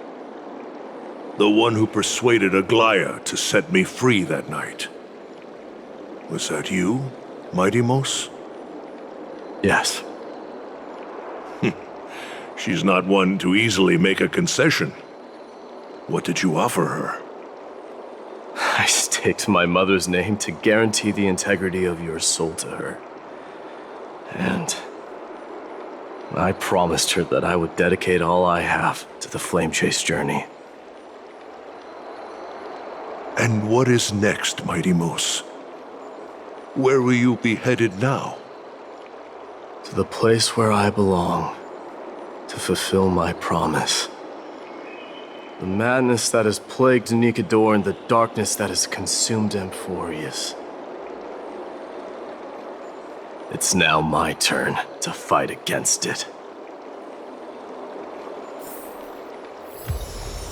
The one who persuaded Aglaia to set me free that night. Was that you, Mighty Mos? Yes. She's not one to easily make a concession. What did you offer her? I staked my mother's name to guarantee the integrity of your soul to her. And I promised her that I would dedicate all I have to the Flame Chase journey. And what is next, Mighty Mos? Where will you be headed now? To the place where I belong, to fulfill my promise. The madness that has plagued Nikador and the darkness that has consumed Amphorius. It's now my turn to fight against it.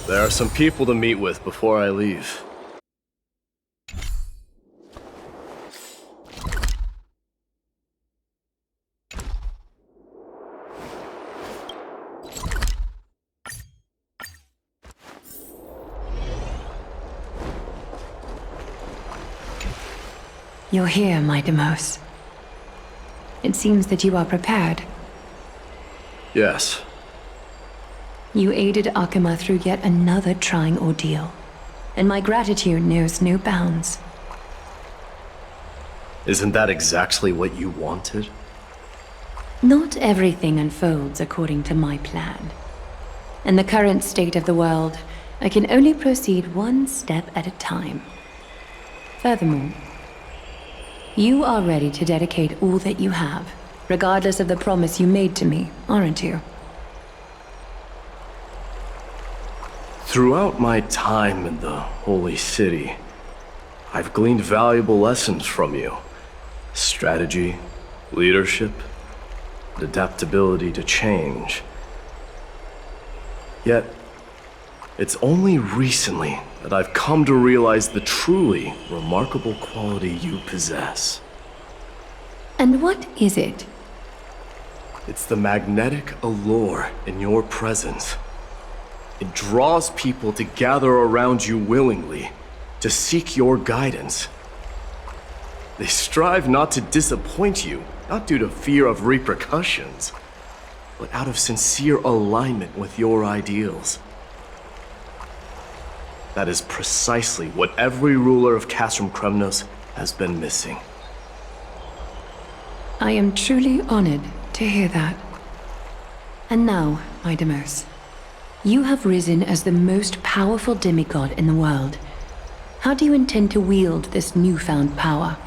There are some people to meet with before I leave. You're here, Mighty Mos. It seems that you are prepared. Yes. You aided Akuma through yet another trying ordeal, and my gratitude knows no bounds. Isn't that exactly what you wanted? Not everything unfolds according to my plan. In the current state of the world, I can only proceed one step at a time. Furthermore, you are ready to dedicate all that you have, regardless of the promise you made to me, aren't you? Throughout my time in the Holy City, I've gleaned valuable lessons from you. Strategy, leadership, and adaptability to change. Yet, it's only recently that I've come to realize the truly remarkable quality you possess. And what is it? It's the magnetic allure in your presence. It draws people to gather around you willingly, to seek your guidance. They strive not to disappoint you, not due to fear of repercussions, but out of sincere alignment with your ideals. That is precisely what every ruler of Castrum Kremnos has been missing. I am truly honored to hear that. And now, my Deimos, you have risen as the most powerful demigod in the world. How do you intend to wield this newfound power?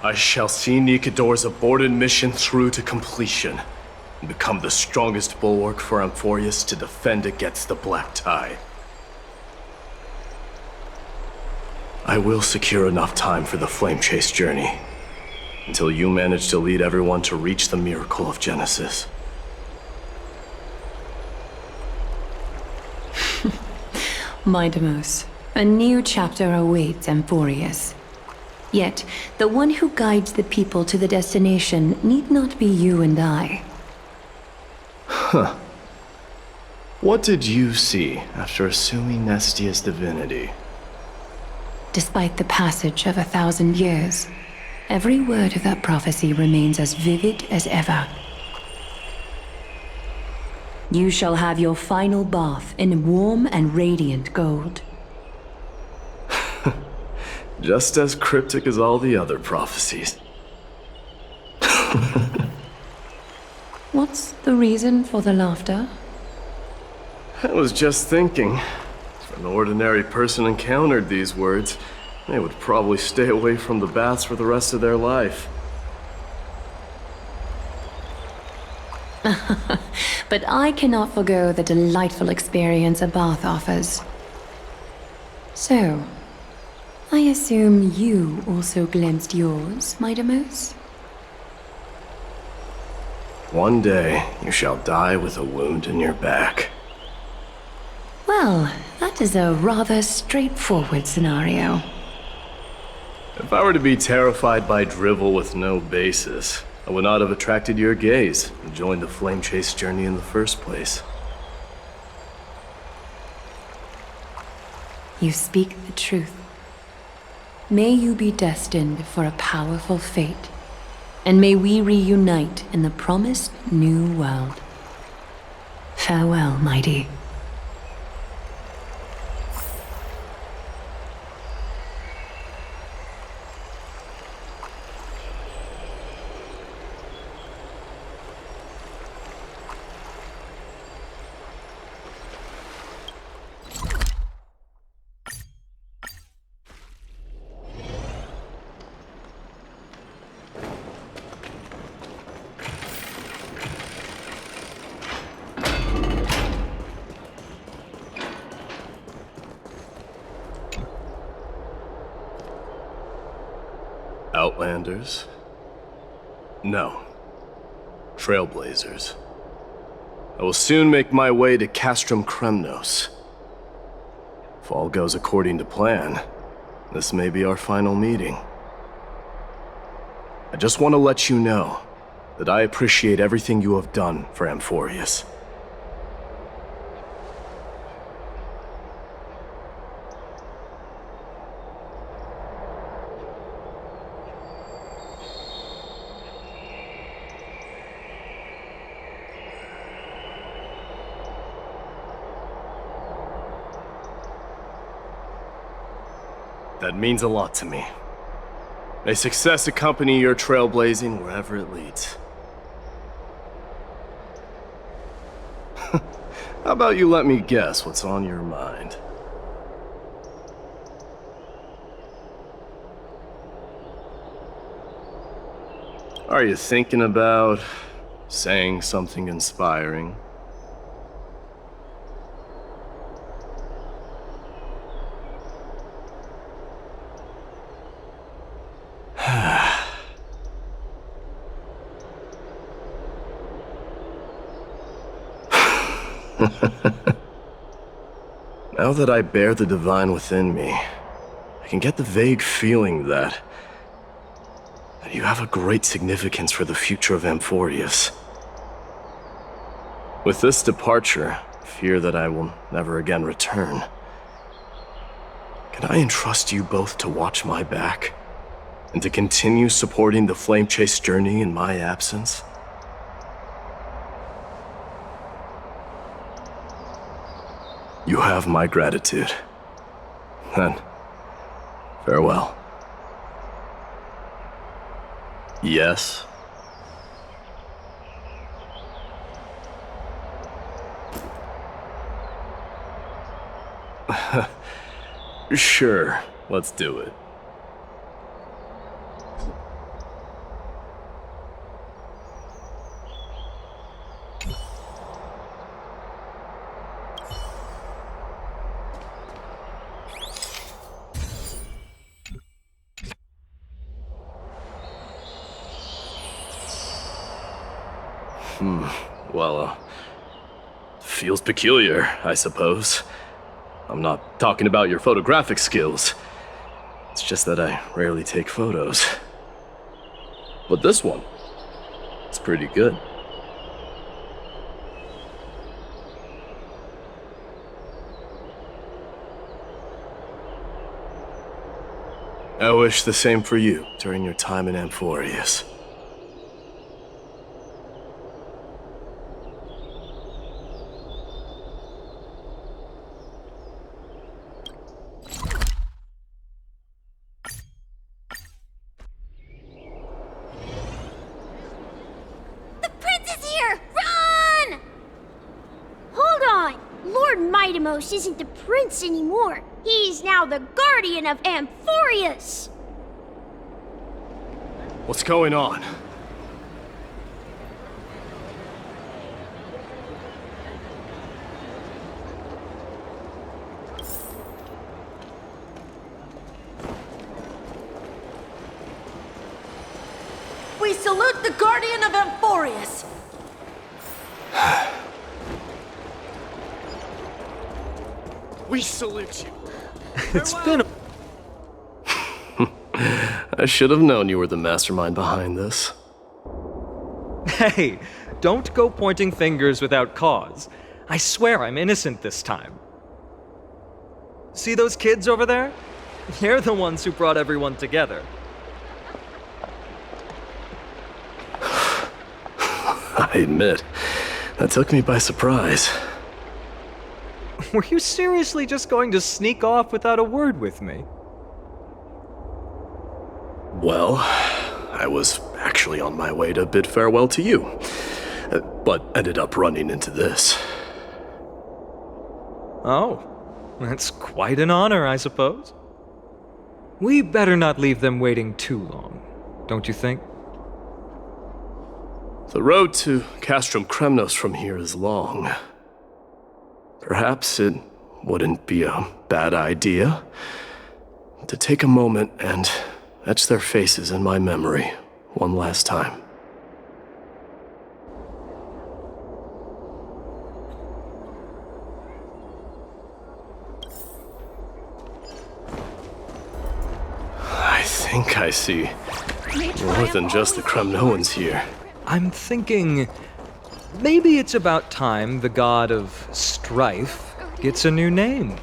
I shall see Nikador's aborted mission through to completion, and become the strongest bulwark for Amphorius to defend against the Black Tide. I will secure enough time for the Flame Chase journey, until you manage to lead everyone to reach the miracle of Genesis. My Deimos, a new chapter awaits Amphorius. Yet, the one who guides the people to the destination need not be you and I. Huh. What did you see after assuming Nestia's divinity? Despite the passage of 1,000 years, every word of that prophecy remains as vivid as ever. You shall have your final bath in warm and radiant gold. Just as cryptic as all the other prophecies. What's the reason for the laughter? I was just thinking, if an ordinary person encountered these words, they would probably stay away from the baths for the rest of their life. But I cannot forgo the delightful experience a bath offers. So, I assume you also glimpsed yours, my Deimos? One day, you shall die with a wound in your back. Well, that is a rather straightforward scenario. If I were to be terrified by drivel with no basis, I would not have attracted your gaze and joined the Flame Chase journey in the first place. You speak the truth. May you be destined for a powerful fate, and may we reunite in the promised new world. Farewell, mighty. Outlanders? No. Trailblazers. I will soon make my way to Castrum Kremnos. If all goes according to plan, this may be our final meeting. I just want to let you know that I appreciate everything you have done for Amphorius. That means a lot to me. May success accompany your trailblazing wherever it leads. How about you let me guess what's on your mind? Are you thinking about saying something inspiring? Now that I bear the divine within me, I can get the vague feeling that you have a great significance for the future of Amphorius. With this departure, I fear that I will never again return. Can I entrust you both to watch my back, and to continue supporting the Flame Chase journey in my absence? You have my gratitude. Then, farewell. Yes? Sure, let's do it. Well, feels peculiar, I suppose. I'm not talking about your photographic skills. It's just that I rarely take photos. But this one, it's pretty good. I wish the same for you during your time in Amphorius. Isn't the prince anymore. He's now the guardian of Amphorius. What's going on? We salute the guardian of Amphorius. We salute you. It's been I should have known you were the mastermind behind this. Hey, don't go pointing fingers without cause. I swear I'm innocent this time. See those kids over there? They're the ones who brought everyone together. I admit, that took me by surprise. Were you seriously just going to sneak off without a word with me? Well, I was actually on my way to bid farewell to you, but ended up running into this. Oh, that's quite an honor, I suppose. We better not leave them waiting too long, don't you think? The road to Castrum Kremnos from here is long. Perhaps it wouldn't be a bad idea to take a moment and etch their faces in my memory one last time. I think I see more than just the Kremnoans here. I'm thinking maybe it's about time the god of Strife gets a new name.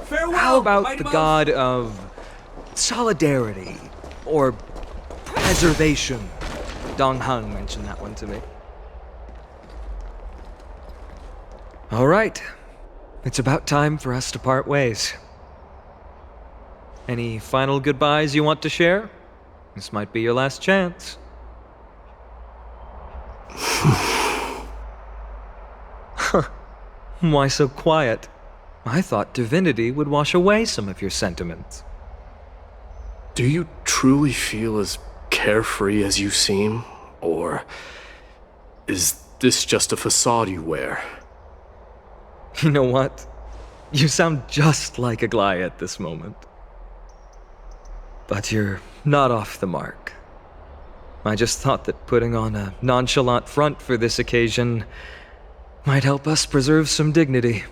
Farewell, How about mighty the monk. god of solidarity or preservation? Dong Hung mentioned that one to me. All right, it's about time for us to part ways. Any final goodbyes you want to share? This might be your last chance. Why so quiet? I thought divinity would wash away some of your sentiments. Do you truly feel as carefree as you seem? Or is this just a facade you wear? You know what? You sound just like Aglaia at this moment. But you're not off the mark. I just thought that putting on a nonchalant front for this occasion Might help us preserve some dignity.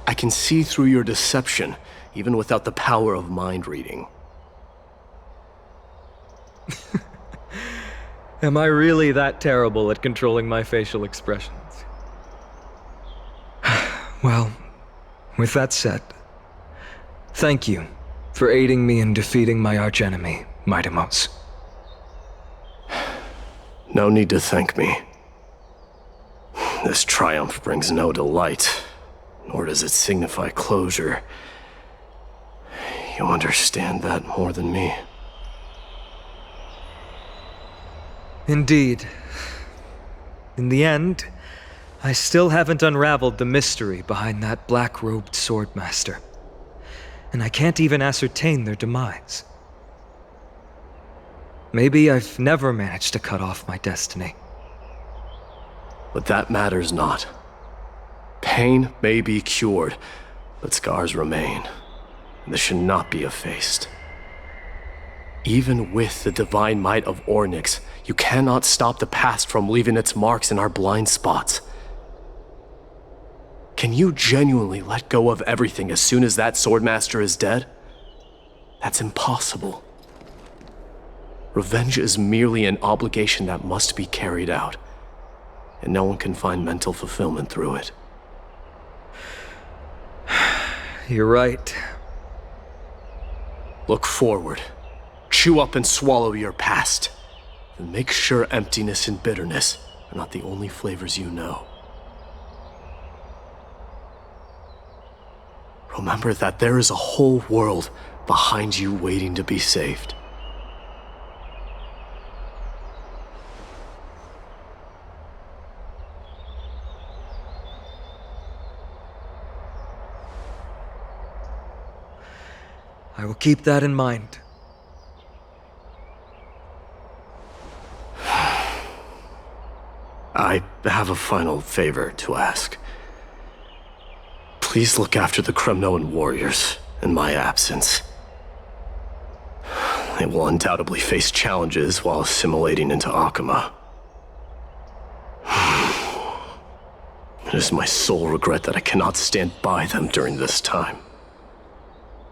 I can see through your deception, even without the power of mind reading. Am I really that terrible at controlling my facial expressions? Well, with that said, thank you for aiding me in defeating my archenemy, Midamos. No need to thank me. This triumph brings no delight, nor does it signify closure. You understand that more than me. Indeed. In the end, I still haven't unraveled the mystery behind that black-robed swordmaster. And I can't even ascertain their demise. Maybe I've never managed to cut off my destiny. But that matters not. Pain may be cured, but scars remain. And this should not be effaced. Even with the divine might of Ornyx, you cannot stop the past from leaving its marks in our blind spots. Can you genuinely let go of everything as soon as that swordmaster is dead? That's impossible. Revenge is merely an obligation that must be carried out, and no one can find mental fulfillment through it. You're right. Look forward. Chew up and swallow your past. And make sure emptiness and bitterness are not the only flavors you know. Remember that there is a whole world behind you waiting to be saved. I will keep that in mind. I have a final favor to ask. Please look after the Kremnoan warriors in my absence. They will undoubtedly face challenges while assimilating into Akama. It is my sole regret that I cannot stand by them during this time.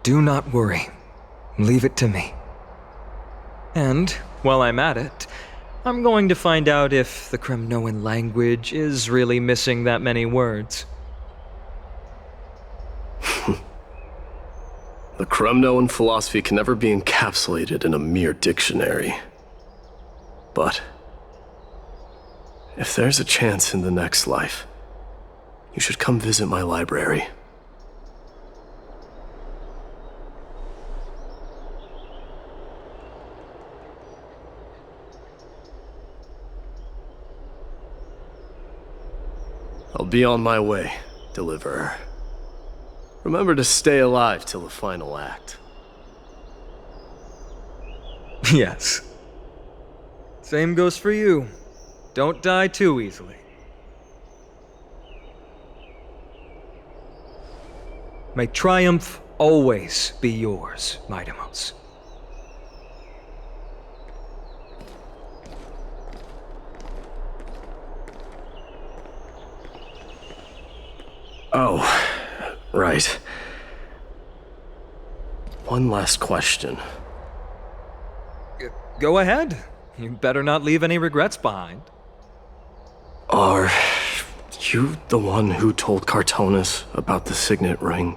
Do not worry. Leave it to me. And, while I'm at it, I'm going to find out if the Kremnoan language is really missing that many words. The Kremnoan philosophy can never be encapsulated in a mere dictionary. But if there's a chance in the next life, you should come visit my library. I'll be on my way, Deliverer. Remember to stay alive till the final act. Yes. Same goes for you. Don't die too easily. May triumph always be yours, Midamos. Oh, right. One last question. Go ahead. You better not leave any regrets behind. Are you the one who told Cartonis about the signet ring?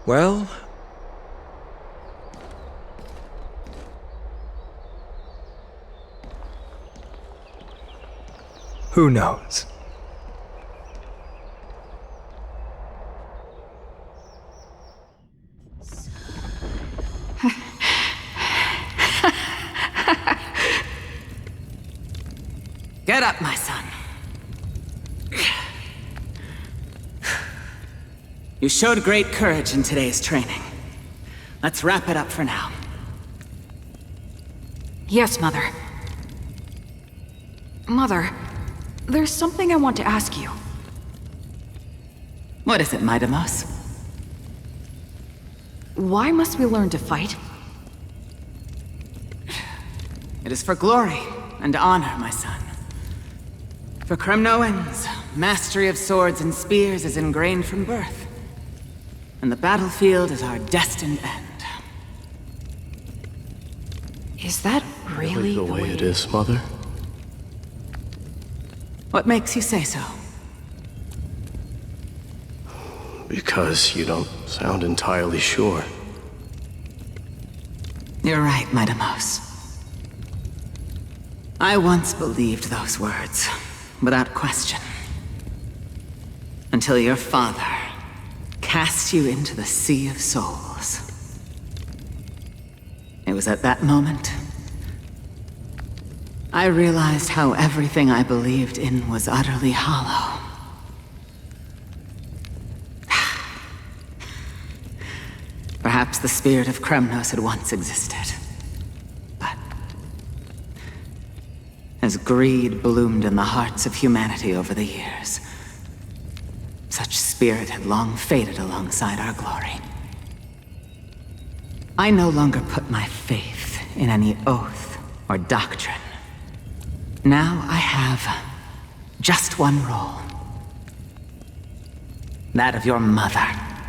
Well... who knows? Get up, my son. You showed great courage in today's training. Let's wrap it up for now. Yes, Mother. Mother, there's something I want to ask you. What is it, Midamos? Why must we learn to fight? It is for glory and honor, my son. For Kremnoans, mastery of swords and spears is ingrained from birth, and the battlefield is our destined end. Is that really the way it is, Mother? What makes you say so? Because you don't sound entirely sure. You're right, my Deimos. I once believed those words, without question. Until your father cast you into the Sea of Souls. It was at that moment I realized how everything I believed in was utterly hollow. Perhaps the spirit of Kremnos had once existed. But as greed bloomed in the hearts of humanity over the years, such spirit had long faded alongside our glory. I no longer put my faith in any oath or doctrine. Now I have just one role. That of your mother,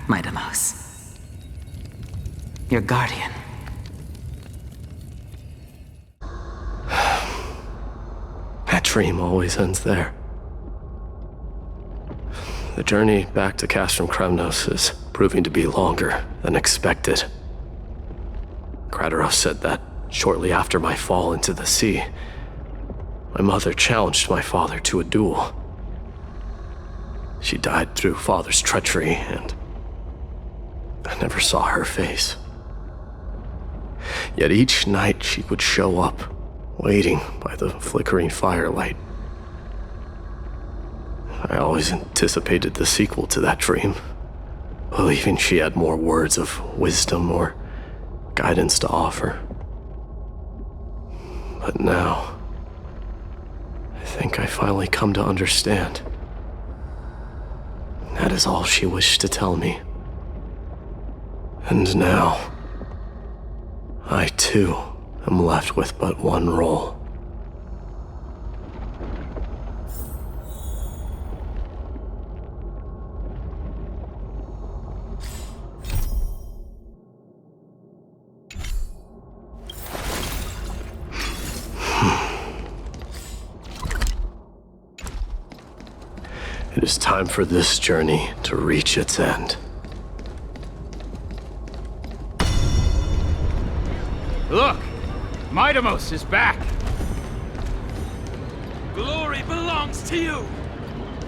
my Deimos. Your guardian. That dream always ends there. The journey back to Castrum Kremnos is proving to be longer than expected. Krateros said that shortly after my fall into the sea, my mother challenged my father to a duel. She died through father's treachery, and I never saw her face. Yet each night she would show up, waiting by the flickering firelight. I always anticipated the sequel to that dream, believing she had more words of wisdom or guidance to offer. But now, I think I finally come to understand. That is all she wished to tell me. And now, I too am left with but one role. It is time for this journey to reach its end. Look! My Deimos is back! Glory belongs to you!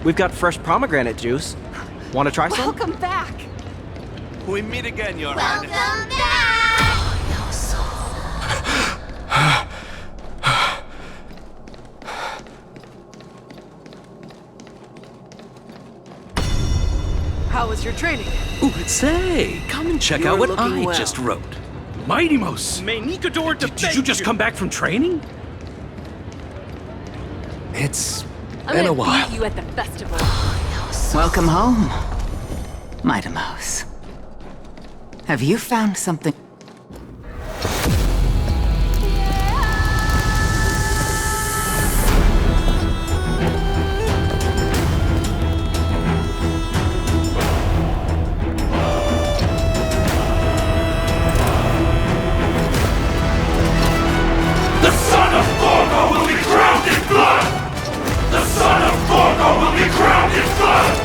We've got fresh pomegranate juice. Want to try some? Welcome back! We meet again, Your Welcome Highness. back! How was your training? Ooh, say, come and check You're out what looking I well. just wrote. Mighty Mouse! May Nikador Did you just come back from training? It's I'm been a gonna while. beat you at the festival. Welcome home, my Deimos. Have you found something? The son of Forgo will be crowned in blood! The son of Forgo will be crowned in blood!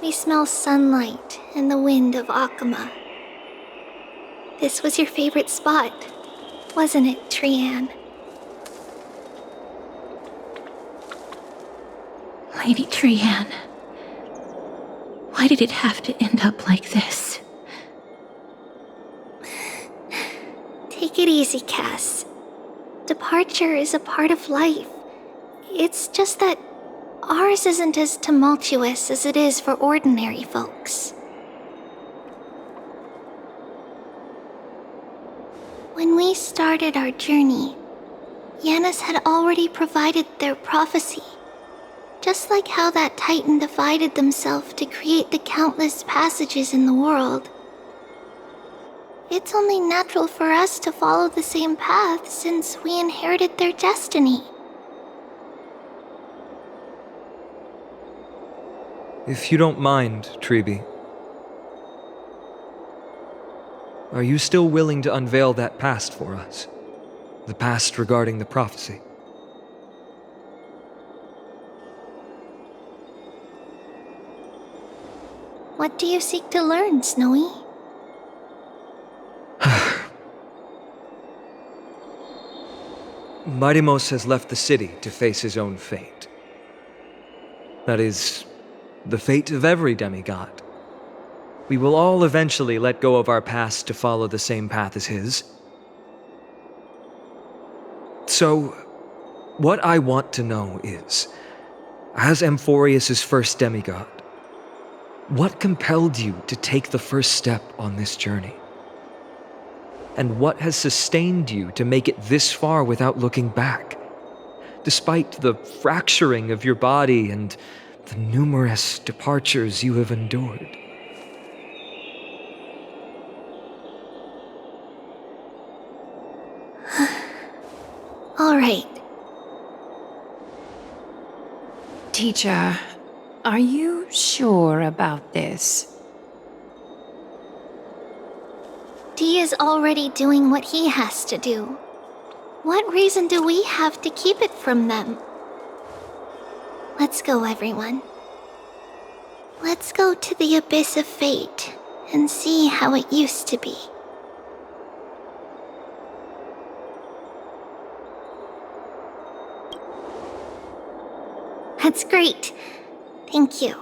We smell sunlight and the wind of Akama. This was your favorite spot, wasn't it, Trianne? Lady Trianne, why did it have to end up like this? Take it easy, Cass. Departure is a part of life. It's just that ours isn't as tumultuous as it is for ordinary folks. When we started our journey, Yanis had already provided their prophecy. Just like how that Titan divided themselves to create the countless passages in the world. It's only natural for us to follow the same path since we inherited their destiny. If you don't mind, Treeby, are you still willing to unveil that past for us? The past regarding the prophecy? What do you seek to learn, Snowy? Mightimos has left the city to face his own fate. That is, the fate of every demigod. We will all eventually let go of our past to follow the same path as his. So, what I want to know is, as Amphorius' first demigod, what compelled you to take the first step on this journey? And what has sustained you to make it this far without looking back? Despite the fracturing of your body and the numerous departures you have endured. All right. Teacher, are you sure about this? Dee is already doing what he has to do. What reason do we have to keep it from them? Let's go, everyone. Let's go to the abyss of fate and see how it used to be. That's great. Thank you.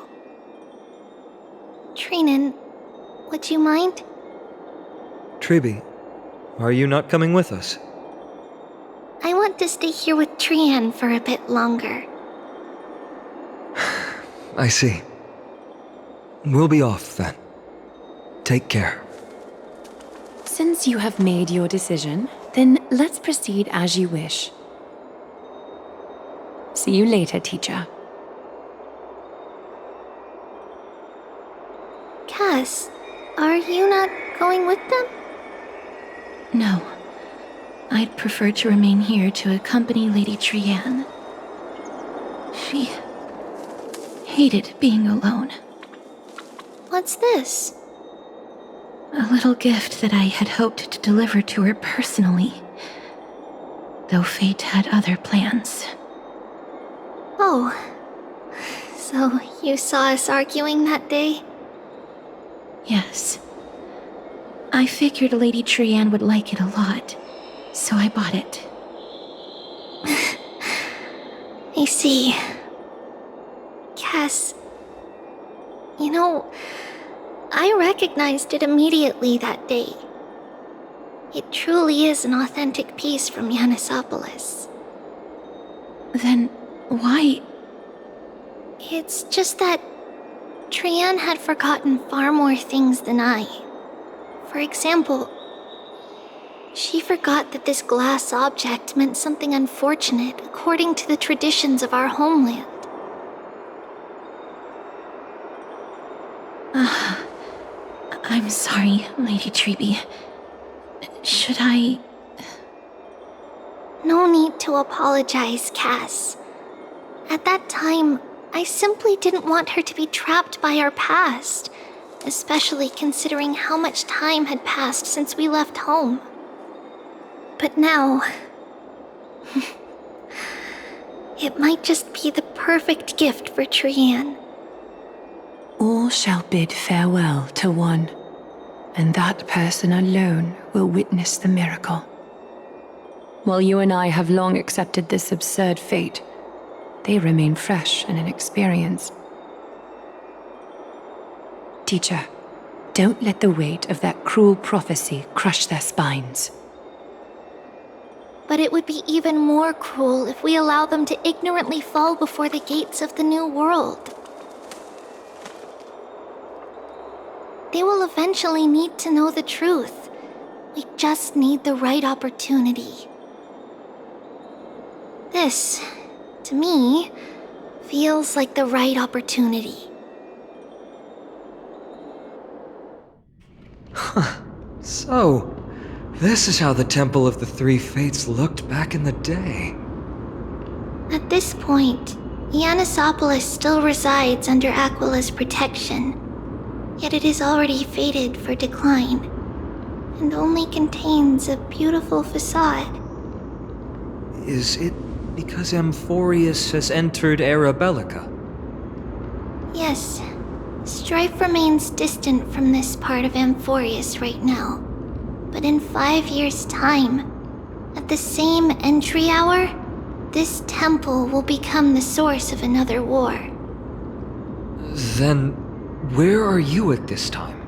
Trinan, would you mind? Treeby, are you not coming with us? I want to stay here with Trianne for a bit longer. I see. We'll be off then. Take care. Since you have made your decision, then let's proceed as you wish. See you later, teacher. Cass, are you not going with them? No. I'd prefer to remain here to accompany Lady Trianne. She hated being alone. What's this? A little gift that I had hoped to deliver to her personally, though fate had other plans. Oh, so you saw us arguing that day? Yes. I figured Lady Trianne would like it a lot, so I bought it. I see. Cass, you know, I recognized it immediately that day. It truly is an authentic piece from Yanisopolis. Then why? It's just that Trianne had forgotten far more things than I. For example, she forgot that this glass object meant something unfortunate according to the traditions of our homeland. I'm sorry, Lady Treeby. Should I... No need to apologize, Cass. At that time, I simply didn't want her to be trapped by our past, especially considering how much time had passed since we left home. But now... it might just be the perfect gift for Trianne. All all shall bid farewell to one, and that person alone will witness the miracle. While you and I have long accepted this absurd fate, they remain fresh and inexperienced. Teacher, don't let the weight of that cruel prophecy crush their spines. But it would be even more cruel if we allow them to ignorantly fall before the gates of the new world. They will eventually need to know the truth. We just need the right opportunity. This, to me, feels like the right opportunity. So, this is how the Temple of the Three Fates looked back in the day. At this point, Yanisopolis still resides under Aquila's protection, yet it is already fated for decline, and only contains a beautiful facade. Is it because Amphorius has entered Era Bellica? Yes, Strife remains distant from this part of Amphorius right now. But in 5 years' time, at the same entry hour, this temple will become the source of another war. Then, where are you at this time?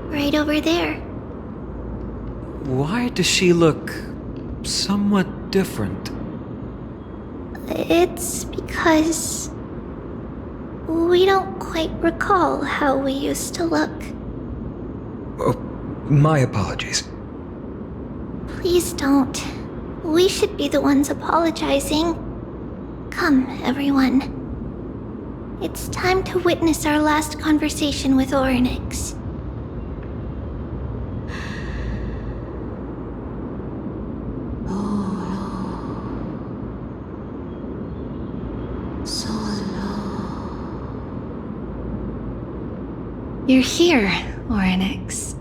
Right over there. Why does she look somewhat different? It's because we don't quite recall how we used to look. Oh, my apologies. Please don't. We should be the ones apologizing. Come, everyone. It's time to witness our last conversation with Orynyx. You're here, Orynyx.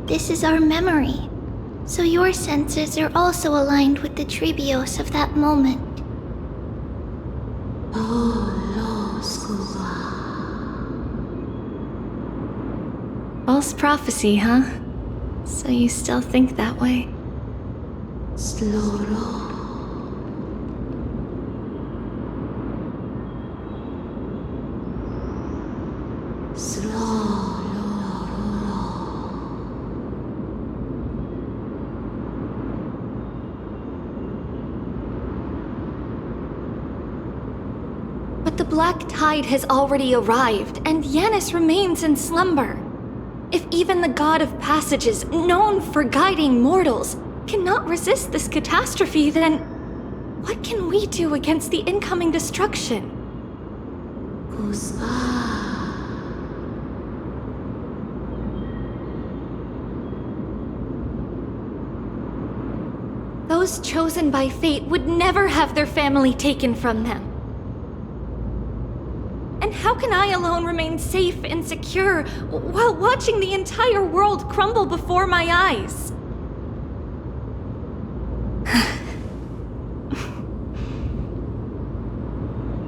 This is our memory, so your senses are also aligned with the Trebios of that moment. False prophecy, huh? So you still think that way? But the Black Tide has already arrived, and Yanis remains in slumber. If even the God of Passages, known for guiding mortals, cannot resist this catastrophe, then what can we do against the incoming destruction? Those chosen by fate would never have their family taken from them. And how can I alone remain safe and secure while watching the entire world crumble before my eyes?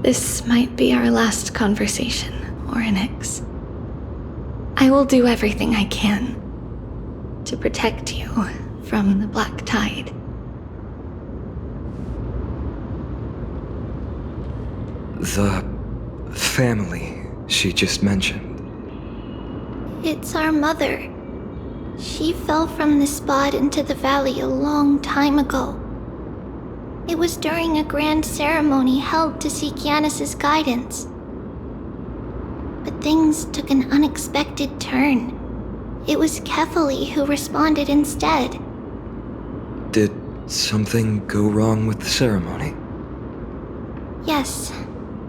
This might be our last conversation, Orynyx. I will do everything I can to protect you from the Black Tide. The family she just mentioned. It's our mother. She fell from the spot into the valley a long time ago. It was during a grand ceremony held to seek Yanis's guidance. But things took an unexpected turn. It was Kefali who responded instead. Did something go wrong with the ceremony? Yes,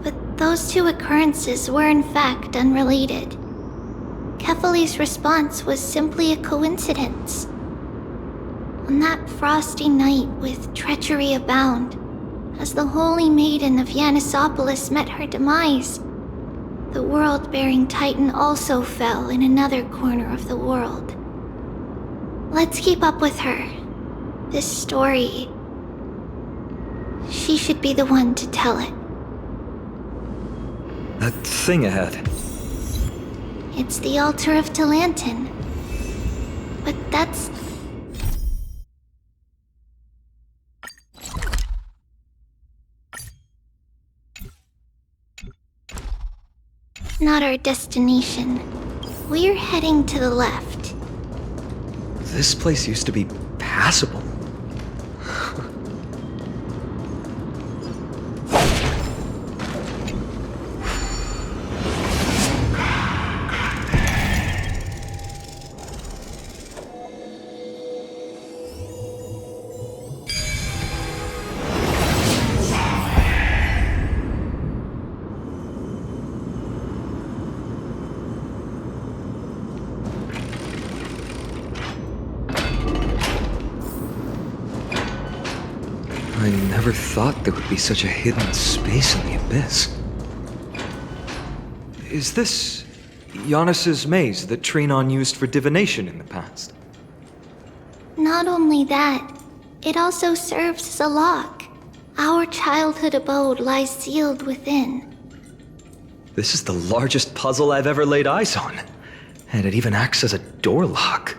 but those two occurrences were in fact unrelated. Kefali's response was simply a coincidence. On that frosty night with treachery abound, as the holy maiden of Yanisopolis met her demise, the world-bearing titan also fell in another corner of the world. Let's keep up with her. This story... She should be the one to tell it. That thing ahead. It's the altar of Talantin. But that's... not our destination. We're heading to the left. This place used to be passable. I never thought there would be such a hidden space in the Abyss. Is this Giannis's maze that Trinon used for divination in the past? Not only that, it also serves as a lock. Our childhood abode lies sealed within. This is the largest puzzle I've ever laid eyes on. And it even acts as a door lock.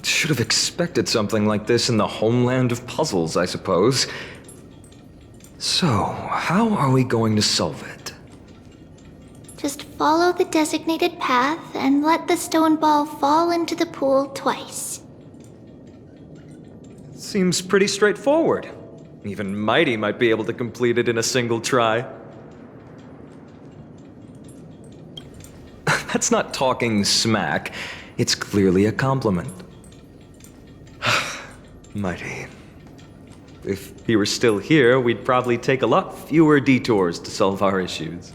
Should have expected something like this in the homeland of puzzles, I suppose. So, how are we going to solve it? Just follow the designated path and let the stone ball fall into the pool twice. Seems pretty straightforward. Even Mighty might be able to complete it in a single try. That's not talking smack. It's clearly a compliment. Mighty. If he were still here, we'd probably take a lot fewer detours to solve our issues.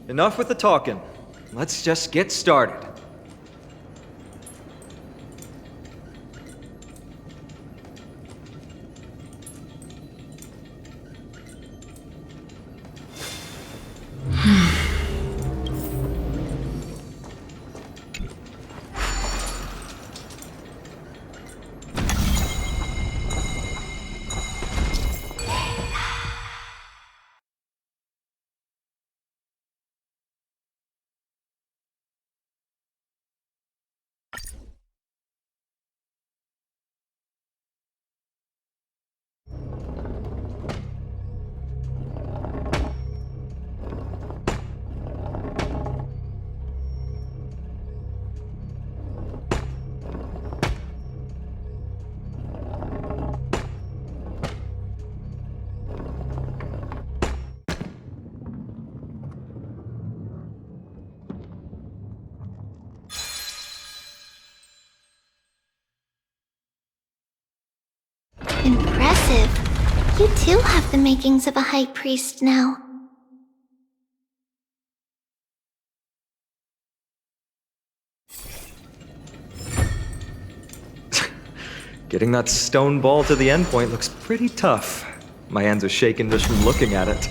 Enough with the talking. Let's just get started. Impressive. You too have the makings of a high priest now. Getting that stone ball to the endpoint looks pretty tough. My hands are shaking just from looking at it.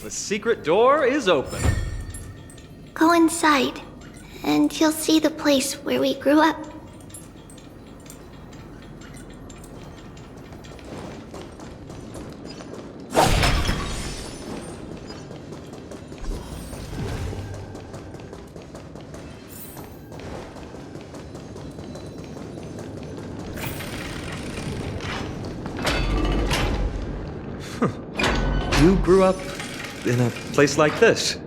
The secret door is open. Go inside, and you'll see the place where we grew up. You grew up in a place like this?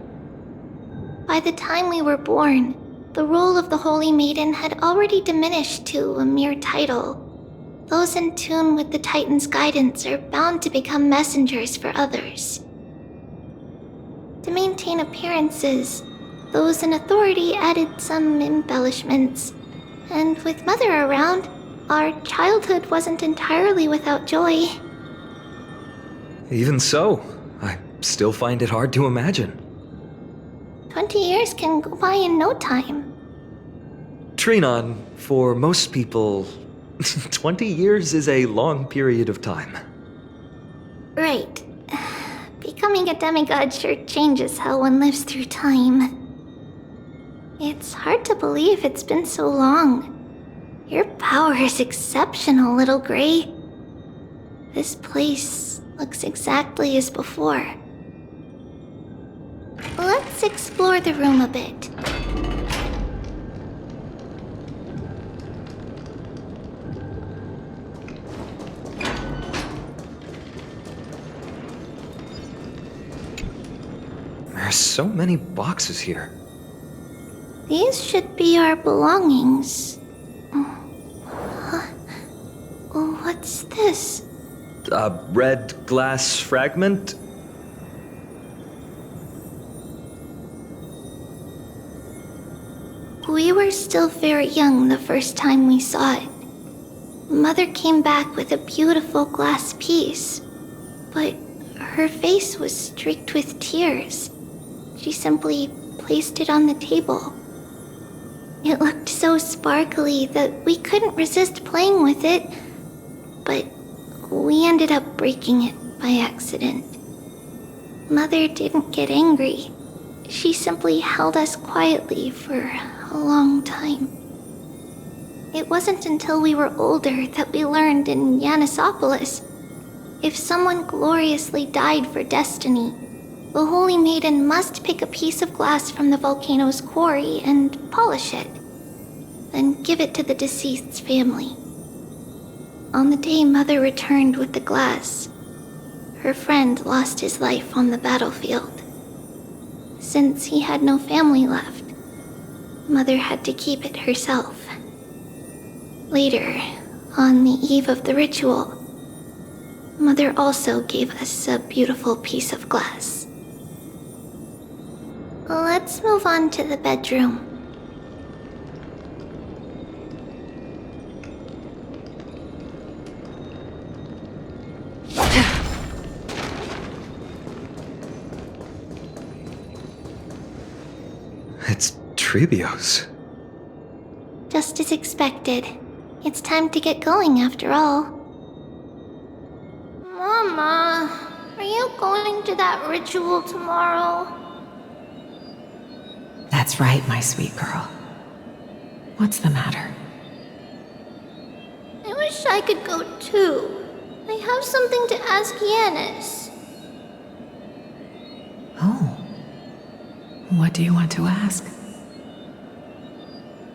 By the time we were born, the role of the Holy Maiden had already diminished to a mere title. Those in tune with the Titan's guidance are bound to become messengers for others. To maintain appearances, those in authority added some embellishments. And with Mother around, our childhood wasn't entirely without joy. Even so, I still find it hard to imagine. 20 years can go by in no time. Trinon, for most people, 20 years is a long period of time. Right. Becoming a demigod sure changes how one lives through time. It's hard to believe it's been so long. Your power is exceptional, Little Gray. This place looks exactly as before. Let's explore the room a bit. There's so many boxes here. These should be our belongings. What's this? A red glass fragment? We were still very young the first time we saw it. Mother came back with a beautiful glass piece, but her face was streaked with tears. She simply placed it on the table. It looked so sparkly that we couldn't resist playing with it, but we ended up breaking it by accident. Mother didn't get angry. She simply held us quietly for a long time. It wasn't until we were older that we learned in Yanissopolis, if someone gloriously died for destiny, the Holy Maiden must pick a piece of glass from the volcano's quarry and polish it, then give it to the deceased's family. On the day Mother returned with the glass, her friend lost his life on the battlefield. Since he had no family left, Mother had to keep it herself. Later, on the eve of the ritual, Mother also gave us a beautiful piece of glass. Let's move on to the bedroom. It's Trebios. Just as expected. It's time to get going after all. Mama, are you going to that ritual tomorrow? That's right, my sweet girl. What's the matter? I wish I could go too. I have something to ask Yanis. Oh. What do you want to ask?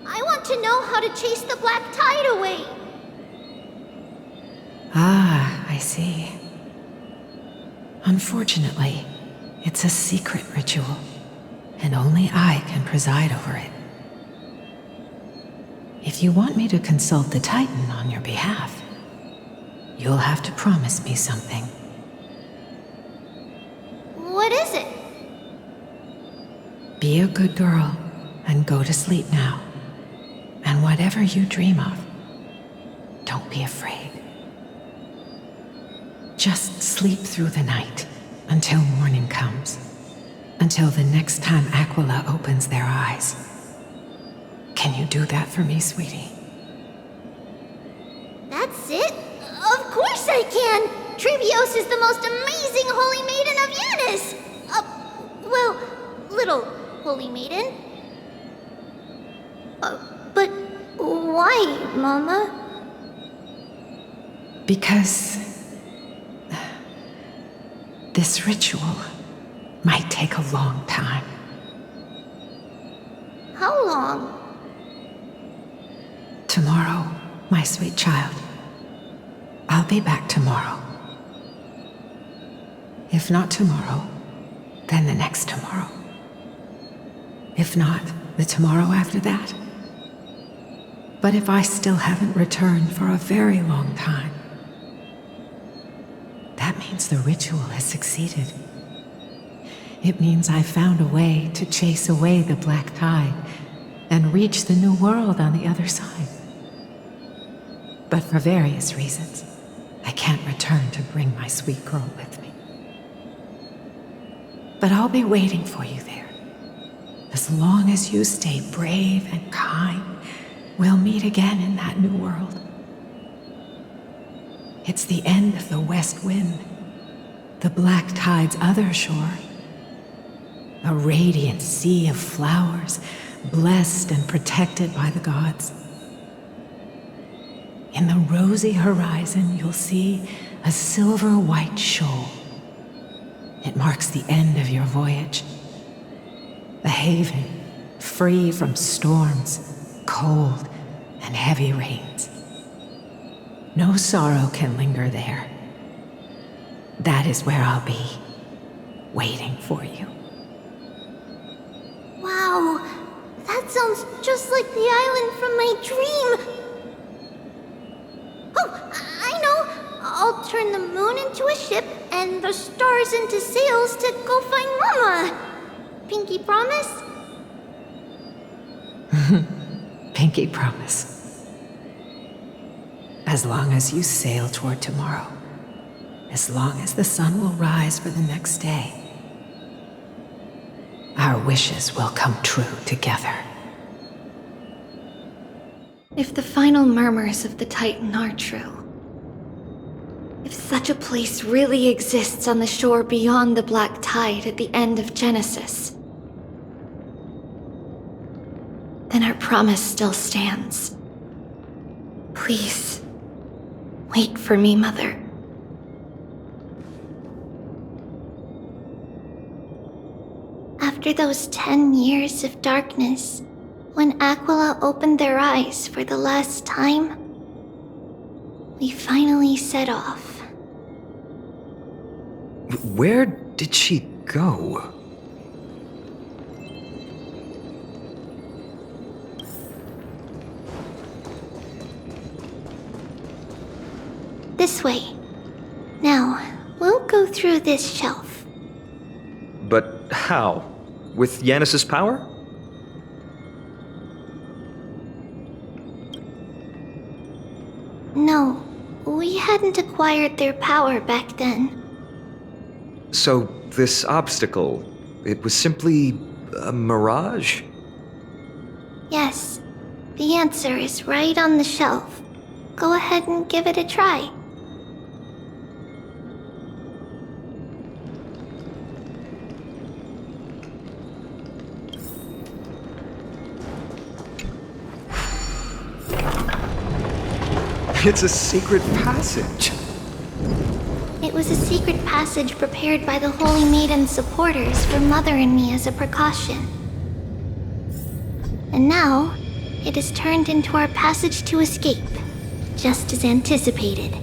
I want to know how to chase the black tide away. Ah, I see. Unfortunately, it's a secret ritual, and only I can preside over it. If you want me to consult the Titan on your behalf, you'll have to promise me something. What is it? Be a good girl and go to sleep now. And whatever you dream of, don't be afraid. Just sleep through the night until morning comes. Until the next time Aquila opens their eyes. Can you do that for me, sweetie? That's it? Of course I can! Trebios is the most amazing Holy Maiden of Yanis! Well, little Holy Maiden. But why, Mama? Because this ritual might take a long time. How long? Tomorrow, my sweet child. I'll be back tomorrow. If not tomorrow, then the next tomorrow. If not, The tomorrow after that? But if I still haven't returned for a very long time, that means the ritual has succeeded. It means I've found a way to chase away the black tide and reach the new world on the other side. But for various reasons, I can't return to bring my sweet girl with me. But I'll be waiting for you there. As long as you stay brave and kind, we'll meet again in that new world. It's the end of the west wind, the black tide's other shore. A radiant sea of flowers, blessed and protected by the gods. In the rosy horizon, you'll see a silver-white shoal. It marks the end of your voyage. A haven, free from storms, cold, and heavy rains. No sorrow can linger there. That is where I'll be, waiting for you. Wow, that sounds just like the island from my dream. Oh, I know. I'll turn the moon into a ship and the stars into sails to go find Mama. Pinky promise? Pinky promise. As long as you sail toward tomorrow, as long as the sun will rise for the next day, our wishes will come true together. If the final murmurs of the Titan are true, if such a place really exists on the shore beyond the black tide at the end of Genesis, then our promise still stands. Please, wait for me, Mother. After those 10 years of darkness, when Aquila opened their eyes for the last time, we finally set off. Where did she go? This way. Now, we'll go through this shelf. But how? With Yanis's power? No, we hadn't acquired their power back then. So, this obstacle, it was simply a mirage? Yes, the answer is right on the shelf. Go ahead and give it a try. It's a secret passage. It was a secret passage prepared by the Holy Maiden's supporters for Mother and me as a precaution. And now, it is turned into our passage to escape, just as anticipated.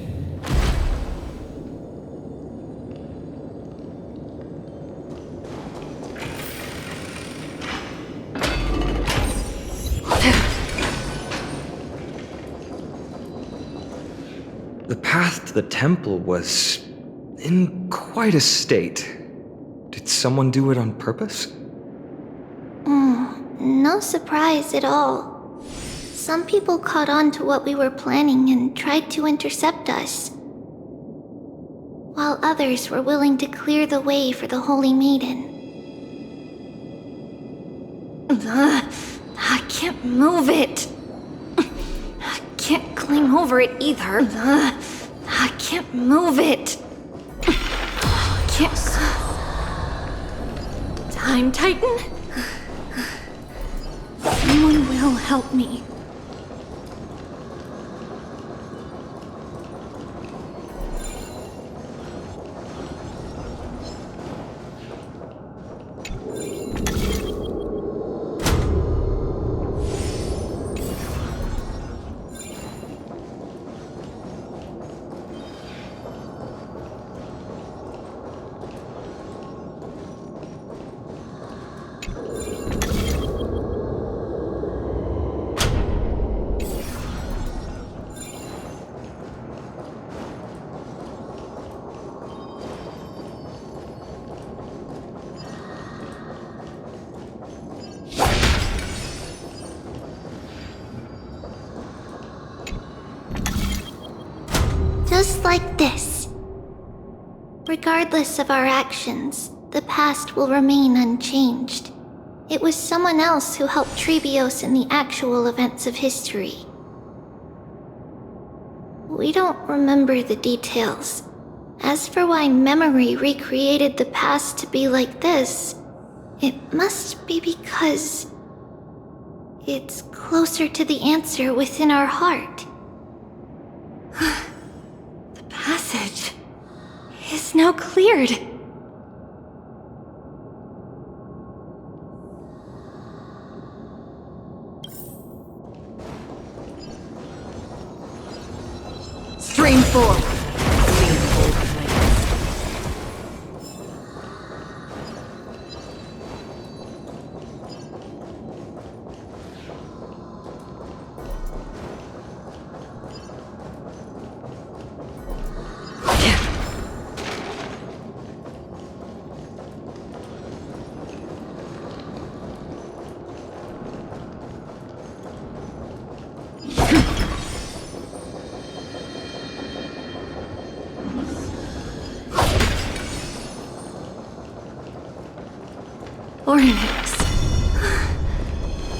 The path to the temple was in quite a state. Did someone do it on purpose? No surprise at all. Some people caught on to what we were planning and tried to intercept us, while others were willing to clear the way for the Holy Maiden. I can't move it. I can't climb over it either. I can't move it. Can't. Time Titan? Someone will help me. Just like this. Regardless of our actions, the past will remain unchanged. It was someone else who helped Trebios in the actual events of history. We don't remember the details. As for why memory recreated the past to be like this, it must be because it's closer to the answer within our heart. The passage is now cleared. Stream forward. Ornix.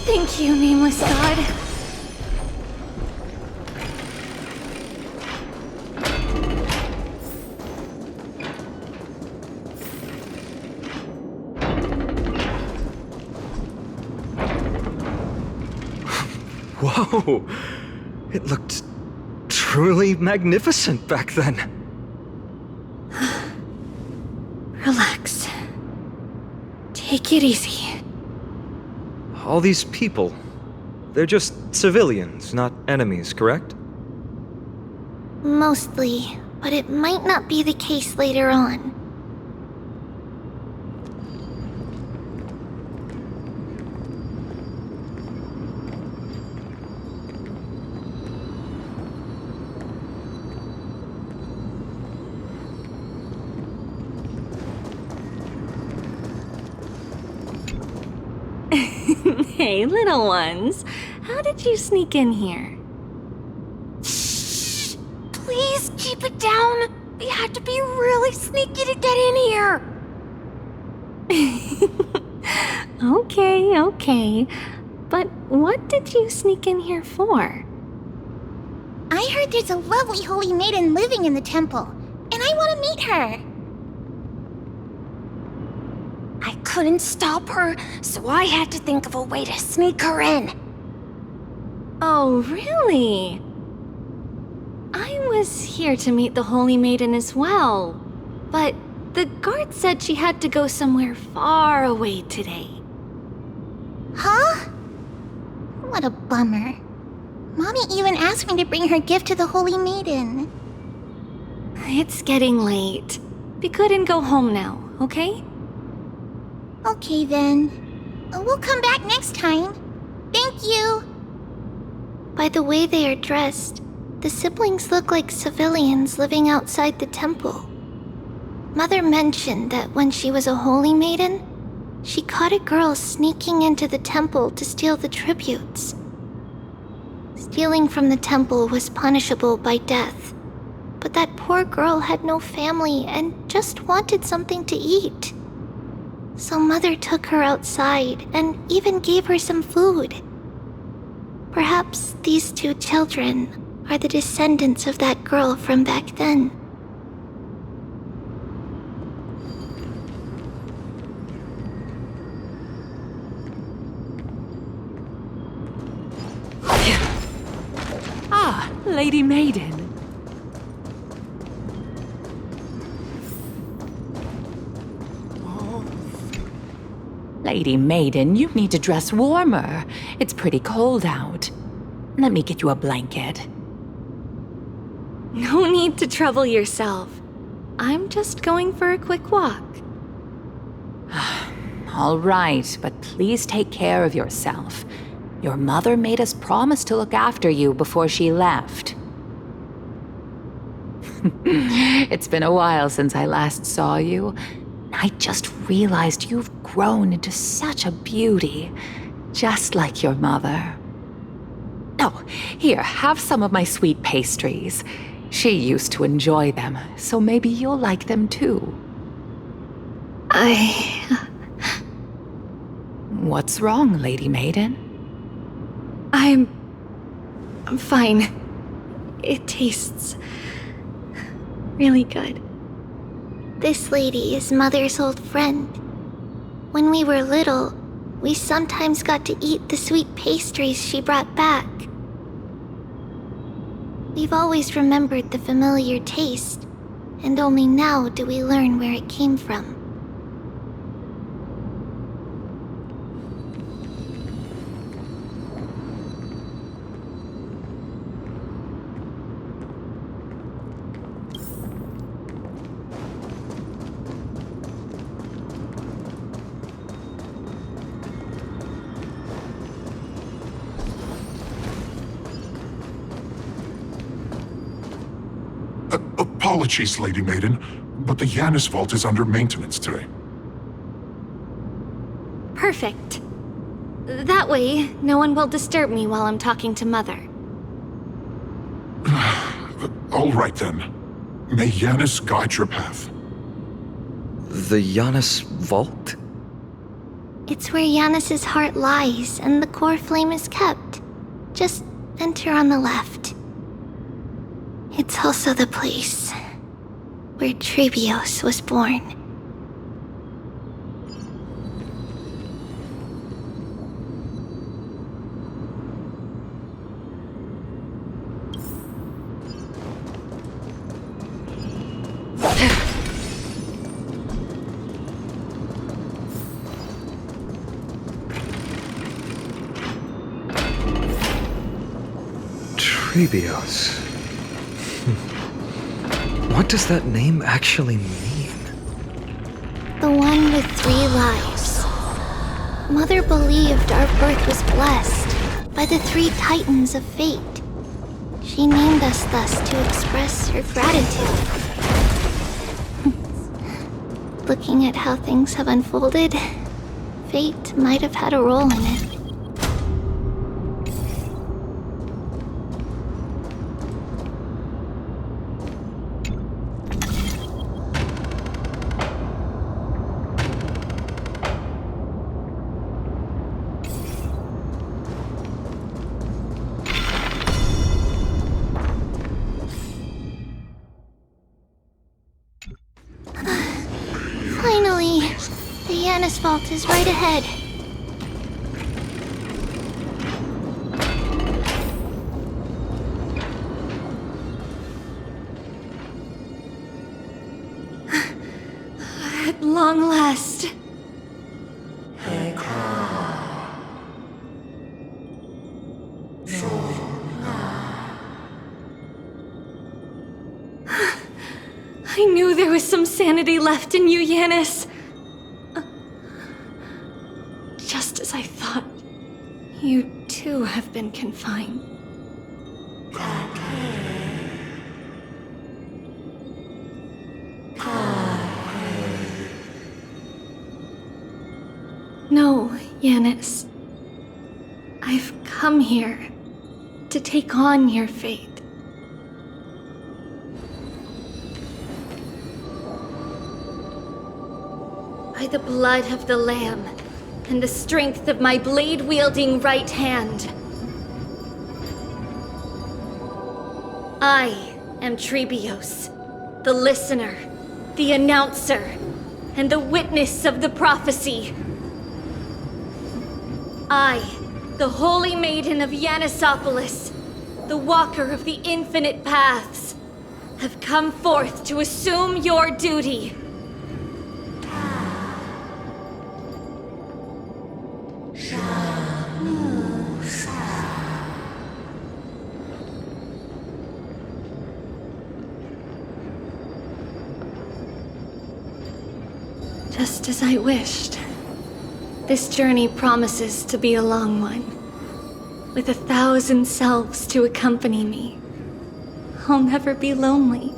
Thank you, nameless god. Whoa! It looked truly magnificent back then. Relax. Take it easy. All these people, they're just civilians, not enemies, correct? Mostly, but it might not be the case later on. Hey, little ones. How did you sneak in here? Shh! Please keep it down. We had to be really sneaky to get in here. Okay. But what did you sneak in here for? I heard there's a lovely holy maiden living in the temple, and I want to meet her. I couldn't stop her, so I had to think of a way to sneak her in. Oh, really? I was here to meet the Holy Maiden as well, but the guard said she had to go somewhere far away today. Huh? What a bummer. Mommy even asked me to bring her gift to the Holy Maiden. It's getting late. Be good and go home now, okay? Okay then. We'll come back next time. Thank you. By the way they are dressed, the siblings look like civilians living outside the temple. Mother mentioned that when she was a holy maiden, she caught a girl sneaking into the temple to steal the tributes. Stealing from the temple was punishable by death, but that poor girl had no family and just wanted something to eat. So Mother took her outside and even gave her some food. Perhaps these two children are the descendants of that girl from back then. Ah, Lady Maiden. Lady Maiden, you need to dress warmer. It's pretty cold out. Let me get you a blanket. No need to trouble yourself. I'm just going for a quick walk. All right, but please take care of yourself. Your mother made us promise to look after you before she left. It's been a while since I last saw you. I just realized you've grown into such a beauty, just like your mother. Oh, here, have some of my sweet pastries. She used to enjoy them, so maybe you'll like them too. What's wrong, Lady Maiden? I'm fine. It tastes really good. This lady is Mother's old friend. When we were little, we sometimes got to eat the sweet pastries she brought back. We've always remembered the familiar taste, and only now do we learn where it came from. Apologies, Lady Maiden, but the Janus Vault is under maintenance today. Perfect. That way, no one will disturb me while I'm talking to Mother. All right then. May Janus guide your path. The Janus Vault? It's where Janus's heart lies and the core flame is kept. Just enter on the left. It's also the place where Trebios was born. Trebios. What does that name actually mean? The one with 3 lives. Mother believed our birth was blessed by the 3 titans of fate. She named us thus to express her gratitude. Looking at how things have unfolded, fate might have had a role in it. Finally, the Janus Vault is right ahead. At long last. I knew there was some sanity left in you, Janus. Just as I thought, you too have been confined. No, Janus. I've come here to take on your fate. By the blood of the Lamb and the strength of my blade-wielding right hand, I am Trebios, the listener, the announcer, and the witness of the prophecy. I, the Holy Maiden of Yanusopolis, the Walker of the Infinite Paths, have come forth to assume your duty. Just as I wished. This journey promises to be a long one, with 1,000 selves to accompany me. I'll never be lonely.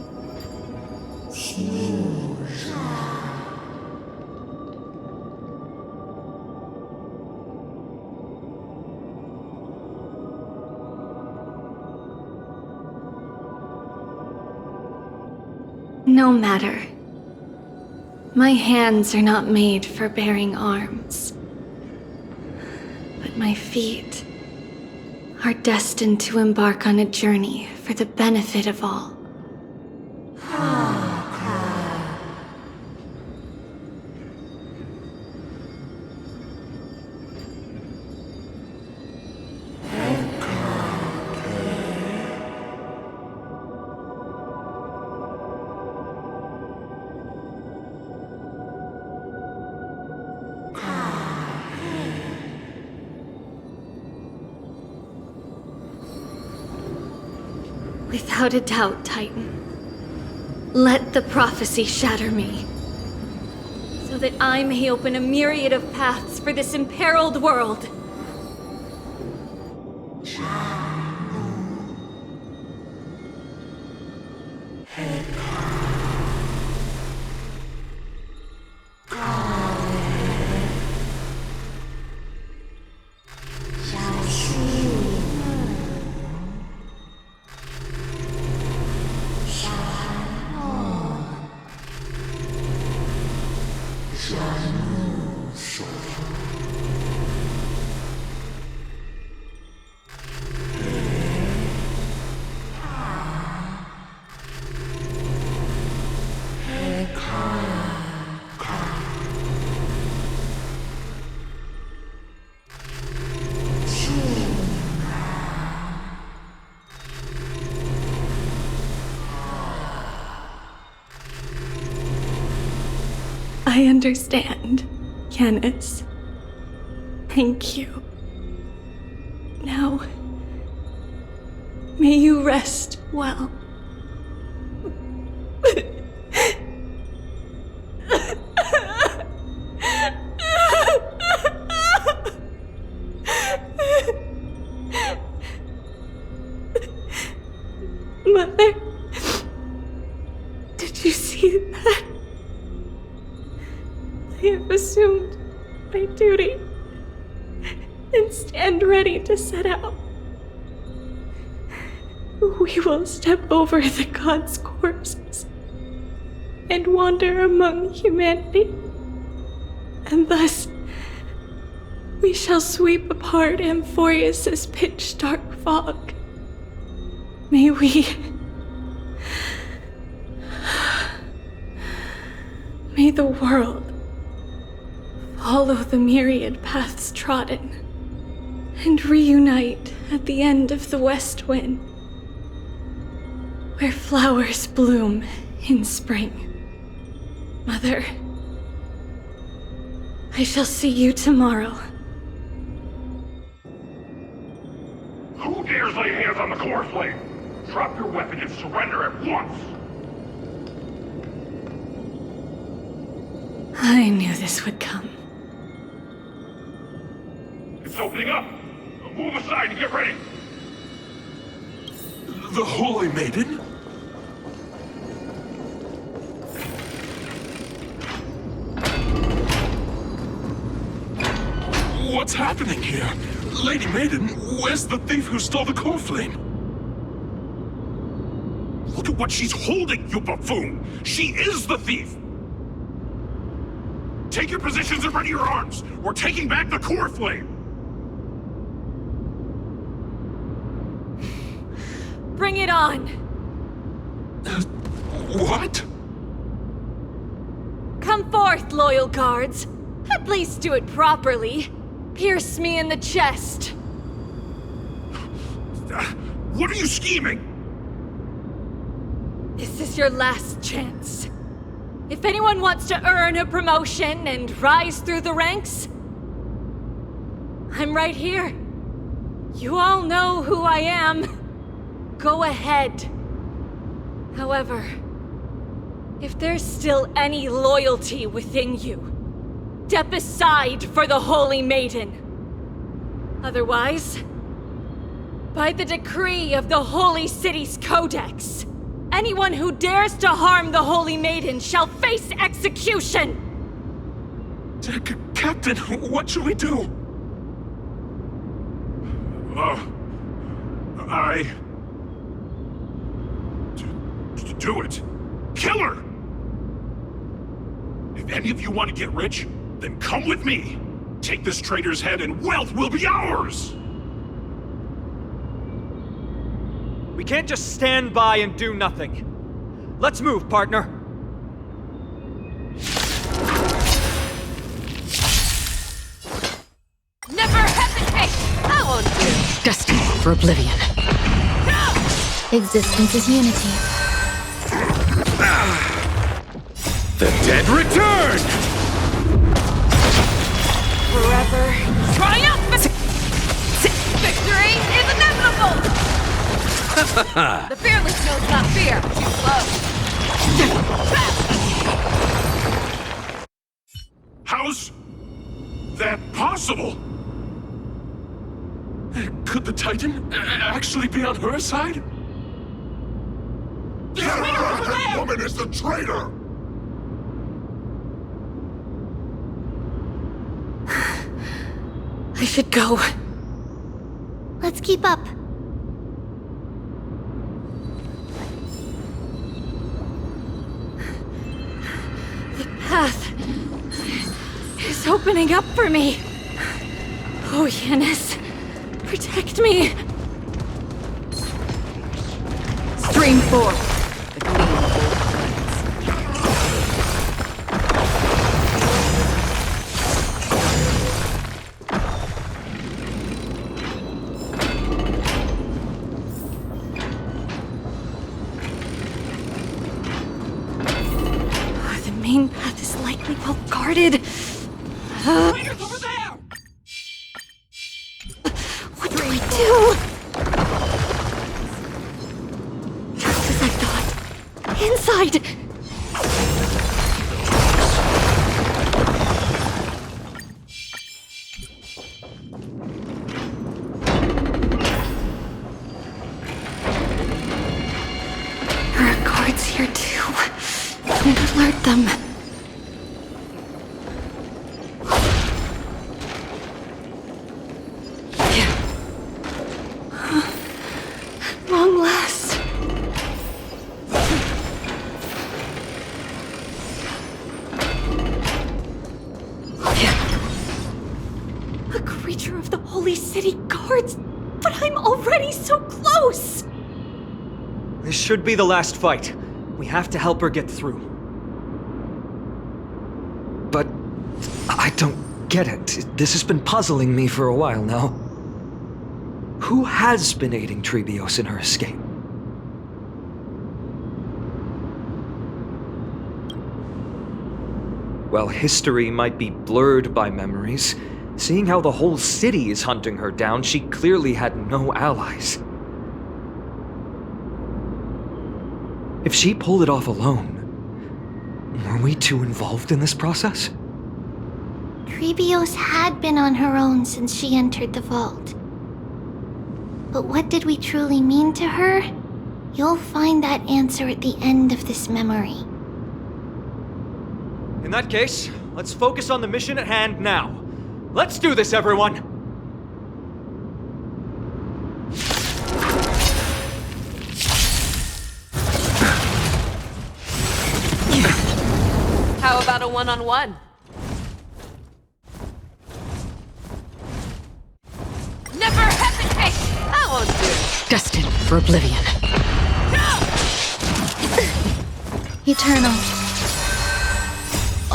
No matter. My hands are not made for bearing arms. But my feet are destined to embark on a journey for the benefit of all. Without a doubt, Titan. Let the prophecy shatter me, so that I may open a myriad of paths for this imperiled world. I understand, Yanis. Thank you. Now, may you rest well. Mother, did you see that? I have assumed my duty and stand ready to set out. We will step over the gods' corpses and wander among humanity, and thus we shall sweep apart Amphorius's pitch-dark fog. May we... May the world follow the myriad paths trodden and reunite at the end of the west wind, where flowers bloom in spring. Mother, I shall see you tomorrow. Who dares lay hands on the core flame? Drop your weapon and surrender at once! I knew this would come. It's opening up! Move aside and get ready! The Holy Maiden? What's happening here? Lady Maiden, where's the thief who stole the core flame? Look at what she's holding, you buffoon! She is the thief! Take your positions and ready your arms! We're taking back the core flame! Bring it on! What? Come forth, loyal guards. At least do it properly. Pierce me in the chest. What are you scheming? This is your last chance. If anyone wants to earn a promotion and rise through the ranks, I'm right here. You all know who I am. Go ahead. However, if there's still any loyalty within you, step aside for the Holy Maiden. Otherwise, by the decree of the Holy City's Codex, anyone who dares to harm the Holy Maiden shall face execution! Captain, what should we do? Do it. kill her! If any of you want to get rich, then come with me. Take this traitor's head and wealth will be ours! We can't just stand by and do nothing. Let's move, partner. Never hesitate! I won't do. Destined for oblivion. Existence is unity. The dead return! Forever triumphant! Victory is inevitable! The fearless knows not fear. Too close. How's that possible? Could the Titan actually be on her side? That woman is the traitor! I should go. Let's keep up. The path is opening up for me. Oh, Yanis, protect me. Stream forth. The gleam of The main path is likely well guarded. Over there! What do I do? Just as I thought. Inside! There are guards here too. And alert them. At long last. A creature of the Holy City guards, but I'm already so close! This should be the last fight. We have to help her get through. But I don't get it. This has been puzzling me for a while now. Who has been aiding Trebios in her escape? Well, history might be blurred by memories. Seeing how the whole city is hunting her down, she clearly had no allies. If she pulled it off alone, were we too involved in this process? Trebios had been on her own since she entered the vault. But what did we truly mean to her? You'll find that answer at the end of this memory. In that case, let's focus on the mission at hand now. Let's do this, everyone! How about a one-on-one? Never hesitate! I won't do it. Destined for oblivion. Eternal.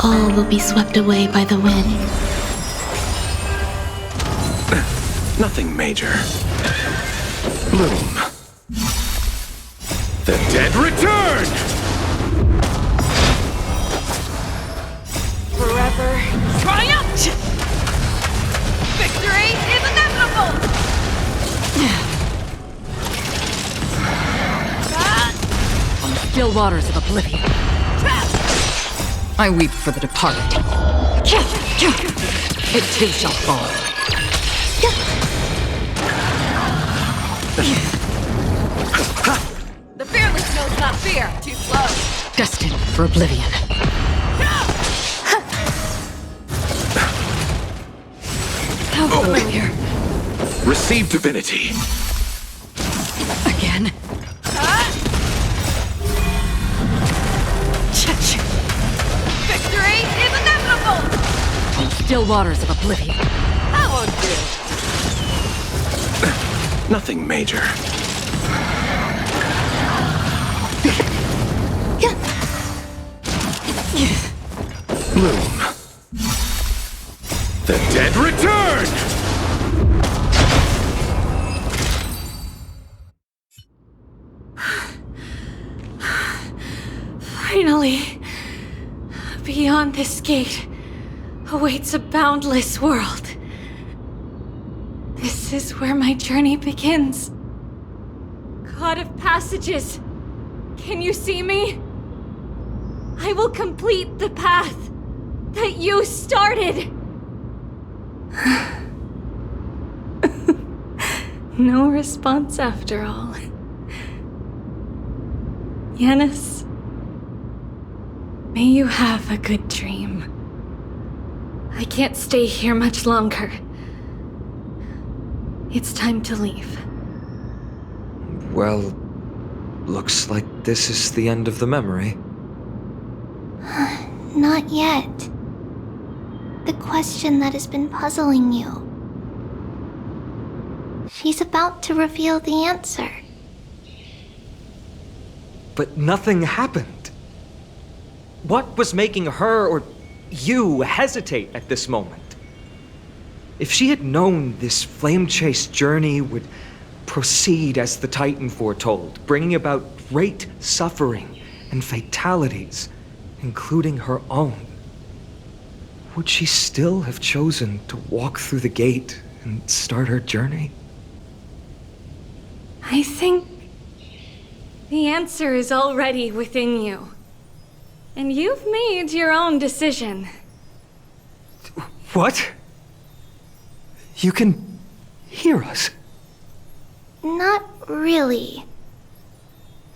All will be swept away by the wind. Nothing major. Bloom. The dead return! Forever triumph! Victory is inevitable! On the still waters of oblivion, I weep for the departed. It too shall fall. The fearless knows not fear. Too slow. Destined for oblivion. How familiar. Receive divinity. Again. still waters of oblivion. That won't do. Nothing major. Bloom. The dead return! Finally, beyond this gate awaits a boundless world. This is where my journey begins. God of Passages, can you see me? I will complete the path that you started. No response after all. Yanis, may you have a good dream. I can't stay here much longer. It's time to leave. Well, looks like this is the end of the memory. Not yet. The question that has been puzzling you. She's about to reveal the answer. But nothing happened. What was making her or you hesitate at this moment? If she had known this flame-chased journey would proceed as the Titan foretold, bringing about great suffering and fatalities, including her own, would she still have chosen to walk through the gate and start her journey? I think the answer is already within you. And you've made your own decision. What? You can hear us? Not really.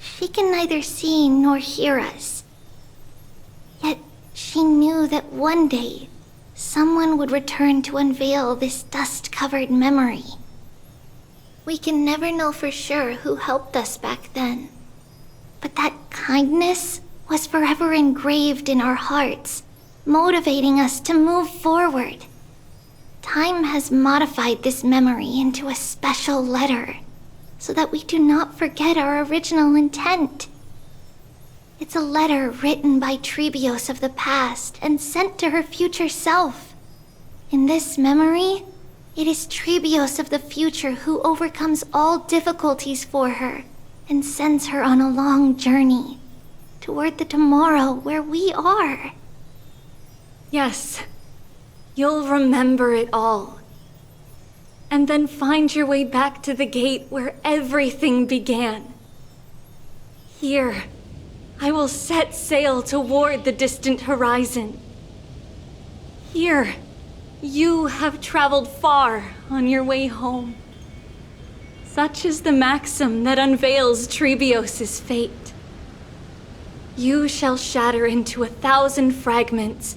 She can neither see nor hear us. Yet she knew that one day, someone would return to unveil this dust-covered memory. We can never know for sure who helped us back then. But that kindness was forever engraved in our hearts, motivating us to move forward. Time has modified this memory into a special letter, so that we do not forget our original intent. It's a letter written by Trebios of the past and sent to her future self. In this memory, it is Trebios of the future who overcomes all difficulties for her and sends her on a long journey toward the tomorrow where we are. Yes, you'll remember it all. And then find your way back to the gate where everything began. Here, I will set sail toward the distant horizon. Here, you have traveled far on your way home. Such is the maxim that unveils Trebios' fate. You shall shatter into 1,000 fragments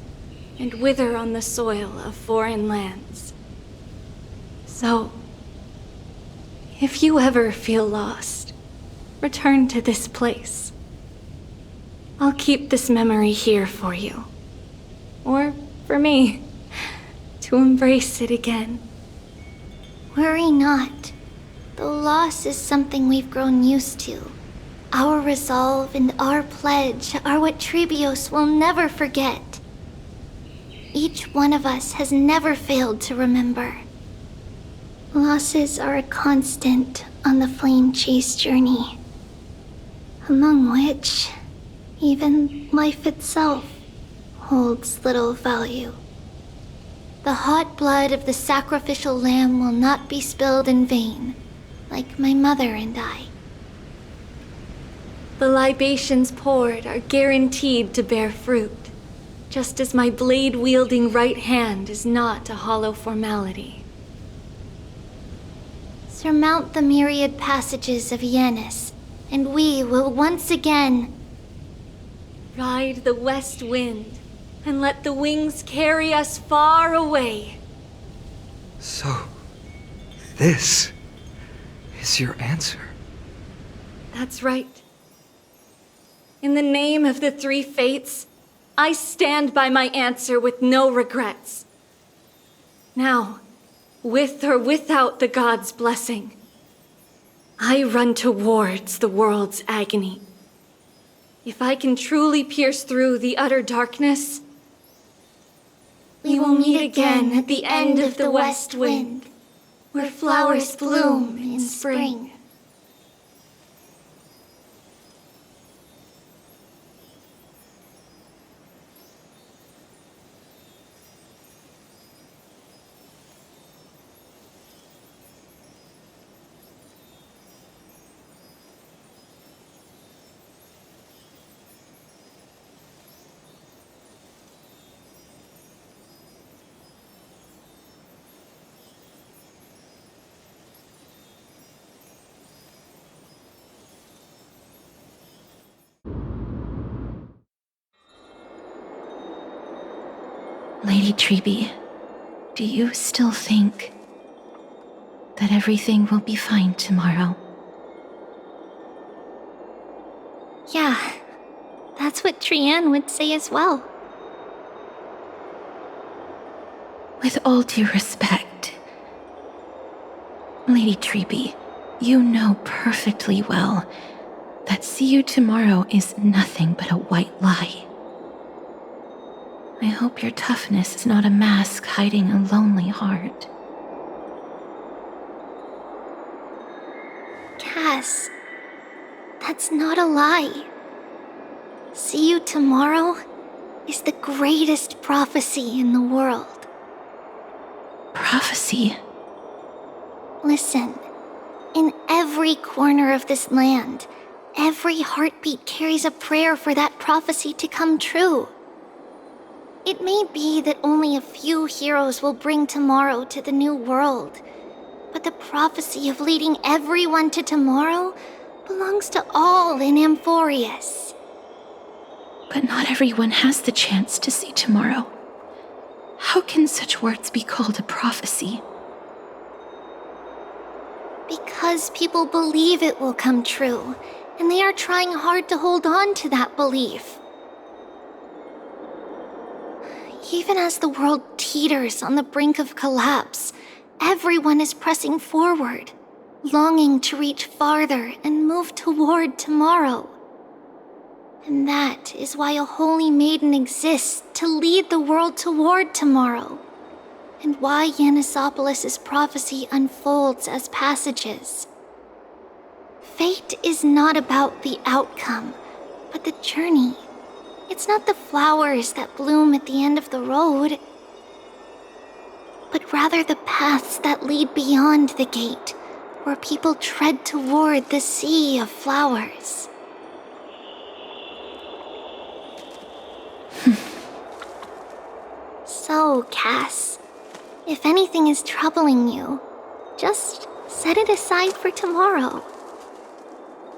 and wither on the soil of foreign lands. So, if you ever feel lost, return to this place. I'll keep this memory here for you. Or for me, to embrace it again. Worry not. The loss is something we've grown used to. Our resolve and our pledge are what Trebios will never forget. Each one of us has never failed to remember. Losses are a constant on the flame chase journey, among which even life itself holds little value. The hot blood of the sacrificial lamb will not be spilled in vain, like my mother and I. The libations poured are guaranteed to bear fruit, just as my blade-wielding right hand is not a hollow formality. Surmount the myriad passages of Yanis, and we will once again ride the west wind and let the wings carry us far away. So, this is your answer? That's right. In the name of the three fates, I stand by my answer with no regrets. Now, with or without the god's blessing, I run towards the world's agony. If I can truly pierce through the utter darkness, we will meet again at the end of the west wind, where flowers bloom in spring. Lady Treby, do you still think that everything will be fine tomorrow? Yeah, that's what Trianne would say as well. With all due respect, Lady Treby, you know perfectly well that see you tomorrow is nothing but a white lie. I hope your toughness is not a mask hiding a lonely heart. Cass, that's not a lie. See you tomorrow is the greatest prophecy in the world. Prophecy? Listen, in every corner of this land, every heartbeat carries a prayer for that prophecy to come true. It may be that only a few heroes will bring tomorrow to the new world, but the prophecy of leading everyone to tomorrow belongs to all in Amphorius. But not everyone has the chance to see tomorrow. How can such words be called a prophecy? Because people believe it will come true, and they are trying hard to hold on to that belief. Even as the world teeters on the brink of collapse, everyone is pressing forward, longing to reach farther and move toward tomorrow. And that is why a holy maiden exists to lead the world toward tomorrow, and why Yanisopoulos' prophecy unfolds as passages. Fate is not about the outcome, but the journey. It's not the flowers that bloom at the end of the road, but rather the paths that lead beyond the gate, where people tread toward the sea of flowers. So, Cass, if anything is troubling you, just set it aside for tomorrow.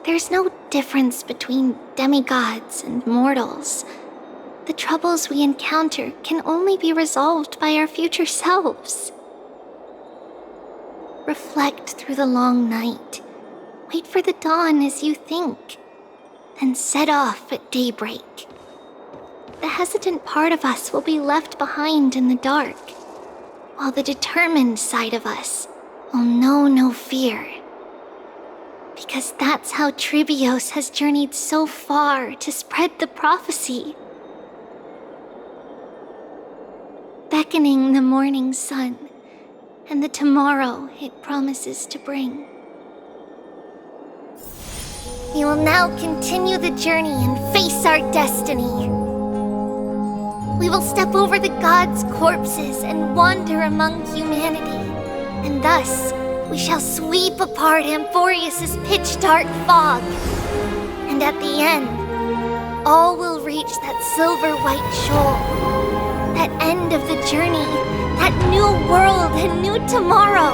There's no difference between demigods and mortals. The troubles we encounter can only be resolved by our future selves. Reflect through the long night. Wait for the dawn as you think. Then set off at daybreak. The hesitant part of us will be left behind in the dark, while the determined side of us will know no fear. Because that's how Tribios has journeyed so far to spread the prophecy. Beckoning the morning sun, and the tomorrow it promises to bring. We will now continue the journey and face our destiny. We will step over the gods' corpses and wander among humanity, and thus we shall sweep apart Amphorius' pitch-dark fog. And at the end, all will reach that silver-white shoal, that end of the journey, that new world and new tomorrow.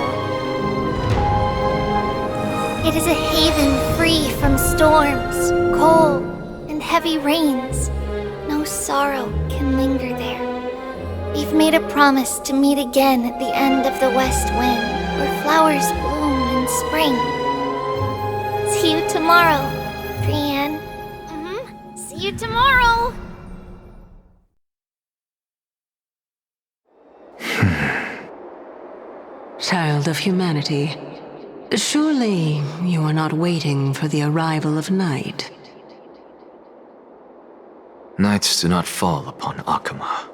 It is a haven free from storms, cold, and heavy rains. No sorrow can linger there. We've made a promise to meet again at the end of the west wind, where flowers bloom in spring. See you tomorrow, Trianne. See you tomorrow! Child of humanity, surely you are not waiting for the arrival of night. Nights do not fall upon Akama.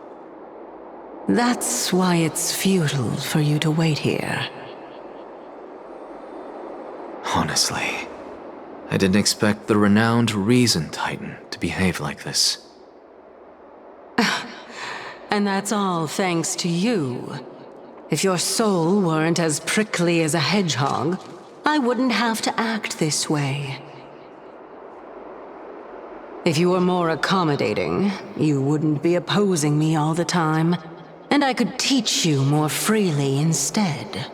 That's why it's futile for you to wait here. Honestly, I didn't expect the renowned Reason Titan to behave like this. And that's all thanks to you. If your soul weren't as prickly as a hedgehog, I wouldn't have to act this way. If you were more accommodating, you wouldn't be opposing me all the time, and I could teach you more freely instead.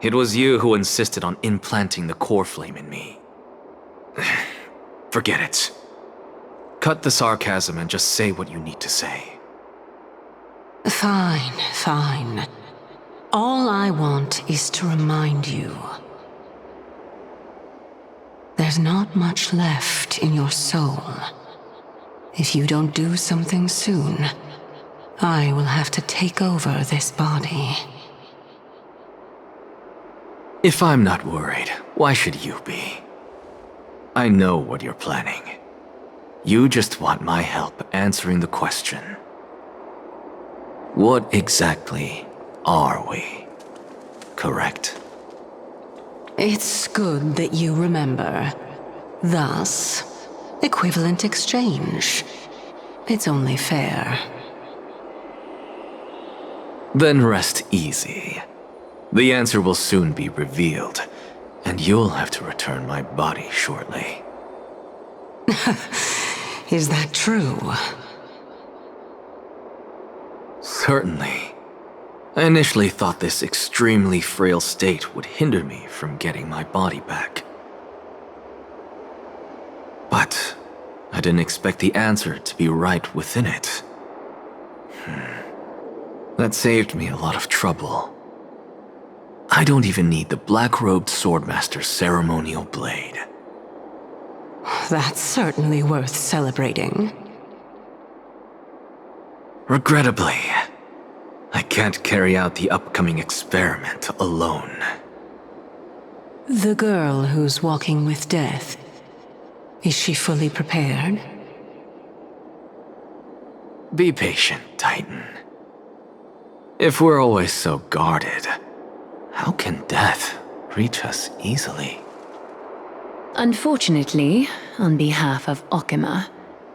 It was you who insisted on implanting the core flame in me. Forget it. Cut the sarcasm and just say what you need to say. Fine, fine. All I want is to remind you. There's not much left in your soul. If you don't do something soon, I will have to take over this body. If I'm not worried, why should you be? I know what you're planning. You just want my help answering the question. What exactly are we? Correct? It's good that you remember. Thus, equivalent exchange. It's only fair. Then rest easy. The answer will soon be revealed, and you'll have to return my body shortly. Is that true? Certainly. I initially thought this extremely frail state would hinder me from getting my body back. But I didn't expect the answer to be right within it. That saved me a lot of trouble. I don't even need the black-robed swordmaster's ceremonial blade. That's certainly worth celebrating. Regrettably, I can't carry out the upcoming experiment alone. The girl who's walking with death, is she fully prepared? Be patient, Titan. If we're always so guarded, how can death reach us easily? Unfortunately, on behalf of Okima,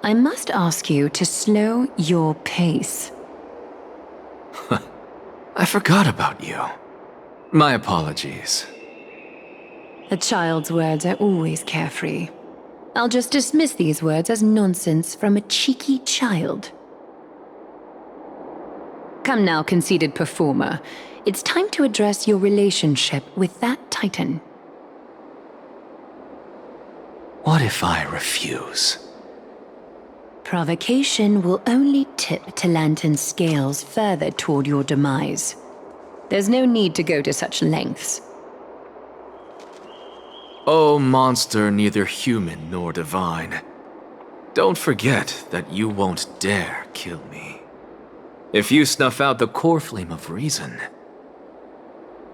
I must ask you to slow your pace. I forgot about you. My apologies. A child's words are always carefree. I'll just dismiss these words as nonsense from a cheeky child. Come now, conceited performer. It's time to address your relationship with that Titan. What if I refuse? Provocation will only tip Talantan's scales further toward your demise. There's no need to go to such lengths. Oh, monster neither human nor divine. Don't forget that you won't dare kill me. If you snuff out the core flame of reason,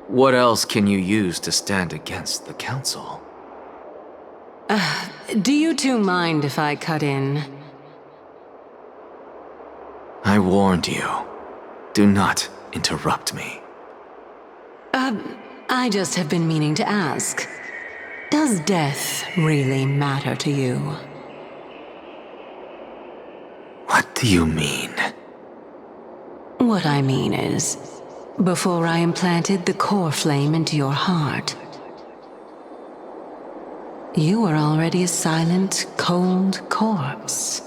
what else can you use to stand against the council? Do you two mind if I cut in? I warned you. Do not interrupt me. I just have been meaning to ask. Does death really matter to you? What do you mean? What I mean is, before I implanted the core flame into your heart, you were already a silent, cold corpse.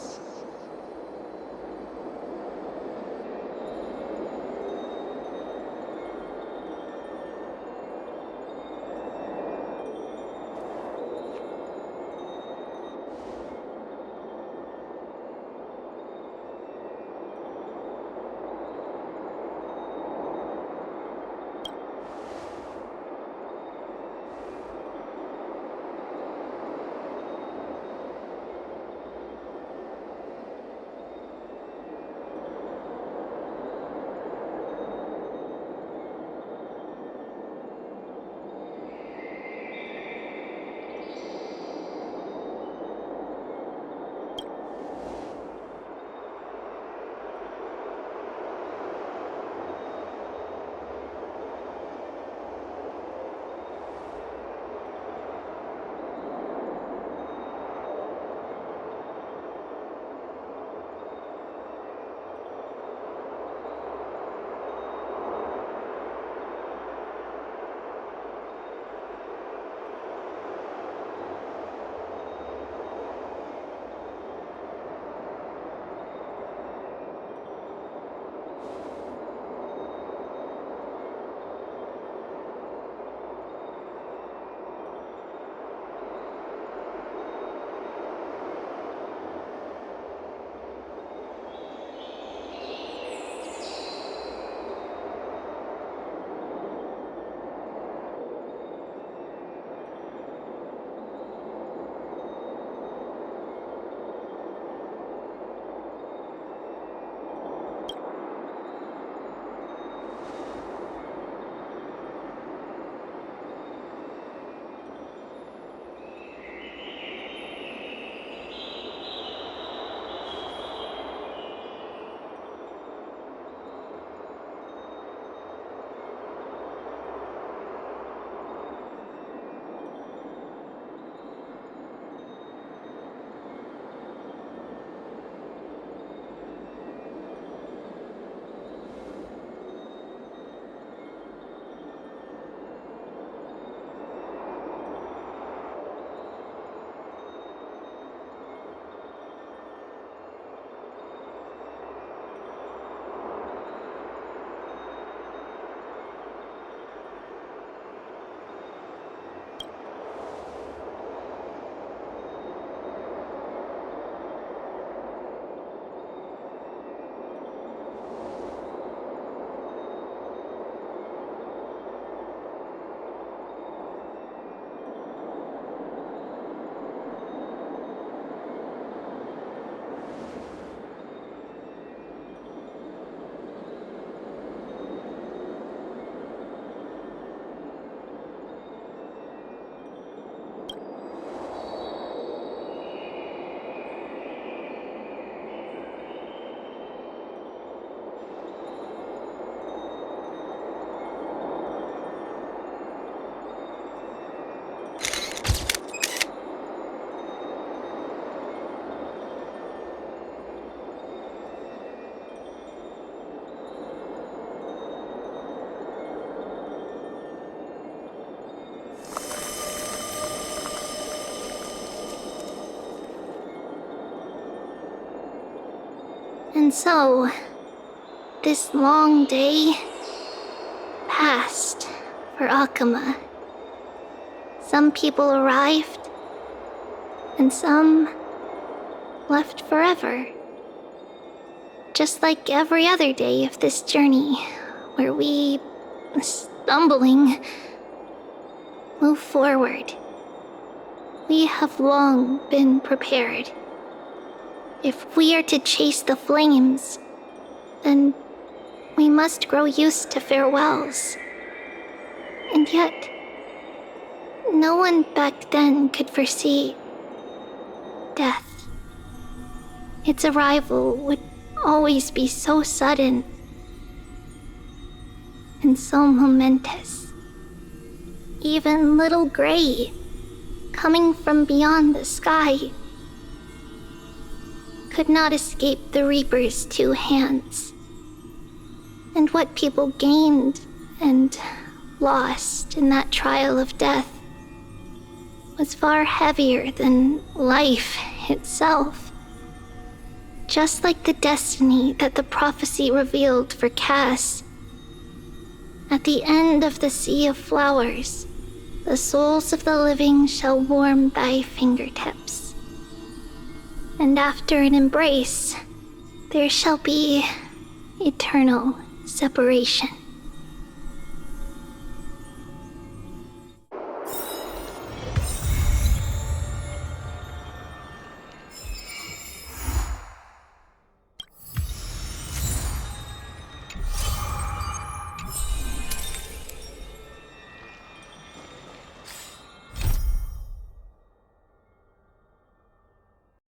And so, this long day passed for Akama. Some people arrived, and some left forever. Just like every other day of this journey, where we, stumbling, move forward. We have long been prepared. If we are to chase the flames, then we must grow used to farewells. And yet, no one back then could foresee death. Its arrival would always be so sudden and so momentous. Even little Gray, coming from beyond the sky, could not escape the Reaper's two hands. And what people gained and lost in that trial of death was far heavier than life itself. Just like the destiny that the prophecy revealed for Cass. At the end of the Sea of Flowers, the souls of the living shall warm thy fingertips. And after an embrace, there shall be eternal separation.